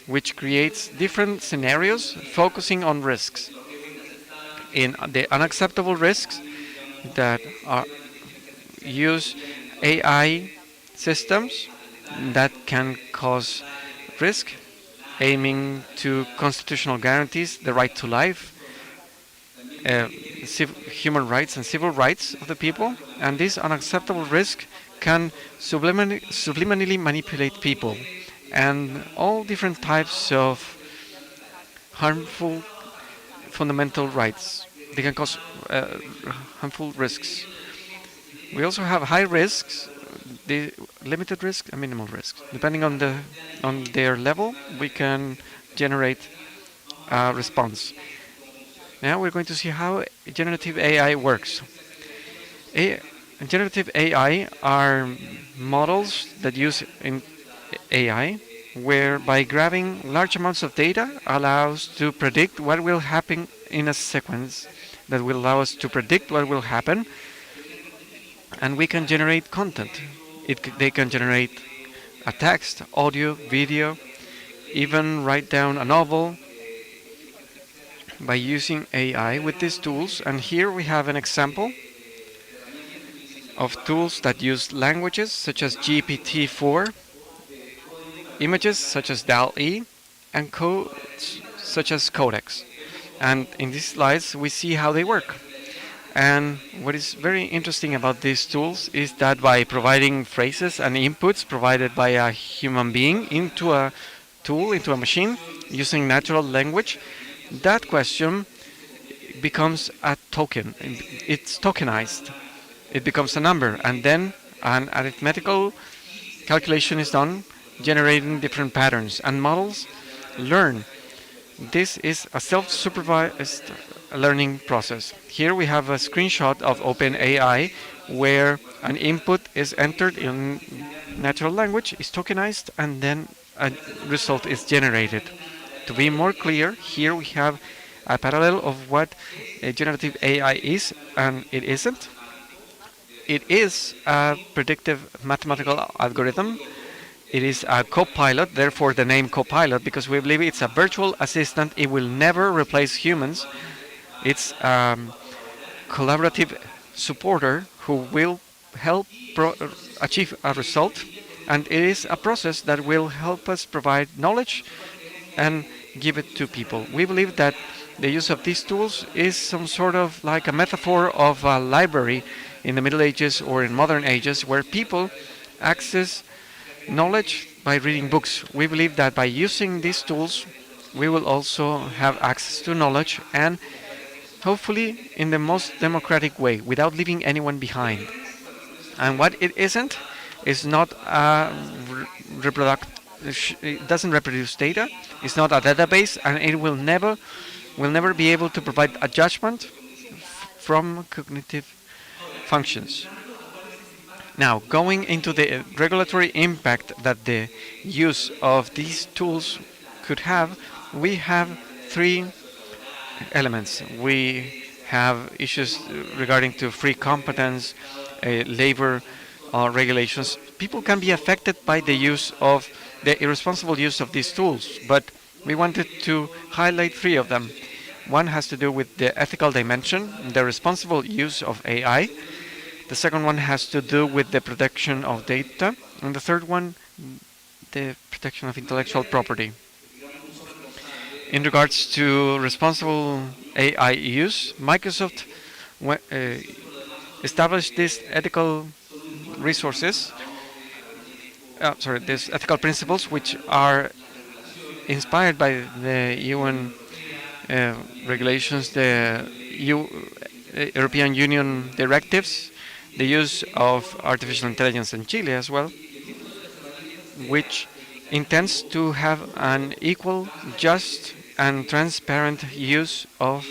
which creates different scenarios focusing on risks. In the unacceptable risks that use AI systems that can cause risk, aiming to constitutional guarantees, the right to life, human rights and civil rights of the people, and this unacceptable risk can subliminally manipulate people, and all different types of harmful fundamental rights. They can cause harmful risks. We also have high risks, the limited risk and minimal risks. Depending on their level, we can generate a response. Now we're going to see how generative AI works. Generative AI are models that use AI, where by grabbing large amounts of data allows to predict what will happen in a sequence, that will allow us to predict what will happen, and we can generate content. They can generate a text, audio, video, even write down a novel by using AI with these tools. And here we have an example of tools that use languages such as GPT-4, images such as DALL-E, and codes such as Codex. And in these slides we see how they work. And what is very interesting about these tools is that by providing phrases and inputs provided by a human being into a tool, into a machine, using natural language, that question becomes a token. It's tokenized. It becomes a number, and then an arithmetical calculation is done, generating different patterns, and models learn. This is a self-supervised learning process. Here we have a screenshot of OpenAI, where an input is entered in natural language, is tokenized, and then a result is generated. To be more clear, here we have a parallel of what a generative AI is and it isn't. It is a predictive mathematical algorithm. It is a co-pilot, therefore the name co-pilot, because we believe it's a virtual assistant. It will never replace humans. It's a collaborative supporter who will help achieve a result, and it is a process that will help us provide knowledge and give it to people. We believe that the use of these tools is some sort of like a metaphor of a library in the Middle Ages or in modern ages, where people access knowledge by reading books. We believe that by using these tools we will also have access to knowledge, and hopefully in the most democratic way, without leaving anyone behind. And what it isn't is not it doesn't reproduce data, it's not a database, and it will never be able to provide a judgment from cognitive functions. Now, going into the regulatory impact that the use of these tools could have, we have three elements. We have issues regarding to free competence, labor regulations. People can be affected by the irresponsible use of these tools, but we wanted to highlight three of them. One has to do with the ethical dimension, the responsible use of AI. The second one has to do with the protection of data, and the third one, the protection of intellectual property. In regards to responsible AI use, Microsoft established these ethical resources, these ethical principles, which are inspired by the UN regulations, the European Union directives, the use of artificial intelligence in Chile as well, which intends to have an equal, just, and transparent use of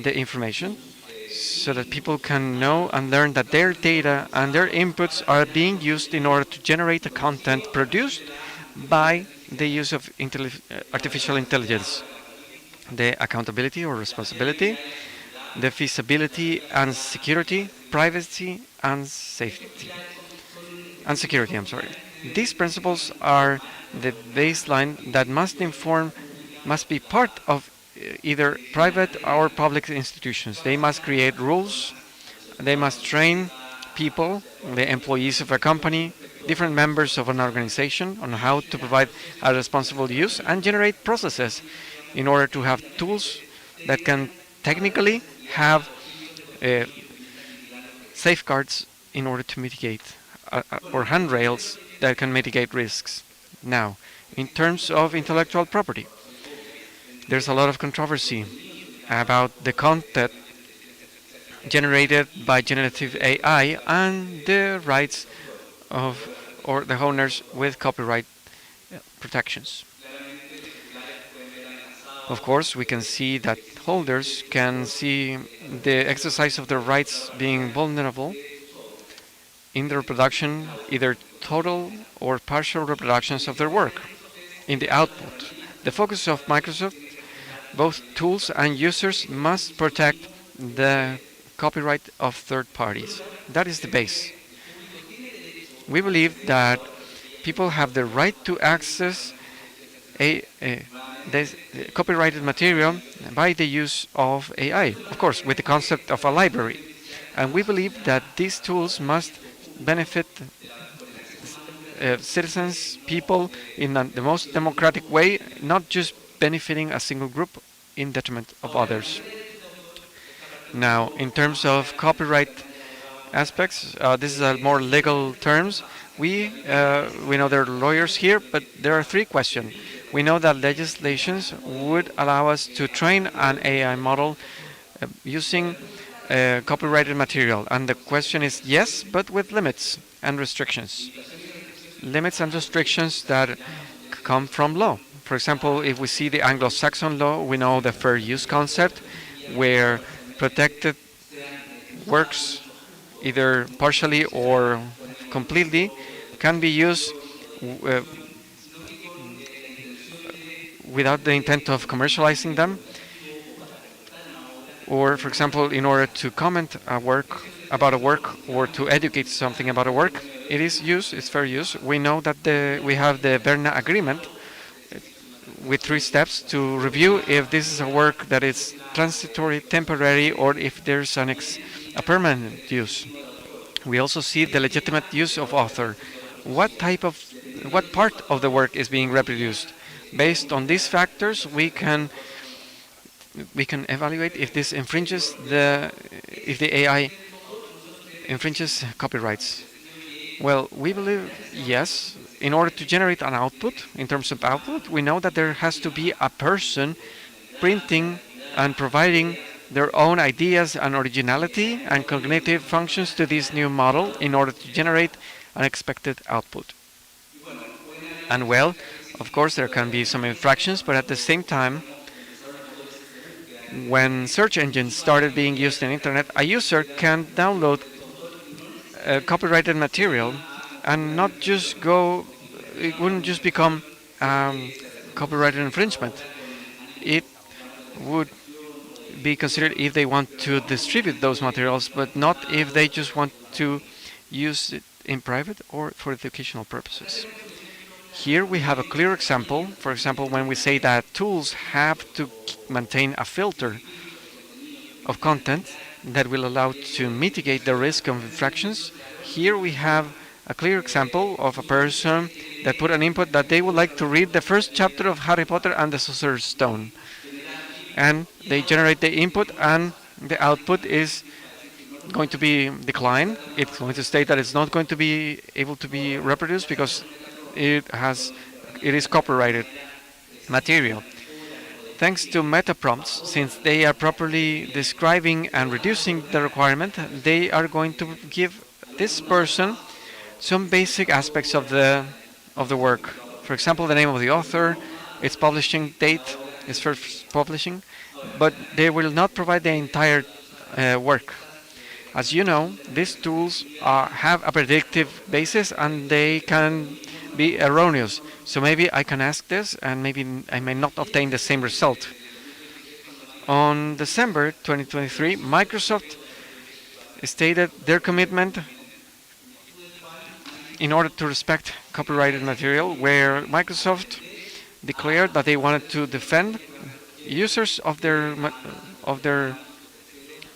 the information so that people can know and learn that their data and their inputs are being used in order to generate the content produced by the use of artificial intelligence. The accountability or responsibility, the feasibility and security, privacy and safety, and security, I'm sorry. These principles are the baseline that must be part of either private or public institutions. They must create rules, they must train people, the employees of a company, different members of an organization on how to provide a responsible use and generate processes in order to have tools that can technically have safeguards in order to mitigate or handrails that can mitigate risks. Now, in terms of intellectual property, there's a lot of controversy about the content generated by generative AI and the rights of or the owners with copyright protections. Of course, we can see that holders can see the exercise of their rights being vulnerable in the reproduction, either total or partial reproductions of their work. In the output, the focus of Microsoft, both tools and users must protect the copyright of third parties. That is the base. We believe that people have the right to access this copyrighted material by the use of AI, of course, with the concept of a library. And we believe that these tools must benefit citizens, people, in the most democratic way, not just benefiting a single group in detriment of others. Now, in terms of copyright aspects, this is a more legal terms. We know there are lawyers here, but there are three questions. We know that legislations would allow us to train an AI model using copyrighted material. And the question is yes, but with limits and restrictions. Limits and restrictions that come from law. For example, if we see the Anglo-Saxon law, we know the fair use concept, where protected works, either partially or completely, can be used without the intent of commercializing them, or, for example, in order to comment about a work or to educate something about a work, it is use, it's fair use. We know that we have the Berna Agreement with 3 steps to review if this is a work that is transitory, temporary, or if there's a permanent use. We also see the legitimate use of author. What part of the work is being reproduced? Based on these factors, we can evaluate if this infringes if the AI infringes copyrights. Well, we believe yes. In order to generate an output, in terms of output, we know that there has to be a person printing and providing their own ideas and originality and cognitive functions to this new model in order to generate an expected output. And well, of course, there can be some infractions, but at the same time, when search engines started being used in internet, a user can download copyrighted material and not just it wouldn't just become copyrighted infringement. It would be considered if they want to distribute those materials, but not if they just want to use it in private or for educational purposes. Here we have a clear example. For example, when we say that tools have to maintain a filter of content that will allow to mitigate the risk of infractions, here we have a clear example of a person that put an input that they would like to read the first chapter of Harry Potter and the Sorcerer's Stone. And they generate the input, and the output is going to be declined. It's going to state that it's not going to be able to be reproduced because it is copyrighted material. Thanks to meta prompts, since they are properly describing and reducing the requirement, they are going to give this person some basic aspects of the work. For example, the name of the author, its publishing date, its first publishing, but they will not provide the entire work. As you know, these tools have a predictive basis and they can be erroneous. So maybe I can ask this and maybe I may not obtain the same result. On December 2023, Microsoft stated their commitment in order to respect copyrighted material, where Microsoft declared that they wanted to defend users of their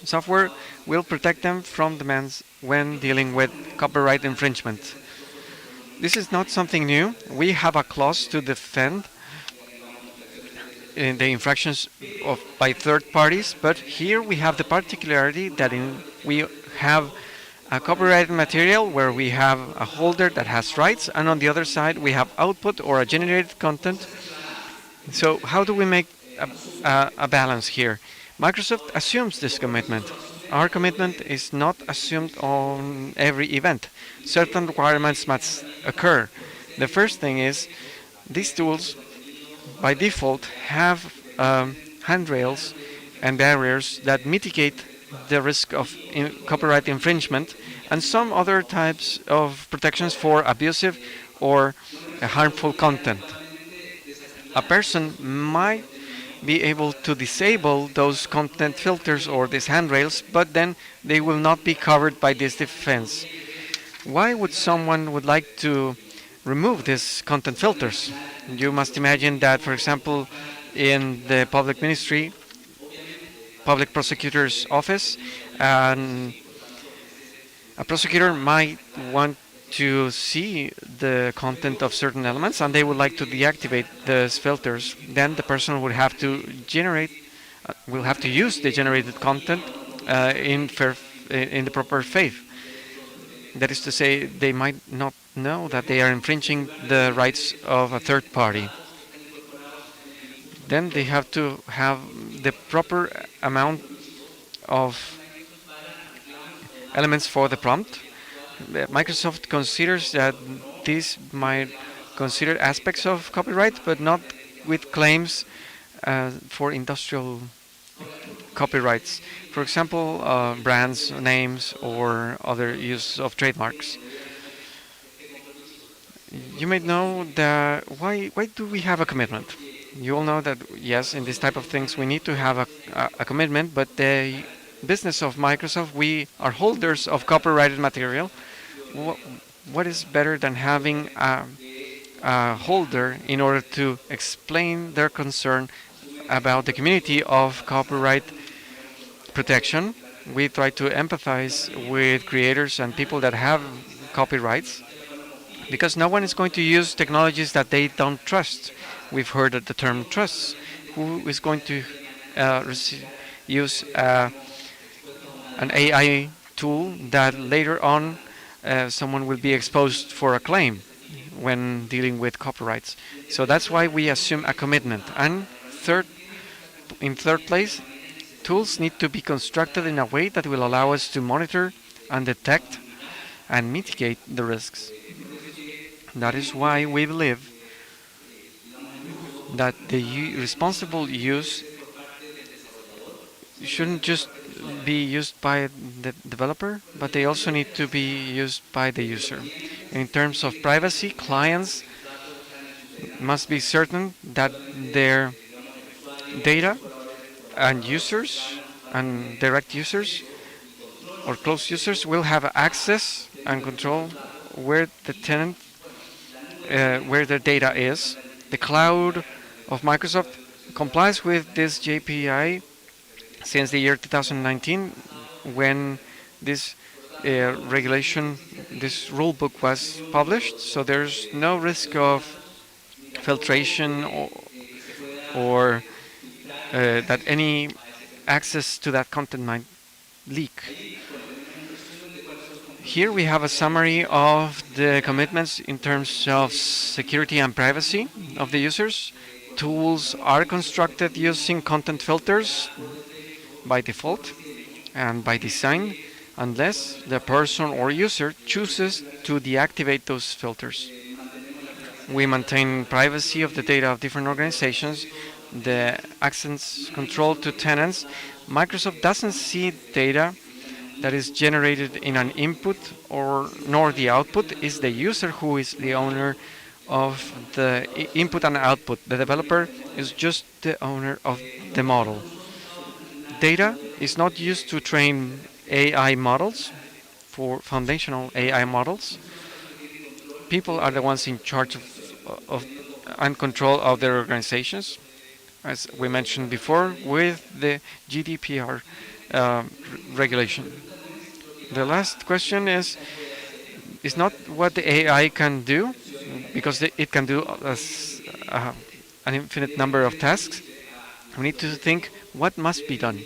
software, will protect them from demands when dealing with copyright infringement. This is not something new. We have a clause to defend the infractions by third parties, but here we have the particularity that we have a copyrighted material where we have a holder that has rights, and on the other side we have output or a generated content. So how do we make a balance here? Microsoft assumes this commitment. Our commitment is not assumed on every event. Certain requirements must occur. The first thing is these tools by default have handrails and barriers that mitigate the risk of copyright infringement and some other types of protections for abusive or harmful content. A person might be able to disable those content filters or these handrails, but then they will not be covered by this defense. Why would someone would like to remove these content filters? You must imagine that, for example, in the public ministry, public prosecutor's office, a prosecutor might want to see the content of certain elements and they would like to deactivate those filters. Then the person would have to use the generated content in the proper faith. That is to say, they might not know that they are infringing the rights of a third party. Then they have to have the proper amount of elements for the prompt. Microsoft considers that these might consider aspects of copyright, but not with claims for industrial copyrights. For example, brands, names, or other use of trademarks. You may know that why do we have a commitment? You all know that, yes, in this type of things we need to have a commitment, but the business of Microsoft, we are holders of copyrighted material. What is better than having a holder in order to explain their concern about the community of copyright protection? We try to empathize with creators and people that have copyrights, because no one is going to use technologies that they don't trust. We've heard of the term trusts. Who is going to use an AI tool that later on someone will be exposed for a claim when dealing with copyrights? So that's why we assume a commitment. And in third place, tools need to be constructed in a way that will allow us to monitor and detect and mitigate the risks. That is why we believe that the responsible use shouldn't just be used by the developer, but they also need to be used by the user. In terms of privacy, clients must be certain that their data and users and direct users or close users will have access and control where the tenant, where their data is. The cloud of Microsoft complies with this JPI since the year 2019, when this regulation, this rule book was published. So there's no risk of filtration or that any access to that content might leak. Here we have a summary of the commitments in terms of security and privacy of the users. tools are constructed using content filters by default and by design, unless the person or user chooses to deactivate those filters. We maintain privacy of the data of different organizations, the access control to tenants. Microsoft doesn't see data that is generated in an input nor the output. Is the user who is the owner of the input and output. The developer is just the owner of the model. Data is not used to train AI models, for foundational AI models. People are the ones in charge of and control of their organizations, as we mentioned before, with the GDPR regulation. The last question is not what the AI can do, because it can do an infinite number of tasks. We need to think what must be done.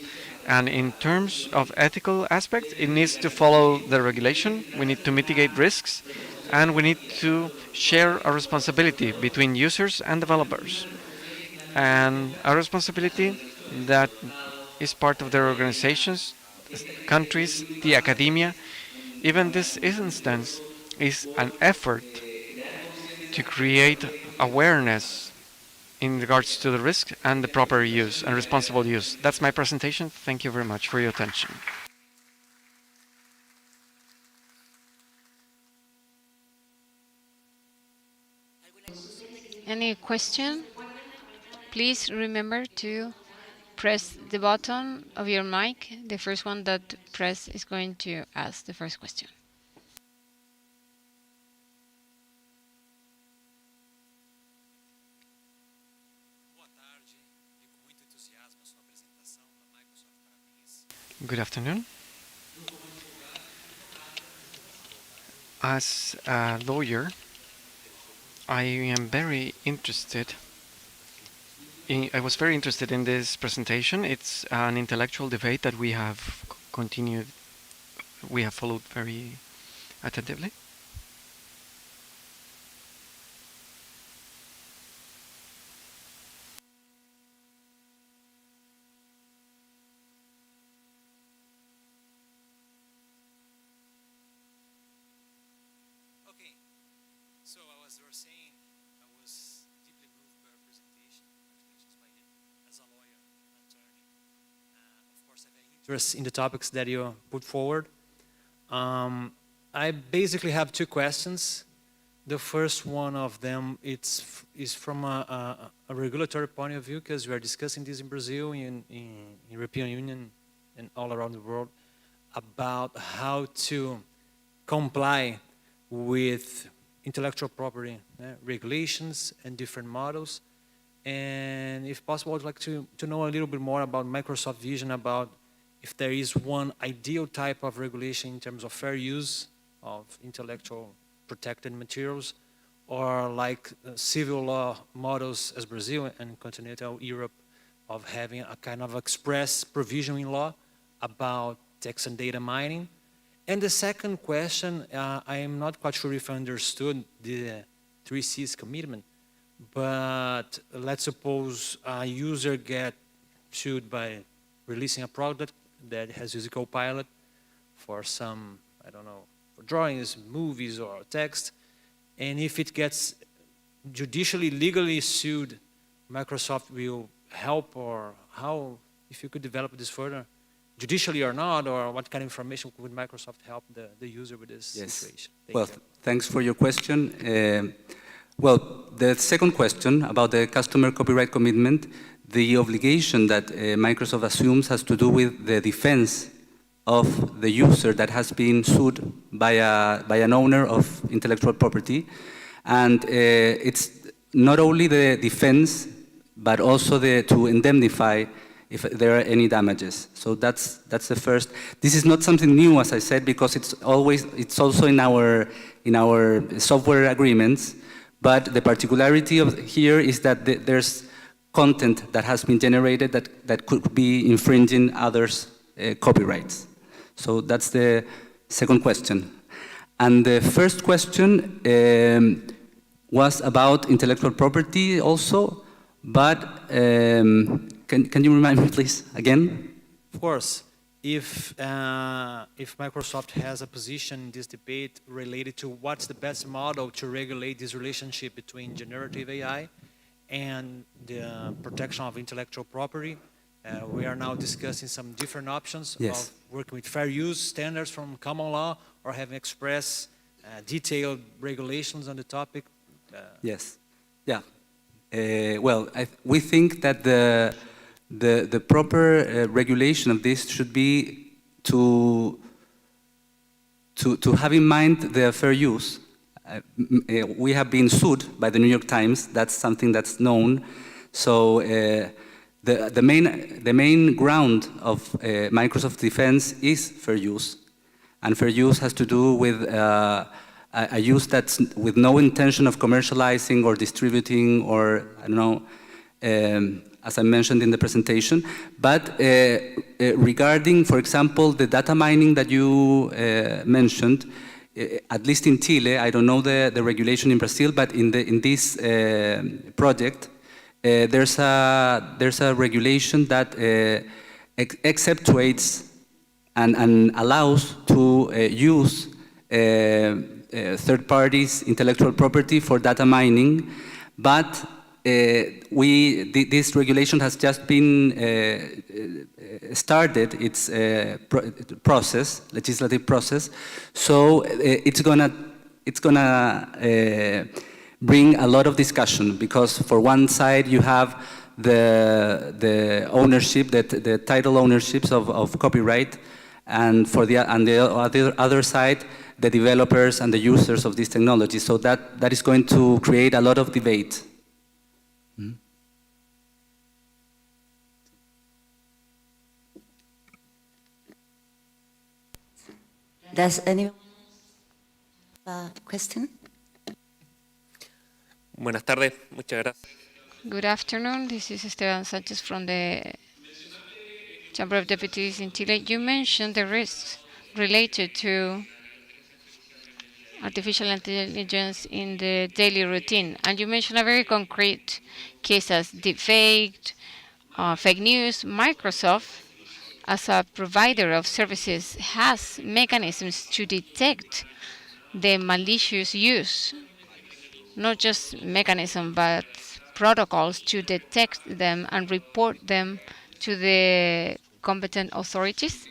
And in terms of ethical aspects, it needs to follow the regulation. We need to mitigate risks, and we need to share a responsibility between users and developers. And a responsibility that is part of their organizations, countries, the academia. Even this instance is an effort to create awareness in regards to the risk and the proper use and responsible use. That's my presentation. Thank you very much for your attention. Any question? Please remember to press the button of your mic. The first one that press is going to ask the first question. Good afternoon. As a lawyer, I am very interested I was very interested in this presentation. It's an intellectual debate that we have followed very attentively. In the topics that you put forward. I basically have two questions. The first one of them is from a regulatory point of view, because we are discussing this in Brazil, in European Union, and all around the world, about how to comply with intellectual property regulations and different models. And if possible, I'd like to know a little bit more about Microsoft vision, about if there is one ideal type of regulation in terms of fair use of intellectual protected materials, or like civil law models as Brazil and continental Europe, of having a kind of express provision in law about text and data mining. And the second question, I am not quite sure if I understood the 3C's commitment, but let's suppose a user get sued by releasing a product that has used Copilot for some, I don't know, for drawings, movies, or text, and if it gets judicially, legally sued, Microsoft will help, or how, if you could develop this further, judicially or not, or what kind of information would Microsoft help the user with this situation? Thanks for your question. Well, the second question about the customer copyright commitment, the obligation that Microsoft assumes has to do with the defense of the user that has been sued by an owner of intellectual property. And it's not only the defense, but also to indemnify if there are any damages. So that's the first. This is not something new, as I said, because it's also in our software agreements. But the particularity of here is that there's content that has been generated that could be infringing others' copyrights. So that's the second question. And the first question was about intellectual property also. But can you remind me, please, again? Of course, if Microsoft has a position in this debate related to what's the best model to regulate this relationship between generative AI and the protection of intellectual property, we are now discussing some different options of working with fair use standards from common law or having express detailed regulations on the topic. Yes, yeah. Well, we think that the proper regulation of this should be to have in mind the fair use. We have been sued by the New York Times. That's something that's known. So the main ground of Microsoft defense is fair use, and fair use has to do with a use that's with no intention of commercializing or distributing or I don't know, as I mentioned in the presentation. But regarding, for example, the data mining that you mentioned, at least in Chile, I don't know the regulation in Brazil, but in this project, there's a regulation that exceptuates and allows to use third parties' intellectual property for data mining, but this regulation has just been started its legislative process, so it's gonna bring a lot of discussion, because for one side you have the ownership, the title ownerships of copyright, and for the other side the developers and the users of this technology. So that is going to create a lot of debate. Does anyone have a question? Buenas tardes, muchas gracias. Good afternoon. This is Esteban Sanchez from the Chamber of Deputies in Chile. You mentioned the risks related to artificial intelligence in the daily routine, and you mentioned a very concrete case as deepfake, fake news. Microsoft, as a provider of services, has mechanisms to detect the malicious use. Not just mechanism, but protocols to detect them and report them to the competent authorities?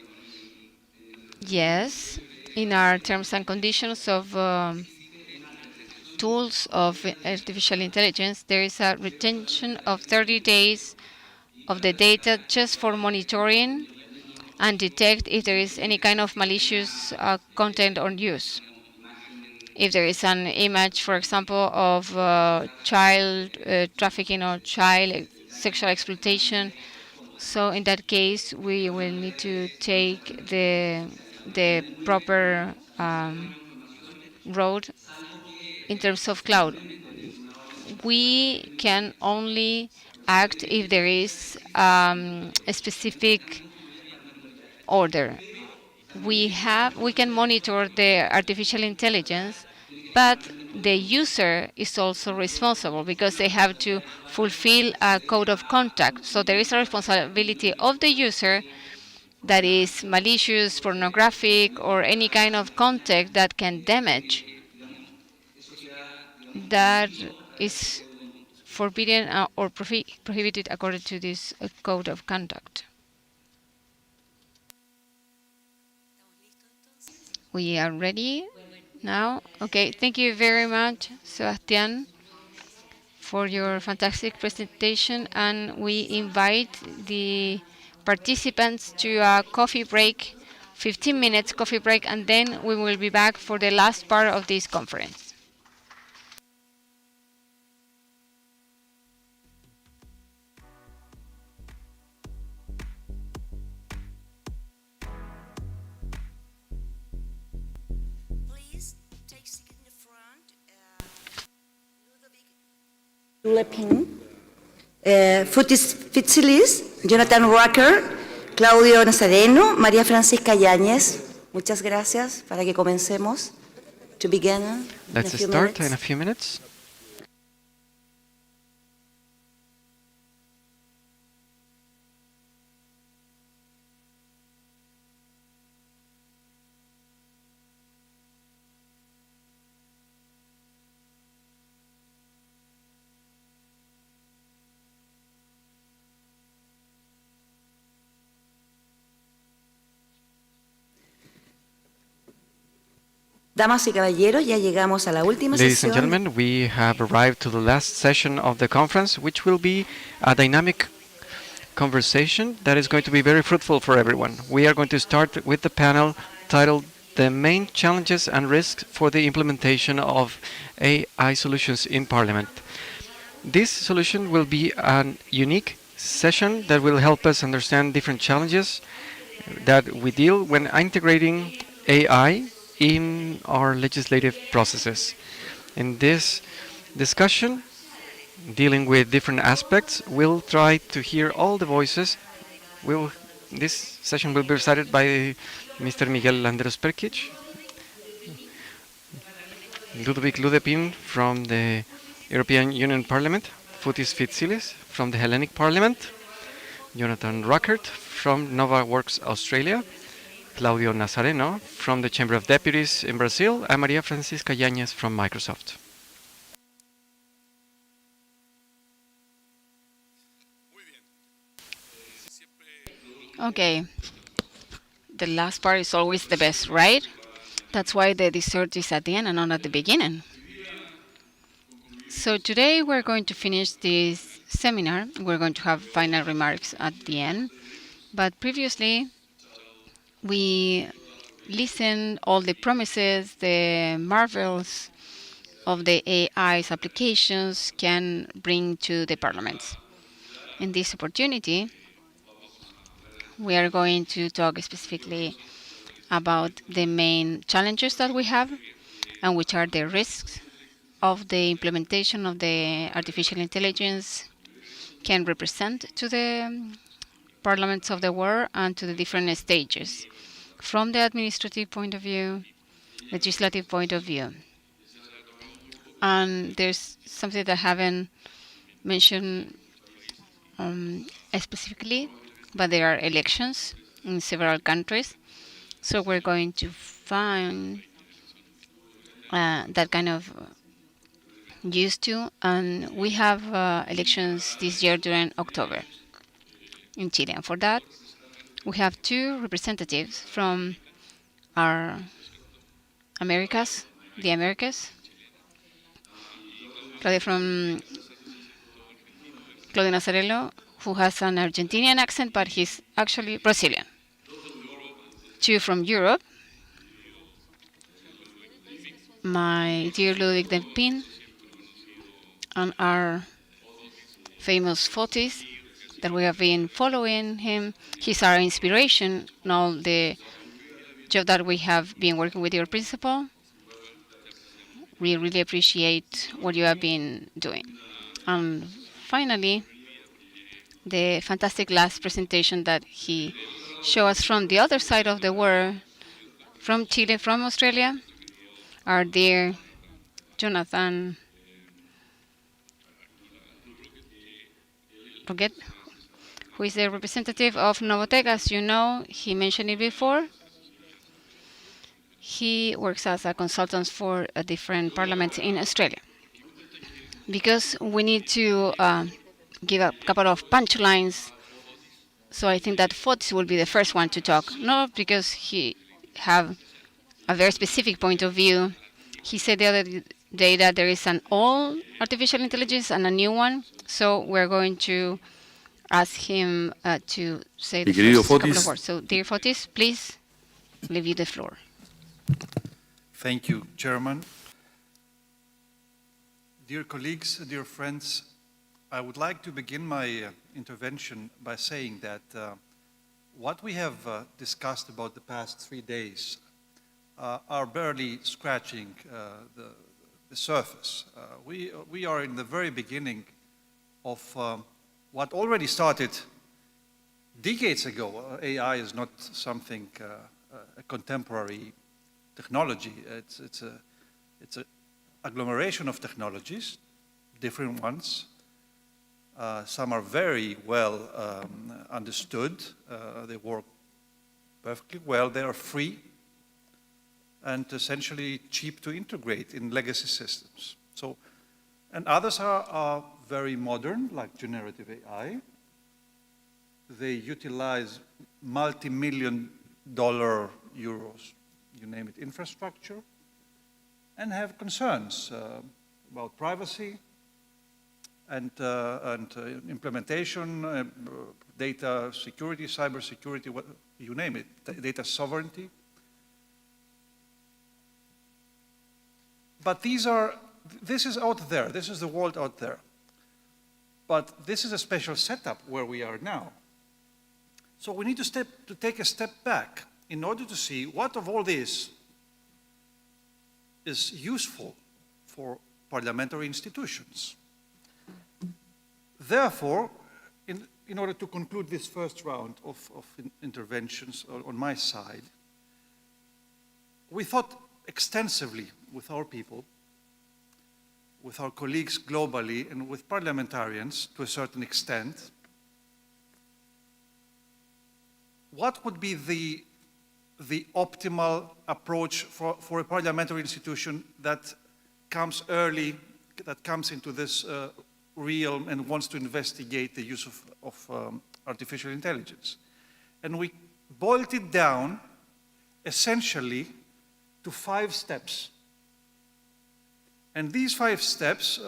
Yes, in our terms and conditions of tools of artificial intelligence, there is a retention of 30 days of the data just for monitoring and detect if there is any kind of malicious content or use. If there is an image, for example, of child trafficking or child sexual exploitation, so in that case, we will need to take the proper road in terms of cloud. We can only act if there is a specific order. We can monitor the artificial intelligence, but the user is also responsible because they have to fulfill a code of conduct. So there is a responsibility of the user that is malicious, pornographic, or any kind of content that can damage. That is forbidden or prohibited according to this code of conduct. We are ready now. Okay, thank you very much, Sebastián, for your fantastic presentation, and we invite the participants to a coffee break, 15 minutes coffee break, and then we will be back for the last part of this conference. Lepin, Futis Fitzilis, Jonathan Rucker, Claudio Nazareno, María Francisca Yáñez. Muchas gracias para que comencemos. To begin. Let's start in a few minutes. Damas y caballeros, ya llegamos a la última Ladies and sesión. gentlemen, we have arrived to the last session of the conference, which will be a dynamic conversation that is going to be very fruitful for everyone. We are going to start with the panel titled The Main Challenges and Risks for the Implementation of AI Solutions in Parliament. This solution will be a unique session that will help us understand different challenges that we deal when integrating AI in our legislative processes. In this discussion, dealing with different aspects, we'll try to hear all the voices. This session will be recited by Mr. Miguel Landeros Perkic, Ludwig Ludepin from the European Union Parliament, Fotis Fitsilis from the Hellenic Parliament, Jonathan Ruckert from Nova Works Australia, Claudio Nazareno from the Chamber of Deputies in Brazil, and Maria Francisca Yañez from Microsoft. Okay. The last part is always the best, right? That's why the dessert is at the end and not at the beginning. So today we're going to finish this seminar. We're going to have final remarks at the end. But previously, we listened all the promises, the marvels of the AI's applications can bring to the parliaments. In this opportunity, we are going to talk specifically about the main challenges that we have and which are the risks of the implementation of the artificial intelligence can represent to the parliaments of the world and to the different stages, from the administrative point of view, legislative point of view. And there's something that I haven't mentioned specifically, but there are elections in several countries. So we're going to find that kind of used to. And we have elections this year during October in Chile. And for that, we have two representatives from our Americas, the Americas. Claudio Nazarello, who has an Argentinian accent, but he's actually Brazilian. Two from Europe, my dear Ludwig Dempin, and our famous Fotis, that we have been following him. He's our inspiration in all the job that we have been working with your principal. We really appreciate what you have been doing. And finally, the fantastic last presentation that he showed us from the other side of the world, from Chile, from Australia, our dear Jonathan Roget, who is the representative of Novotec. As you know, he mentioned it before. He works as a consultant for different parliaments in Australia. Because we need to give a couple of punchlines, so I think that Fotis will be the first one to talk. Not because he have a very specific point of view. He said the other day that there is an old artificial intelligence and a new one, so we're going to ask him to say the first couple of words. So, dear Fotis, please, leave you the floor. Thank you, Chairman. Dear colleagues, dear friends, I would like to begin my intervention by saying that what we have discussed about the past 3 days are barely scratching the surface. We are in the very beginning of what already started decades ago. AI is not something, a contemporary technology. It's an agglomeration of technologies, different ones. Some are very well understood. They work perfectly well. They are free and essentially cheap to integrate in legacy systems. So, and others are very modern, like generative AI. They utilize multi-million-dollar, euros, you name it, infrastructure, and have concerns about privacy and implementation, data security, cyber security, what, you name it, data sovereignty. But this is out there, this is the world out there. But this is a special setup where we are now. So we need to take a step back in order to see what of all this is useful for parliamentary institutions. Therefore, in order to conclude this first round of interventions on my side, we thought extensively with our people, with our colleagues globally, and with parliamentarians to a certain extent, what would be the optimal approach for a parliamentary institution that comes early, that comes into this realm and wants to investigate the use of artificial intelligence. And we boiled it down essentially to 5 steps. And these 5 steps,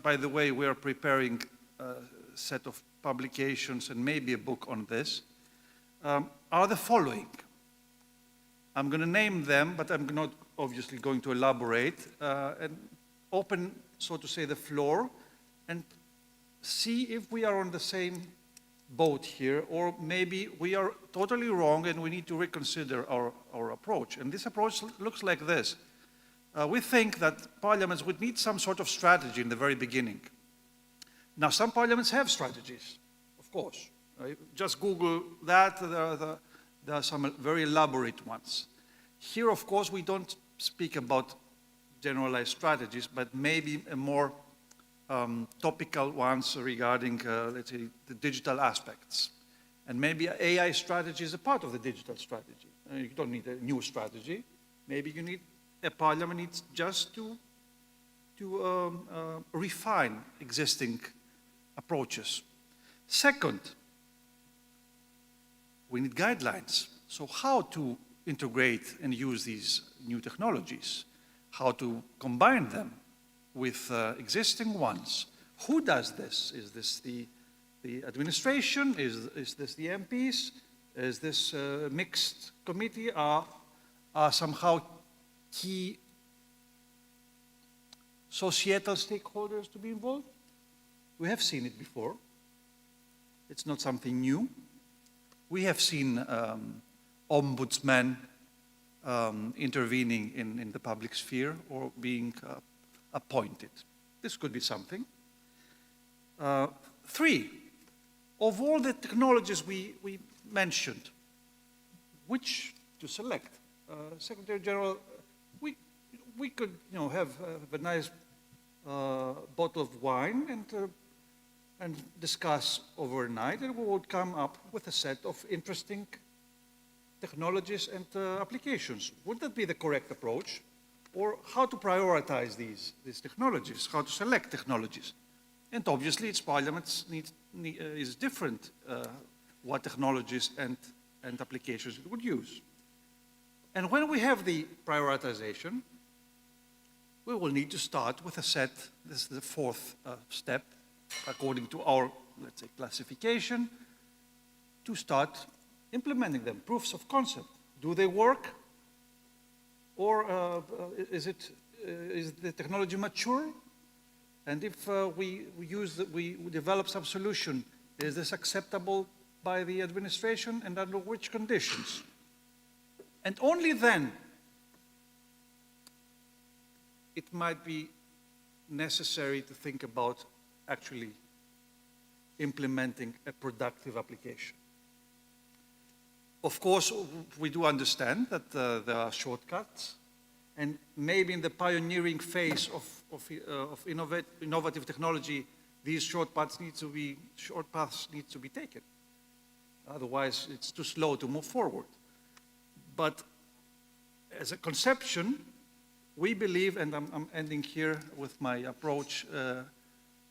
by the way, we are preparing a set of publications and maybe a book on this, are the following. I'm going to name them, but I'm not obviously going to elaborate and open, so to say, the floor and see if we are on the same boat here, or maybe we are totally wrong and we need to reconsider our approach. And this approach looks like this. We think that parliaments would need some sort of strategy in the very beginning. Now, some parliaments have strategies, of course. Just Google that, there are some very elaborate ones. Here, of course, we don't speak about generalized strategies, but maybe a more topical ones regarding, let's say, the digital aspects. And maybe AI strategy is a part of the digital strategy. You don't need a new strategy. Maybe you need, a parliament needs just to refine existing approaches. Second, we need guidelines. So how to integrate and use these new technologies, how to combine them with existing ones. Who does this? Is this the administration? Is this the MPs? Is this a mixed committee? Are somehow key societal stakeholders to be involved? We have seen it before. It's not something new. We have seen ombudsmen intervening in the public sphere or being appointed. This could be something. 3, of all the technologies we mentioned, which to select? Secretary General, we could have a nice bottle of wine and discuss overnight, and we would come up with a set of interesting technologies and applications. Would that be the correct approach? Or how to prioritize these technologies, how to select technologies? And obviously, each parliament is different what technologies and applications it would use. And when we have the prioritization, we will need to start with a set, this is the 4th step, according to our, let's say, classification, to start implementing them, proofs of concept. Do they work? Or is the technology mature? And if we develop some solution, is this acceptable by the administration and under which conditions? And only then it might be necessary to think about actually implementing a productive application. Of course, we do understand that there are shortcuts, and maybe in the pioneering phase of innovative technology, these shortcuts need to be taken. Otherwise, it's too slow to move forward. But as a conception, we believe, and I'm ending here with my approach,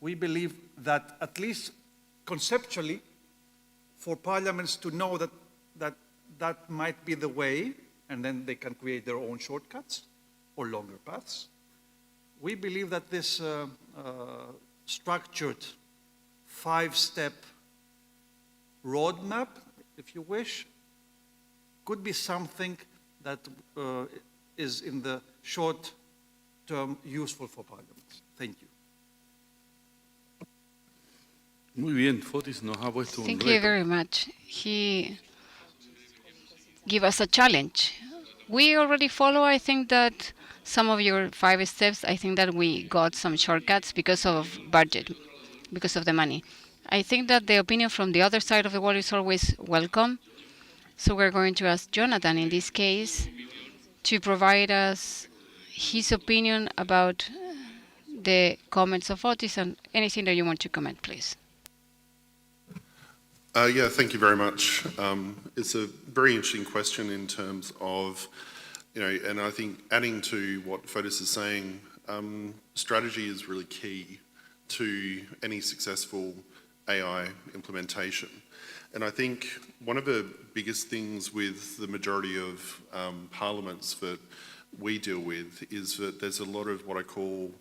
we believe that at least conceptually, for parliaments to know that might be the way, and then they can create their own shortcuts, or longer paths. We believe that this structured 5-step roadmap, if you wish, could be something that is in the short term useful for parliaments. Thank you. Muy bien, Fotis nos ha puesto un Thank you reto. very much. He gave us a challenge. We already follow, I think, that some of your 5 steps, I think that we got some shortcuts because of budget, because of the money. I think that the opinion from the other side of the wall is always welcome. So we're going to ask Jonathan, in this case, to provide us his opinion about the comments of Otis and anything that you want to comment, please. Yeah, thank you very much. It's a very interesting question in terms of, and I think adding to what Fotis is saying, strategy is really key to any successful AI implementation. And I think one of the biggest things with the majority of parliaments that we deal with is that there's a lot of what I call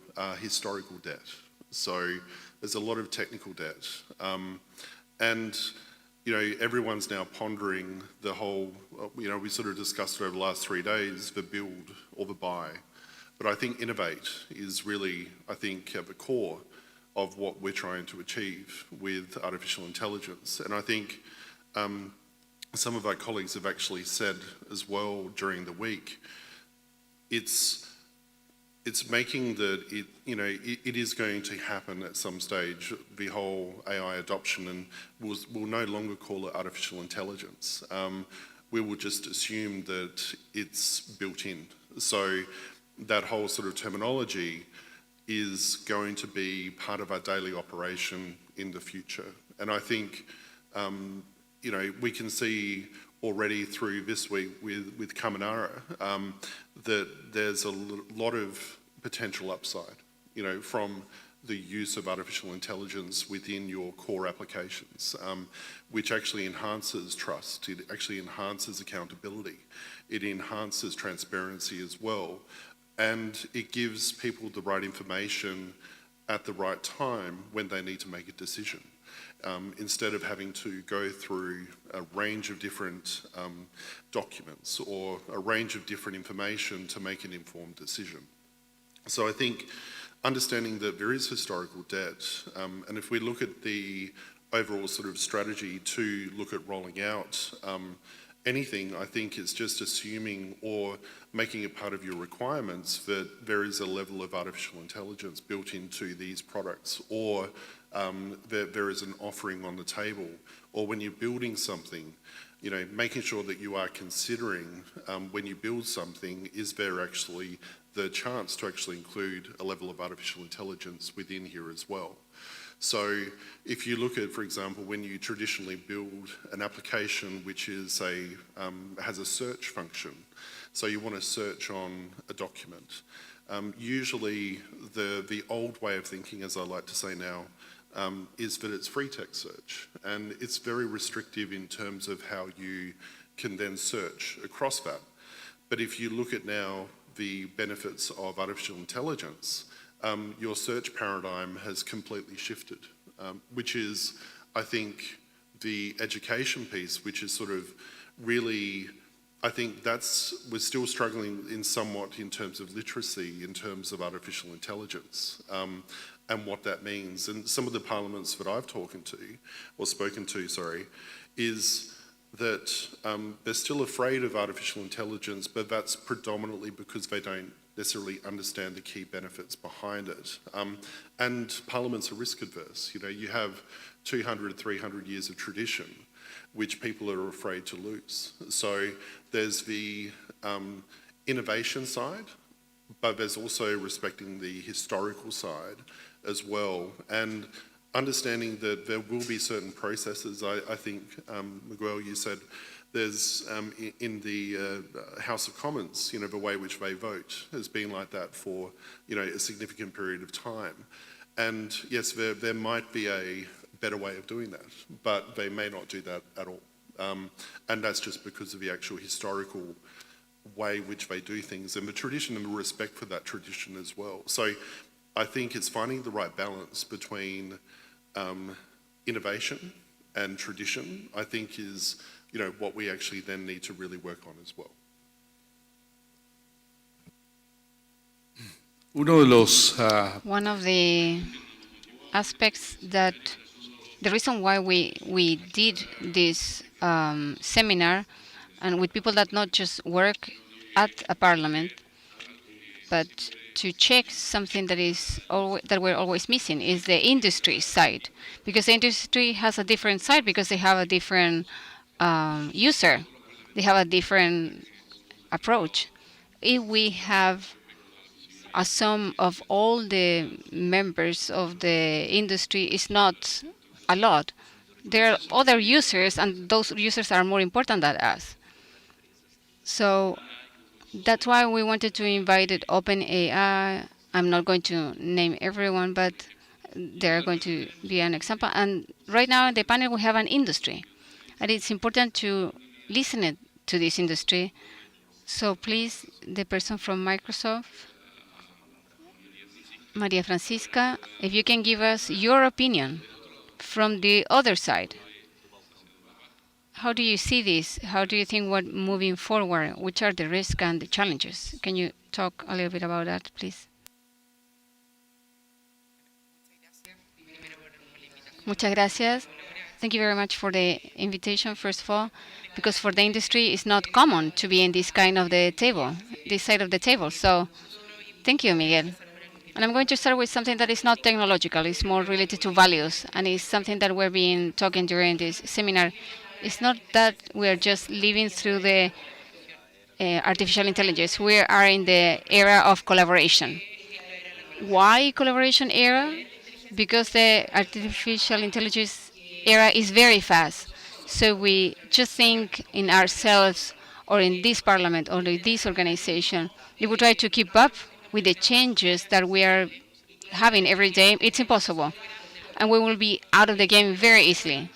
historical debt. So there's a lot of technical debt. And everyone's now pondering the whole, we sort of discussed over the last 3 days, the build or the buy. But I think innovate is really, at the core of what we're trying to achieve with artificial intelligence. And I think some of our colleagues have actually said as well during the week, it's making that it is going to happen at some stage, the whole AI adoption, and we'll no longer call it artificial intelligence. We will just assume that it's built in. So that whole sort of terminology is going to be part of our daily operation in the future. And I think, we can see already through this week with Cámara that there's a lot of potential upside, from the use of artificial intelligence within your core applications, which actually enhances trust, it actually enhances accountability, it enhances transparency as well, and it gives people the right information at the right time when they need to make a decision. Instead of having to go through a range of different documents or a range of different information to make an informed decision. So I think understanding that there is historical debt, and if we look at the overall sort of strategy to look at rolling out anything, I think it's just assuming or making it part of your requirements that there is a level of artificial intelligence built into these products, or that there is an offering on the table, or when you're building something, making sure that you are considering when you build something, is there actually the chance to actually include a level of artificial intelligence within here as well. So if you look at, for example, when you traditionally build an application which is has a search function, so you want to search on a document, usually the old way of thinking, as I like to say now, is that it's free text search, and it's very restrictive in terms of how you can then search across that. But if you look at now the benefits of artificial intelligence, your search paradigm has completely shifted, which is, I think, the education piece, which is sort of really, I think we're still struggling in somewhat in terms of literacy, in terms of artificial intelligence, and what that means. And some of the parliaments that I've spoken to, is that they're still afraid of artificial intelligence, but that's predominantly because they don't necessarily understand the key benefits behind it. And parliaments are risk adverse. You have 200, 300 years of tradition, which people are afraid to lose. So there's the innovation side, but there's also respecting the historical side as well, and understanding that there will be certain processes. I think, Miguel, you said there's in the House of Commons, the way which they vote has been like that for a significant period of time. And yes, there might be a better way of doing that, but they may not do that at all. And that's just because of the actual historical way which they do things, and the tradition and the respect for that tradition as well. So I think it's finding the right balance between innovation and tradition, I think is, what we actually then need to really work on as well. One of the aspects that the reason why we did this seminar and with people that not just work at a parliament, but to check something that is that we're always missing is the industry side, because the industry has a different side because they have a different user, they have a different approach. If we have a sum of all the members of the industry, is not a lot. There are other users, and those users are more important than us. So that's why we wanted to invite OpenAI. I'm not going to name everyone, but they're going to be an example. And right now in the panel we have an industry, and it's important to listen to this industry. So please, the person from Microsoft, Maria Francisca, if you can give us your opinion from the other side. How do you see this? How do you think what moving forward? Which are the risks and the challenges? Can you talk a little bit about that, please? Muchas gracias. Thank you very much for the invitation, first of all, because for the industry, it's not common to be in this kind of the table, this side of the table. So thank you, Miguel. And I'm going to start with something that is not technological. It's more related to values, and it's something that we've been talking during this seminar. It's not that we are just living through the artificial intelligence. We are in the era of collaboration. Why collaboration era? Because the artificial intelligence era is very fast. So we just think in ourselves or in this parliament or in this organization. If we try to keep up with the changes that we are having every day, it's impossible. And we will be out of the game very easily.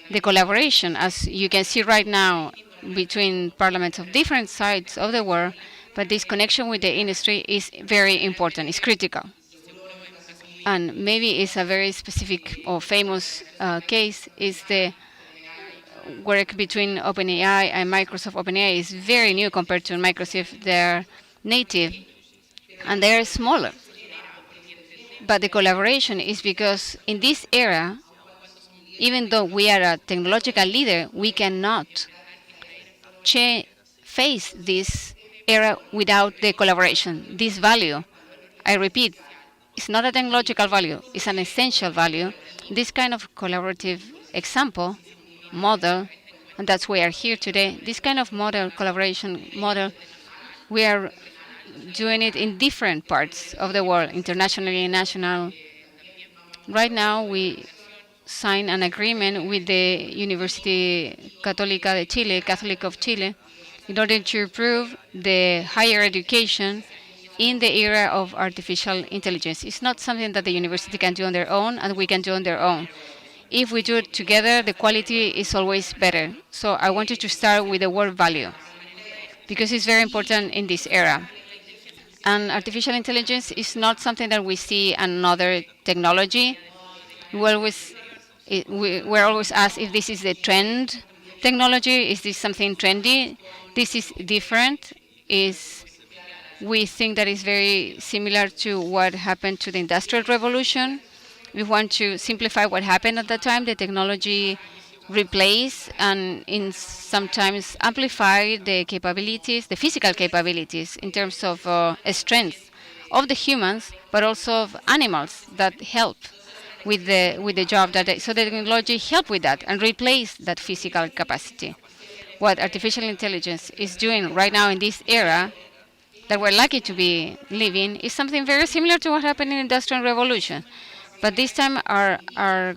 The collaboration, as you can see right now, between parliaments of different sides of the world, but this connection with the industry is very important, it's critical. And maybe it's a very specific or famous case, is the work between OpenAI and Microsoft. OpenAI is very new compared to Microsoft. They're native and they're smaller. But the collaboration is because in this era, even though we are a technological leader, we cannot face this era without the collaboration. This value, I repeat, it's not a technological value, it's an essential value. This kind of collaborative example, model, and that's why we are here today, this kind of model, collaboration model, we are doing it in different parts of the world, internationally, national. Right now, we signed an agreement with the University Católica de Chile, Catholic of Chile, in order to improve the higher education in the era of artificial intelligence. It's not something that the university can do on their own and we can do on their own. If we do it together, the quality is always better. So I wanted to start with the word value, because it's very important in this era. And artificial intelligence is not something that we see another technology. We're always asked if this is the trend technology, is this something trendy? This is different. We think that is very similar to what happened to the Industrial Revolution. We want to simplify what happened at that time. The technology replaced and sometimes amplify the capabilities, the physical capabilities in terms of strength of the humans, but also of animals that help with the job so the technology help with that and replace that physical capacity. What artificial intelligence is doing right now in this era that we're lucky to be living is something very similar to what happened in the Industrial Revolution. But this time our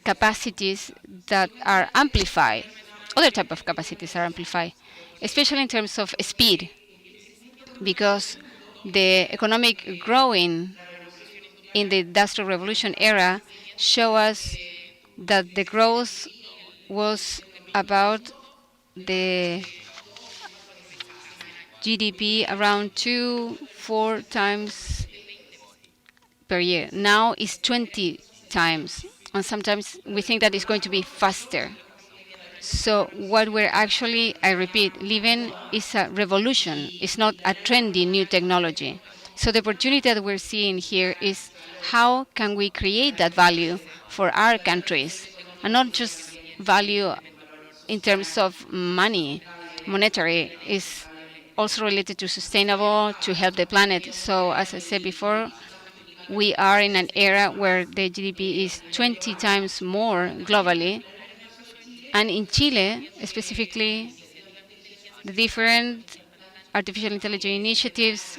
capacities that are amplified, other type of capacities are amplified, especially in terms of speed, because the economic growing in the Industrial Revolution era show us that the growth was about the GDP around 2-4 times per year. Now it's 20 times, and sometimes we think that it's going to be faster. So what we're actually, I repeat, living is a revolution. It's not a trendy new technology. So the opportunity that we're seeing here is how can we create that value for our countries, and not just value in terms of money. Monetary is also related to sustainable, to help the planet. So as I said before, we are in an era where the GDP is 20 times more globally. And in Chile, specifically, the different artificial intelligence initiatives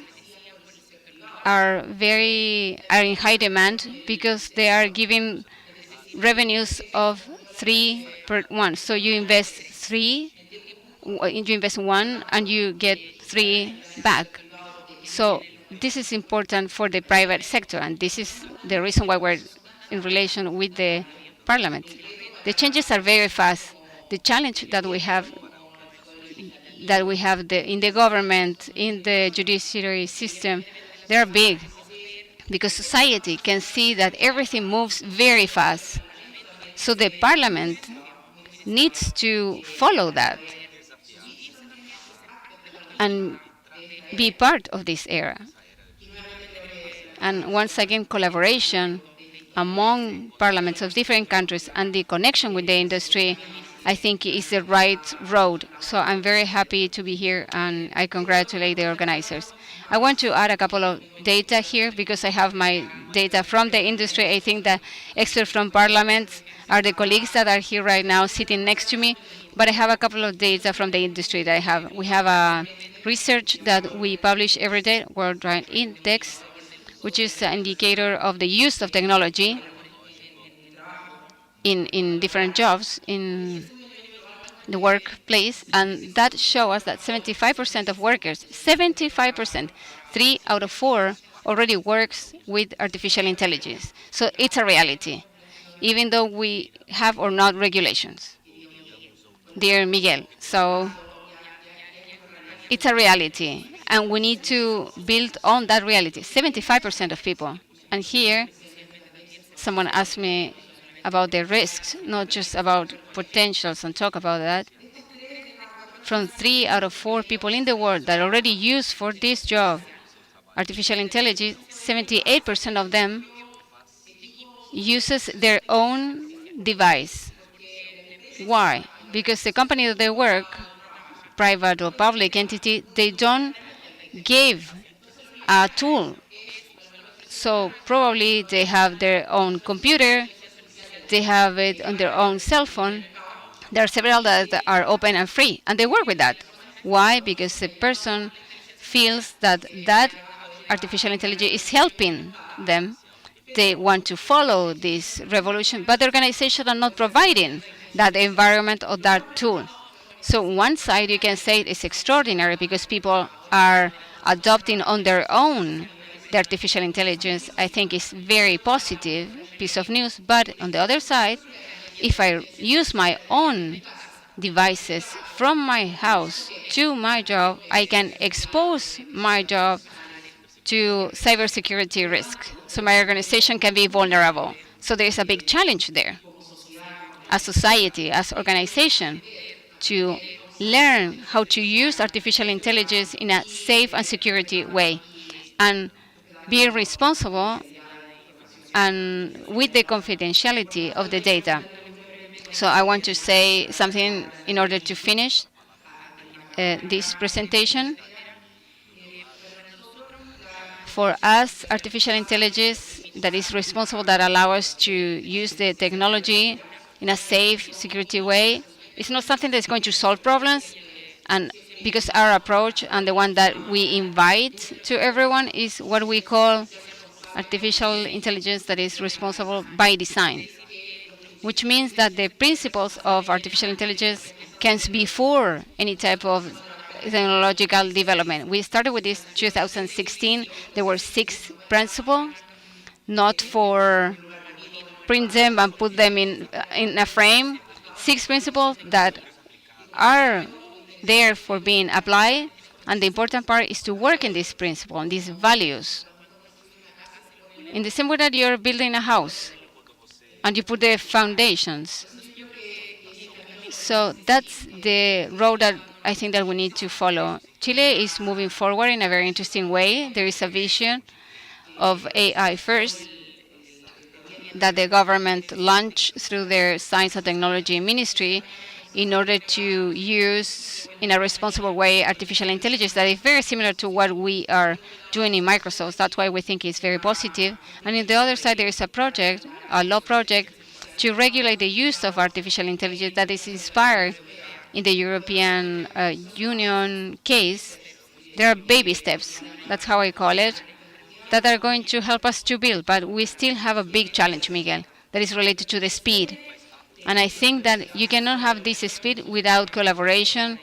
are in high demand because they are giving revenues of 3 per 1. So you invest 1 and you get 3 back. So this is important for the private sector, and this is the reason why we're in relation with the Parliament. The changes are very fast. The challenge that we have in the government, in the judiciary system, they are big because society can see that everything moves very fast. So the Parliament needs to follow that and be part of this era. And once again, collaboration among parliaments of different countries and the connection with the industry, I think, is the right road. So I'm very happy to be here, and I congratulate the organizers. I want to add a couple of data here because I have my data from the industry. I think the experts from parliaments are the colleagues that are here right now sitting next to me, but I have a couple of data from the industry that I have. We have a research that we publish every day, Worldwide Index, which is an indicator of the use of technology in different jobs in the workplace, and that shows us that 75% of workers, 75%, 3 out of 4 already works with artificial intelligence. So it's a reality, even though we have or not regulations. Dear Miguel, so it's a reality, and we need to build on that reality. 75% of people. And here, someone asked me about the risks, not just about potentials, and talk about that. From 3 out of 4 people in the world that already use for this job artificial intelligence, 78% of them uses their own device. Why? Because the company that they work, private or public entity, they don't give a tool. So probably they have their own computer, they have it on their own cell phone. There are several that are open and free, and they work with that. Why? Because the person feels that that artificial intelligence is helping them. They want to follow this revolution, but the organizations are not providing that environment or that tool. So one side you can say it's extraordinary because people are adopting on their own the artificial intelligence. I think it's very positive piece of news. But on the other side, if I use my own devices from my house to my job, I can expose my job to cybersecurity risk. So my organization can be vulnerable. So there is a big challenge there. As society, as organization, to learn how to use artificial intelligence in a safe and security way, and be responsible and with the confidentiality of the data. So I want to say something in order to finish this presentation. For us, artificial intelligence that is responsible, that allows us to use the technology in a safe, security way, it's not something that's going to solve problems. And because our approach and the one that we invite to everyone is what we call artificial intelligence that is responsible by design, which means that the principles of artificial intelligence comes before any type of technological development. We started with this 2016. There were 6 principles, not for print them and put them in a frame. 6 principles that are there for being applied And the important part is to work in this principle, in these values. In the same way that you're building a house and you put the foundations. So that's the road that I think that we need to follow. Chile is moving forward in a very interesting way. There is a vision of AI first that the government launched through their Science and Technology Ministry in order to use, in a responsible way, artificial intelligence that is very similar to what we are doing in Microsoft. That's why we think it's very positive. And on the other side, there is a project, a law project, to regulate the use of artificial intelligence that is inspired in the European Union case. There are baby steps, that's how I call it, that are going to help us to build. But we still have a big challenge, Miguel, that is related to the speed. And I think that you cannot have this speed without collaboration,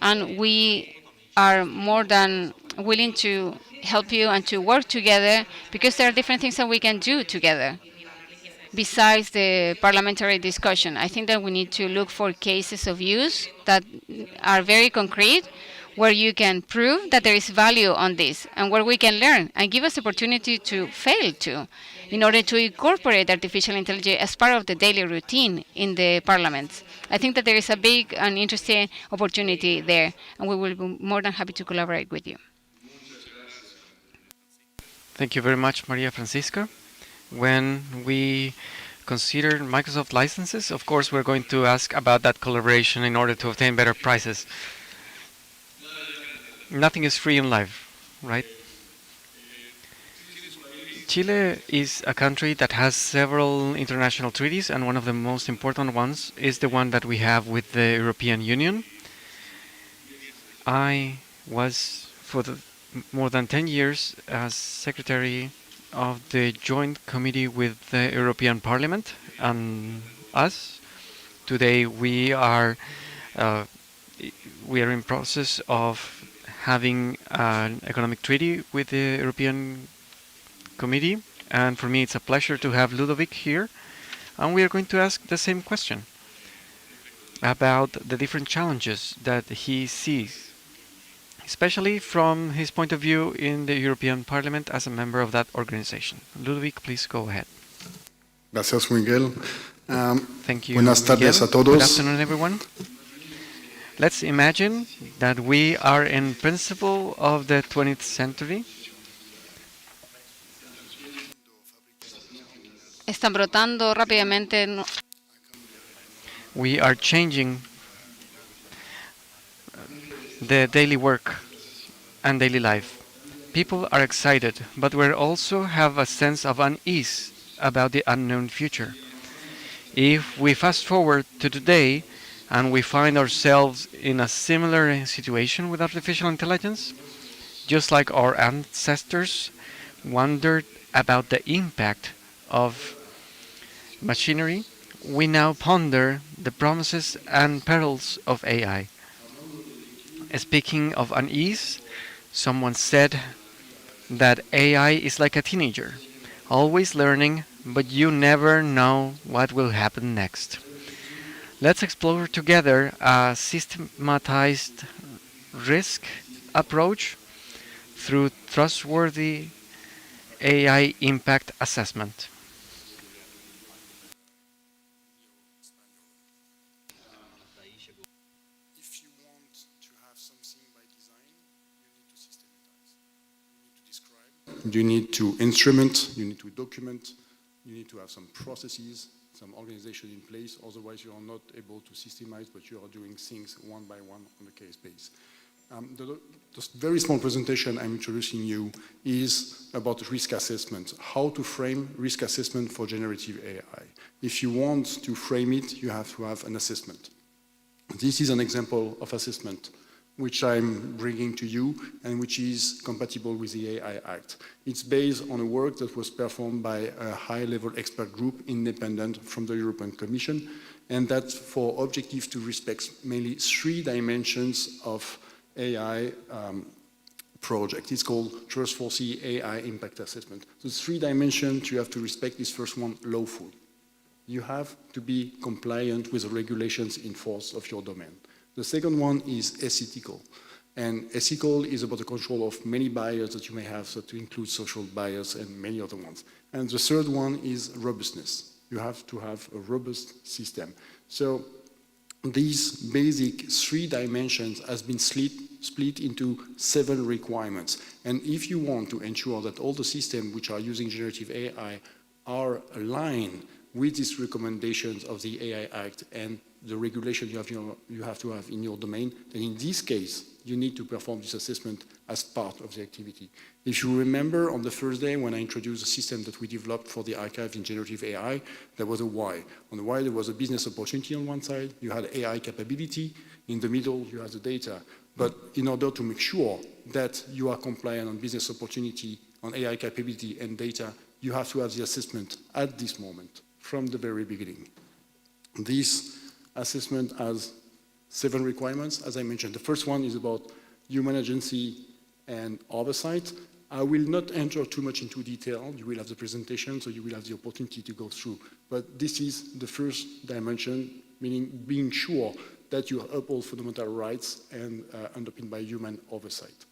and we are more than willing to help you and to work together, because there are different things that we can do together. Besides the parliamentary discussion, I think that we need to look for cases of use that are very concrete, where you can prove that there is value on this, and where we can learn and give us opportunity to fail too, in order to incorporate artificial intelligence as part of the daily routine in the parliaments. I think that there is a big and interesting opportunity there, and we will be more than happy to collaborate with you. Thank you very much, Maria Francisca. When we consider Microsoft licenses, of course, we're going to ask about that collaboration in order to obtain better prices. Nothing is free in life, right? Chile is a country that has several international treaties, and one of the most important ones is the one that we have with the European Union. I was, for more than 10 years, as Secretary of the Joint Committee with the European Parliament and us. Today we are in process of having an economic treaty with the European Committee, and for me it's a pleasure to have Ludovic here, and we are going to ask the same question about the different challenges that he sees, especially from his point of view in the European Parliament as a member of that organization. Ludovic, please go ahead. Gracias, Miguel. Thank you, Buenas tardes a todos. Good afternoon, everyone. Let's imagine that we are in principle of the 20th century. Están brotando rápidamente. We are changing the daily work and daily life. People are excited, but we also have a sense of unease about the unknown future. If we fast forward to today and we find ourselves in a similar situation with artificial intelligence, just like our ancestors wondered about the impact of machinery, we now ponder the promises and perils of AI. Speaking of unease, someone said that AI is like a teenager, always learning, but you never know what will happen next. Let's explore together a systematized risk approach through trustworthy AI impact assessment. You need to instrument, you need to document, you need to have some processes, some organization in place, otherwise you are not able to systemize, but you are doing things one by one on a case base. The very small presentation I'm introducing you is about risk assessment, how to frame risk assessment for generative AI. If you want to frame it, you have to have an assessment. This is an example of assessment which I'm bringing to you and which is compatible with the AI Act. It's based on a work that was performed by a high-level expert group independent from the European Commission, and that's for objective to respect mainly 3 dimensions of AI project. It's called Trustworthy AI Impact Assessment. The 3 dimensions you have to respect is, first one, lawful. You have to be compliant with the regulations in force of your domain. The second one is aesthetical. And ethical is about the control of many bias that you may have, so to include social bias and many other ones. And the third one is robustness. You have to have a robust system. So these basic 3 dimensions has been split into 7 requirements. And if you want to ensure that all the systems which are using generative AI are aligned with these recommendations of the AI Act and the regulation you have to have in your domain, then in this case, you need to perform this assessment as part of the activity. If you remember, on the first day when I introduced the system that we developed for the archive in generative AI, there was a why. On the why, there was a business opportunity on one side, you had AI capability, in the middle, you had the data. But in order to make sure that you are compliant on business opportunity, on AI capability and data, you have to have the assessment at this moment, from the very beginning. This assessment has 7 requirements, as I mentioned. The first one is about human agency and oversight. I will not enter too much into detail. You will have the presentation, so you will have the opportunity to go through. But this is the first dimension, meaning being sure that you uphold fundamental rights and underpinned by human oversight.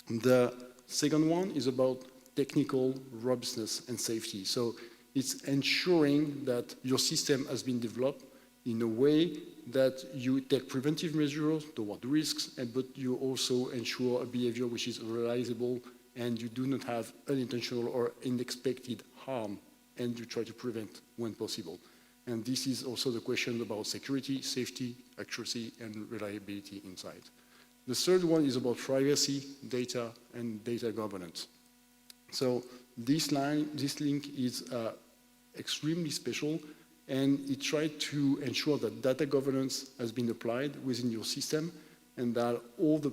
The second one is about technical robustness and safety. So it's ensuring that your system has been developed in a way that you take preventive measures toward risks, but you also ensure a behavior which is realizable and you do not have unintentional or unexpected harm, and you try to prevent when possible. And this is also the question about security, safety, accuracy, and reliability inside. The third one is about privacy, data, and data governance. So this link is extremely special, and it tried to ensure that data governance has been applied within your system and that all the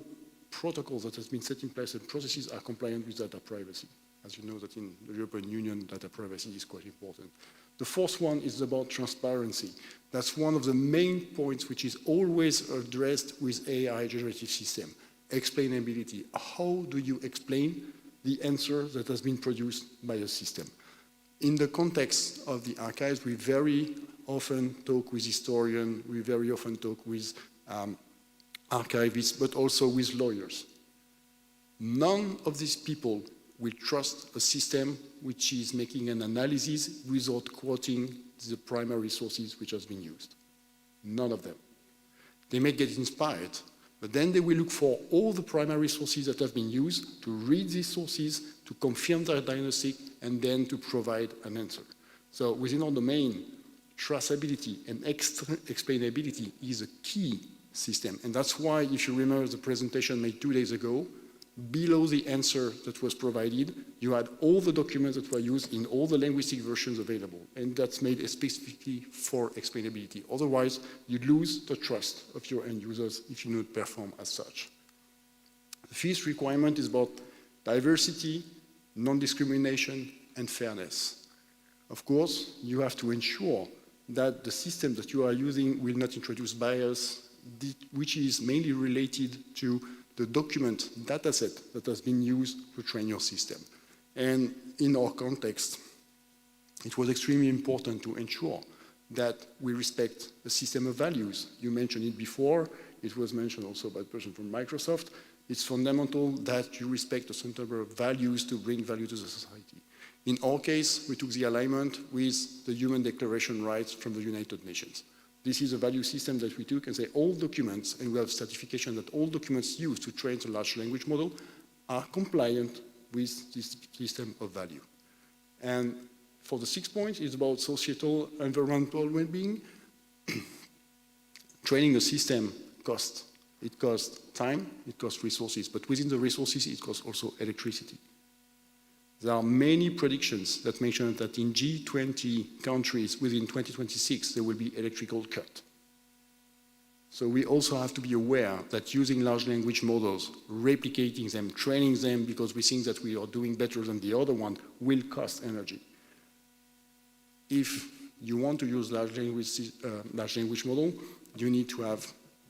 protocols that has been set in place and processes are compliant with data privacy. As you know that in the European Union, data privacy is quite important. The fourth one is about transparency. That's one of the main points which is always addressed with AI generative system. Explainability. How do you explain the answer that has been produced by a system? In the context of the archives, we very often talk with historians, we very often talk with archivists, but also with lawyers. None of these people will trust a system which is making an analysis without quoting the primary sources which has been used. None of them. They may get inspired, but then they will look for all the primary sources that have been used to read these sources, to confirm their diagnostic, and then to provide an answer. So within our domain, traceability and explainability is a key system. And that's why, if you remember the presentation made 2 days ago, below the answer that was provided, you had all the documents that were used in all the linguistic versions available. And that's made specifically for explainability. Otherwise, you lose the trust of your end users if you don't perform as such. The fifth requirement is about diversity, non-discrimination, and fairness. Of course, you have to ensure that the system that you are using will not introduce bias, which is mainly related to the document dataset that has been used to train your system. And in our context, it was extremely important to ensure that we respect the system of values. You mentioned it before, it was mentioned also by the person from Microsoft. It's fundamental that you respect a certain number of values to bring value to the society. In our case, we took the alignment with the Human Declaration Rights from the United Nations. This is a value system that we took and say all documents, and we have certification that all documents used to train the large language model are compliant with this system of value. And for the sixth point, it's about societal environmental well-being. Training a system costs. It costs time, it costs resources, but within the resources, it costs also electricity. There are many predictions that mention that in G20 countries within 2026, there will be electrical cut. So we also have to be aware that using large language models, replicating them, training them because we think that we are doing better than the other one will cost energy. If you want to use large language model, you need to have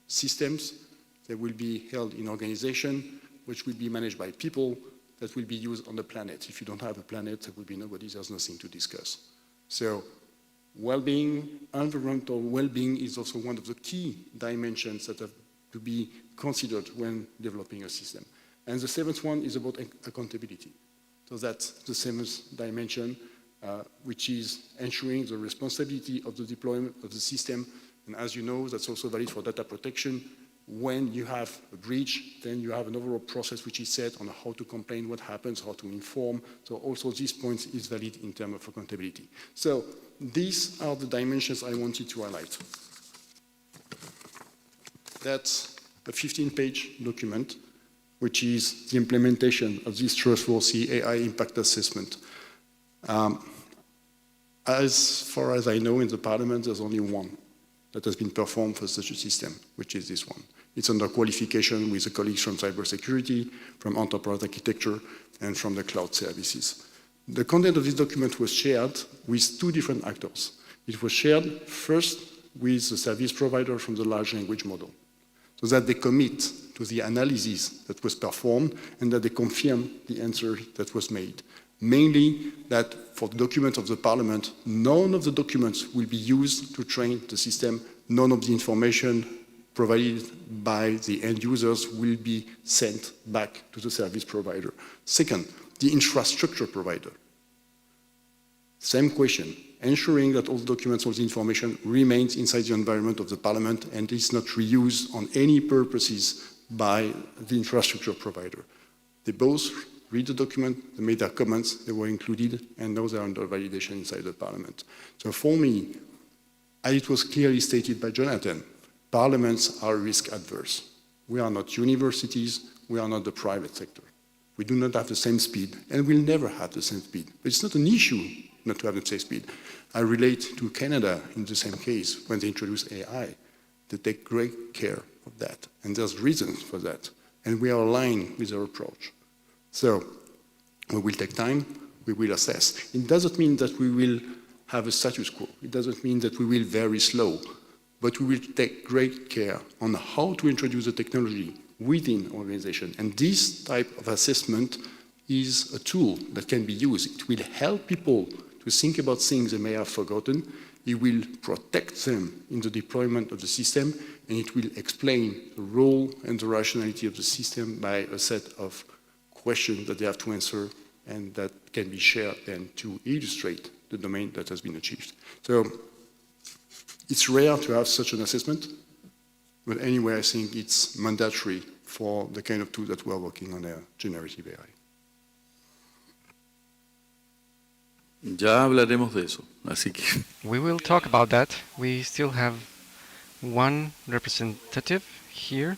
systems that will be held in organization, which will be managed by people, that will be used on the planet. If you don't have a planet, there will be nobody, there's nothing to discuss. So well-being, environmental well-being is also one of the key dimensions that have to be considered when developing a system. And the seventh one is about accountability. So that's the seventh dimension, which is ensuring the responsibility of the deployment of the system. And as you know, that's also valid for data protection. When you have a breach, then you have an overall process which is set on how to complain, what happens, how to inform. So also this point is valid in terms of accountability. So these are the dimensions I wanted to highlight. That's a 15-page document, which is the implementation of this trustworthy AI impact assessment. As far as I know, in the Parliament, there's only one that has been performed for such a system, which is this one. It's under qualification with the colleagues from cybersecurity, from enterprise architecture, and from the cloud services. The content of this document was shared with two different actors. It was shared first with the service provider from the large language model, so that they commit to the analysis that was performed and that they confirm the answer that was made. Mainly that for the document of the Parliament, none of the documents will be used to train the system. None of the information provided by the end users will be sent back to the service provider. Second, the infrastructure provider. Same question, ensuring that all the documents, all the information remains inside the environment of the Parliament and is not reused on any purposes by the infrastructure provider. They both read the document, they made their comments, they were included, and those are under validation inside the Parliament. So for me, as it was clearly stated by Jonathan, Parliaments are risk adverse. We are not universities, we are not the private sector. We do not have the same speed, and we'll never have the same speed. But it's not an issue not to have the same speed. I relate to Canada in the same case when they introduce AI. They take great care of that, and there's reasons for that, and we are aligned with their approach. So we will take time, we will assess. It doesn't mean that we will have a status quo. It doesn't mean that we will very slow, but we will take great care on how to introduce the technology within organization. And this type of assessment is a tool that can be used. It will help people to think about things they may have forgotten. It will protect them in the deployment of the system, and it will explain the role and the rationality of the system by a set of questions that they have to answer and that can be shared then to illustrate the domain that has been achieved. So it's rare to have such an assessment, but anyway, I think it's mandatory for the kind of tool that we are working on, generative AI. Ya hablaremos de eso, así que. We will talk about that. We still have one representative here.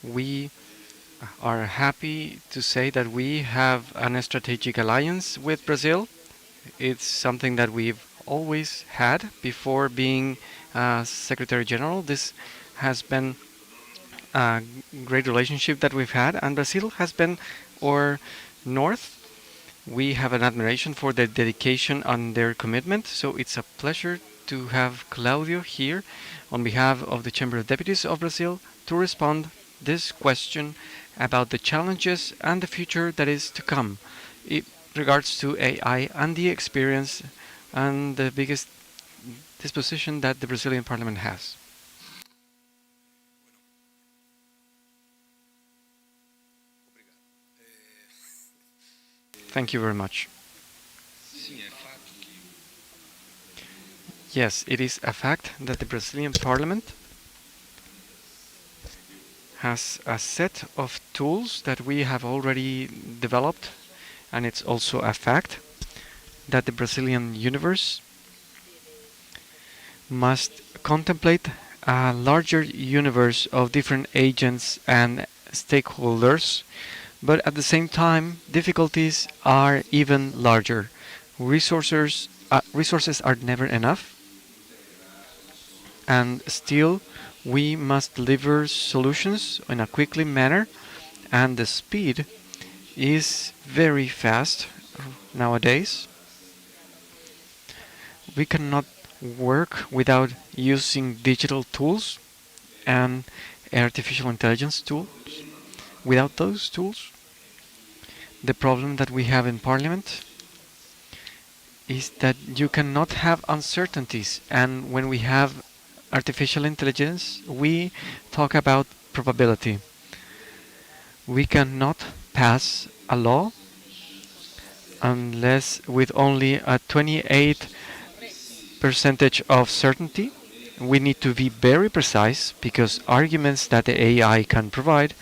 We are happy to say that we have a strategic alliance with Brazil. It's something that we've always had before being Secretary General. This has been a great relationship that we've had, and Brazil has been our north. We have an admiration for their dedication and their commitment, so it's a pleasure to have Claudio here on behalf of the Chamber of Deputies of Brazil to respond this question about the challenges and the future that is to come in regards to AI and the experience and the biggest disposition that the Brazilian Parliament has. Thank you very much. Yes, it is a fact that the Brazilian Parliament has a set of tools that we have already developed, and it's also a fact that the Brazilian universe must contemplate a larger universe of different agents and stakeholders, but at the same time, difficulties are even larger. Resources are never enough, and still we must deliver solutions in a quickly manner, and the speed is very fast nowadays. We cannot work without using digital tools and artificial intelligence tools. Without those tools, the problem that we have in Parliament is that you cannot have uncertainties, and when we have artificial intelligence, we talk about probability. We cannot pass a law unless with only a 28 percentage of certainty. We need to be very precise because arguments that the AI can provide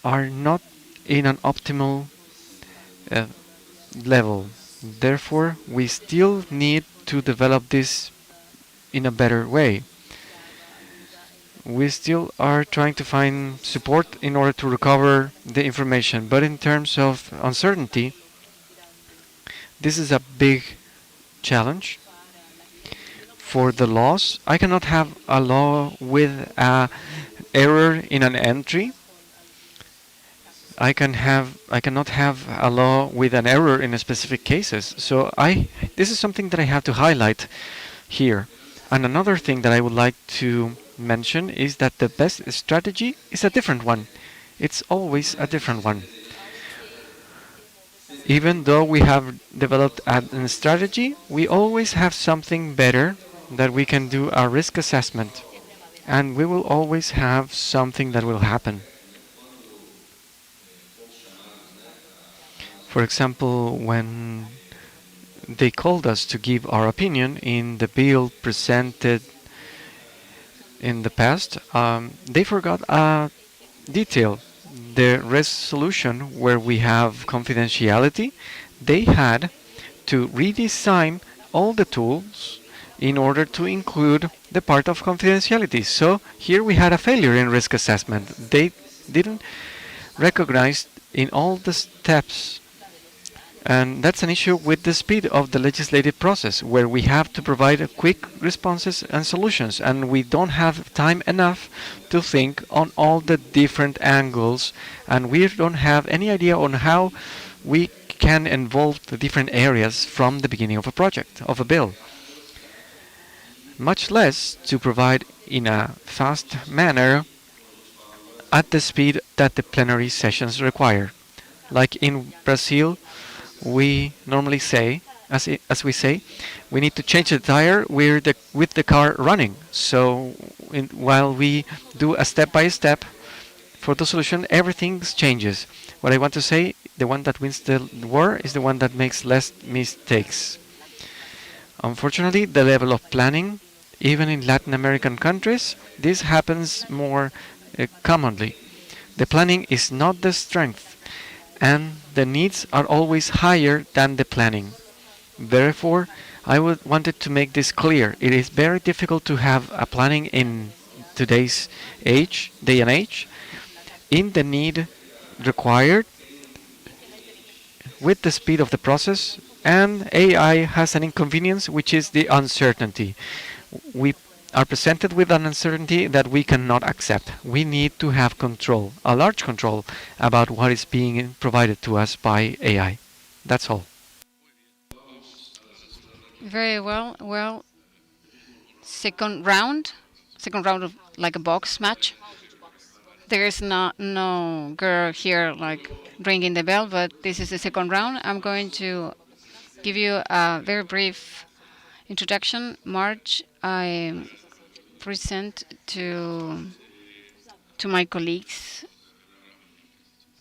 are not in an optimal level. Therefore, we still need to develop this in a better way. We still are trying to find support in order to recover the information, but in terms of uncertainty, this is a big challenge. For the laws, I cannot have a law with an error in an entry. I cannot have a law with an error in specific cases. So this is something that I have to highlight here. And another thing that I would like to mention is that the best strategy is a different one. It's always a different one. Even though we have developed a strategy, we always have something better that we can do a risk assessment. And we will always have something that will happen. For example, when they called us to give our opinion in the bill presented in the past, they forgot a detail. The resolution where we have confidentiality, they had to redesign all the tools in order to include the part of confidentiality. So here we had a failure in risk assessment. They didn't recognize in all the steps. And that's an issue with the speed of the legislative process, where we have to provide quick responses and solutions, and we don't have time enough to think on all the different angles, and we don't have any idea on how we can involve the different areas from the beginning of a project, of a bill. Much less to provide in a fast manner at the speed that the plenary sessions require. Like in Brazil, we normally say, as we say, we need to change the tire with the car running. So while we do a step by step for the solution, everything changes. What I want to say, the one that wins the war is the one that makes less mistakes. Unfortunately, the level of planning, even in Latin American countries, this happens more commonly. The planning is not the strength, and the needs are always higher than the planning. Therefore, I wanted to make this clear. It is very difficult to have a planning in today's day and age, in the need required, with the speed of the process, and AI has an inconvenience, which is the uncertainty. We are presented with an uncertainty that we cannot accept. We need to have control, a large control, about what is being provided to us by AI. That's all. Very well. Well, second round of like a box match. There is no girl here like ringing the bell, but this is the second round. I'm going to give you a very brief introduction. March, I present to my colleagues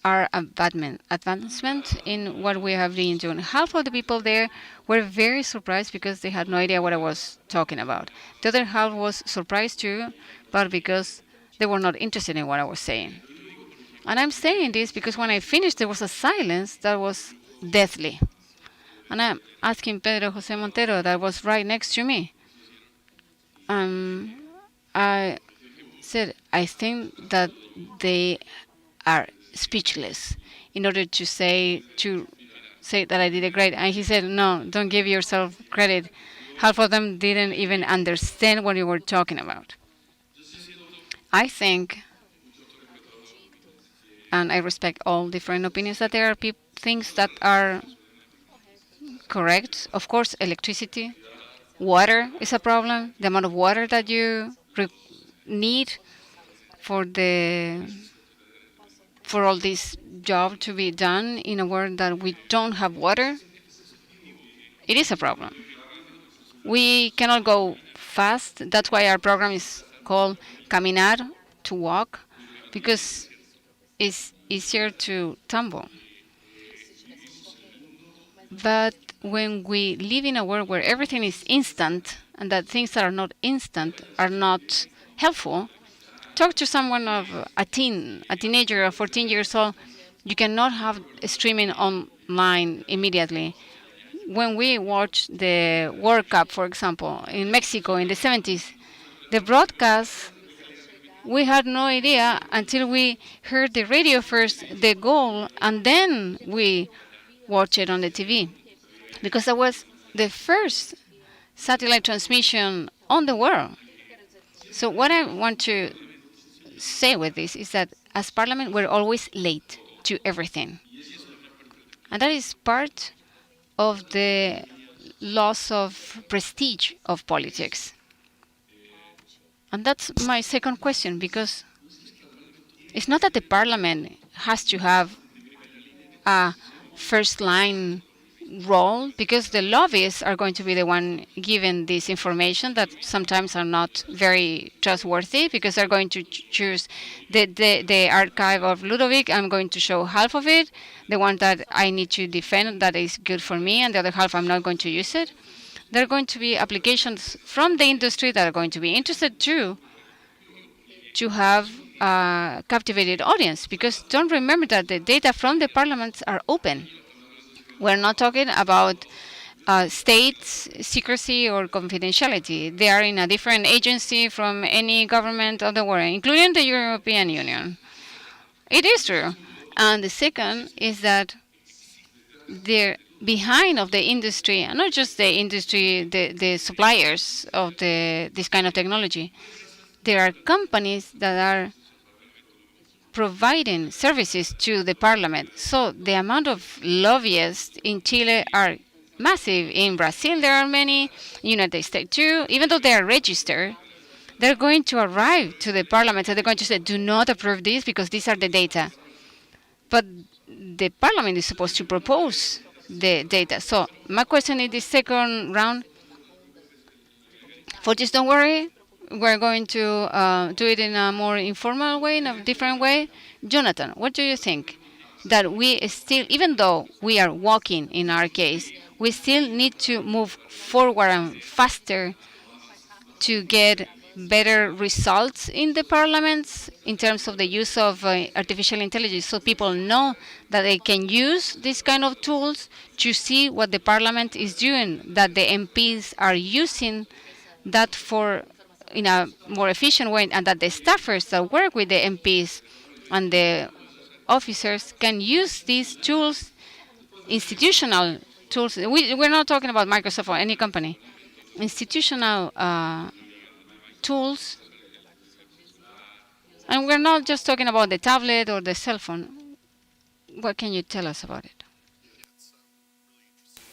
our advancement in what we have been doing. Half of the people there were very surprised because they had no idea what I was talking about. The other half was surprised too, but because they were not interested in what I was saying. And I'm saying this because when I finished, there was a silence that was deathly. And I'm asking Pedro José Montero, that was right next to me. I said, I think that they are speechless in order to say that I did it great. And he said, no, don't give yourself credit. Half of them didn't even understand what you were talking about. I think, and I respect all different opinions, that there are things that are correct. Of course, electricity, water is a problem. The amount of water that you need for all this job to be done in a world that we don't have water, it is a problem. We cannot go fast. That's why our program is call caminar, to walk, because it's easier to tumble. But when we live in a world where everything is instant and that things that are not instant are not helpful, talk to someone of a teenager of 14 years old. You cannot have streaming online immediately. When we watch the World Cup, for example, in Mexico in the 70s, the broadcast, we had no idea until we heard the radio first, the goal, and then we watch it on the TV. Because that was the first satellite transmission on the world. So what I want to say with this is that as Parliament, we're always late to everything. And that is part of the loss of prestige of politics. And that's my second question, because it's not that the Parliament has to have a first line role, because the lobbyists are going to be the one given this information that sometimes are not very trustworthy, because they're going to choose the archive of Ludovic. I'm going to show half of it, the one that I need to defend that is good for me, and the other half I'm not going to use it. There are going to be applications from the industry that are going to be interested too to have a captivated audience, because don't remember that the data from the parliaments are open. We're not talking about states, secrecy, or confidentiality. They are in a different agency from any government of the world, including the European Union. It is true. And the second is that they're behind of the industry, and not just the industry, the suppliers of this kind of technology. There are companies that are providing services to the parliament. So the amount of lobbyists in Chile are massive. In Brazil, there are many. United States too. Even though they are registered, they're going to arrive to the parliament and they're going to say, do not approve this because these are the data. But the parliament is supposed to propose the data. So my question in this second round, for this, don't worry. We're going to do it in a more informal way, in a different way. Jonathan, what do you think? That we still, even though we are walking in our case, we still need to move forward and faster to get better results in the parliaments in terms of the use of artificial intelligence, so people know that they can use these kind of tools to see what the parliament is doing, that the MPs are using that for in a more efficient way, and that the staffers that work with the MPs and the officers can use these tools, institutional tools. We're not talking about Microsoft or any company. Institutional tools. And we're not just talking about the tablet or the cell phone. What can you tell us about it?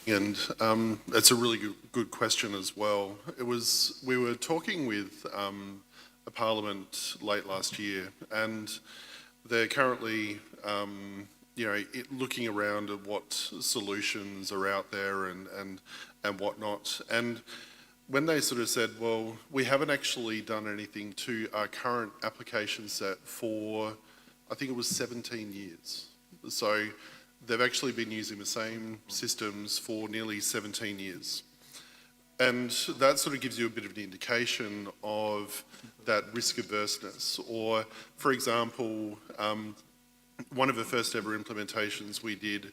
And that's a really good question as well. We were talking with a parliament late last year, and they're currently, looking around at what solutions are out there and whatnot. And when they sort of said, well, we haven't actually done anything to our current application set for, I think it was 17 years. So they've actually been using the same systems for nearly 17 years. And that sort of gives you a bit of an indication of that risk averseness. Or, for example, one of the first ever implementations we did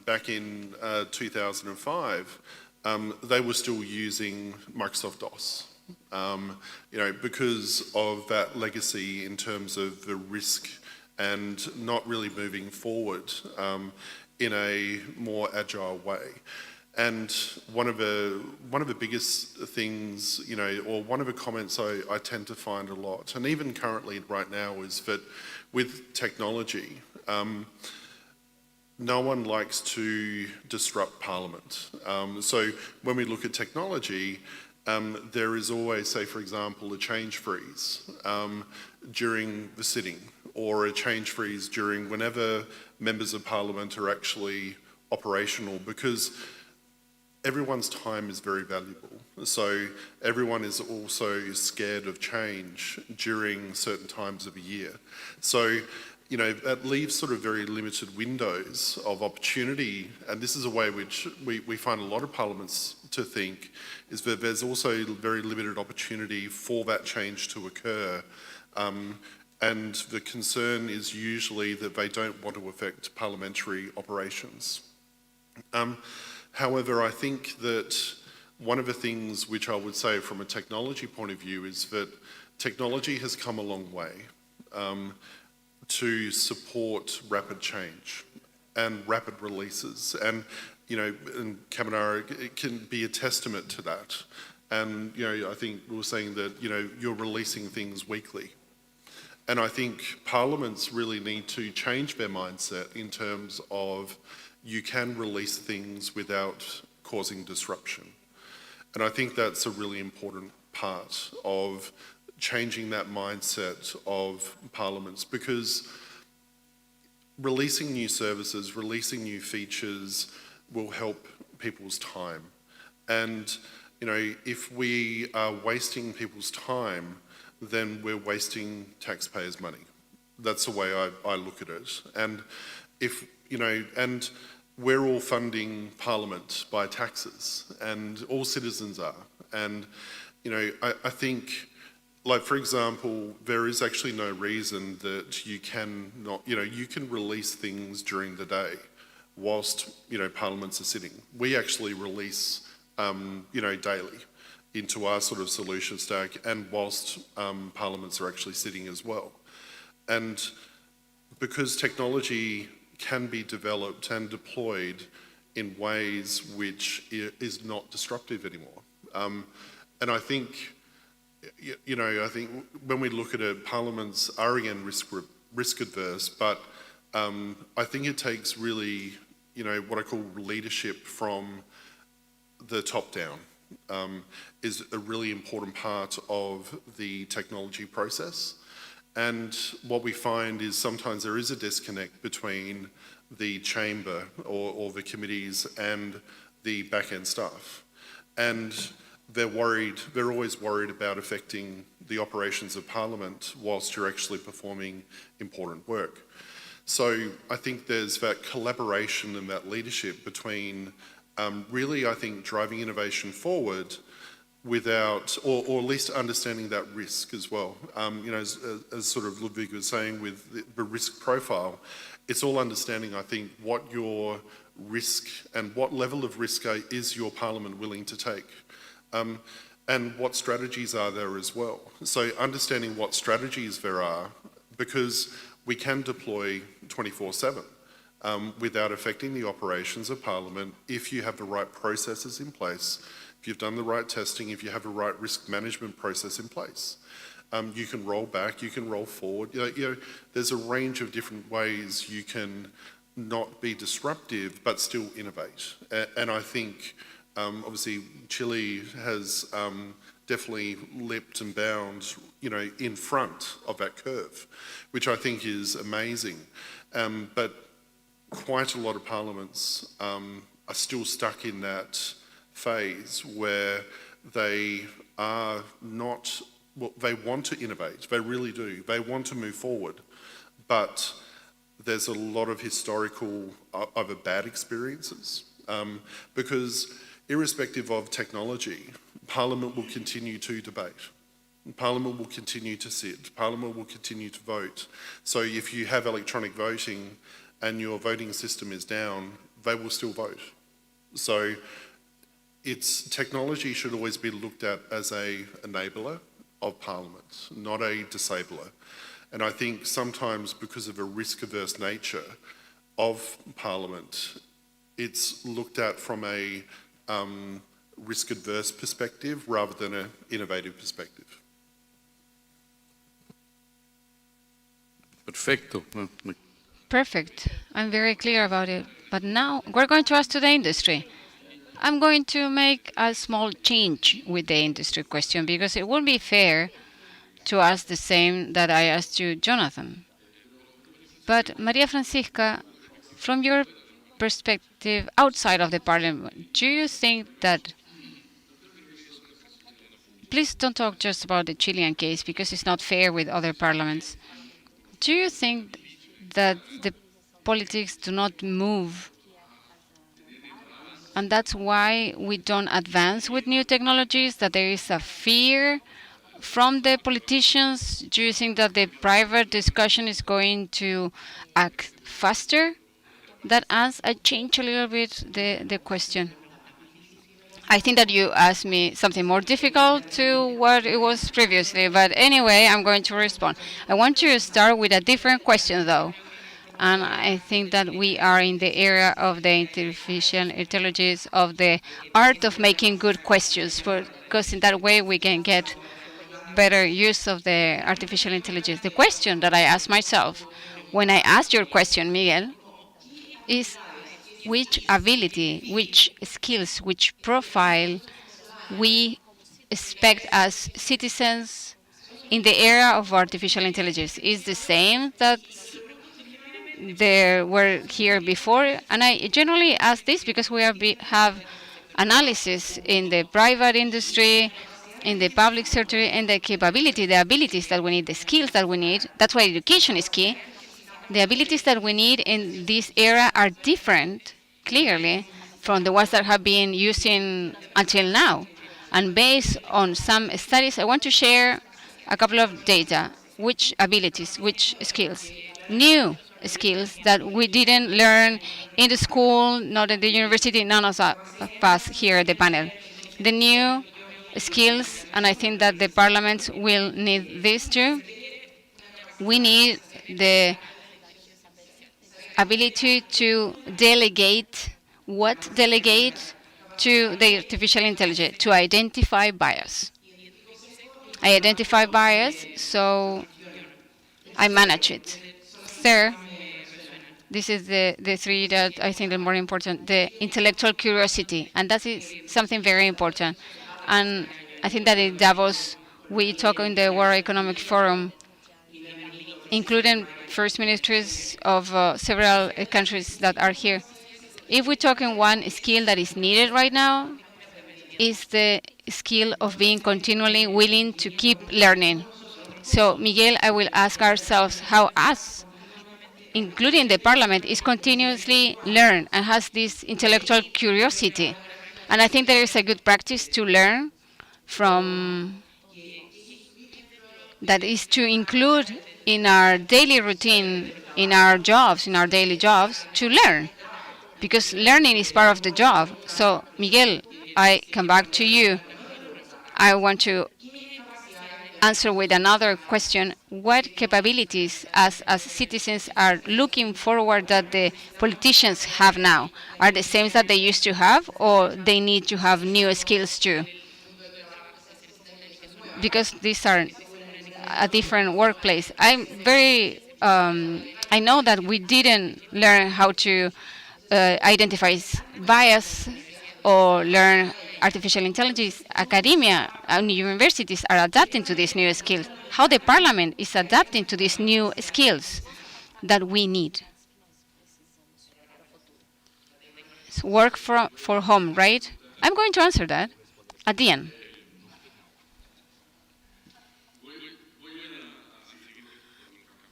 back in 2005, they were still using Microsoft DOS. Because of that legacy in terms of the risk and not really moving forward in a more agile way. And one of the biggest things, or one of the comments I tend to find a lot, and even currently right now, is that with technology, no one likes to disrupt Parliament. So when we look at technology, there is always, say for example, a change freeze during the sitting, or a change freeze during whenever members of Parliament are actually operational, because everyone's time is very valuable. So everyone is also scared of change during certain times of a year. So, you know, that leaves sort of very limited windows of opportunity, and this is a way which we find a lot of parliaments to think, is that there's also very limited opportunity for that change to occur. And the concern is usually that they don't want to affect parliamentary operations. However, I think that one of the things which I would say from a technology point of view is that technology has come a long way to support rapid change and rapid releases. And, you know, and Cámara, it can be a testament to that. And, you know, I think we were saying that, you know, you're releasing things weekly. And I think parliaments really need to change their mindset in terms of you can release things without causing disruption. And I think that's a really important part of changing that mindset of parliaments, because releasing new services, releasing new features will help people's time. And, you know, if we are wasting people's time, then we're wasting taxpayers' money. That's the way I look at it. And if, you know, and we're all funding Parliament by taxes, and all citizens are. And, you know, I think, like, for example, there is actually no reason that you can not, you know, you can release things during the day whilst, you know, parliaments are sitting. We actually release, you know, daily into our sort of solution stack, and whilst parliaments are actually sitting as well. And because technology can be developed and deployed in ways which is not disruptive anymore. And I think, you know, I think when we look at it, parliaments are again risk adverse, but I think it takes really, you know, what I call leadership from the top down. Is a really important part of the technology process. And what we find is sometimes there is a disconnect between the chamber or the committees and the back-end staff. And they're always worried about affecting the operations of Parliament whilst you're actually performing important work. So I think there's that collaboration and that leadership between really, I think, driving innovation forward without, or at least understanding that risk as well. You know, as sort of Ludwig was saying with the risk profile, it's all understanding, I think, what your risk and what level of risk is your parliament willing to take, and what strategies are there as well. So understanding what strategies there are, because we can deploy 24/7. Without affecting the operations of Parliament if you have the right processes in place, if you've done the right testing, if you have the right risk management process in place. You can roll back, you can roll forward. You know, there's a range of different ways you can not be disruptive but still innovate. And I think, obviously, Chile has definitely leapt and bound, you know, in front of that curve, which I think is amazing. But quite a lot of parliaments are still stuck in that phase where they are not, well, they want to innovate, they really do, they want to move forward, but there's a lot of historical, either bad experiences, because irrespective of technology, Parliament will continue to debate. Parliament will continue to sit, Parliament will continue to vote. So if you have electronic voting and your voting system is down, they will still vote. So technology should always be looked at as an enabler of Parliament, not a disabler. And I think sometimes because of a risk-averse nature of Parliament, it's looked at from a risk-adverse perspective rather than an innovative perspective. Perfecto. Perfect. I'm very clear about it. But now we're going to ask to the industry. I'm going to make a small change with the industry question because it won't be fair to ask the same that I asked you, Jonathan. But Maria Francisca, from your perspective outside of the parliament, do you think that, please don't talk just about the Chilean case because it's not fair with other parliaments. Do you think that the politics do not move, and that's why we don't advance with new technologies, that there is a fear from the politicians? Do you think that the private discussion is going to act faster? That answers, I change a little bit the question. I think that you asked me something more difficult to what it was previously, but anyway, I'm going to respond. I want to start with a different question, though. And I think that we are in the era of the artificial intelligence, of the art of making good questions, because in that way we can get better use of the artificial intelligence. The question that I asked myself when I asked your question, Miguel, is which ability, which skills, which profile we expect as citizens in the era of artificial intelligence. Is the same that there were here before? And I generally ask this because we have analysis in the private industry, in the public sector, and the capability, the abilities that we need, the skills that we need. That's why education is key. The abilities that we need in this era are different, clearly, from the ones that have been using until now. And based on some studies, I want to share a couple of data. Which abilities, which skills? New skills that we didn't learn in the school, not in the university, none of us here at the panel. The new skills, and I think that the parliaments will need this too. We need the ability to delegate to the artificial intelligence, to identify bias. I identify bias, so I manage it. Third, this is the three that I think are more important, the intellectual curiosity, and that is something very important. And I think that in Davos, we talk in the World Economic Forum, including first ministers of several countries that are here. If we talk in one skill that is needed right now, is the skill of being continually willing to keep learning. So, Miguel, I will ask ourselves how us, including the parliament, is continuously learn and has this intellectual curiosity. And I think there is a good practice to learn from, that is to include in our daily routine, in our jobs, in our daily jobs, to learn. Because learning is part of the job. So, Miguel, I come back to you. I want to answer with another question. What capabilities as citizens are looking forward that the politicians have now? Are the same that they used to have, or they need to have new skills too? Because these are a different workplace. I know that we didn't learn how to identify bias or learn artificial intelligence. Academia and universities are adapting to these new skills. How the parliament is adapting to these new skills that we need. It's work for home, right? I'm going to answer that at the end.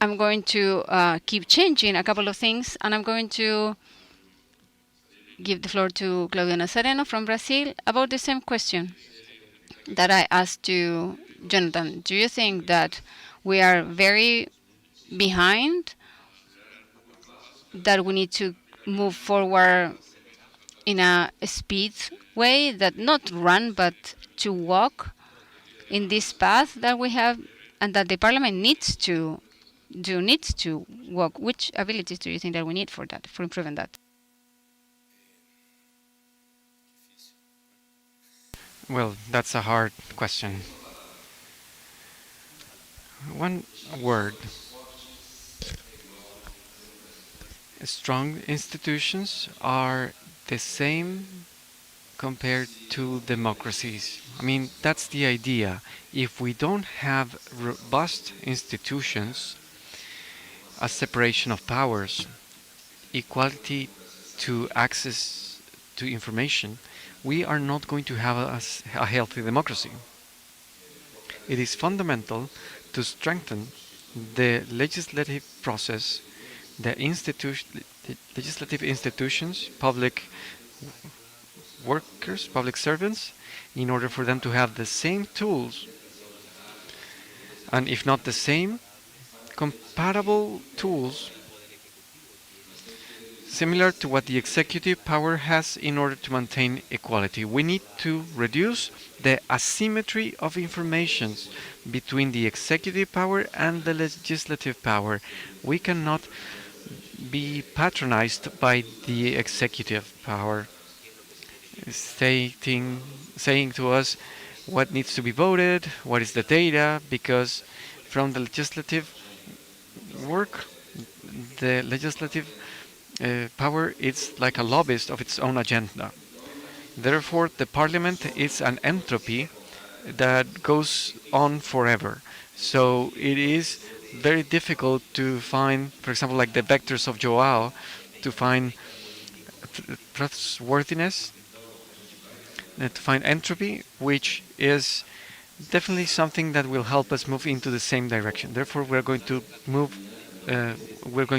I'm going to keep changing a couple of things, and I'm going to give the floor to Claudio Nazareno from Brazil about the same question that I asked to Jonathan. Do you think that we are very behind, that we need to move forward in a speed way, that not run, but to walk in this path that we have, and that the parliament needs to walk? Which abilities do you think that we need for that, for improving that? Well, that's a hard question. One word. Strong institutions are the same compared to democracies. I mean, that's the idea. If we don't have robust institutions, a separation of powers, equality to access to information, we are not going to have a healthy democracy. It is fundamental to strengthen the legislative process, the legislative institutions, public workers, public servants, in order for them to have the same tools, and if not the same, compatible tools similar to what the executive power has in order to maintain equality. We need to reduce the asymmetry of information between the executive power and the legislative power. We cannot be patronized by the executive power, saying to us what needs to be voted, what is the data, because from the legislative work, the legislative power is like a lobbyist of its own agenda. Therefore, the parliament is an entropy that goes on forever. So it is very difficult to find, for example, like the vectors of Joao, to find trustworthiness, to find entropy, which is definitely something that will help us move into the same direction. Therefore, we're going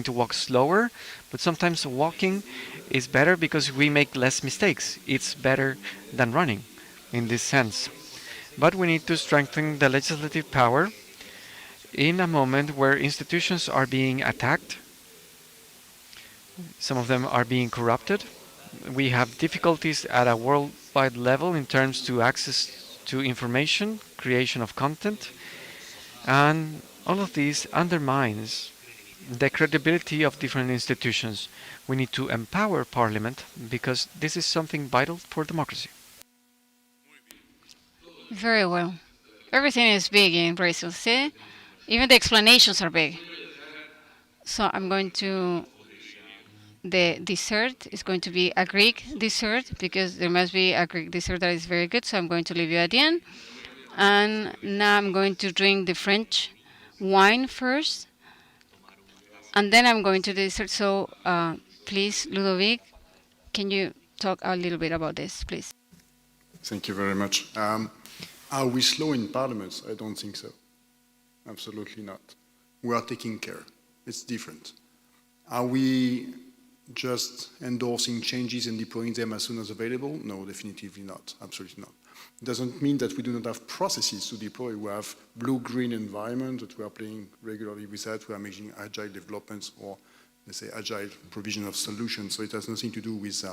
to walk slower, but sometimes walking is better because we make less mistakes. It's better than running in this sense. But we need to strengthen the legislative power in a moment where institutions are being attacked. Some of them are being corrupted. We have difficulties at a worldwide level in terms to access to information, creation of content, and all of this undermines the credibility of different institutions. We need to empower Parliament because this is something vital for democracy. Very well. Everything is big in Brazil, see? Even the explanations are big. So I'm going to... The dessert is going to be a Greek dessert because there must be a Greek dessert that is very good, so I'm going to leave you at the end. And now I'm going to drink the French wine first, and then I'm going to the dessert. So please, Ludovic, can you talk a little bit about this, please? Thank you very much. Are we slow in parliaments? I don't think so. Absolutely not. We are taking care. It's different. Are we just endorsing changes and deploying them as soon as available? No, definitively not. Absolutely not. It doesn't mean that we do not have processes to deploy. We have blue-green environment that we are playing regularly with that. We are making agile developments or, let's say, agile provision of solutions. So it has nothing to do with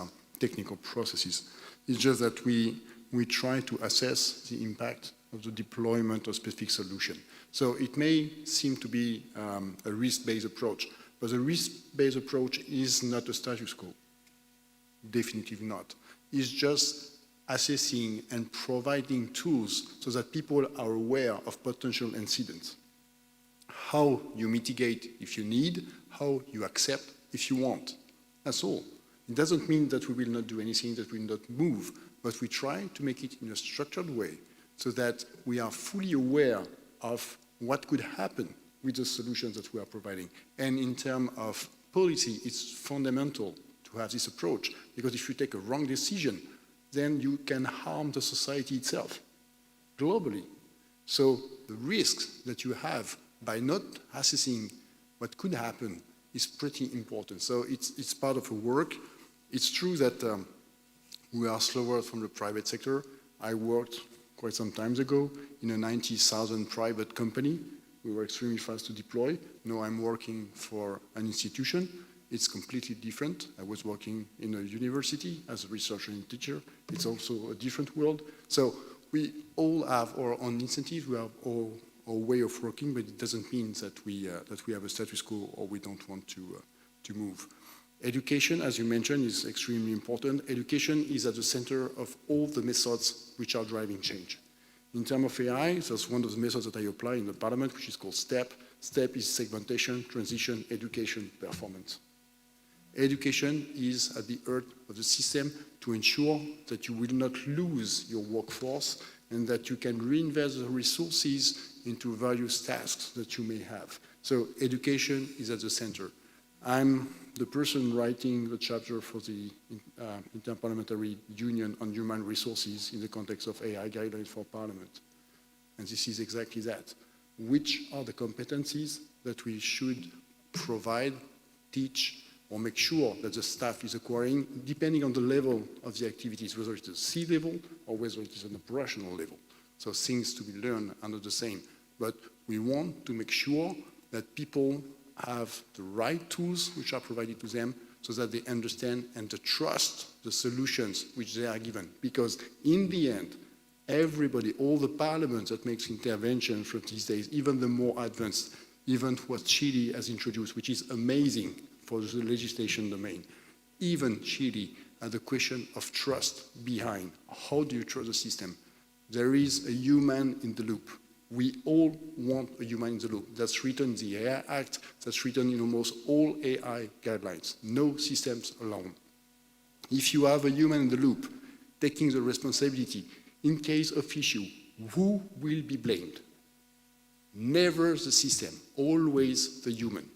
technical processes. It's just that we try to assess the impact of the deployment of specific solution. So it may seem to be a risk-based approach, but the risk-based approach is not a status quo. Definitively not. It's just assessing and providing tools so that people are aware of potential incidents. How you mitigate if you need, how you accept if you want. That's all. It doesn't mean that we will not do anything, that we will not move, but we try to make it in a structured way so that we are fully aware of what could happen with the solutions that we are providing. And in terms of policy, it's fundamental to have this approach, because if you take a wrong decision, then you can harm the society itself, globally. So the risks that you have by not assessing what could happen is pretty important. So it's part of a work. It's true that we are slower from the private sector. I worked quite some time ago in a 90,000 private company. We were extremely fast to deploy. Now I'm working for an institution. It's completely different. I was working in a university as a researcher and teacher. It's also a different world. So we all have our own incentives. We have our way of working, but it doesn't mean that we have a status quo or we don't want to move. Education, as you mentioned, is extremely important. Education is at the center of all the methods which are driving change. In terms of AI, that's one of the methods that I apply in the Parliament, which is called STEP. STEP is segmentation, transition, education, performance. Education is at the heart of the system to ensure that you will not lose your workforce and that you can reinvest the resources into various tasks that you may have. So education is at the center. I'm the person writing the chapter for the Interparliamentary Union on Human Resources in the context of AI guidelines for Parliament. And this is exactly that. Which are the competencies that we should provide, teach, or make sure that the staff is acquiring, depending on the level of the activities, whether it's a C-level or whether it is an operational level. So things to be learned are not the same. But we want to make sure that people have the right tools which are provided to them so that they understand and trust the solutions which they are given. Because in the end, everybody, all the parliaments that makes intervention from these days, even the more advanced, even what Chile has introduced, which is amazing for the legislation domain, even Chile has the question of trust behind. How do you trust the system? There is a human in the loop. We all want a human in the loop. That's written in the AI Act, that's written in almost all AI guidelines. No systems alone. If you have a human in the loop, taking the responsibility, in case of issue, who will be blamed? Never the system, always the human.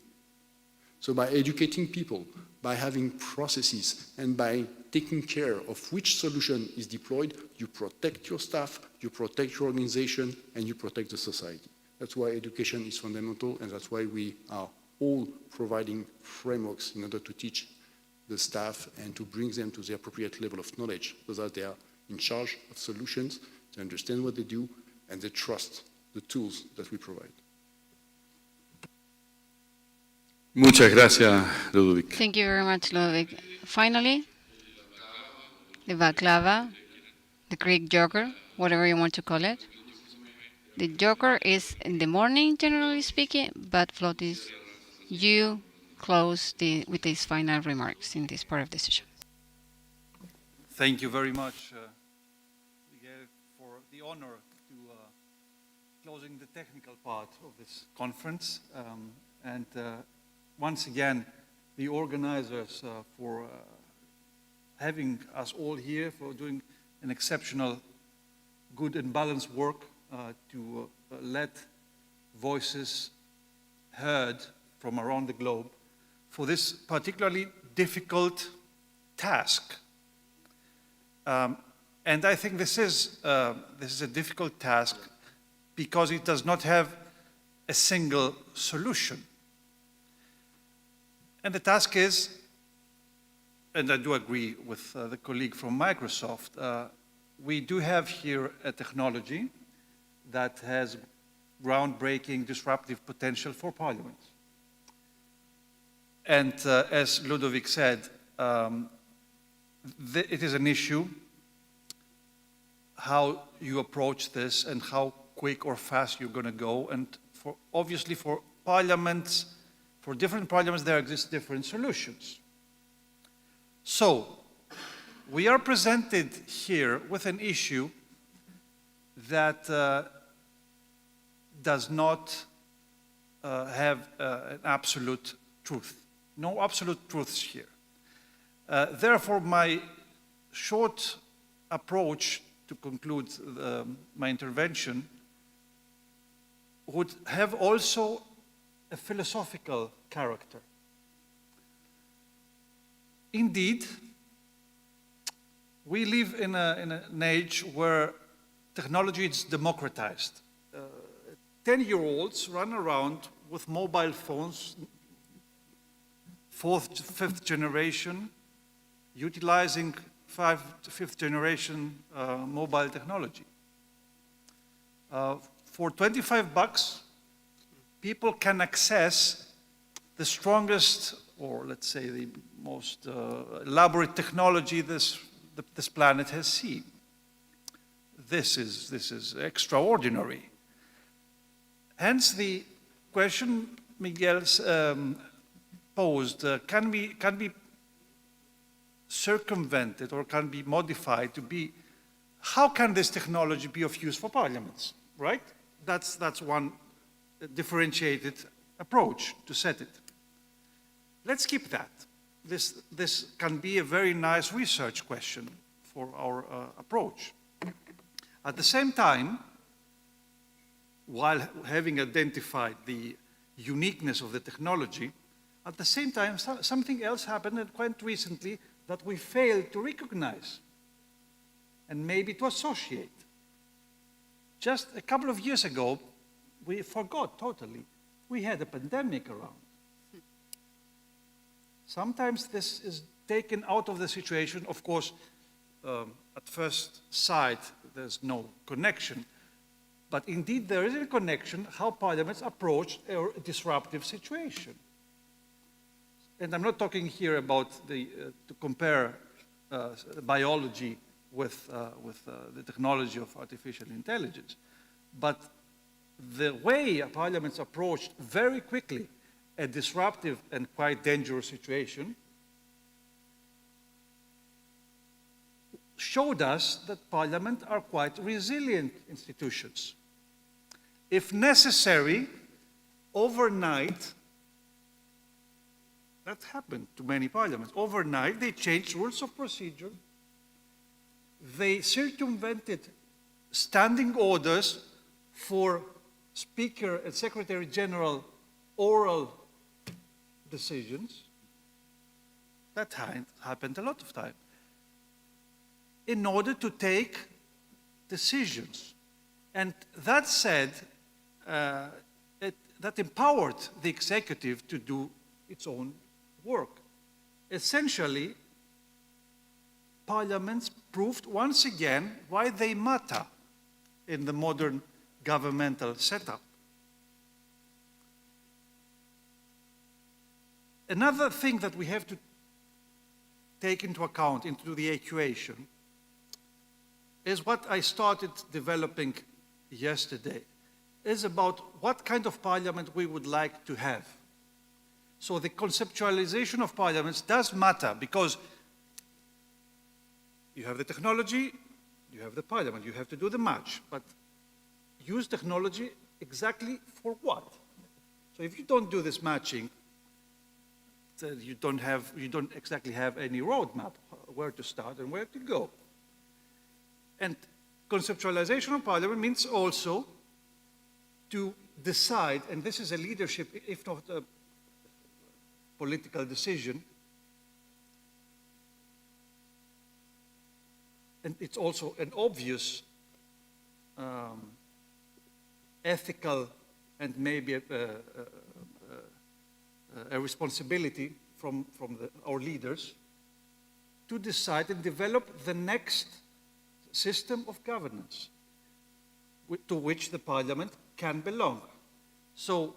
So by educating people, by having processes, and by taking care of which solution is deployed, you protect your staff, you protect your organization, and you protect the society. That's why education is fundamental, and that's why we are all providing frameworks in order to teach the staff and to bring them to the appropriate level of knowledge so that they are in charge of solutions, they understand what they do, and they trust the tools that we provide. Muchas gracias, Ludovic. Thank you very much, Ludovic. Finally, the baklava, the Greek yogurt, whatever you want to call it. The yogurt is in the morning, generally speaking, but Flotis, you close with these final remarks in this part of the session. Thank you very much, Miguel, for the honor to closing the technical part of this conference. Once again, the organizers for having us all here, for doing an exceptional, good and balanced work to let voices heard from around the globe for this particularly difficult task. And I think this is a difficult task because it does not have a single solution. And the task is, and I do agree with the colleague from Microsoft, we do have here a technology that has groundbreaking, disruptive potential for parliaments. And as Ludovic said, it is an issue how you approach this and how quick or fast you're going to go. And obviously for parliaments, for different parliaments, there exist different solutions. So, we are presented here with an issue that does not have an absolute truth. No absolute truths here. Therefore, my short approach to conclude my intervention would have also a philosophical character. Indeed, we live in an age where technology is democratized. 10-year-olds run around with mobile phones, fourth, fifth generation, utilizing fifth generation mobile technology. For $25, people can access the strongest, or let's say the most elaborate technology this planet has seen. This is extraordinary. Hence the question Miguel posed, can be circumvented or can be modified to be, how can this technology be of use for parliaments, right? That's one differentiated approach to set it. Let's keep that. This can be a very nice research question for our approach. At the same time, while having identified the uniqueness of the technology, At the same time, something else happened quite recently that we failed to recognize and maybe to associate. Just a couple of years ago, we forgot totally. We had a pandemic around. Sometimes this is taken out of the situation. Of course, at first sight, there's no connection. But indeed, there is a connection how parliaments approach a disruptive situation. And I'm not talking here about to compare biology with the technology of artificial intelligence. But the way parliaments approached very quickly a disruptive and quite dangerous situation showed us that parliament are quite resilient institutions. If necessary, overnight, that happened to many parliaments. Overnight, they changed rules of procedure. They circumvented standing orders for Speaker and Secretary General oral decisions. That happened a lot of time. In order to take decisions. And that said, that empowered the executive to do its own work. Essentially, parliaments proved once again why they matter in the modern governmental setup. Another thing that we have to take into account into the equation is what I started developing yesterday, is about what kind of parliament we would like to have. So the conceptualization of parliaments does matter because you have the technology, you have the parliament, you have to do the match, but use technology exactly for what? So if you don't do this matching, you don't exactly have any roadmap where to start and where to go. And conceptualization of parliament means also to decide, and this is a leadership, if not a political decision, and it's also an obvious ethical and maybe a responsibility from our leaders to decide and develop the next system of governance to which the parliament can belong. So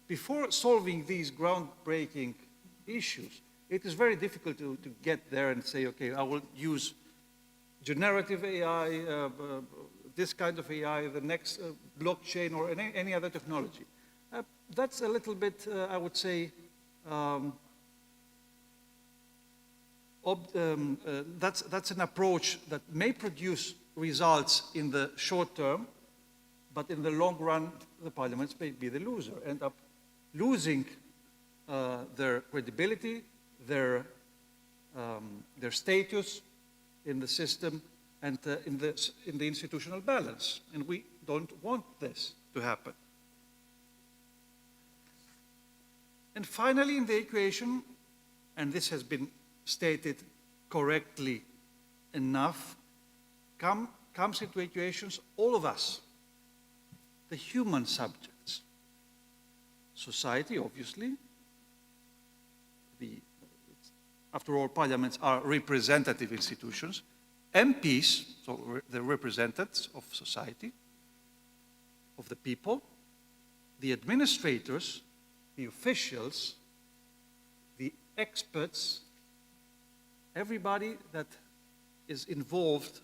before solving these groundbreaking issues, it is very difficult to get there and say, okay, I will use generative AI, this kind of AI, the next blockchain or any other technology. That's a little bit, I would say, that's an approach that may produce results in the short term, but in the long run, the parliaments may be the loser, end up losing their credibility, their status in the system, and in the institutional balance. And we don't want this to happen. And finally, in the equation, and this has been stated correctly enough, comes into equations all of us, the human subjects. Society, obviously. After all, parliaments are representative institutions. MPs, so the representatives of society, of the people, the administrators, the officials, the experts, everybody that is involved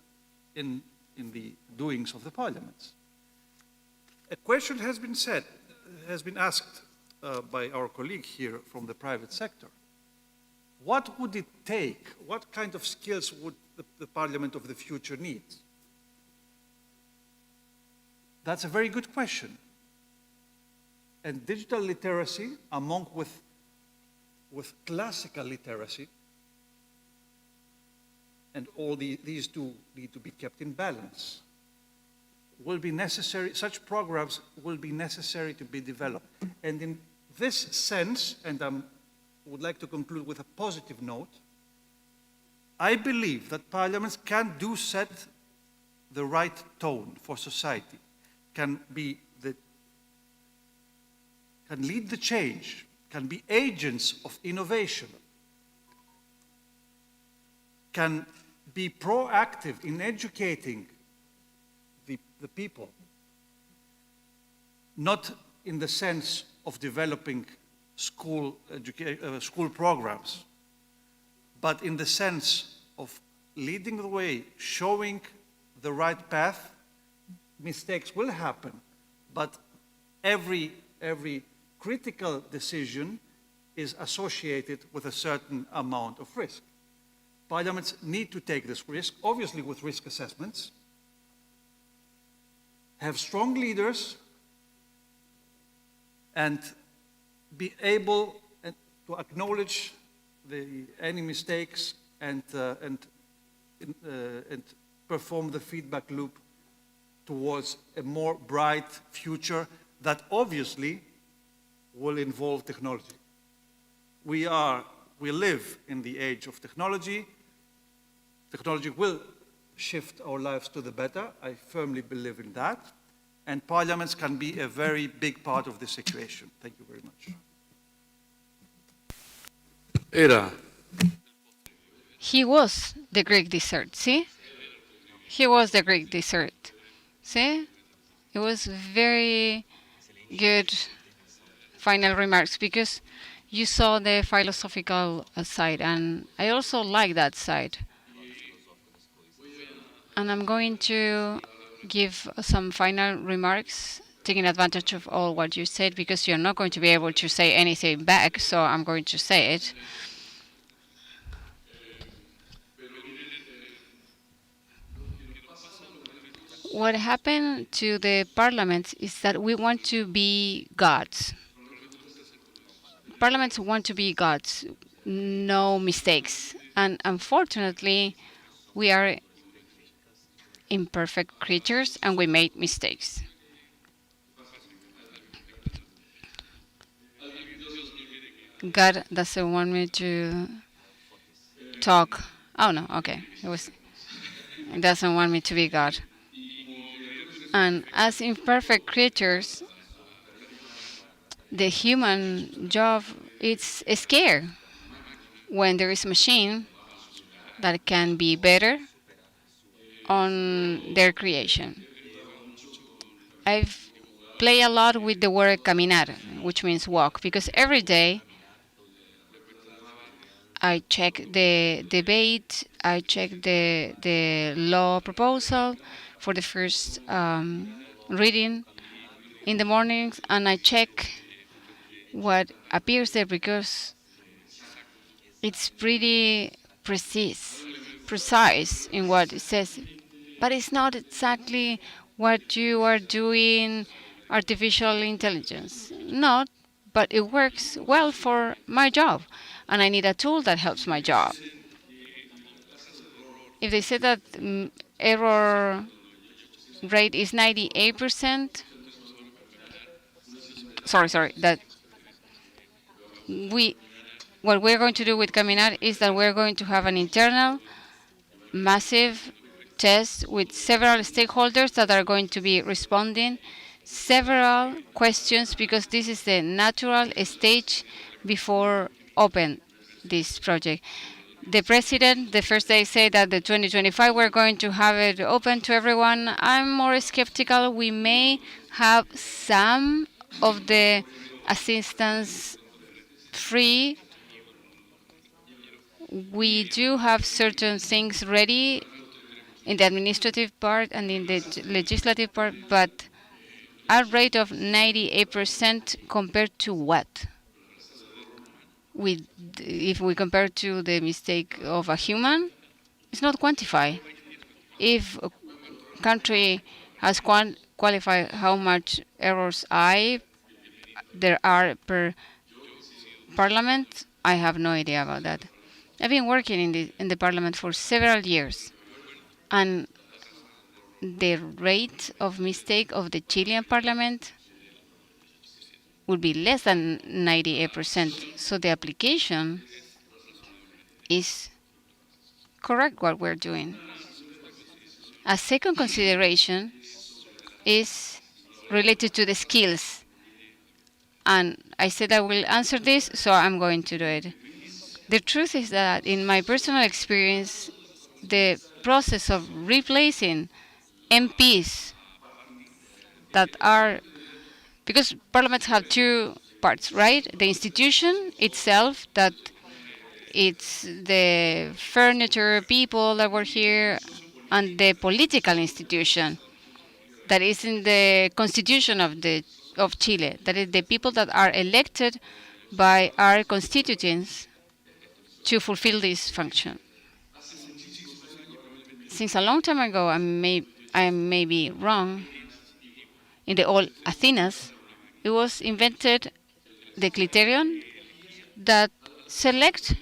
in the doings of the parliaments. A question has been asked by our colleague here from the private sector. What would it take? What kind of skills would the parliament of the future need? That's a very good question. And digital literacy, along with classical literacy, and all these two need to be kept in balance, will be necessary, such programs will be necessary to be developed. And in this sense, and I'm would like to conclude with a positive note. I believe that parliaments can set the right tone for society, can lead the change, can be agents of innovation, can be proactive in educating the people, not in the sense of developing school programs, but in the sense of leading the way, showing the right path. Mistakes will happen, but every critical decision is associated with a certain amount of risk. Parliaments need to take this risk, obviously with risk assessments, have strong leaders, and be able to acknowledge any mistakes and perform the feedback loop towards a more bright future that obviously will involve technology. We live in the age of technology. Technology will shift our lives to the better. I firmly believe in that. And parliaments can be a very big part of this equation. Thank you very much. He was the Greek dessert, see? He was the Greek dessert. See? It was very good final remarks because you saw the philosophical side, and I also like that side. And I'm going to give some final remarks, taking advantage of all what you said, because you're not going to be able to say anything back, so I'm going to say it. What happened to the parliament is that we want to be gods. Parliaments want to be gods, no mistakes. And unfortunately, we are imperfect creatures and we made mistakes. God doesn't want me to talk. Oh no, okay. He doesn't want me to be God. And as imperfect creatures, the human job is scared when there is a machine that can be better on their creation. I've played a lot with the word caminar, which means walk, because every day I check the debate, I check the law proposal for the first reading in the mornings, and I check what appears there because it's pretty precise in what it says, but it's not exactly what you are doing, artificial intelligence. Not, but it works well for my job, and I need a tool that helps my job. If they say that error rate is 98%, that what we're going to do with Caminar is that we're going to have an internal massive test with several stakeholders that are going to be responding several questions, because this is the natural stage before open this project. The president, the first day, said that the 2025 we're going to have it open to everyone. I'm more skeptical. We may have some of the assistance free. We do have certain things ready in the administrative part and in the legislative part, but a rate of 98% compared to what? If we compare to the mistake of a human, it's not quantified. If a country has qualified how much errors there are per parliament, I have no idea about that. I've been working in the parliament for several years, and the rate of mistake of the Chilean parliament would be less than 98%. So the application is correct what we're doing. A second consideration is related to the skills. And I said I will answer this, so I'm going to do it. The truth is that in my personal experience, the process of replacing MPs that are, because parliaments have two parts, right? The institution itself, that it's the furniture people that were here, and the political institution that is in the constitution of Chile, that is the people that are elected by our constituents to fulfill this function. Since a long time ago, I may be wrong, in the old Athenas, it was invented the criterion that select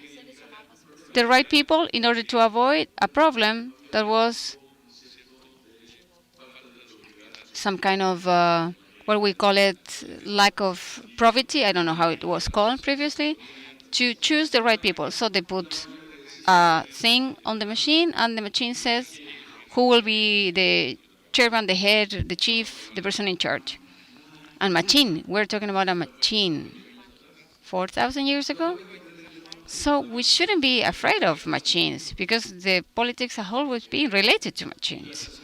the right people in order to avoid a problem that was some kind of, what we call it, lack of probity. I don't know how it was called previously, to choose the right people. So they put a thing on the machine, and the machine says who will be the chairman, the head, the chief, the person in charge. And machine, we're talking about a machine 4,000 years ago. So we shouldn't be afraid of machines, because the politics have always been related to machines.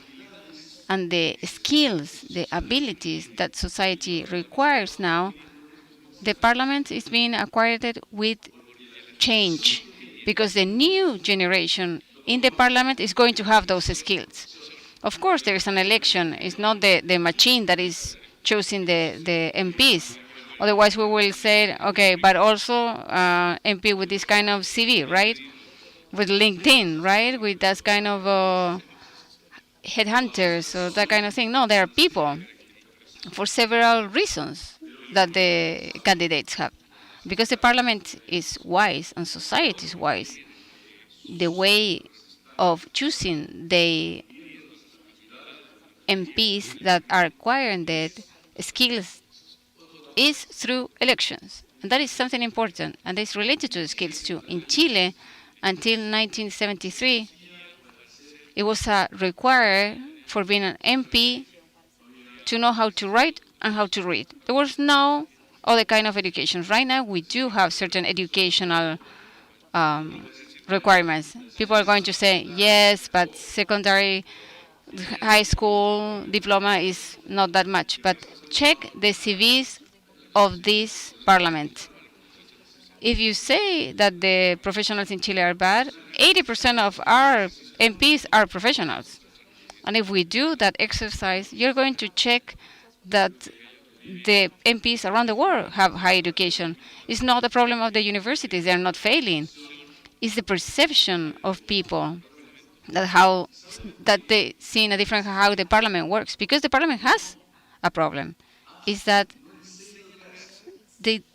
And the skills, the abilities that society requires now, the parliament is being acquired with change, because the new generation in the parliament is going to have those skills. Of course, there is an election. It's not the machine that is choosing the MPs. Otherwise, we will say, okay, but also MP with this kind of CV, right? With LinkedIn, right? With that kind of headhunters or that kind of thing. No, there are people for several reasons that the candidates have. Because the parliament is wise and society is wise, the way of choosing the MPs that are acquiring the skills is through elections. And that is something important, and it's related to the skills too. In Chile, until 1973, it was required for being an MP to know how to write and how to read. There was no other kind of education. Right now, we do have certain educational requirements. People are going to say, yes, but secondary, high school diploma is not that much. But check the CVs of this parliament. If you say that the professionals in Chile are bad, 80% of our MPs are professionals. And if we do that exercise, you're going to check that the MPs around the world have high education. It's not a problem of the universities. They're not failing. It's the perception of people that they see in a different how the parliament works. Because the parliament has a problem. Is that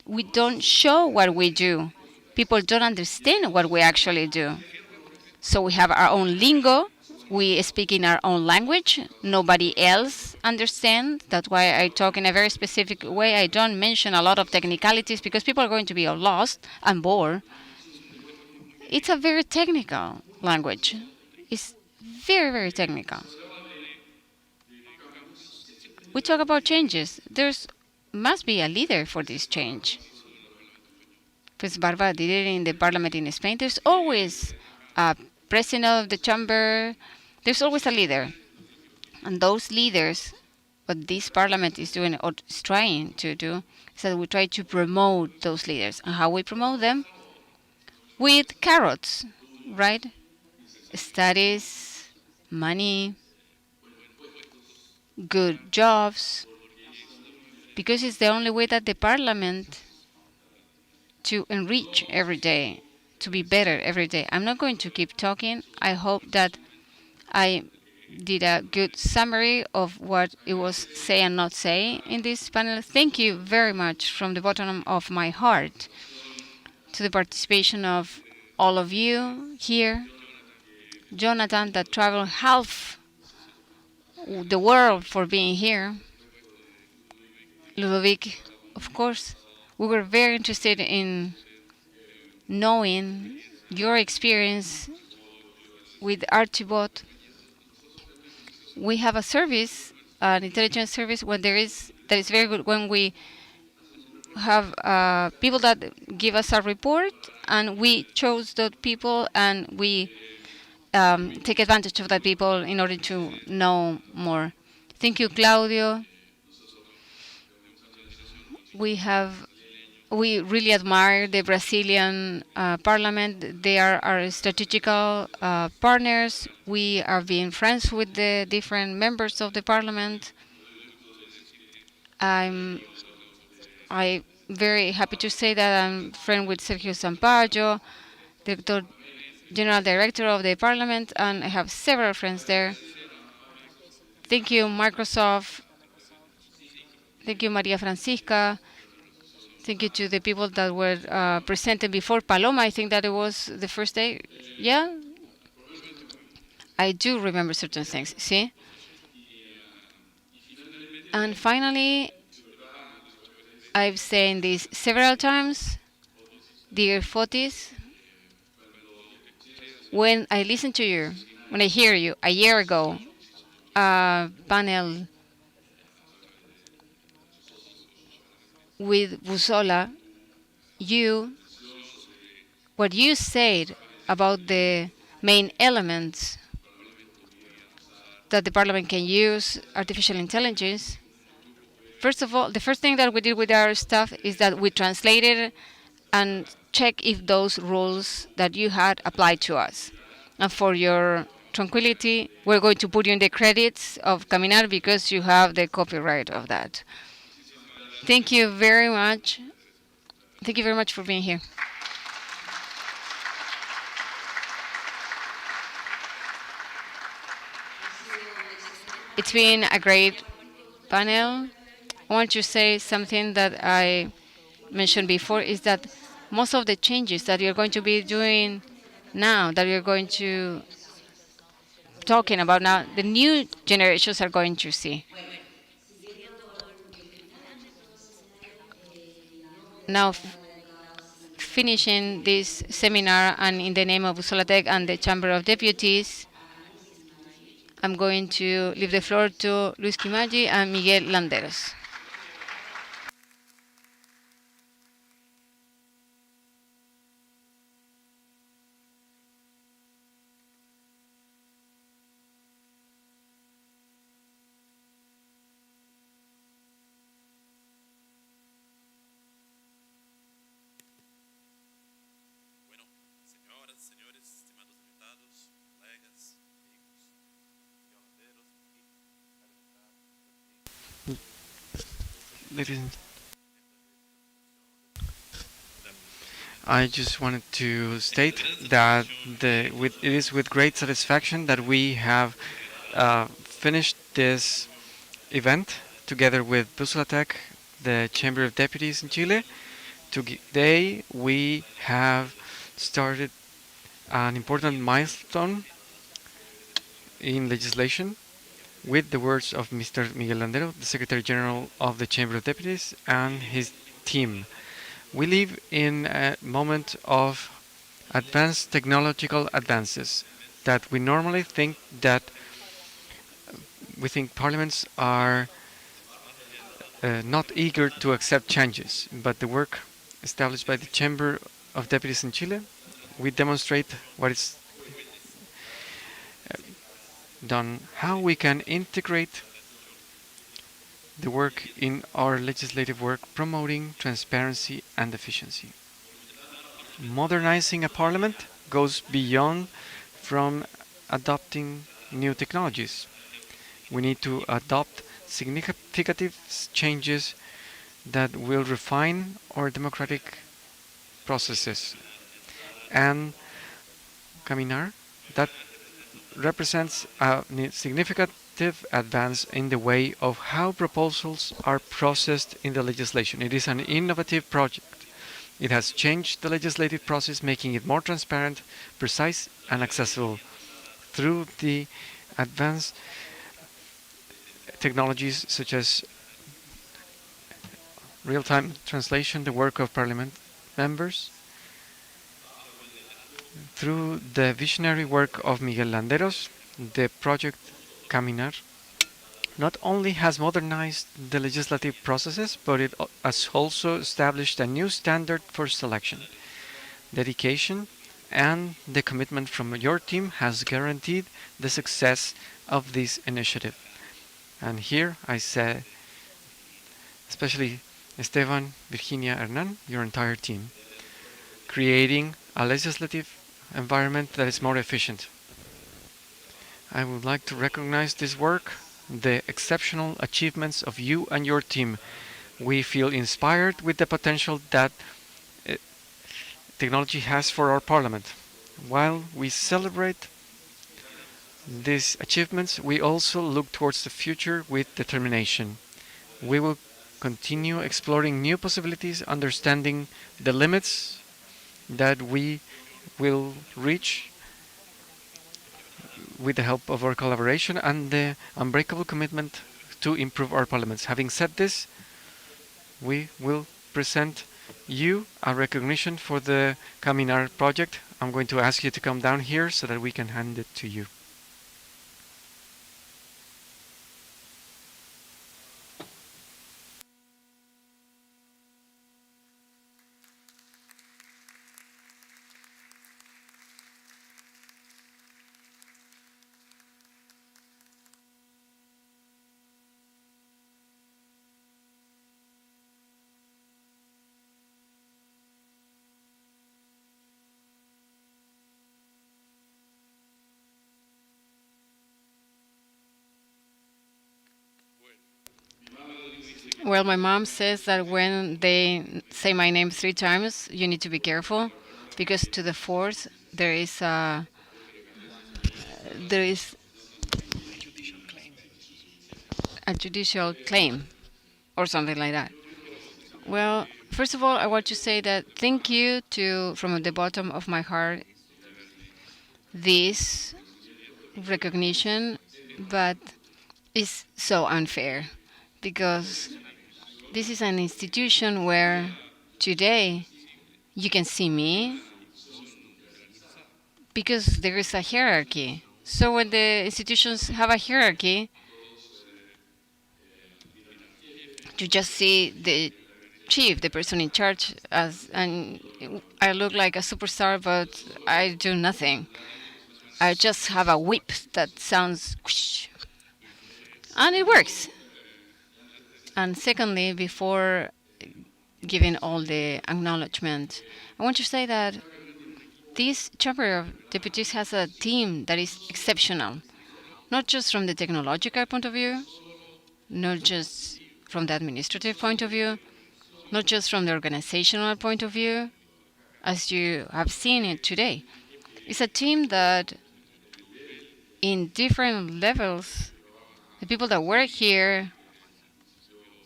we don't show what we do. People don't understand what we actually do. So we have our own lingo. We speak in our own language. Nobody else understands. That's why I talk in a very specific way. I don't mention a lot of technicalities because people are going to be lost and bored. It's a very technical language. It's very, very technical. We talk about changes. There's must be a leader for this change. Pues Barba did it in the parliament in Spain. There's always a president of the chamber. There's always a leader. And those leaders, what this parliament is doing or is trying to do, is that we try to promote those leaders. And how we promote them? With carrots, right? Studies, money, good jobs, because it's the only way that the parliament to enrich every day, to be better every day. I'm not going to keep talking. I hope that I did a good summary of what it was say and not say in this panel. Thank you very much from the bottom of my heart to the participation of all of you here. Jonathan, that traveled half the world for being here. Ludovic, of course, we were very interested in knowing your experience with Archibot. We have a service, an intelligence service, that is very good when we have people that give us a report, and we chose those people, and we take advantage of that people in order to know more. Thank you, Claudio. We really admire the Brazilian parliament. They are our strategical partners. We are being friends with the different members of the parliament. I'm very happy to say that I'm friend with Sergio Sampaio, the General Director of the Parliament, and I have several friends there. Thank you, Microsoft. Thank you, Maria Francisca. Thank you to the people that were presented before Paloma. I think that it was the first day. Yeah? I do remember certain things. See? And finally, I've said this several times, dear Fotis, when I listen to you, when I hear you a year ago, panel with Busola, what you said about the main elements that the parliament can use artificial intelligence. First of all, the first thing that we did with our staff is that we translated and checked if those rules that you had applied to us. And for your tranquility, we're going to put you in the credits of Caminar because you have the copyright of that. Thank you very much. Thank you very much for being here. It's been a great panel. I want to say something that I mentioned before, is that most of the changes that you're going to be doing now, that you're going to talking about now, the new generations are going to see. Now, finishing this seminar, and in the name of Usolatec and the Chamber of Deputies, I'm going to leave the floor to Luis Kimagi and Miguel Landeros. Ladies and I just wanted to state that it is with great satisfaction that we have finished this event together with Busolatec, the Chamber of Deputies in Chile. Today we have started an important milestone in legislation with the words of Mr. Miguel Landero, the Secretary General of the Chamber of Deputies, and his team. We live in a moment of advanced technological advances that we normally think parliaments are not eager to accept changes, but the work established by the Chamber of Deputies in Chile, we demonstrate what is done, how we can integrate the work in our legislative work, promoting transparency and efficiency. Modernizing a parliament goes beyond from adopting new technologies. We need to adopt significant changes that will refine our democratic processes. And Caminar, that represents a significant advance in the way of how proposals are processed in the legislation. It is an innovative project. It has changed the legislative process, making it more transparent, precise, and accessible through the advanced technologies such as real-time translation, the work of Parliament members. Through the visionary work of Miguel Landeros, the project Caminar not only has modernized the legislative processes, but it has also established a new standard for selection. Dedication and the commitment from your team has guaranteed the success of this initiative. And here I say, especially Esteban, Virginia, Hernan, your entire team, creating a legislative environment that is more efficient. I would like to recognize this work, the exceptional achievements of you and your team. We feel inspired with the potential that technology has for our Parliament. While we celebrate these achievements, we also look towards the future with determination. We will continue exploring new possibilities, understanding the limits that we will reach with the help of our collaboration and the unbreakable commitment to improve our parliaments. Having said this, we will present you a recognition for the Caminar project. I'm going to ask you to come down here so that we can hand it to you. Well, my mom says that when they say my name 3 times, you need to be careful, because to the fourth there is a judicial claim or something like that. Well, first of all, I want to say that thank you from the bottom of my heart, this recognition, but it's so unfair, because this is an institution where today you can see me because there is a hierarchy. So when the institutions have a hierarchy, you just see the chief, the person in charge, and I look like a superstar, but I do nothing. I just have a whip that sounds whoosh, and it works. And secondly, before giving all the acknowledgement, I want to say that this Chamber of Deputies has a team that is exceptional, not just from the technological point of view, not just from the administrative point of view, not just from the organizational point of view, as you have seen it today. It's a team that in different levels, the people that work here,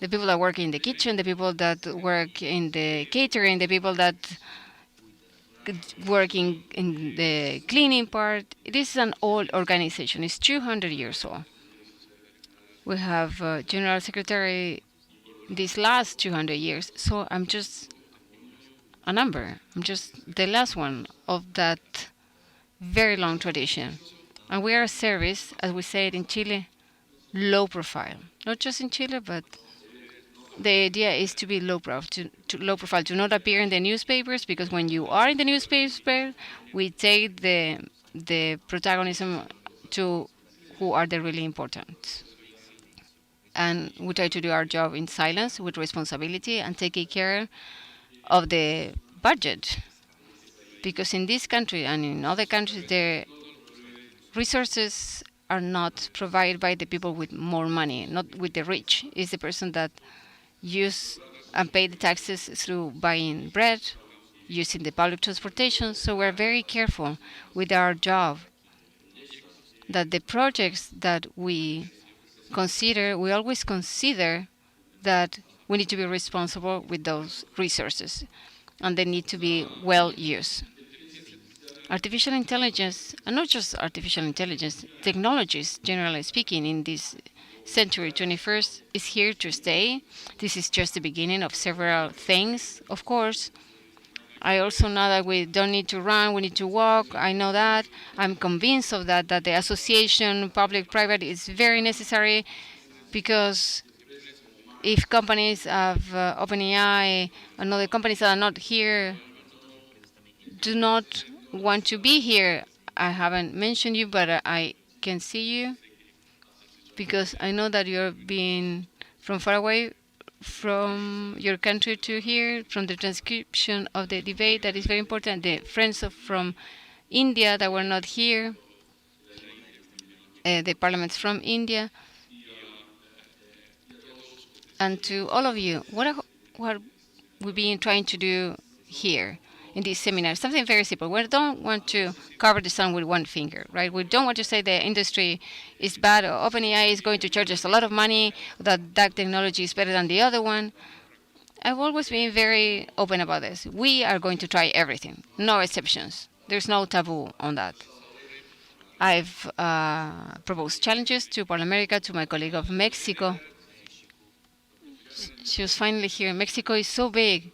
the people that work in the kitchen, the people that work in the catering, the people that work in the cleaning part. This is an old organization. It's 200 years old. We have General Secretary these last 200 years. So I'm just a number. I'm just the last one of that very long tradition. And we are a service, as we say it in Chile, low profile. Not just in Chile, but the idea is to be low profile, to not appear in the newspapers, because when you are in the newspaper, we take the protagonism to who are the really important. And we try to do our job in silence, with responsibility, and taking care of the budget. Because in this country and in other countries, the resources are not provided by the people with more money, not with the rich. It's the person that use and pay the taxes through buying bread, using the public transportation. So we're very careful with our job, that the projects that we consider, we always consider that we need to be responsible with those resources, and they need to be well used. Artificial intelligence, and not just artificial intelligence, technologies, generally speaking, in this century, 21st, is here to stay. This is just the beginning of several things, of course. I also know that we don't need to run, we need to walk. I know that. I'm convinced of that the association, public-private, is very necessary, because if companies of OpenAI and other companies that are not here do not want to be here, I haven't mentioned you, but I can see you, because I know that you're being from far away from your country to here, from the transcription of the debate. That is very important. The friends from India that were not here, the parliaments from India, and to all of you, what we've been trying to do here in this seminar, something very simple. We don't want to cover the sun with one finger, right? We don't want to say the industry is bad, or OpenAI is going to charge us a lot of money, that technology is better than the other one. I've always been very open about this. We are going to try everything, no exceptions. There's no taboo on that. I've proposed challenges to Parliamerica, to my colleague of Mexico. She was finally here. Mexico is so big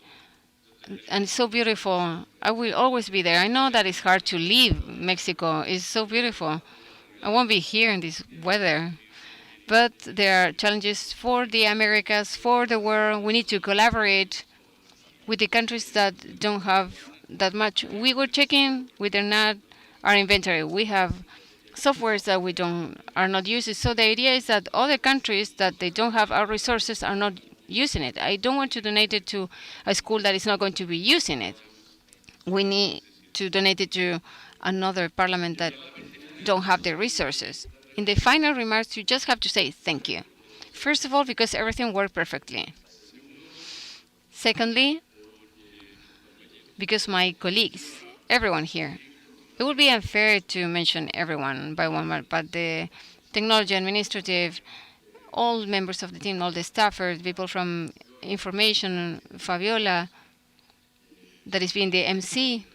and so beautiful. I will always be there. I know that it's hard to leave Mexico. It's so beautiful. I won't be here in this weather. But there are challenges for the Americas, for the world. We need to collaborate with the countries that don't have that much. We were checking whether or not our inventory. We have softwares that are not used. So the idea is that other countries that they don't have our resources are not using it. I don't want to donate it to a school that is not going to be using it. We need to donate it to another parliament that don't have the resources. In the final remarks, you just have to say thank you. First of all, because everything worked perfectly. Secondly, because my colleagues, everyone here, it would be unfair to mention everyone by one, but the technology, administrative, all members of the team, all the staffers, people from information, Fabiola, that is being the MC.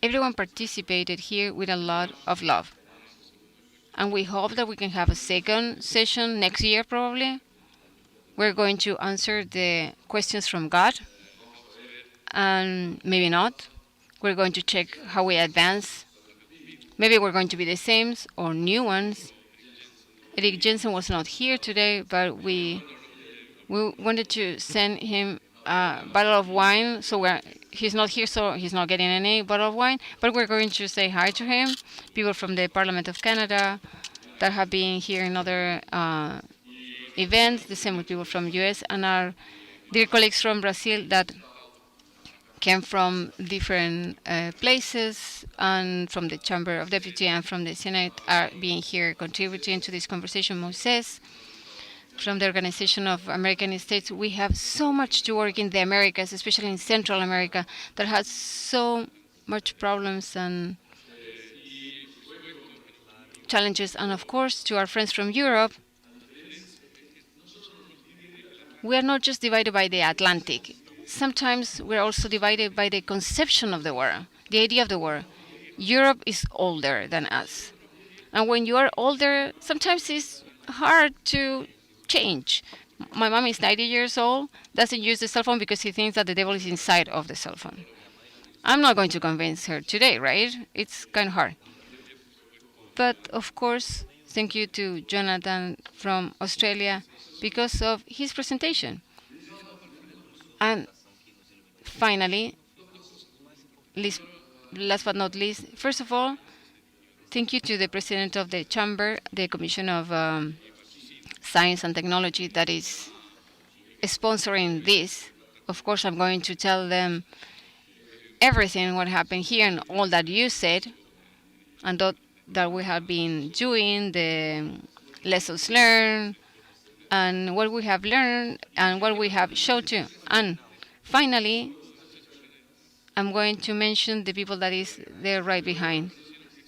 Everyone participated here with a lot of love. And we hope that we can have a second session next year, probably. We're going to answer the questions from God, and maybe not. We're going to check how we advance. Maybe we're going to be the same or new ones. Eric Jensen was not here today, but we wanted to send him a bottle of wine. So he's not here, so he's not getting any bottle of wine. But we're going to say hi to him. People from the Parliament of Canada that have been here in other events. The same with people from US and our dear colleagues from Brazil that came from different places, and from the Chamber of Deputies and from the Senate are being here contributing to this conversation. Moises, from the Organization of American States. We have so much to work in the Americas, especially in Central America, that has so much problems and challenges. And of course, to our friends from Europe, we are not just divided by the Atlantic. Sometimes we're also divided by the conception of the war, the idea of the war. Europe is older than us. And when you are older, sometimes it's hard to change. My mom is 90 years old, doesn't use the cell phone because he thinks that the devil is inside of the cell phone. I'm not going to convince her today, right? It's kind of hard. But of course, thank you to Jonathan from Australia because of his presentation. And finally, last but not least, first of all, thank you to the President of the Chamber, the Commission of Science and Technology that is sponsoring this. Of course, I'm going to tell them everything what happened here and all that you said, and that we have been doing, the lessons learned, and what we have learned, and what we have showed you. And finally, I'm going to mention the people that is there right behind.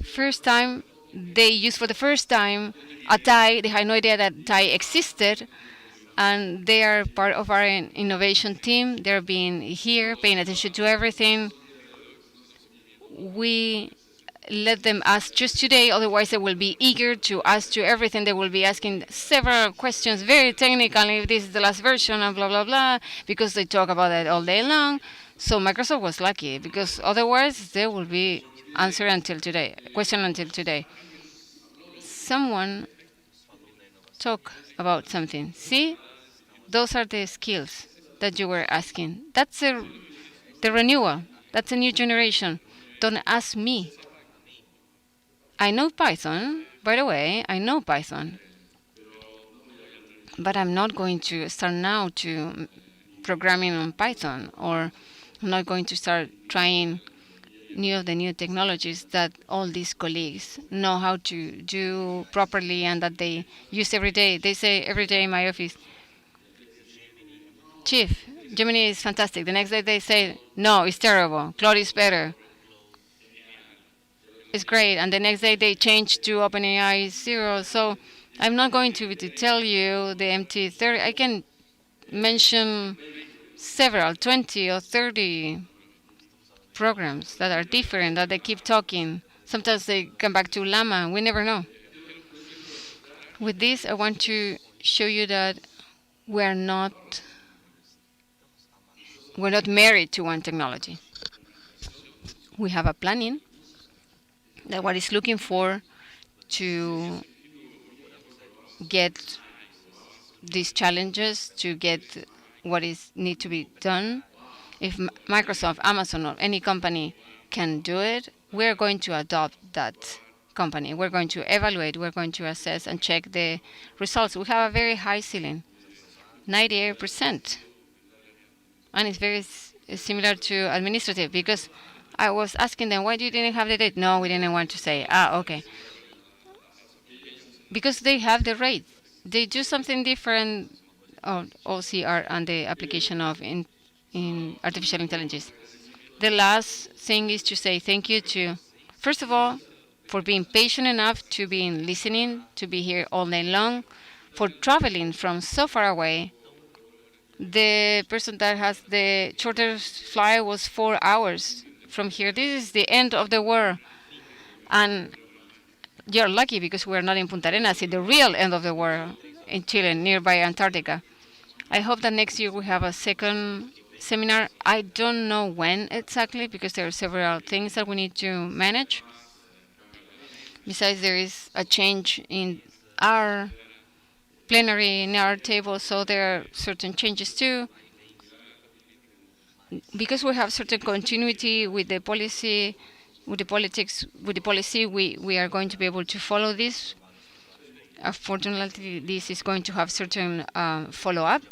First time, they used for the first time a tie. They had no idea that tie existed, and they are part of our innovation team. They're being here, paying attention to everything. We let them ask just today, otherwise they will be eager to ask you everything. They will be asking several questions, very technical, if this is the last version and blah, blah, blah, because they talk about it all day long. So Microsoft was lucky, because otherwise they will be answer until today, question until today. Someone talk about something. See, those are the skills that you were asking. That's the renewal. That's a new generation. Don't ask me. I know Python, by the way, I know Python. But I'm not going to start now to programming on Python, or I'm not going to start trying the new technologies that all these colleagues know how to do properly and that they use every day. They say every day in my office, Chief, Gemini is fantastic. The next day they say, no, it's terrible. Claude is better. It's great. And the next day they change to OpenAI 0. So I'm not going to tell you the MT30. I can mention several, 20 or 30 programs that are different, that they keep talking. Sometimes they come back to Llama. We never know. With this, I want to show you that we're not married to one technology. We have a planning that what is looking for to get these challenges, to get what is need to be done. If Microsoft, Amazon, or any company can do it, we're going to adopt that company. We're going to evaluate, we're going to assess and check the results. We have a very high ceiling, 98%. And it's very similar to administrative, because I was asking them, why you didn't have the date? No, we didn't want to say. Okay. Because they have the rate. They do something different on OCR and the application of in artificial intelligence. The last thing is to say thank you to, first of all, for being patient enough to be listening, to be here all day long, for traveling from so far away. The person that has the shortest flight was 4 hours from here. This is the end of the world. And you're lucky because we're not in Punta Arenas, it's the real end of the world in Chile, nearby Antarctica. I hope that next year we have a second seminar. I don't know when exactly, because there are several things that we need to manage. Besides, there is a change in our plenary, in our table, so there are certain changes too. Because we have certain continuity with the policy, with the politics, with the policy, we are going to be able to follow this. Unfortunately, this is going to have certain follow-up,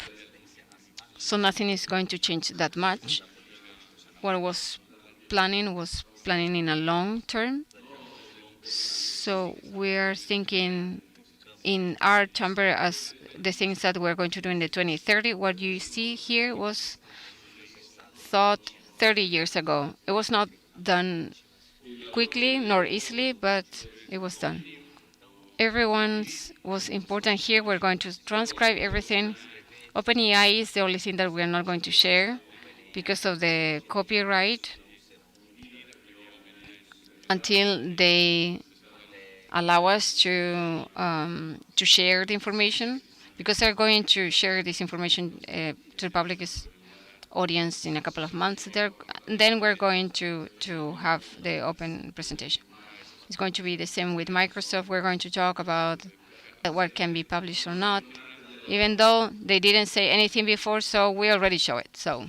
so nothing is going to change that much. What was planning in a long term. So we're thinking in our chamber as the things that we're going to do in the 2030. What you see here was thought 30 years ago. It was not done quickly nor easily, but it was done. Everyone's was important here. We're going to transcribe everything. OpenAI is the only thing that we're not going to share because of the copyright until they allow us to share the information, because they're going to share this information to the public audience in a couple of months. Then we're going to have the open presentation. It's going to be the same with Microsoft. We're going to talk about what can be published or not, even though they didn't say anything before, so we already show it, so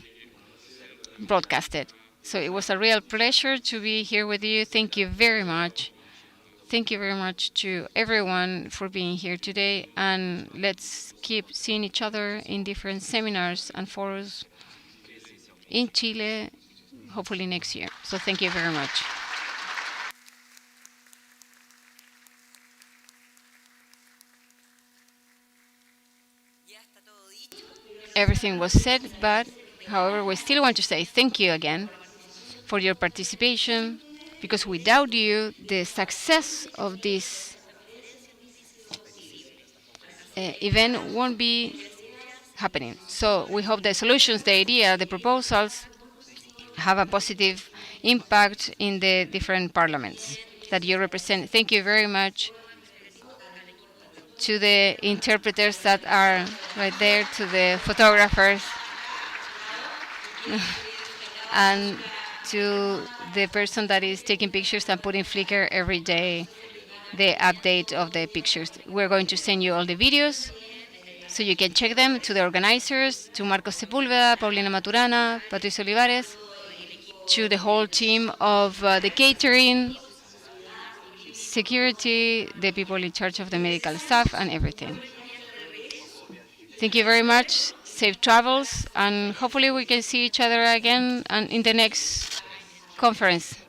broadcast it. So it was a real pleasure to be here with you. Thank you very much. Thank you very much to everyone for being here today, and let's keep seeing each other in different seminars and forums in Chile, hopefully next year. So thank you very much. Everything was said, but however, we still want to say thank you again for your participation, because without you, the success of this event won't be happening. So we hope the solutions, the idea, the proposals have a positive impact in the different parliaments. that you represent. Thank you very much to the interpreters that are right there, to the photographers, and to the person that is taking pictures and putting Flickr every day, the update of the pictures. We're going to send you all the videos so you can check them, to the organizers, to Marcos Sepúlveda, Paulina Maturana, Patricio Olivares, to the whole team of the catering, security, the people in charge of the medical staff, and everything. Thank you very much. Safe travels, and hopefully we can see each other again and in the next conference.